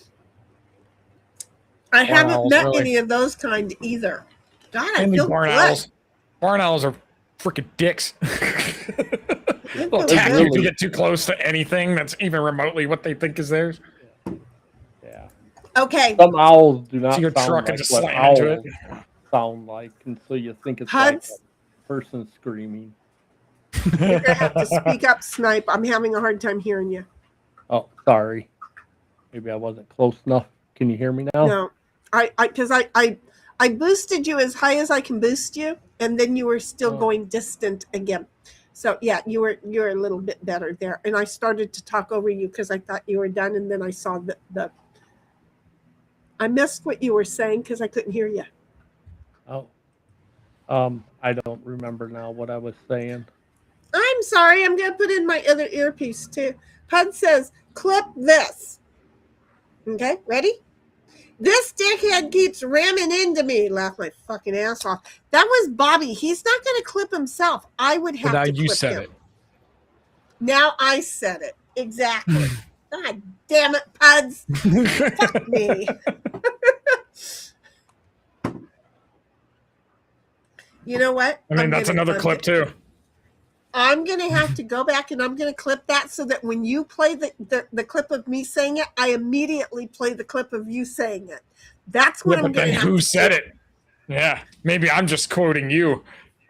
I Barn haven't owls, met really. any of those kind either. God, I Only feel barn good. owls. Barn owls are freaking dicks. I They'll feel attack you if you good. get too close to anything that's even remotely what they think is theirs. Yeah. Okay, Some owls do not See your sound truck and like just what slam owls into it. sound like, and so you think it's Huds? like a person screaming. you're gonna have to speak up, Snipe. I'm having a hard time hearing you. Oh, sorry. Maybe I wasn't close enough. Can you hear me now? No, because I boosted you as high as I can boost you, and then you were still Oh. going distant again. So yeah, you're a little bit better there. And I started to talk over you because I thought you were done, and then I saw the I missed what you were saying because I couldn't hear you. Oh. I don't remember now what I was saying. I'm sorry. I'm going to put in my other earpiece too. Pud says, clip this. Okay, ready? This dickhead keeps ramming into me. Laugh my fucking ass off. That was Bobby. He's not going to clip himself. I would have Now to you clip said him. it. Now I said it. Exactly. God damn it, Puds. Fuck me. You know what? I mean, that's another clip too. I'm going to have to go back and I'm going to clip that so that when you play the clip of me saying it, I immediately play the clip of you saying it. That's what Yeah, I'm but going then to have who to said do. it? Yeah, maybe I'm just quoting you.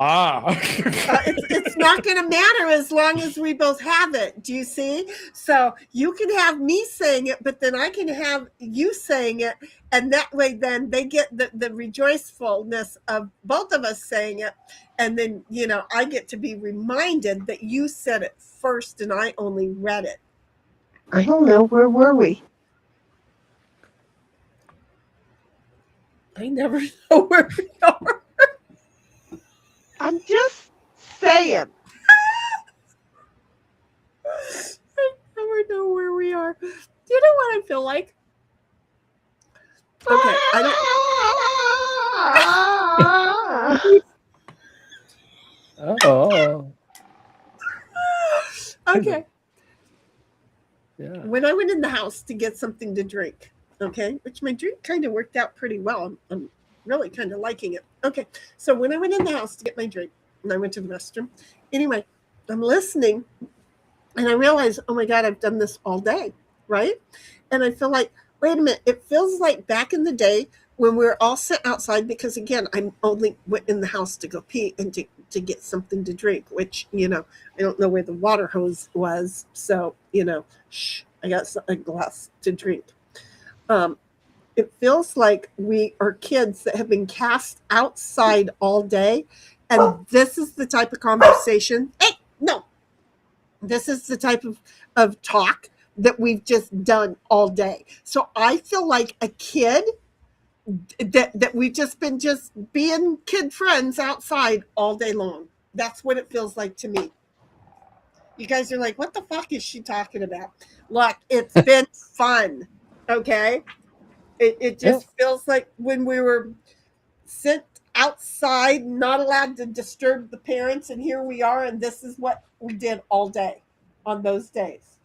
It's not going to matter as long as we both have it. Do you see? So you can have me saying it, but then I can have you saying it. And that way, then they get the rejoicefulness of both of us saying it. And then, I get to be reminded that you said it first and I only read it. I don't know. Where were we? I never know where we are. I'm just saying. I never know where we are. Do you know what I feel like? Okay, Oh. Okay. Yeah. When I went in the house to get something to drink, Okay, which my drink kind of worked out pretty well. I'm really kind of liking it. Okay, so when I went in the house to get my drink, and I went to the restroom, anyway, I'm listening, and I realize, oh my God, I've done this all day, right? And I feel like, wait a minute, it feels like back in the day when we were all sitting outside, because again, I only went in the house to go pee and to get something to drink, which, I don't know where the water hose was. So, I got a glass to drink. It feels like we are kids that have been cast outside all day. And this is the type of conversation. Hey, no, this is the type of talk that we've just done all day. So I feel like a kid that we've just been being kid friends outside all day long. That's what it feels like to me. You guys are like, what the fuck is she talking about? Look, it's been fun. Okay. It just feels like when we were sent outside, not allowed to disturb the parents, and here we are, and this is what we did all day on those days.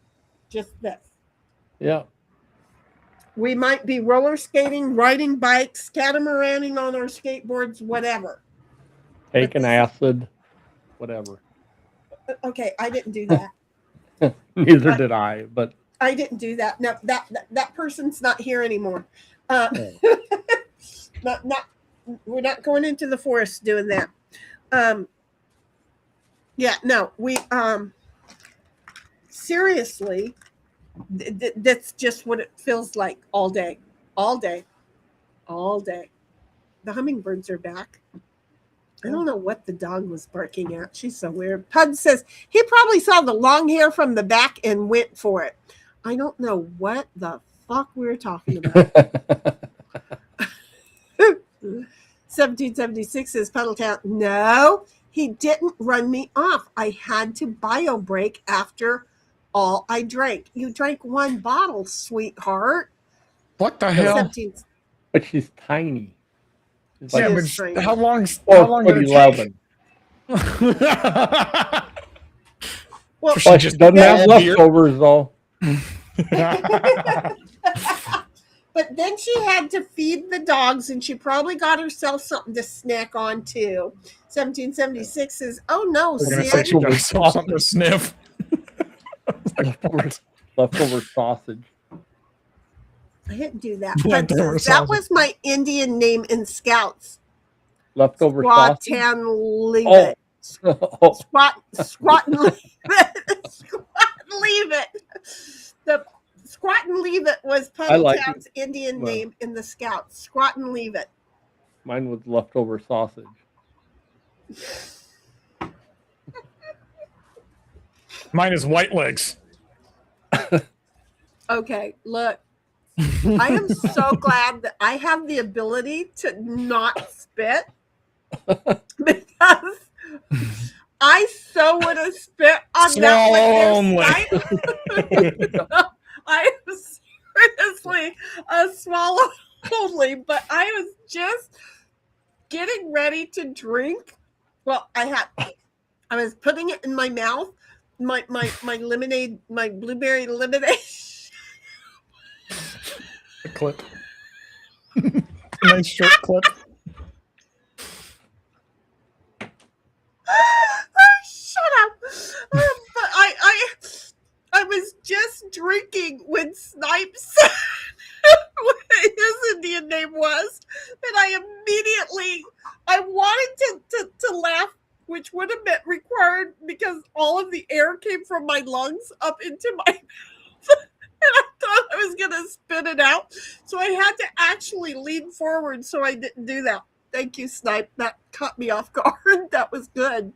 Just this. Yeah. We might be roller skating, riding bikes, catamaraning on our skateboards, whatever. Taking acid, whatever. Okay, I didn't do that. Neither did I, but I didn't do that. No, that person's not here anymore. We're not going into the forest doing that. We seriously, that's just what it feels like all day. The hummingbirds are back. I don't know what the dog was barking at. She's so weird. Pud says he probably saw the long hair from the back and went for it. I don't know what the fuck we were talking about. 1776 says Puddletown. No, he didn't run me off. I had to bio break after all I drank. You drank one bottle, sweetheart. What the hell? 17... But she's tiny. She's Yeah, like, but tiny. how long 4 did foot it 11. Well, She But just she doesn't have had beer. leftovers though. but then she had to feed the dogs, and she probably got herself something to snack on too. 1776 says, "Oh no, We're gonna Sid." say she got herself something to sniff. Leftover sausage. I didn't do that. Leftover That sausage. was my Indian name in Scouts. Leftover sausage. Squatan leave Oh. it. Oh, Squat and leave it. Squat and leave it. The squat and leave it was I like Puddletown's Indian Well. name in the Scouts. Squat and leave it. mine was leftover sausage. Mine is white legs. Okay, look. I am so glad that I have the ability to not spit because I so would have spit on Swallow that with I am seriously a swallow only, but I was just getting ready to drink. Well, I was putting it in my mouth, my lemonade, my blueberry lemonade. A clip. Nice short clip. Shut up. But I was just drinking when Snipes said what his Indian name was, and I wanted to laugh, which would have been required because all of the air came from my lungs up into my mouth. And I thought I was going to spit it out. So I had to actually lean forward so I didn't do that. Thank you, Snipe. That caught me off guard. That was good.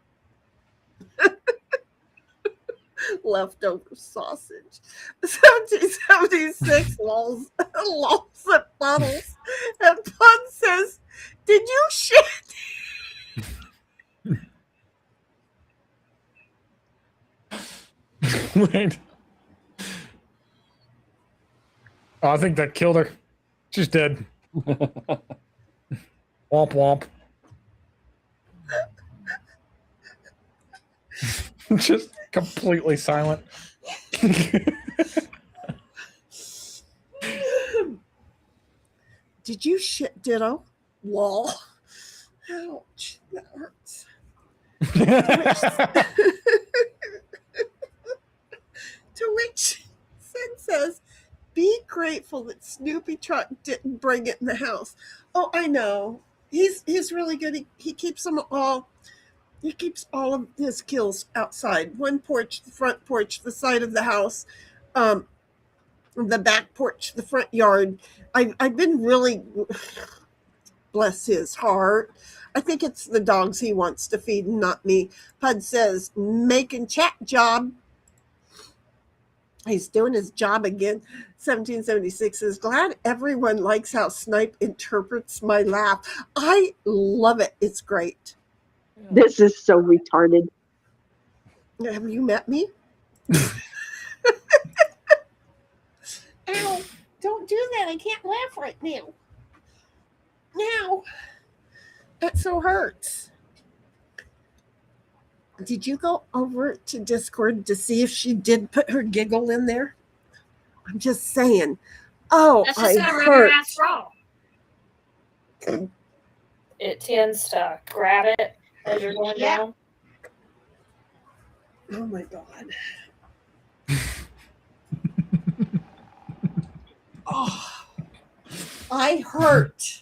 Leftover sausage. 1776 lols at bottles. And Pun says, "Did you shit?" Wait. Oh, I think that killed her. She's dead. Womp womp. Just completely silent. Did you shit ditto? Lol. Ouch. That hurts. To which Sid says, be grateful that Snoopy Truck didn't bring it in the house. Oh, I know. He's really good. He keeps them all. He keeps all of his kills outside. One porch, the front porch, the side of the house, the back porch, the front yard. I've been really, bless his heart. I think it's the dogs he wants to feed and not me. Pud says, making chat job. He's doing his job again. 1776 is glad everyone likes how Snipe interprets my laugh. I love it. It's great. This is so retarded. Have you met me? Ow, don't do that. I can't laugh right now. Now, that so hurts. Did you go over to Discord to see if she did put her giggle in there? I'm just saying. Oh, That's just I gonna rub your hurt. ass raw. It tends to grab it as you're going Yeah. down. Oh my God. Oh, I hurt.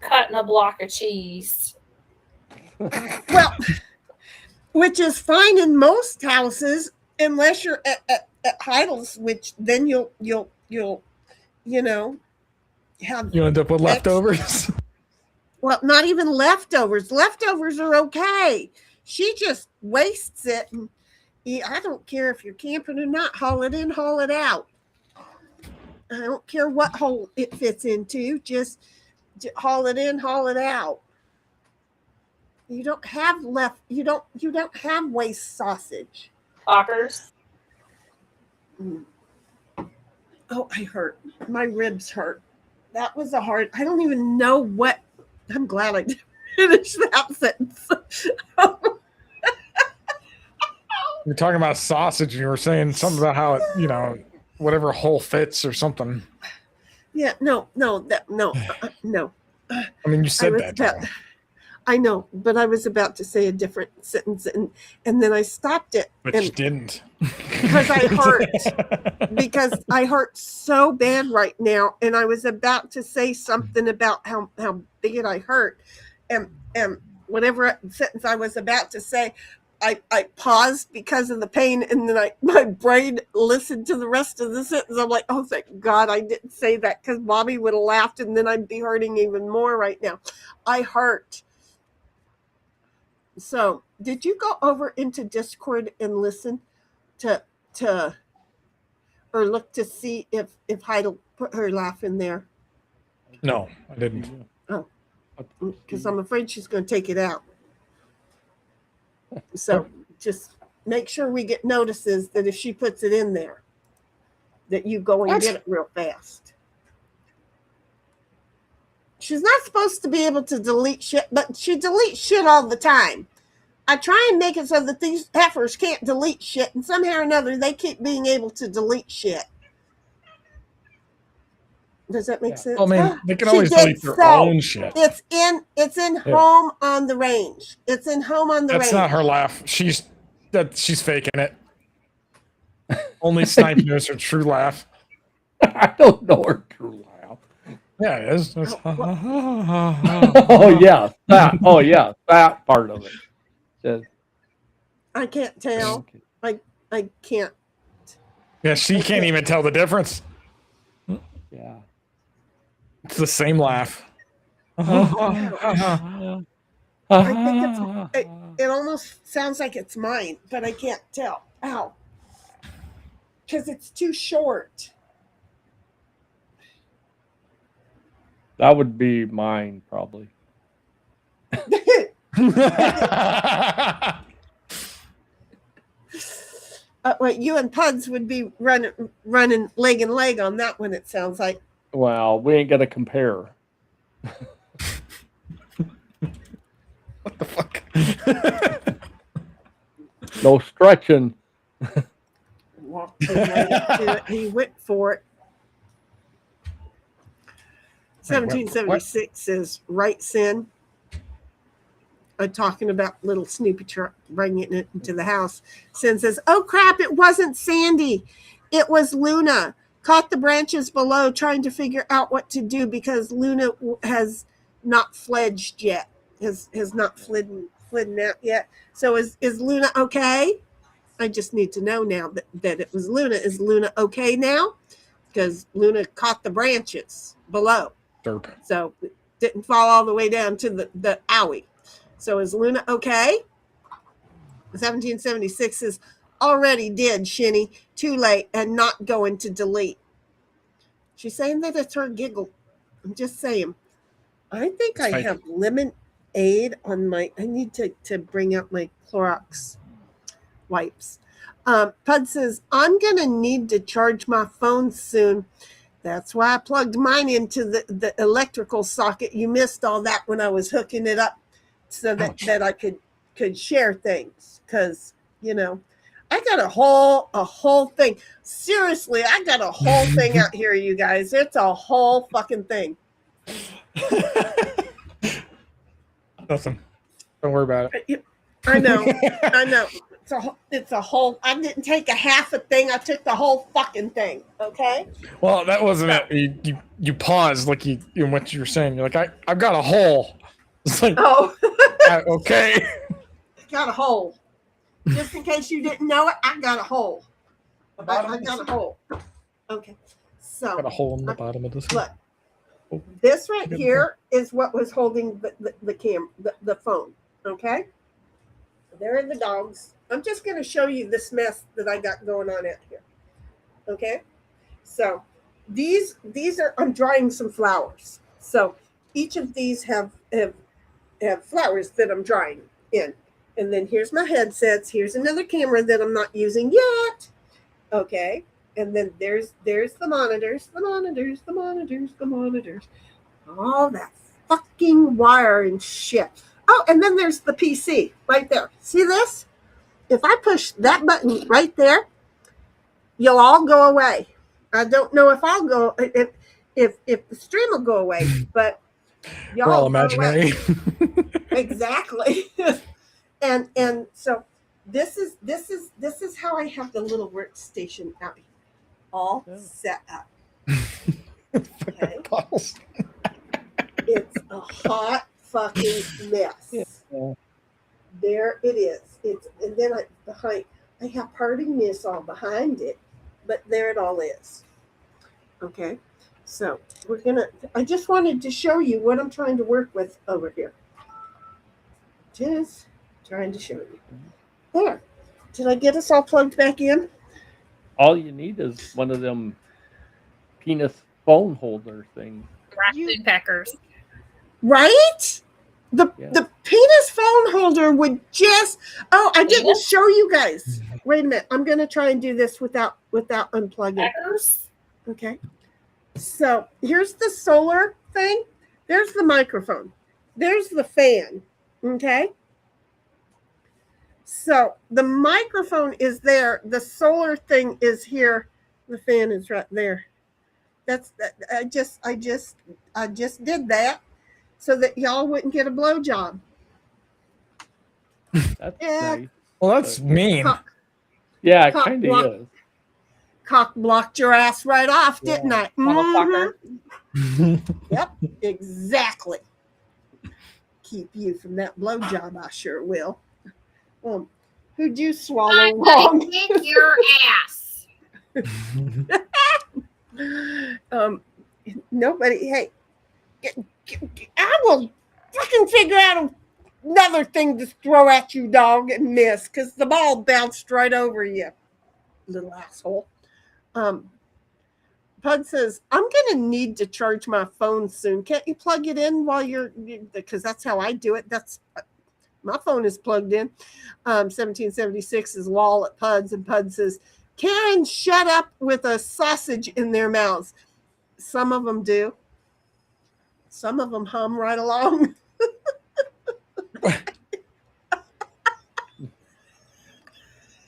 Cutting a block of cheese. Well, which is fine in most houses, unless you're at Heidel's, which then you'll have. You end up with leftovers. Well, not even leftovers. Leftovers are okay. She just wastes it. And I don't care if you're camping or not. Haul it in, haul it out. I don't care what hole it fits into. Just haul it in, haul it out. You don't have You don't have waste sausage. Poppers. Oh, I hurt. My ribs hurt. That was a hard. I don't even know what. I'm glad I didn't finish that sentence. You're talking about sausage, and you were saying something about how it, whatever hole fits or something. Yeah, no. I mean, you said that. I know, but I was about to say a different sentence, and then I stopped it. But you didn't. Because I hurt. Because I hurt so bad right now, and I was about to say something about how bad I hurt, and whatever sentence I was about to say, I paused because of the pain, and then my brain listened to the rest of the sentence. I'm like, oh, thank God I didn't say that, because Bobby would have laughed, and then I'd be hurting even more right now. I hurt. So, did you go over into Discord and listen to or look to see if Heidel put her laugh in there? No, I didn't. Oh, because I'm afraid she's going to take it out. So just make sure we get notices that if she puts it in there, that you go and get it real fast. She's not supposed to be able to delete shit, but she deletes shit all the time. I try and make it so that these heifers can't delete shit, and somehow or another they keep being able to delete shit. Does that make sense? I mean, they can always delete their own shit. It's in Home on the Range. It's in Home on the Range. That's not her laugh. She's faking it. Only Snipe knows her true laugh. I don't know her true laugh. Yeah, it is. It's, Oh yeah, that part of it. I can't tell. I can't. Yeah, she can't even tell the difference. Yeah. It's the same laugh. I think it almost sounds like it's mine, but I can't tell. Ow. Because it's too short. That would be mine, probably. Wait, you and Puds would be running leg and leg on that one, it sounds like. Well, we ain't gonna compare. What the fuck? No stretching. Walked right into it. He went for it. 1776 says, right, Sin? Talking about little Snoopy truck bringing it into the house. Sin says, oh crap, it wasn't Sandy. It was Luna. Caught the branches below trying to figure out what to do because Luna has not fledged yet. Has not flidden out yet. So is Luna okay? I just need to know now that it was Luna. Is Luna okay now? Because Luna caught the branches below. Derp. So it didn't fall all the way down to the owie. So is Luna okay? 1776 is already did, Shinny. Too late and not going to delete. She's saying that it's her giggle. I'm just saying. I think I have lemonade on my... I need to bring out my Clorox wipes. Pud says, I'm going to need to charge my phone soon. That's why I plugged mine into the electrical socket. You missed all that when I was hooking it up so that I could share things. Because, you know, I got a whole thing. Seriously, I got a whole thing out here, you guys. It's a whole fucking thing. Nothing. Don't worry about it. I know. It's a whole. I didn't take a half a thing. I took the whole fucking thing. Okay. Well, that wasn't it. You paused like you what you were saying. You're like, I've got a hole. It's like, okay. Got a hole. Just in case you didn't know it, I got a hole. I got a hole. Okay. So got a hole in the bottom of this. Look. This right here is what was holding the phone. Okay. There are the dogs. I'm just going to show you this mess that I got going on out here. Okay. So these are, I'm drying some flowers. So each of these have flowers that I'm drying in. And then here's my headsets. Here's another camera that I'm not using yet. Okay. And then there's the monitors. All that fucking wire and shit. Oh, and then there's the PC right there. See this? If I push that button right there, you'll all go away. I don't know if I'll go, if the stream will go away, but y'all we're all imaginary. Exactly. and so this is how I have the little workstation out here, all set up. Okay. It's a hot fucking mess. Yeah. There it is. And then I have parting this all behind it, but there it all is. Okay. So I just wanted to show you what I'm trying to work with over here. Just trying to show you. There. Did I get us all plugged back in? All you need is one of them penis phone holder things. Food packers. Right? The penis phone holder would just... Oh, I didn't show you guys. Wait a minute. I'm going to try and do this without unplugging. Packers? Okay. So here's the solar thing. There's the microphone. There's the fan. Okay. So the microphone is there. The solar thing is here. The fan is right there. I just did that so that y'all wouldn't get a blowjob. That's nice. Well, that's mean. Yeah, it kind of is. Cock blocked your ass right off, didn't I? Mm-hmm. Yep, exactly. Keep you from that blowjob, I sure will. Who'd you swallow wrong? Kick your ass. Nobody. Hey, I will fucking figure out another thing to throw at you, dog, and miss, because the ball bounced right over you, little asshole. Pud says, I'm going to need to charge my phone soon. Can't you plug it in while because that's how I do it. My phone is plugged in. 1776 is wall at Pud's, and Pud says, Karen, shut up with a sausage in their mouths. Some of them do. Some of them hum right along.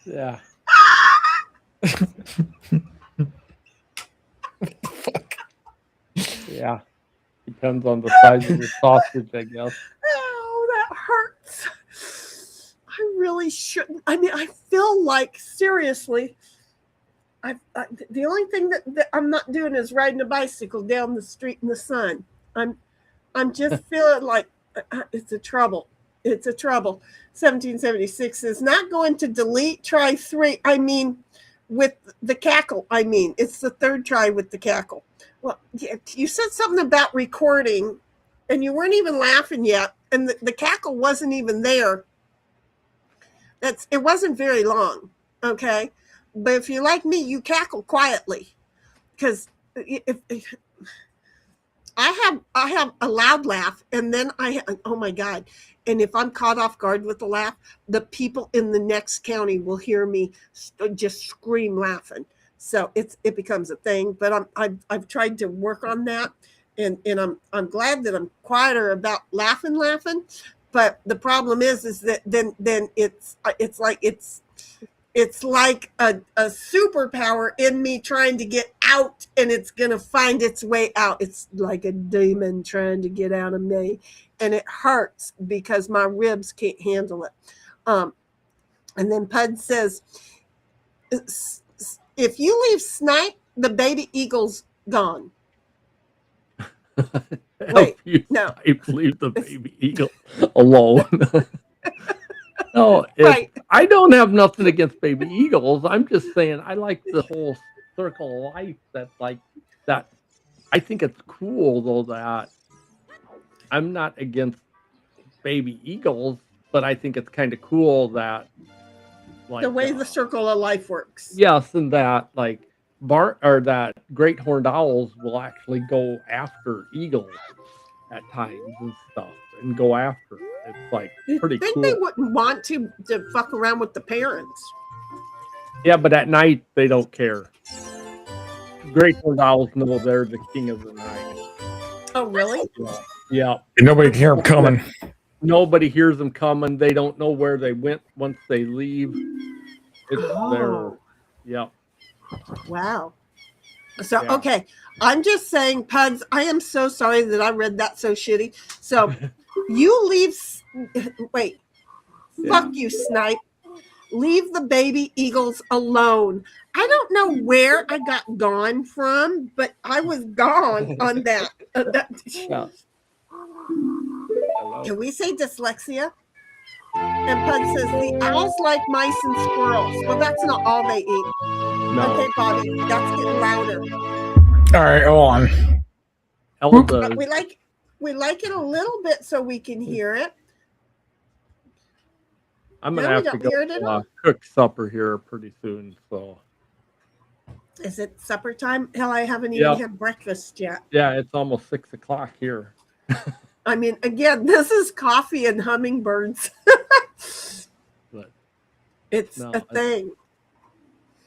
Yeah. Yeah. Depends on the size of the sausage, I guess. Oh, that hurts. I really shouldn't. I mean, I feel like, seriously, the only thing that I'm not doing is riding a bicycle down the street in the sun. I'm just feeling like it's a trouble. It's a trouble. 1776 is not going to delete. Try 3. I mean, with the cackle. I mean, it's the 3rd try with the cackle. Well, you said something about recording, and you weren't even laughing yet, and the cackle wasn't even there. It wasn't very long, okay? But if you're like me, you cackle quietly, because if I have a loud laugh, and then oh my God. And if I'm caught off guard with the laugh, the people in the next county will hear me just scream laughing. So it becomes a thing. But I've tried to work on that, and I'm glad that I'm quieter about laughing. But the problem is that then it's like a superpower in me trying to get out, and it's going to find its way out. It's like a demon trying to get out of me, and it hurts because my ribs can't handle it. And then Pud says, if you leave Snipe, the baby eagle's gone. Wait, no. Leave the baby eagle alone. No, Right. I don't have nothing against baby eagles. I'm just saying I like the whole circle of life. That's like that. I think it's cool though that I'm not against baby eagles, but I think it's kind of cool that like The way the circle of life works. yes, and that like that great horned owls will actually go after eagles at times and stuff and go after it. It's like pretty think cool. they wouldn't want to fuck around with the parents. Yeah, but at night they don't care. Great horned owls know they're the king of the night. Oh, really? Yeah. Nobody can hear them coming. Nobody hears them coming. They don't know where they went once they leave. It's Oh. yeah. Wow. So, Yeah. okay. I'm just saying, Puds, I am so sorry that I read that so shitty. So, you leave. Wait. Fuck you, Snipe. Leave the baby eagles alone. I don't know where I got gone from, but I was gone on that. Yeah. Hello. Can we say dyslexia? And Pud says the owls like mice and squirrels. Well, that's not all they eat. No. Okay, Bobby, that's getting louder. All right, hold on. But we like it a little bit so we can hear it. I'm gonna No, we have to don't go hear it at all. cook supper here pretty soon. So Is it supper time? Hell, I haven't Yeah. even had breakfast yet. yeah, it's almost 6:00 here. I mean, again, this is coffee and hummingbirds. But It's No, a thing.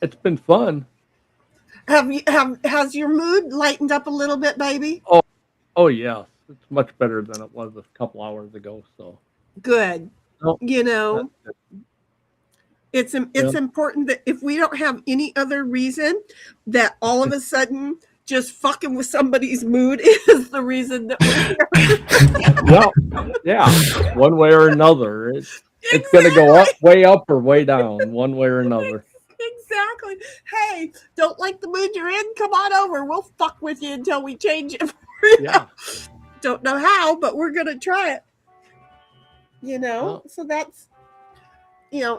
it's been fun. Has your mood lightened up a little bit, baby? Oh yes, it's much better than it was a couple hours ago. So Good. No, You know, it's Yeah. important that if we don't have any other reason, that all of a sudden just fucking with somebody's mood is the reason that we're here. well, yeah, one way or another, it's going to go up or way down, one way or another. Exactly. Hey, don't like the mood you're in? Come on over. We'll fuck with you until we change it. Yeah, Don't know how, but we're gonna try it. You know, Well- so that's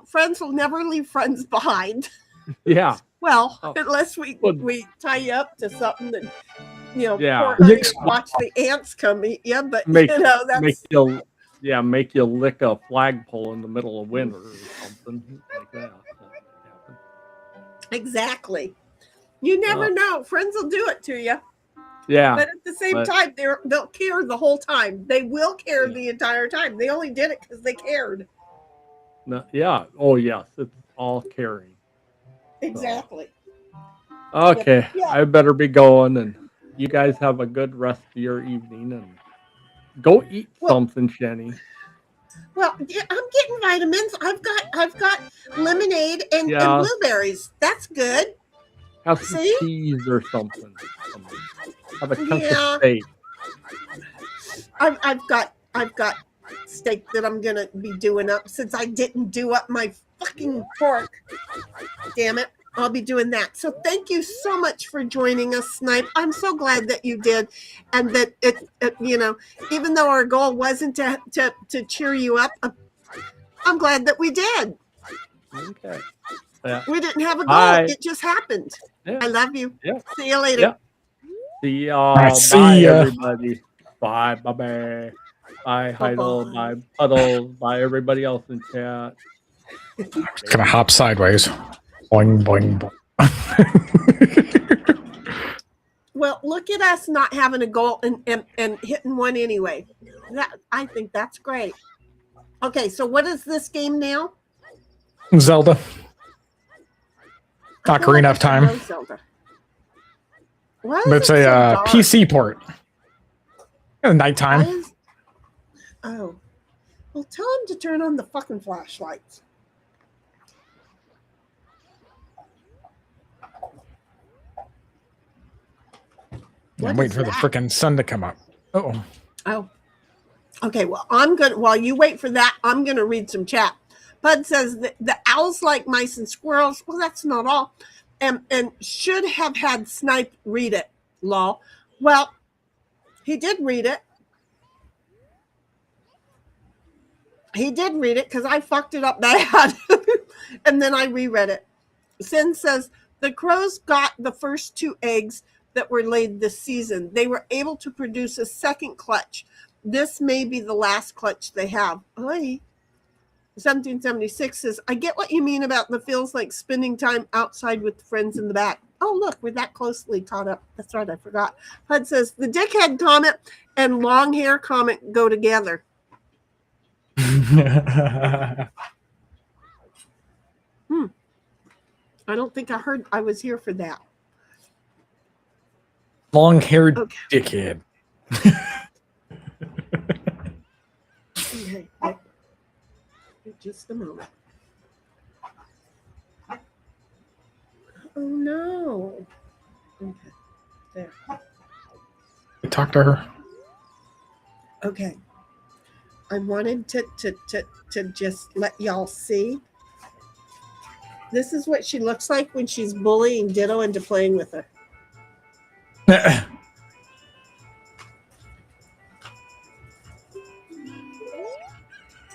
friends will never leave friends behind. yeah. Well, Oh. unless we tie you up to something that Yeah. poor honey, watch the ants come eat you. But Make that's make you lick a flagpole in the middle of winter or something like that. exactly. You never know. Friends will do it to you. Yeah, But at the same time, they'll care the whole time. They will care the entire time. They only did it because they cared. no, yeah. Oh yes, it's all caring. Exactly. Okay, Yeah. I better be going, and you guys have a good rest of your evening, and go eat something, Shenny. Well, yeah, I'm getting vitamins. I've got lemonade and Yeah. blueberries. That's good. Have some See? cheese or something. Have a chunk Yeah. of steak. I've got steak that I'm gonna be doing up since I didn't do up my fucking pork. Damn it. I'll be doing that. So thank you so much for joining us, Snipe. I'm so glad that you did, and that it even though our goal wasn't to cheer you up, I'm glad that we did. Okay. Yeah. We didn't have a goal. Bye. It just happened. Yeah. I love you. Yeah. See you later. Yeah. See y'all. All right, see Bye, ya. everybody. Bye. Bye. Bye, Heidel. Bye, Puddles. Bye, everybody else in chat. Gonna hop sideways. Boing, boing, boing. Well, look at us not having a goal and hitting one anyway. I think that's great. Okay, so what is this game now? Zelda. Ocarina of Time. No Zelda. Why is But it's it so a dark? PC port. Nighttime. Oh. Well, tell him to turn on the fucking flashlights. I'm waiting for the freaking sun to come up. Oh. Okay, well, I'm good. While you wait for that, I'm going to read some chat. Bud says that the owls like mice and squirrels. Well, that's not all. And should have had Snipe read it, lol. Well, he did read it. He did read it because I fucked it up bad. And then I reread it. Sin says, the crows got the first 2 eggs that were laid this season. They were able to produce a second clutch. This may be the last clutch they have. Oy. 1776 says, I get what you mean about the feels like spending time outside with friends in the back. Oh, look, we're that closely caught up. That's right, I forgot. HUD says, the dickhead comment and long hair comment go together. I don't think I was here for that. Long-haired dickhead. Okay. Just a moment. Oh no. Okay. There. Talk to her. Okay. I wanted to just let y'all see. This is what she looks like when she's bullying Ditto into playing with her.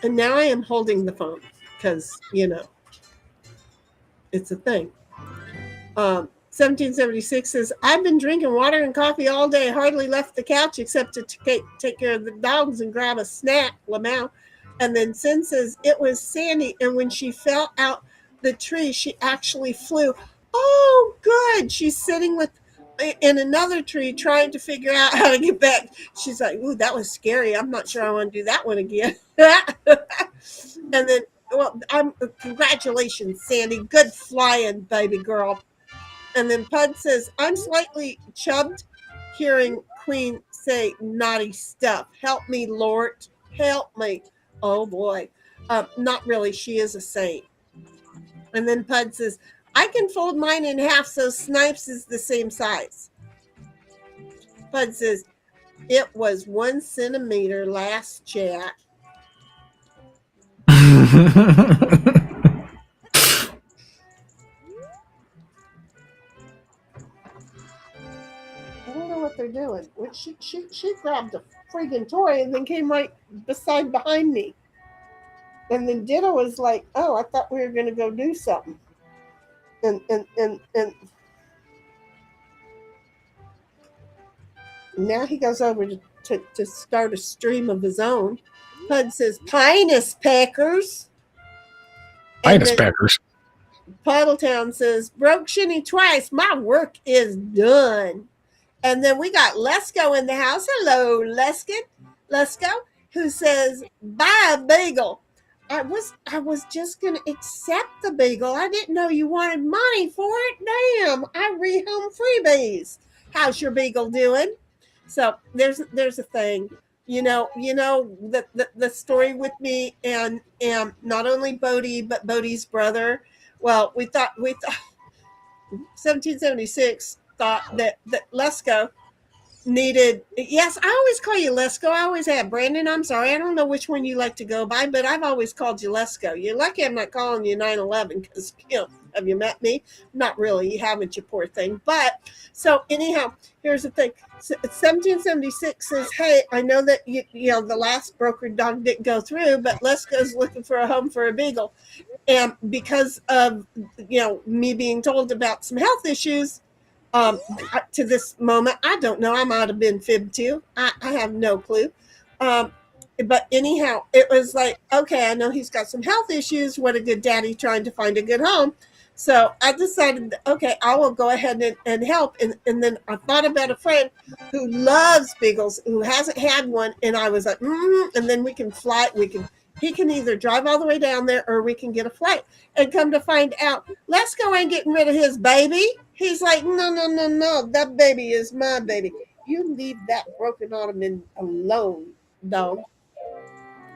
And now I am holding the phone because, it's a thing. 1776 says, I've been drinking water and coffee all day. Hardly left the couch except to take care of the dogs and grab a snack, Lamau. And then Sin says, it was Sandy. And when she fell out the tree, she actually flew. Oh, good. She's sitting in another tree trying to figure out how to get back. She's like, ooh, that was scary. I'm not sure I want to do that one again. And then, well, congratulations, Sandy. Good flying, baby girl. And then Pud says, I'm slightly chubbed hearing Queen say naughty stuff. Help me, Lord. Help me. Oh, boy. Not really. She is a saint. And then Pud says, I can fold mine in half so Snipes is the same size. Pud says, it was 1 centimeter last chat. I don't know what they're doing. She grabbed a freaking toy and then came right behind me. And then Ditto was like, oh, I thought we were going to go do something. And now he goes over to start a stream of his own. Pud says, Pinus Packers. Pinus Packers. Puddletown says, broke Shinny twice. My work is done. And then we got Lesko in the house. Hello, Lesko, who says, buy a bagel. I was just going to accept the bagel. I didn't know you wanted money for it. Damn, I rehome freebies. How's your bagel doing? So there's a thing. The story with me and not only Bodie, but Bodie's brother. Well, we thought 1776 thought that Lesko needed. Yes, I always call you Lesko. I always have. Brandon, I'm sorry. I don't know which one you like to go by, but I've always called you Lesko. You're lucky I'm not calling you 9/11 because, have you met me? Not really. You haven't, you poor thing. But so anyhow, here's the thing. 1776 says, hey, I know that the last brokered dog didn't go through, but Lesko's looking for a home for a beagle. And because of, me being told about some health issues, to this moment, I don't know. I might have been fibbed too. I have no clue. But anyhow, it was like, okay, I know he's got some health issues. What a good daddy trying to find a good home. So I decided, okay, I will go ahead and help. And then I thought about a friend who loves beagles, who hasn't had one. And I was like, and then we can fly. He can either drive all the way down there or we can get a flight. And come to find out, Lesko ain't getting rid of his baby. He's like, no. That baby is my baby. You leave that broken ottoman alone, dog.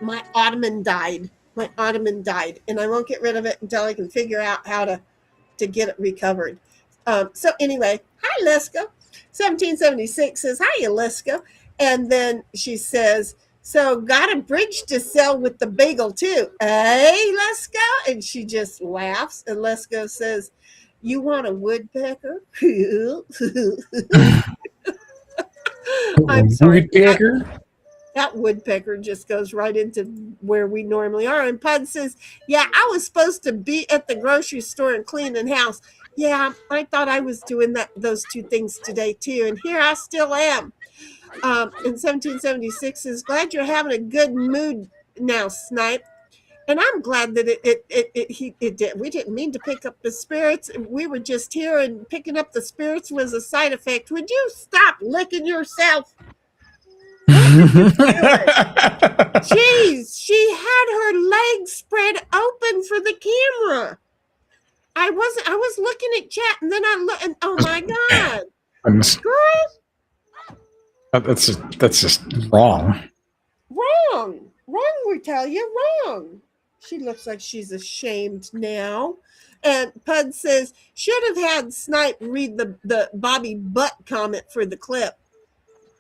My ottoman died. And I won't get rid of it until I can figure out how to get it recovered. So anyway, hi, Lesko. 1776 says, hi, Lesko. And then she says, so got a bridge to sell with the bagel too. Hey, Lesko. And she just laughs. And Lesko says, you want a woodpecker? I'm sorry. Woodpecker? That woodpecker just goes right into where we normally are. And Pud says, yeah, I was supposed to be at the grocery store and cleaning house. Yeah, I thought I was doing those two things today too. And here I still am. In 1776 is glad you're having a good mood now, Snipe. And I'm glad that it did. We didn't mean to pick up the spirits. We were just here, and picking up the spirits was a side effect. Would you stop licking yourself? Jeez, she had her legs spread open for the camera. I was looking at chat, and then I looked, and oh my God, girl, that's just wrong. Wrong. We tell you, wrong. She looks like she's ashamed now. And Pud says, should have had Snipe read the Bobby Butt comment for the clip.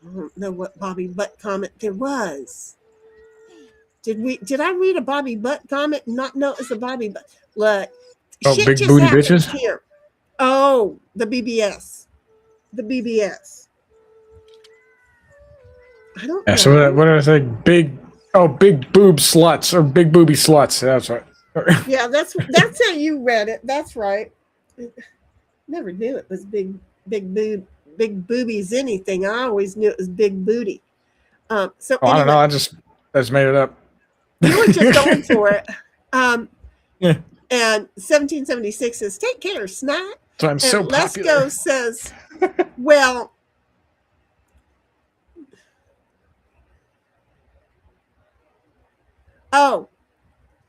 I don't know what Bobby Butt comment there was. Did I read a Bobby Butt comment and not know it was a Bobby Butt? Look. Oh, shit big just booty happens bitches? Here. Oh, the BBS. The BBS. I don't know. So what did I say? Big boob sluts or big booby sluts. That's right. Yeah, that's how you read it. That's right. Never knew it was big boobies anything. I always knew it was big booty. So anyway, I don't know. I just made it up. You were just going for it. Yeah. And 1776 says, take care, Snipe. So I'm so popular. Lesko says, well, oh,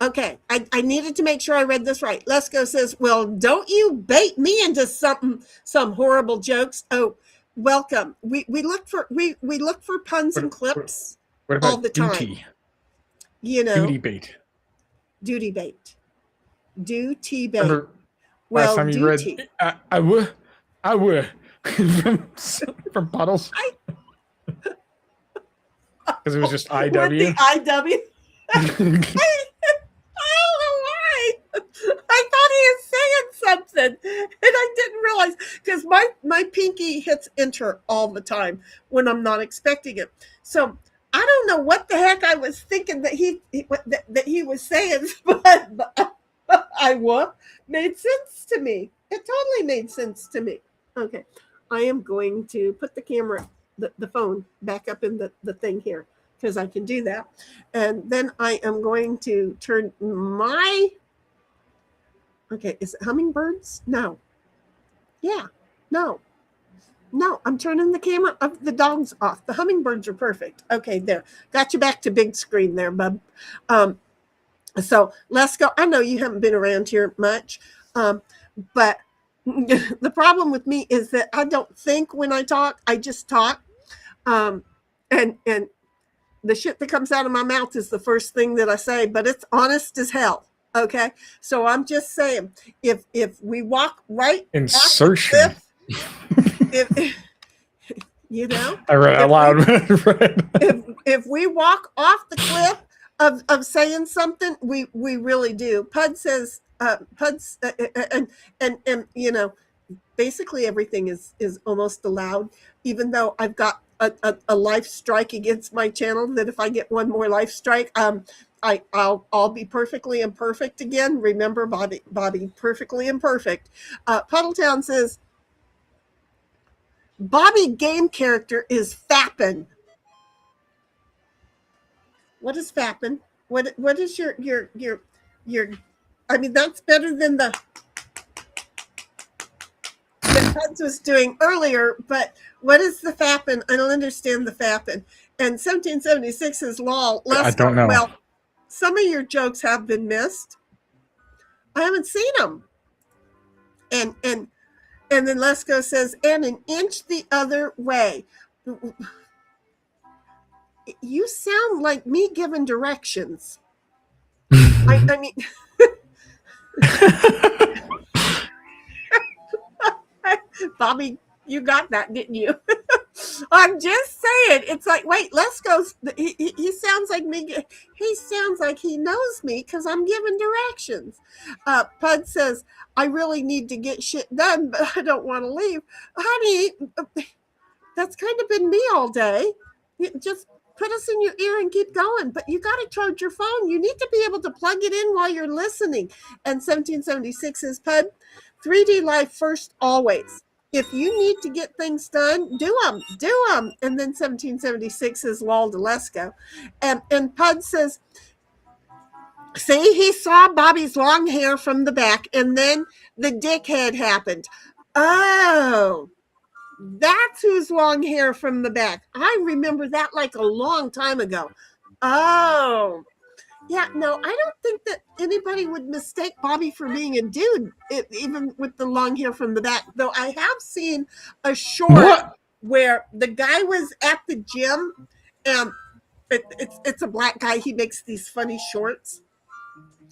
okay. I needed to make sure I read this right. Lesko says, well, don't you bait me into some horrible jokes. Oh, welcome. We look for puns and clips what about all the duty? time. You know, Duty bait. Duty bait. Duty bait. Remember Well, last time you duty. read I would from Puddles. Because it was just IW. What, the IW? I don't know why. I thought he was saying something, and I didn't realize because my pinky hits enter all the time when I'm not expecting it. So I don't know what the heck I was thinking that he was saying, but I made sense to me. It totally made sense to me. Okay, I am going to put the camera, the phone back up in the thing here because I can do that. And then I am going to turn my, okay, is it Hummingbirds? No. Yeah, no, I'm turning the camera of the dogs off. The Hummingbirds are perfect. Okay, there. Got you back to big screen there, bub. So let's go. I know you haven't been around here much, but the problem with me is that I don't think when I talk, I just talk. And the shit that comes out of my mouth is the first thing that I say, but it's honest as hell. Okay. So I'm just saying, if we walk right insertion, You know, I read out loud. if we walk off the cliff of saying something, we really do. Pud says, Pud's, and you know, basically everything is almost allowed, even though I've got a life strike against my channel, that if I get one more life strike, I'll be perfectly imperfect again. Remember, Bobby, perfectly imperfect. Puddletown says, Bobby game character is fappin'. What is fappin'? What is your I mean, that's better than the that Puds was doing earlier, but what is the fappin'? I don't understand the fappin'. And 1776 is lol. I don't know. Well, some of your jokes have been missed. I haven't seen them. And then Lesko says, and an inch the other way. You sound like me giving directions. I mean, Bobby, you got that, didn't you? I'm just saying. It's like, wait, Lesko's. He sounds like me. He sounds like he knows me because I'm giving directions. Pud says, I really need to get shit done, but I don't want to leave. Honey, that's kind of been me all day. Just put us in your ear and keep going. But you got to charge your phone. You need to be able to plug it in while you're listening. And 1776 is, Pud, 3D life first always. If you need to get things done, do them. And then 1776 is lol to Lesko. And Pud says, see, he saw Bobby's long hair from the back, and then the dickhead happened. Oh, that's whose long hair from the back. I remember that like a long time ago. Oh, yeah, no, I don't think that anybody would mistake Bobby for being a dude, even with the long hair from the back. Though I have seen a short where the guy was at the gym, and it's a black guy. He makes these funny shorts.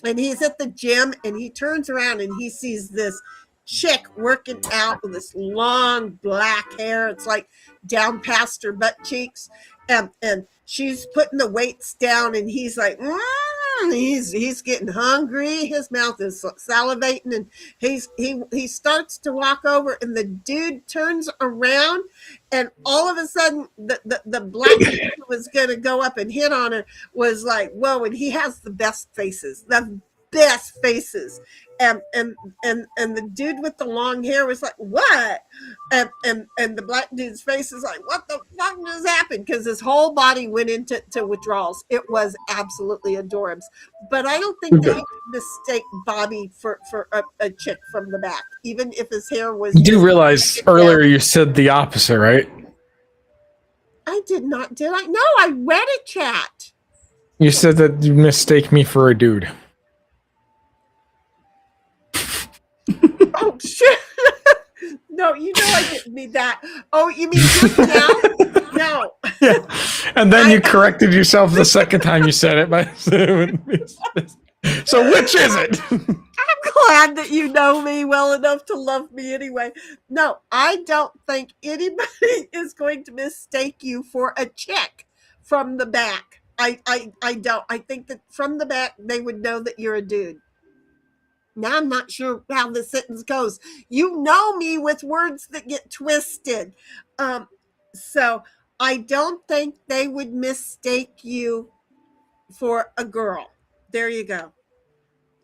And he's at the gym, and he turns around, and he sees this chick working out with this long black hair. It's like down past her butt cheeks. And she's putting the weights down, and he's like, he's getting hungry. His mouth is salivating, and he starts to walk over, and the dude turns around, and all of a sudden the black dude who was going to go up and hit on her was like, whoa, and he has the best faces. And the dude with the long hair was like, what? And the black dude's face is like, what the fuck just happened? Because his whole body went into withdrawals. It was absolutely adorable. But I don't think that you could mistake Bobby for a chick from the back, even if his hair was. You do realize earlier you said the opposite, right? I did not, did I? No, I read a chat. You said that you mistake me for a dude. Oh, shit. No, you know I didn't mean that. Oh, you mean just now? No. Yeah. And then you corrected yourself the second time you said it. So which is it? I'm glad that you know me well enough to love me anyway. No, I don't think anybody is going to mistake you for a chick from the back. I don't. I think that from the back, they would know that you're a dude. Now I'm not sure how the sentence goes. You know me with words that get twisted. So I don't think they would mistake you for a girl. There you go.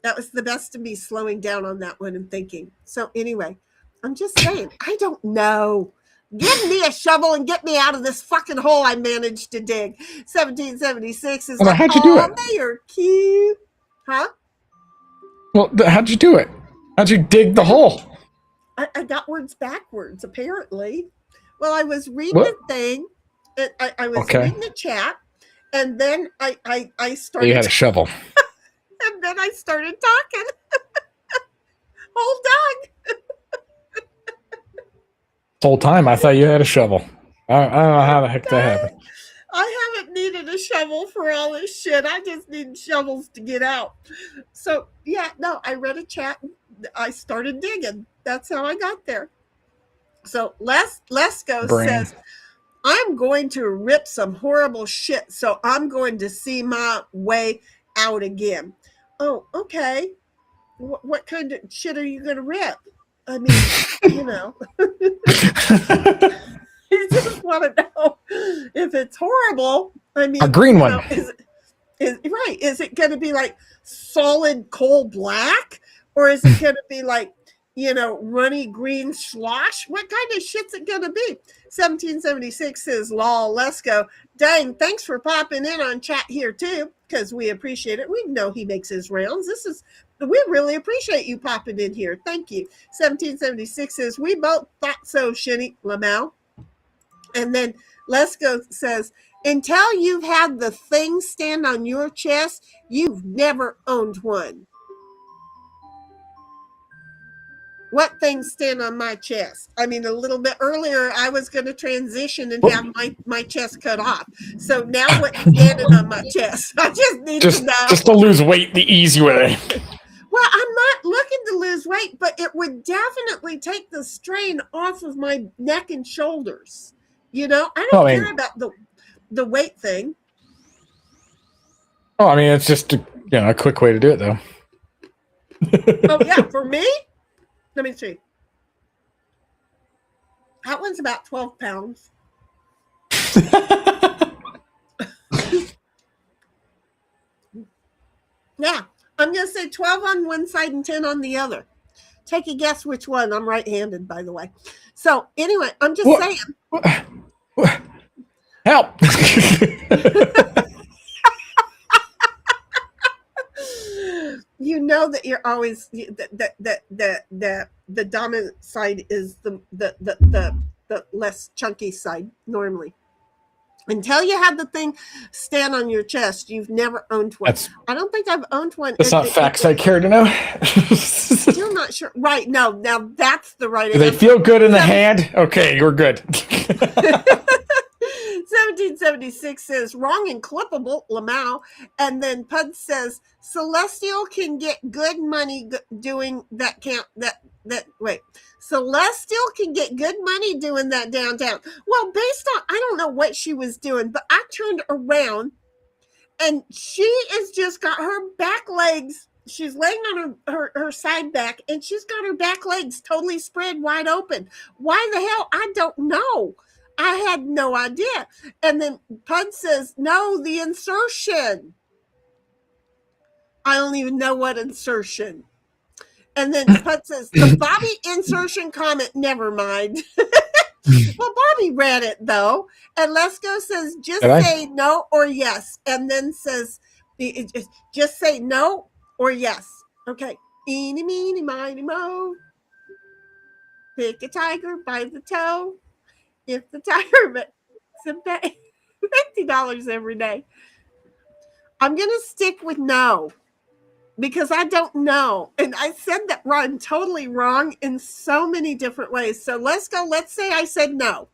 That was the best of me slowing down on that one and thinking. So anyway, I'm just saying, I don't know. Give me a shovel and get me out of this fucking hole I managed to dig. 1776 is like, how'd you do it? You're cute. Huh? Well, how'd you do it? How'd you dig the hole? I got words backwards, apparently. Well, I was reading the thing. I was reading the chat, and then I started. You had a shovel. And then I started talking. Hold on. The whole time I thought you had a shovel. I don't know how the heck that happened. I haven't needed a shovel for all this shit. I just need shovels to get out. So, yeah, no, I read a chat. I started digging. That's how I got there. So, Lesko says, I'm going to rip some horrible shit, so I'm going to see my way out again. Oh, okay. What kind of shit are you going to rip? I mean, you know, you just want to know if it's horrible. I mean, A green one. know, is it going to be like solid coal black, or is it going to be like, you know, runny green slosh? What kind of shit's it going to be? 1776 says, lol, let's go. Dang, thanks for popping in on chat here too, because we appreciate it. We know he makes his rounds. We really appreciate you popping in here. Thank you. 1776 says, we both thought so, Shinny Lamau. And then Let's Go says, until you've had the thing stand on your chest, you've never owned one. What things stand on my chest? I mean, a little bit earlier, I was going to transition and have my chest cut off. So now what's standing on my chest? I just need to know. Just to lose weight the easy way. Well, I'm not looking to lose weight, but it would definitely take the strain off of my neck and shoulders. You know, I don't care about the weight thing. Oh, I mean, it's just a quick way to do it, though. Oh, yeah, for me? Let me see. That one's about 12 pounds. Yeah, I'm going to say 12 on one side and 10 on the other. Take a guess which one. I'm right-handed, by the way. So, anyway, I'm just saying. Help! You know that you're always the dominant side is the less chunky side normally. Until you have the thing stand on your chest, you've never owned one. I don't think I've owned one. That's not facts I care to know. Still not sure. Right? No. Now that's the right. Do they feel good in the hand? Okay, you're good. 1776 says wrong and clippable, Lamau, and then Pud says Celestial can get good money doing that. Celestial can get good money doing that downtown. Well, based on, I don't know what she was doing, but I turned around and she has just got her back legs. She's laying on her side back and she's got her back legs totally spread wide open. Why the hell? I don't know. I had no idea. And then Pud says, no, the insertion. I don't even know what insertion. And then Pud says, the Bobby insertion comment, never mind. Well, Bobby read it, though. And Let's Go says, just say no or yes. And then says, just say no or yes. Okay. Eeny, meeny, miny, mo. Pick a tiger by the toe. If the tiger makes him pay $50 every day. I'm going to stick with no. Because I don't know. And I said that rhyme totally wrong in so many different ways. So let's go. Let's say I said no.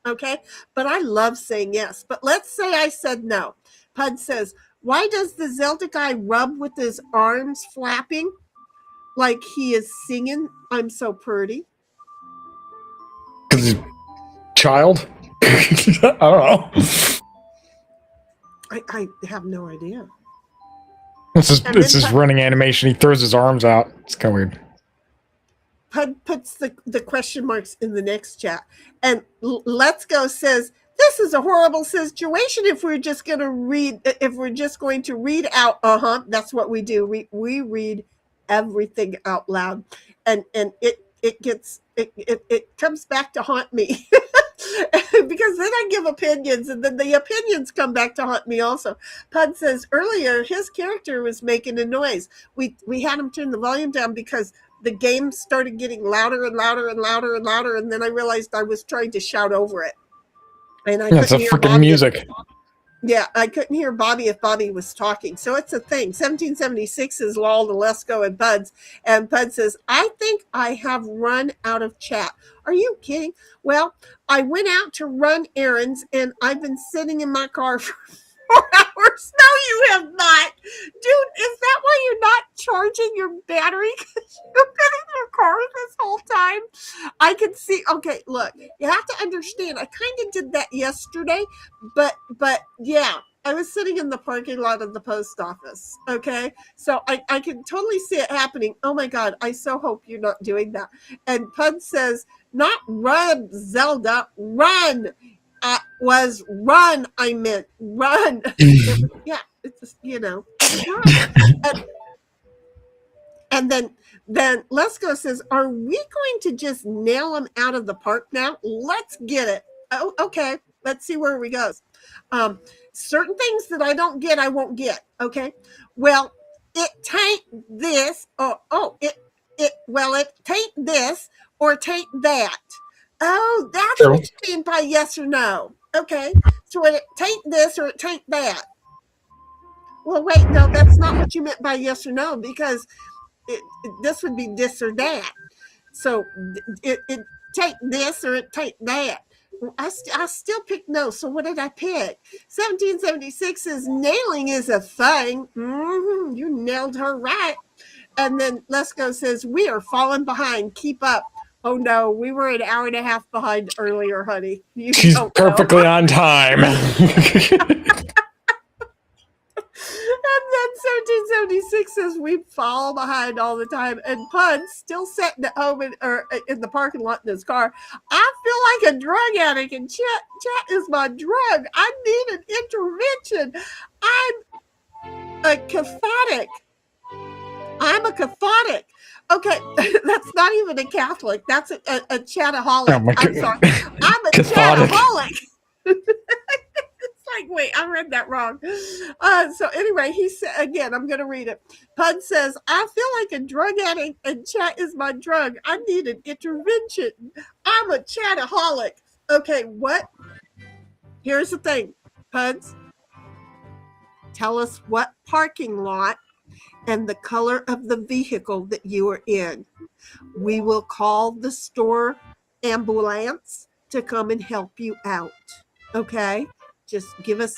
Okay. But I love saying yes. But let's say I said no. Pud says, why does the Zelda guy rub with his arms flapping like he is singing I'm So Pretty? Because he's child? I don't know. I have no idea. This is running animation. He throws his arms out. It's kind of weird. Pud puts the question marks in the next chat. And Let's Go says, this is a horrible situation if we're just going to read out. That's what we do. We read everything out loud. And it comes back to haunt me. Because then I give opinions and then the opinions come back to haunt me also. Pud says earlier his character was making a noise. We had him turn the volume down because the game started getting louder and louder and louder and louder, and then I realized I was trying to shout over it. And it's a freaking music. Yeah, I couldn't hear Bobby if Bobby was talking. So it's a thing. 1776 is lol to Let's Go and Puds. And Pud says, I think I have run out of chat. Are you kidding? Well, I went out to run errands and I've been sitting in my car for 4 hours No, you have not. Dude, is that why you're not charging your battery? Because you've been in your car this whole time? I can see. Okay, look, you have to understand. I kind of did that yesterday, but yeah, I was sitting in the parking lot of the post office. Okay, so I can totally see it happening. Oh my God, I so hope you're not doing that. And Pud says, not run, Zelda, run. Was run, I meant run. Yeah, it's just, it's run. And then Lesko says, are we going to just nail him out of the park now? Let's get it. Oh, okay. Let's see where we goes. Certain things that I don't get, I won't get. Okay. Well, it tain't this, or it tain't this, or tain't that. Oh, that's True. what you mean by yes or no. Okay. So it tain't this or it tain't that. Well, wait, no, that's not what you meant by yes or no, because this would be this or that. So it take this or it take that. I still pick no. So what did I pick? 1776 is nailing is a thing. Mm-hmm, you nailed her right. And then Lesko says, we are falling behind. Keep up. Oh no, we were an hour and a half behind earlier, honey. She's perfectly on time. And then 1776 says we fall behind all the time. And Pud's still sitting at home in the parking lot in his car. I feel like a drug addict, and chat is my drug. I need an intervention. I'm a cathartic. Okay, that's not even a Catholic. That's a chataholic. Oh my I'm God. sorry. I'm a Cathartic. chataholic. Like, wait, I read that wrong. So anyway, he said, again, I'm going to read it. Pud says, I feel like a drug addict and chat is my drug. I need an intervention. I'm a chataholic. Okay, what? Here's the thing, Puds. Tell us what parking lot and the color of the vehicle that you are in. We will call the store ambulance to come and help you out. Okay? Just give us,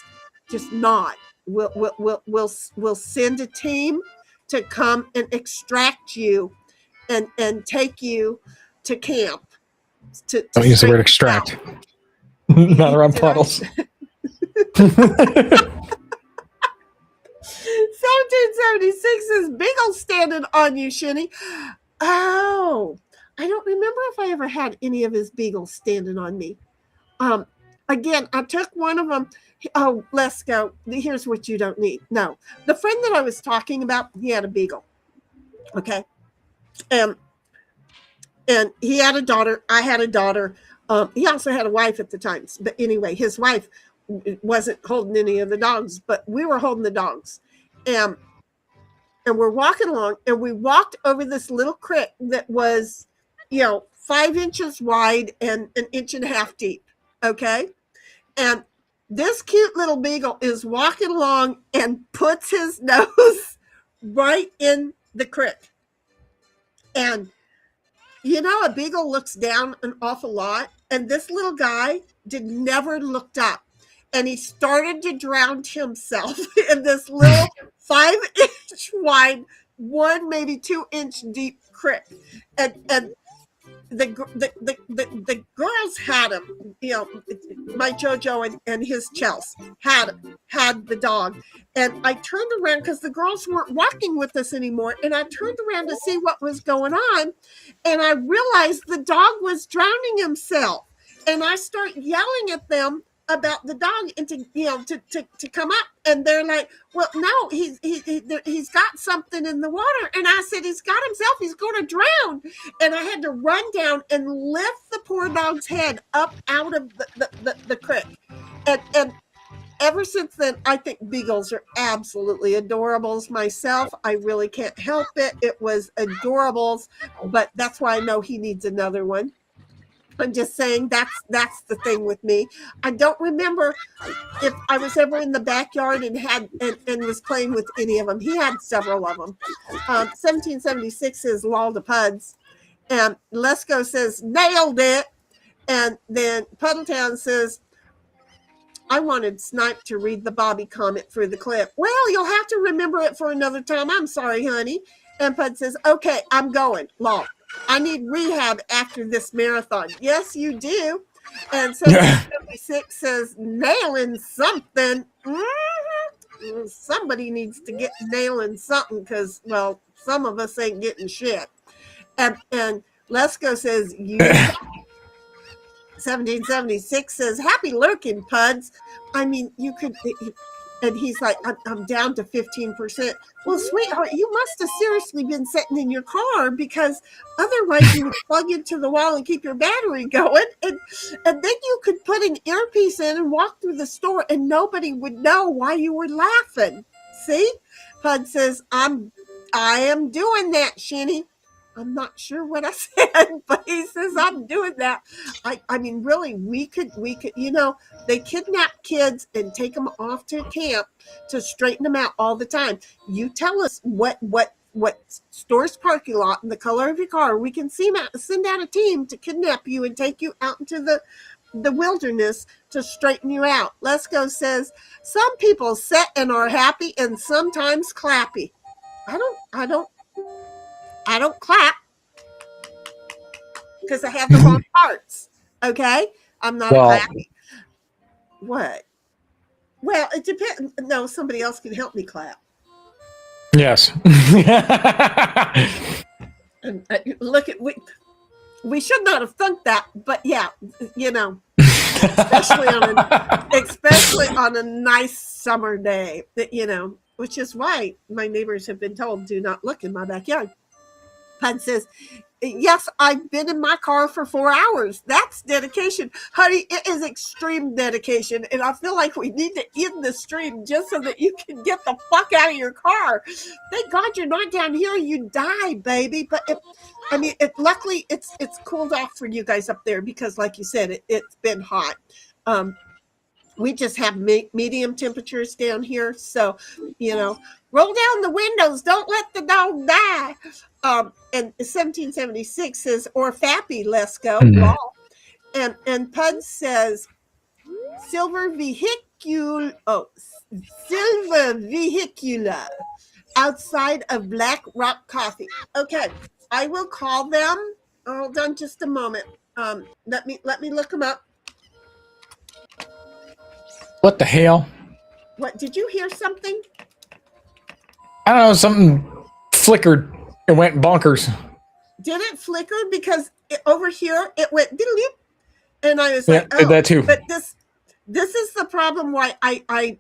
just nod. We'll send a team to come and extract you and take you to camp. Don't use the word extract. Not around puddles. 1776 is Beagle standing on you, Shinny. Oh, I don't remember if I ever had any of his Beagles standing on me. Again, I took one of them. Oh, let's go. Here's what you don't need. No, the friend that I was talking about, he had a Beagle. Okay. And he had a daughter. I had a daughter. He also had a wife at the time. But anyway, his wife wasn't holding any of the dogs, but we were holding the dogs. And we're walking along, and we walked over this little creek that was, 5 inches wide and an inch and a half deep. Okay. And this cute little Beagle is walking along and puts his nose right in the creek. And, a Beagle looks down an awful lot. And this little guy never looked up. And he started to drown himself in this little 5-inch wide, 1 maybe 2-inch deep creek. And the girls had him, my JoJo and his Chelsea had the dog. And I turned around because the girls weren't walking with us anymore. And I turned around to see what was going on. And I realized the dog was drowning himself. And I start yelling at them about the dog and to come up, and they're like, well, no, he's got something in the water. And I said, he's got himself, he's going to drown. And I had to run down and lift the poor dog's head up out of the creek. And ever since then, I think Beagles are absolutely adorables myself. I really can't help it. It was adorables, but that's why I know he needs another one. I'm just saying that's the thing with me. I don't remember if I was ever in the backyard and had and was playing with any of them. He had several of them. 1776 is Lalda Puds, and Lesko says nailed it, and then Puddletown says I wanted Snipe to read the Bobby comment for the clip. Well, you'll have to remember it for another time. I'm sorry, honey. And Pud says, okay, I'm going. Law. I need rehab after this marathon. Yes, you do. And 1776 says, nailing something. Mm-hmm. Somebody needs to get nailing something because, well, some of us ain't getting shit. And Lesko says, you 1776 says, happy lurking, Puds. I mean, you could, and he's like, I'm down to 15%. Well, sweetheart, you must have seriously been sitting in your car because otherwise you would plug into the wall and keep your battery going. And then you could put an earpiece in and walk through the store and nobody would know why you were laughing. See? Pud says, I am doing that, Shinny. I'm not sure what I said, but he says I'm doing that. I mean, really, we could, you know, they kidnap kids and take them off to camp to straighten them out all the time. You tell us what store's parking lot and the color of your car. We can send out a team to kidnap you and take you out into the wilderness to straighten you out. Lesko says some people sit and are happy and sometimes clappy. I don't clap because I have the wrong parts. Okay? I'm not a clappy. What? Well, it depends. No, somebody else can help me clap. Yes. And look at we should not have thunk that, but yeah, you know, especially on a nice summer day, you know, which is why my neighbors have been told do not look in my backyard. Pud says, yes, I've been in my car for 4 hours. That's dedication. Honey, it is extreme dedication. And I feel like we need to end the stream just so that you can get the fuck out of your car. Thank God you're not down here. You die, baby. But luckily it's cooled off for you guys up there because like you said, it's been hot. We just have medium temperatures down here. So, you know, roll down the windows. Don't let the dog die. And 1776 says, or Fappy, let's go. Mm-hmm. And Pud says, silver vehicular outside of Black Rock Coffee. Okay, I will call them. Hold on just a moment. Let me look them up. What the hell? What, did you hear something? I don't know, something flickered. It went bonkers. Did it flicker? Because over here it went diddle-doop, and I was like, oh, that too. But this is the problem why I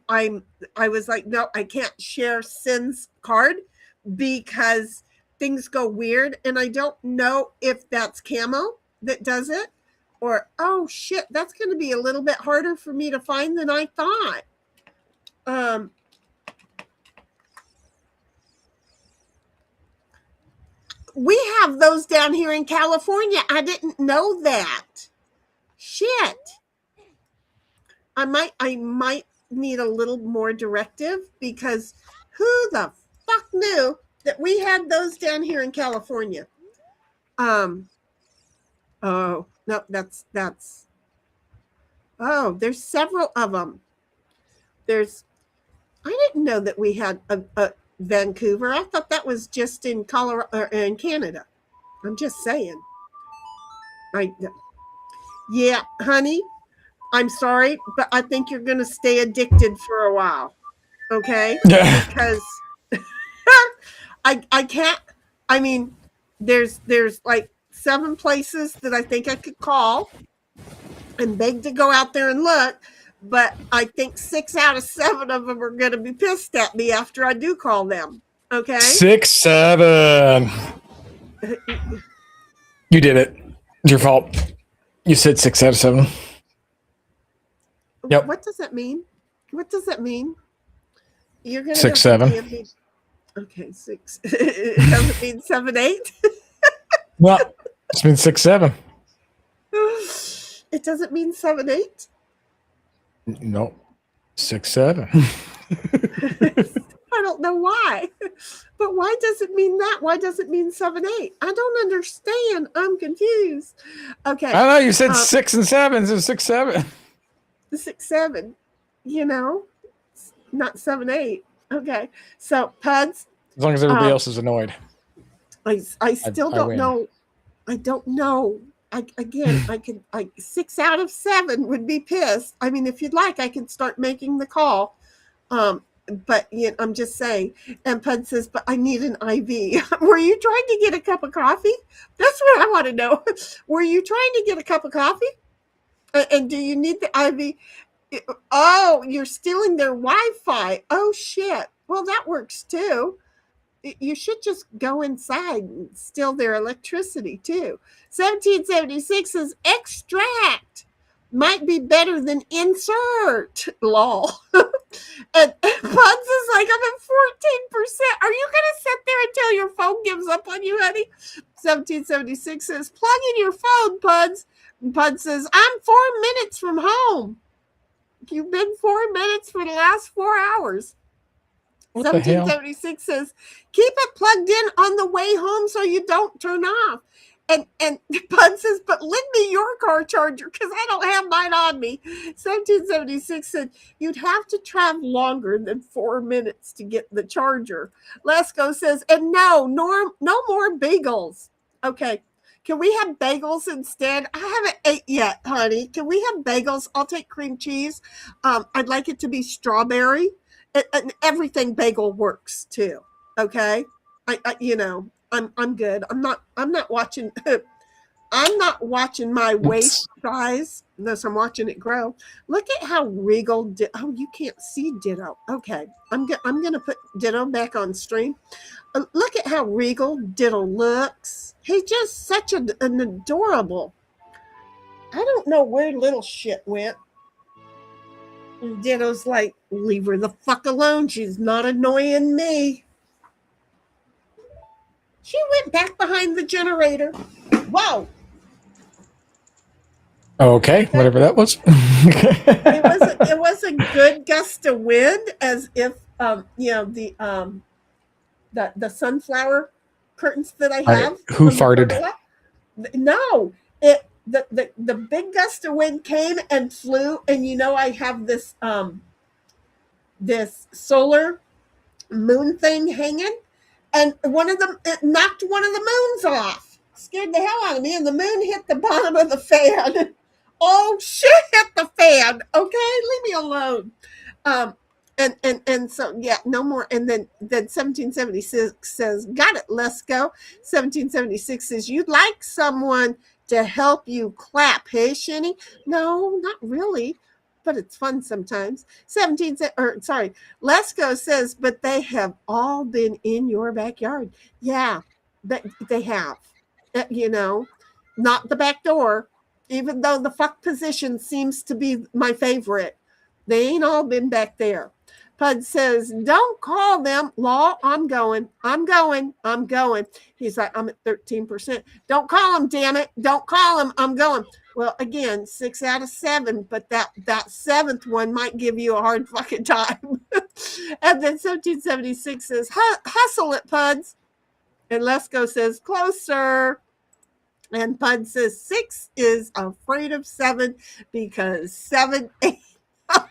was like, no, I can't share Sin's card because things go weird, and I don't know if that's Camo that does it, or oh shit, that's going to be a little bit harder for me to find than I thought. We have those down here in California. I didn't know that. Shit. I might need a little more directive because who the fuck knew that we had those down here in California? Oh, no, that's oh, there's several of them. I didn't know that we had a Vancouver. I thought that was just in Colorado or in Canada. I'm just saying. Yeah, honey, I'm sorry, but I think you're going to stay addicted for a while. Okay? Yeah. Because I can't. I mean, there's like 7 places that I think I could call and beg to go out there and look. But I think 6 out of 7 of them are going to be pissed at me after I do call them. Okay? 6, 7. You did it. It's your fault. You said 6 out of 7. Yep. What does that mean? What does that mean? You're going to 6, 7. Okay, 6. It doesn't mean 7, 8. Well, it means 6, 7. It doesn't mean 7, 8. No, 6, 7. I don't know why, but why does it mean that? Why does it mean 7, 8? I don't understand. I'm confused. Okay. I don't know. You said 6 and 7, so 6, 7. 6, 7. not 7, 8. Okay. So Puds, As long as everybody else is annoyed. I still I don't win. know. I don't know. I 6 out of 7 would be pissed. I mean, if you'd like, I could start making the call. But I'm just saying. And Pud says, but I need an IV. Were you trying to get a cup of coffee? That's what I want to know. Were you trying to get a cup of coffee? And do you need the IV? Oh, you're stealing their Wi-Fi. Oh, shit. Well, that works too. You should just go inside and steal their electricity too. 1776 says extract might be better than insert. Lol. And Puds is like, I'm at 14%. Are you going to sit there until your phone gives up on you, honey? 1776 says, plug in your phone, Puds. And Puds says, I'm 4 minutes from home. You've been 4 minutes for the last 4 hours. What the hell? 1776 says, keep it plugged in on the way home so you don't turn off. And Bud says, but lend me your car charger because I don't have mine on me. 1776 said, you'd have to travel longer than 4 minutes to get the charger. Lesko says, and no more bagels. Okay. Can we have bagels instead? I haven't ate yet, honey. Can we have bagels? I'll take cream cheese. I'd like it to be strawberry. And everything bagel works too. Okay. I'm good. I'm not watching. I'm not watching my waist size unless I'm watching it grow. Look at how Regal oh, you can't see Ditto. Okay. I'm going to put Ditto back on stream. Look at how Regal Ditto looks. He's just such an adorable. I don't know where little shit went. And Ditto's like, leave her the fuck alone. She's not annoying me. She went back behind the generator. Whoa. Okay, whatever that was. It was a good gust of wind, as if the sunflower curtains that I have. Who farted? No, the big gust of wind came and flew, and I have this this solar moon thing hanging, and it knocked one of the moons off. Scared the hell out of me, and the moon hit the bottom of the fan. Oh shit, hit the fan. Okay, leave me alone. And so yeah, no more. And then 1776 says, got it, let's go. 1776 says, you'd like someone to help you clap, hey Shinny? No, not really, but it's fun sometimes. Lesko says, but they have all been in your backyard. Yeah, they have. Not the back door, even though the fuck position seems to be my favorite. They ain't all been back there. Pud says, don't call them. Law, I'm going. He's like, I'm at 13%. Don't call them, damn it. Don't call them. I'm going. Well, again, 6 out of 7, but that seventh one might give you a hard fucking time. And then 1776 says, hustle it, Puds. And Lesko says, closer. And Pud says 6 is afraid of 7 because 7, 8, 9.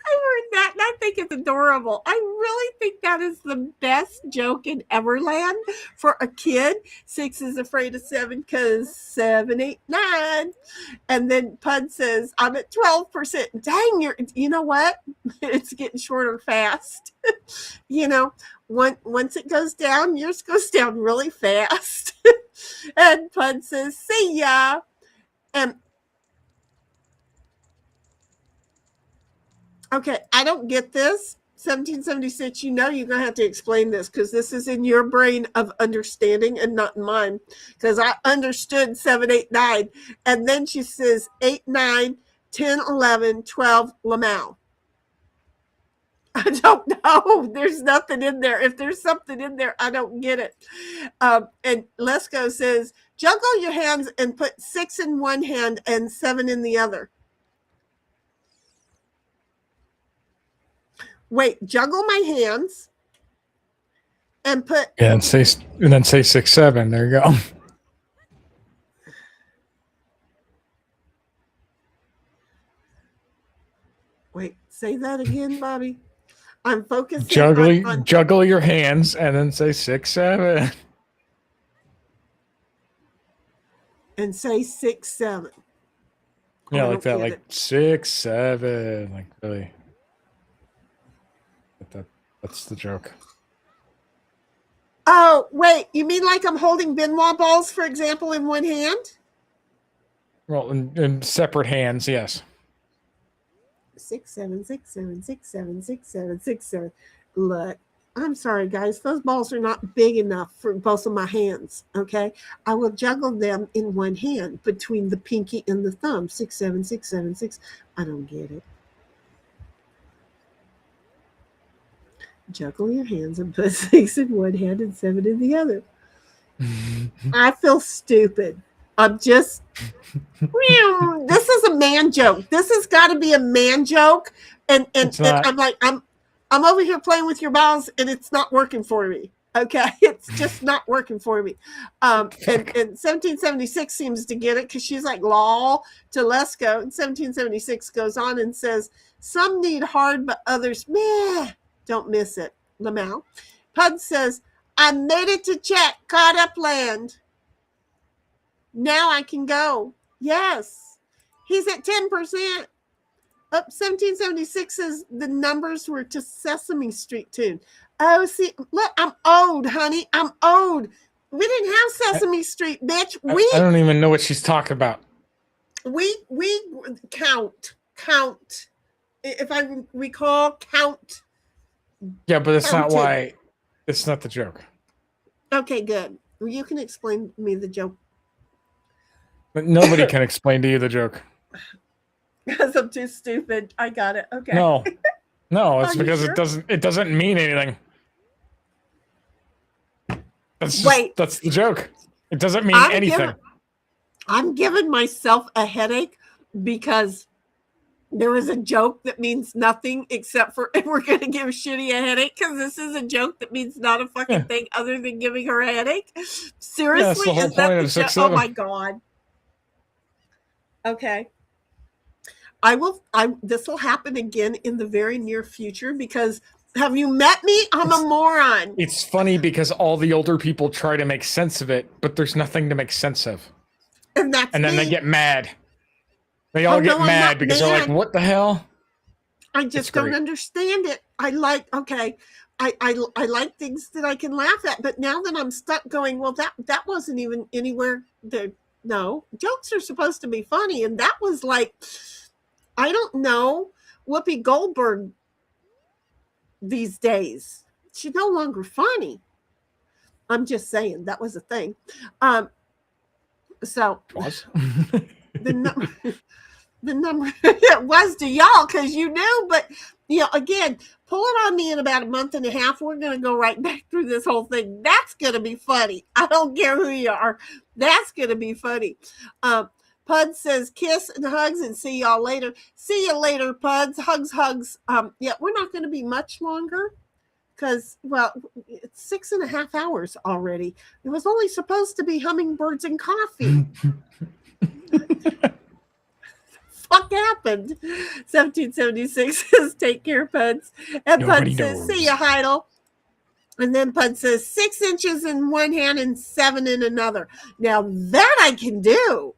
I heard that and I think it's adorable. I really think that is the best joke in Everland for a kid. 6 is afraid of 7 because 7, 8, 9. And then Pud says, I'm at 12%. Dang, you know what? It's getting shorter fast. Once it goes down, yours goes down really fast. And Pud says, see ya. And okay, I don't get this. 1776, you're going to have to explain this because this is in your brain of understanding and not in mine. Because I understood 7, 8, 9. And then she says 8, 9, 10, 11, 12, Lamau. I don't know. There's nothing in there. If there's something in there, I don't get it. And Lesko says, juggle your hands and put 6 in one hand and 7 in the other. Wait, juggle my hands and put. Yeah, and then say 6, 7. There you go. Say that again, Bobby. I'm focusing Juggle your hands and then say 6, 7. And say 6, 7. Yeah, I like don't that, get like it. 6, 7, like really. That's the joke. Oh, wait, you mean like I'm holding Benoit balls, for example, in one hand? Well, in separate hands, yes. 6, 7, 6, 7, 6, 7, 6, 7, 6, 7. Look, I'm sorry, guys. Those balls are not big enough for both of my hands. Okay, I will juggle them in one hand between the pinky and the thumb. 6, 7, 6, 7, 6. I don't get it. Juggle your hands and put 6 in one hand and 7 in the other. I feel stupid. I'm just. This is a man joke. This has got to be a man joke, and I'm like I'm over here playing with your balls, and it's not working for me. Okay, it's just not working for me. And 1776 seems to get it because she's like lol to Lesko, and 1776 goes on and says some need hard, but others meh. Don't miss it. Lamau. Pud says I made it to check, caught up land. Now I can go. Yes, he's at 10%. Up 1776 says the numbers were to Sesame Street tune. Oh, see, look, I'm old, honey. I'm old. We didn't have Sesame Street, bitch. I don't even know what she's talking about. We count. If I recall, count. Yeah, but that's not why. It's not the joke. Okay, good. Well, you can explain me the joke. But nobody can explain to you the joke. Because I'm too stupid. I got it. Okay. No, it's Are because you sure? it doesn't mean anything. That's the joke. It doesn't mean anything. I'm giving myself a headache because there is a joke that means nothing except for, and we're going to give Shitty a headache because this is a joke that means not a fucking thing other than giving her a headache. Seriously? Yeah, that's the whole point of 6, 7. Oh my God. Okay. This will happen again in the very near future because have you met me? I'm a moron. It's funny because all the older people try to make sense of it, but there's nothing to make sense of. And then they get mad. They all get mad because they're like, what the hell? I just don't understand it. I like things that I can laugh at, but now that I'm stuck going, well, that wasn't even anywhere there. No, jokes are supposed to be funny. And that was like, I don't know, Whoopi Goldberg these days. She's no longer funny. I'm just saying that was a thing. So the number it was to y'all because you knew, but again, pull it on me in about a month and a half. We're going to go right back through this whole thing. That's going to be funny. I don't care who you are. That's going to be funny. Pud says kiss and hugs and see y'all later. See you later, Puds. Hugs. We're not going to be much longer because, well, it's 6.5 hours already. It was only supposed to be hummingbirds and coffee. Fuck happened? 1776 says take care, Puds. And Pud says see ya, Heidel. And then Pud says 6 inches in one hand and 7 in another. Now that I can do.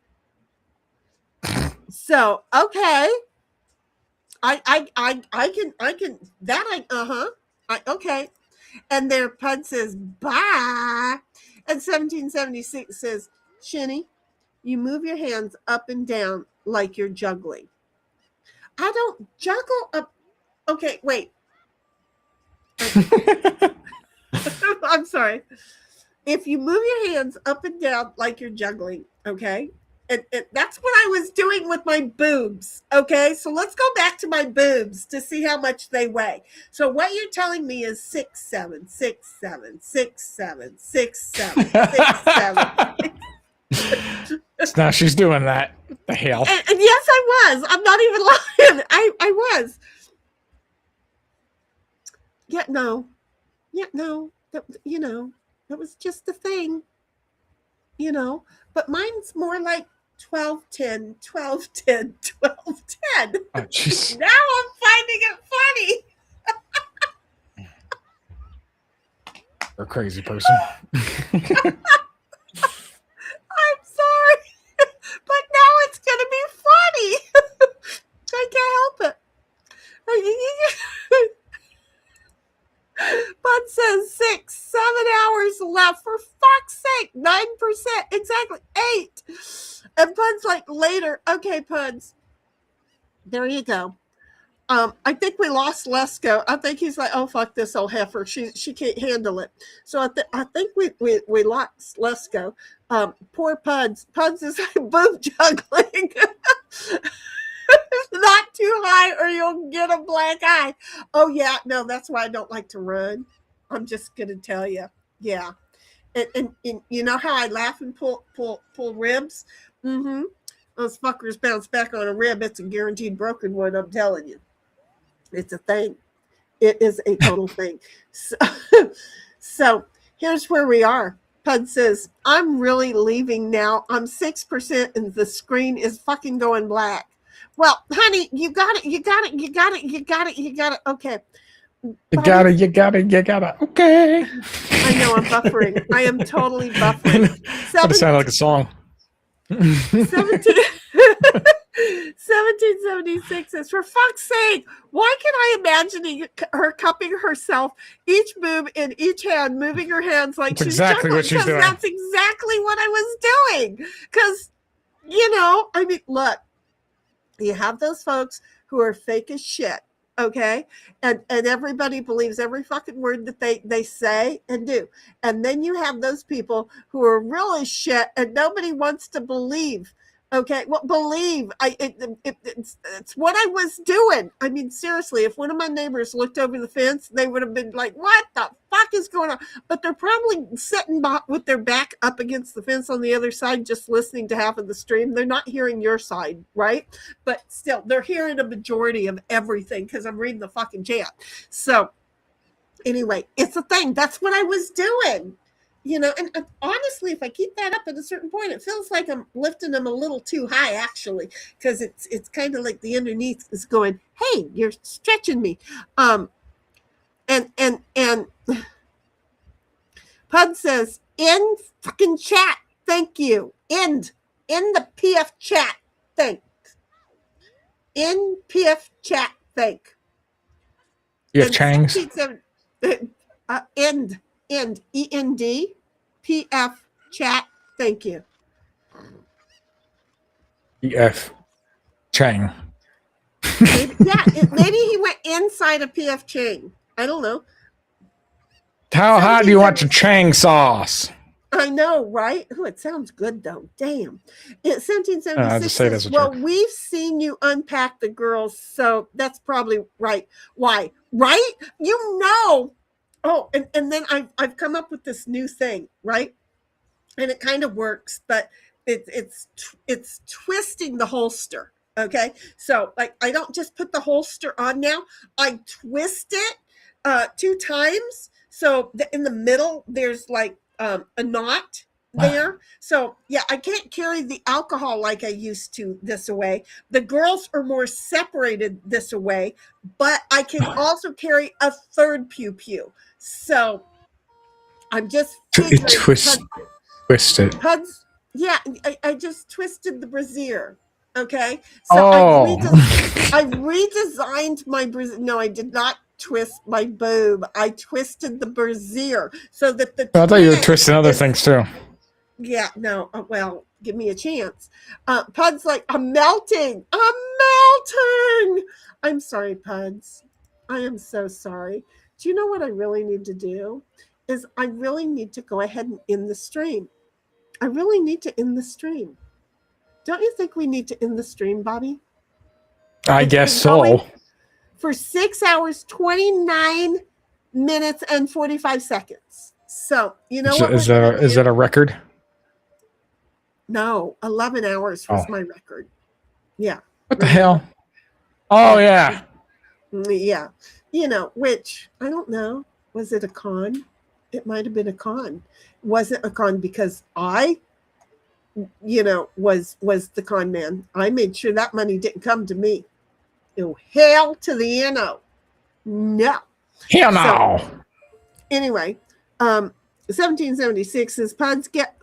So okay. I can that okay. And there Pud says bye. And 1776 says, Shinny, you move your hands up and down like you're juggling. I don't juggle up. Okay, wait. I'm sorry. If you move your hands up and down like you're juggling, okay? And that's what I was doing with my boobs, okay? So let's go back to my boobs to see how much they weigh. So what you're telling me is 6, 7, 6, 7, 6, 7, 6, 7, 6, 7. Now she's doing that. What the hell? And yes, I was. I'm not even lying. I was. No. That was just the thing. But mine's more like 12, 10, 12, 10, 12, 10. Oh, jeez. Now I'm finding it funny. You're a crazy person. I'm sorry, but now it's going to be funny. I can't help it. Bud says 6, 7 hours left. For fuck's sake, 9%, exactly 8. And Bud's like later. Okay, Puds, there you go. I think we lost Lesko. I think he's like, oh fuck this old heifer. She can't handle it. So I think we lost Lesko. Poor Puds. Puds is like boob juggling. Not too high or you'll get a black eye. Oh yeah, no, that's why I don't like to run. I'm just gonna tell you. Yeah. And you know how I laugh and pull ribs? Mm-hmm. Those fuckers bounce back on a rib. It's a guaranteed broken one, I'm telling you. It's a thing. It is a total thing. So here's where we are. Pud says, I'm really leaving now. I'm 6% and the screen is fucking going black. Well, honey, you got it. Okay. You got it. Okay. I know I'm buffering. I am totally buffering. That sounded like a song. 1776 says, for fuck's sake, why can I imagine her cupping herself, each boob in each hand, moving her hands like that's she's exactly what she's doing. That's exactly what I was doing. Because, I mean, look, you have those folks who are fake as shit. Okay. And everybody believes every fucking word that they say and do. And then you have those people who are really shit and nobody wants to believe. Okay. Well, believe it's what I was doing. I mean, seriously, if one of my neighbors looked over the fence, they would have been like, what the fuck is going on? But they're probably sitting with their back up against the fence on the other side, just listening to half of the stream. They're not hearing your side, right? But still, they're hearing a majority of everything because I'm reading the fucking chat. So anyway, it's a thing. That's what I was doing. And honestly, if I keep that up at a certain point, it feels like I'm lifting them a little too high, actually, because it's kind of like the underneath is going, hey, you're stretching me. And Pud says, in fucking chat, thank you. In the PF chat, thanks. In PF chat, thank. You have Chang's? End, END, PF chat, thank you. PF Chang. Maybe he went inside a PF Chang. I don't know. How high do you want your Chang sauce? I know, right? Oh, it sounds good though. Damn. It's 1776 says, well, we've seen you unpack the girls, so that's probably right. Why? Right? Oh, and then I've come up with this new thing, right? And it kind of works, but it's twisting the holster. Okay, so like I don't just put the holster on now; I twist it 2 times. So in the middle, there's like a knot there. So yeah, I can't carry the alcohol like I used to this way. The girls are more separated this way, but I can also carry a third pew. So I'm just twist it. Puds, yeah, I just twisted the brassiere. Okay, so I redesigned my brassiere. No, I did not twist my boob. I twisted the brassiere so that the. I thought you were twisting other things too. Yeah, no. Well, give me a chance. Pud's like, I'm melting. I'm sorry, Puds. I am so sorry. Do you know what I really need to do? Is I really need to go ahead and end the stream. I really need to end the stream. Don't you think we need to end the stream, Bobby? I guess so. For 6 hours, 29 minutes, and 45 seconds. So, you know what? Is that a record? No, 11 hours was my record. Yeah. What the hell? Oh, yeah. Yeah. Which, I don't know. Was it a con? It might have been a con. Was it a con because I was the con man. I made sure that money didn't come to me. Oh, hell to the NO. No. Hell no. So, anyway, 1776 is Puds, get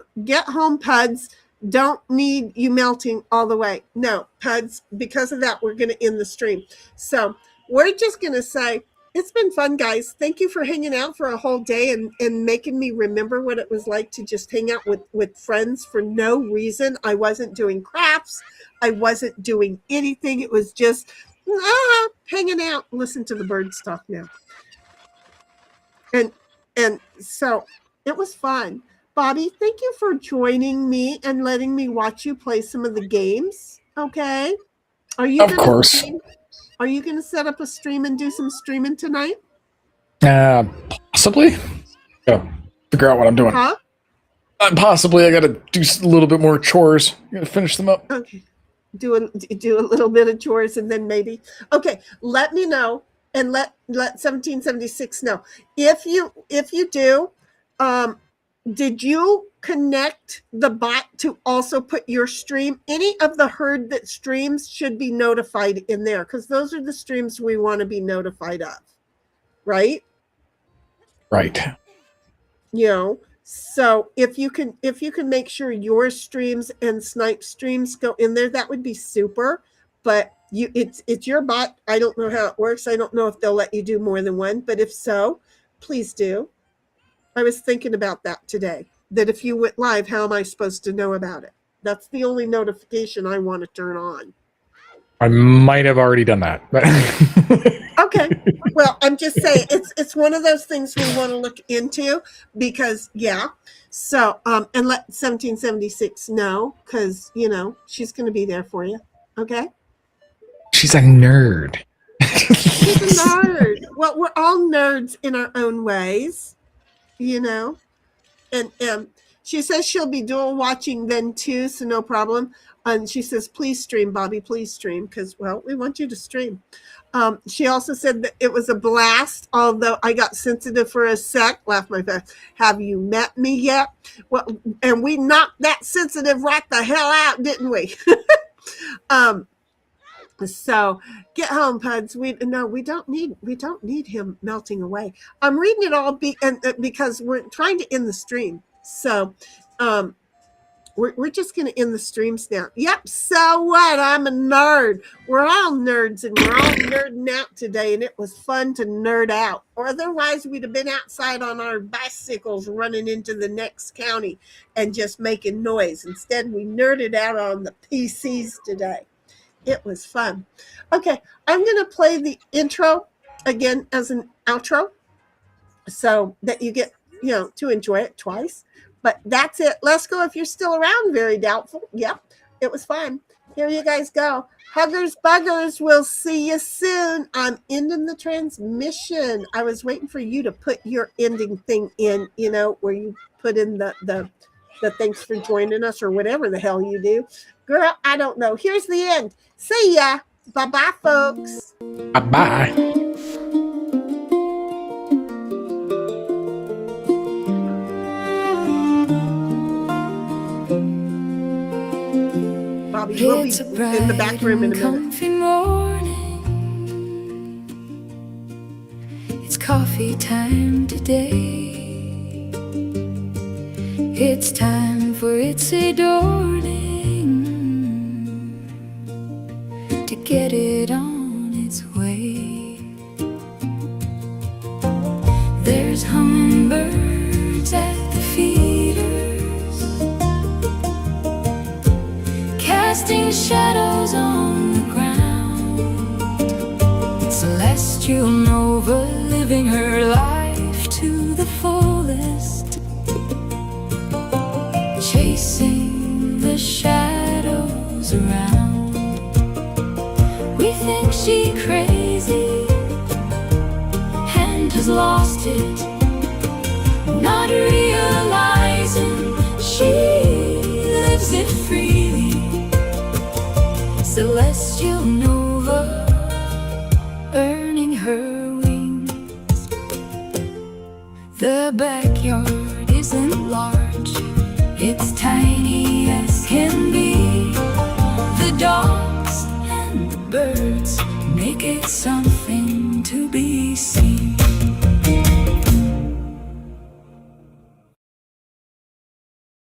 home, Puds. Don't need you melting all the way. No, Puds, because of that, we're going to end the stream. So we're just going to say, it's been fun, guys. Thank you for hanging out for a whole day and making me remember what it was like to just hang out with friends for no reason. I wasn't doing crafts. I wasn't doing anything. It was just hanging out. Listen to the birds talk now. And so it was fun. Bobby, thank you for joining me and letting me watch you play some of the games. Okay. Are you Of course. Are you going to set up a stream and do some streaming tonight? Possibly. Yeah. Figure out what I'm doing. Huh? Possibly. I got to do a little bit more chores. I got to finish them up. Okay. Do a little bit of chores and then maybe. Okay. Let me know and let 1776 know. If you do, did you connect the bot to also put your stream? Any of the herd that streams should be notified in there because those are the streams we want to be notified of, right? Right. So if you can make sure your streams and Snipe streams go in there, that would be super. But it's your bot. I don't know how it works. I don't know if they'll let you do more than one, but if so, please do. I was thinking about that today, that if you went live, how am I supposed to know about it? That's the only notification I want to turn on. I might have already done that. But okay. Well, I'm just saying it's one of those things we want to look into because, yeah. So, and let 1776 know because, she's going to be there for you. Okay? She's a nerd. She's a nerd. Well, we're all nerds in our own ways. And she says she'll be dual watching then too, so no problem. And she says, please stream, Bobby, please stream, because, well, we want you to stream. She also said that it was a blast, although I got sensitive for a sec. Laughed my face. Have you met me yet? Well, and we knocked that sensitive right the hell out, didn't we? So get home, Puds. We don't need him melting away. I'm reading it all because we're trying to end the stream. So we're just going to end the streams now. Yep. So what? I'm a nerd. We're all nerds and we're all nerding out today, and it was fun to nerd out. Or otherwise, we'd have been outside on our bicycles running into the next county and just making noise. Instead, we nerded out on the PCs today. It was fun. Okay, I'm going to play the intro again as an outro so that you get, to enjoy it twice. But that's it. Let's go. If you're still around, very doubtful. Yep, it was fun. Here you guys go. Huggers, buggers, we'll see you soon. I'm ending the transmission. I was waiting for you to put your ending thing in, where you put in the thanks for joining us or whatever the hell you do. Girl, I don't know. Here's the end. See ya. Bye-bye, folks. Bye-bye. Bobby, we'll be in the back room in a minute. Morning. It's coffee time today. It's time for It's a Darling to get it on its way. There's hummingbirds at the feeders, casting shadows on the ground. Celestial Nova living her life to the fullest, chasing the shadows around. We think she crazy and has lost it, not realizing she lives it freely. Celestial Nova earning her wings. The backyard isn't large, it's tiny as hummingbirds make it something to be seen.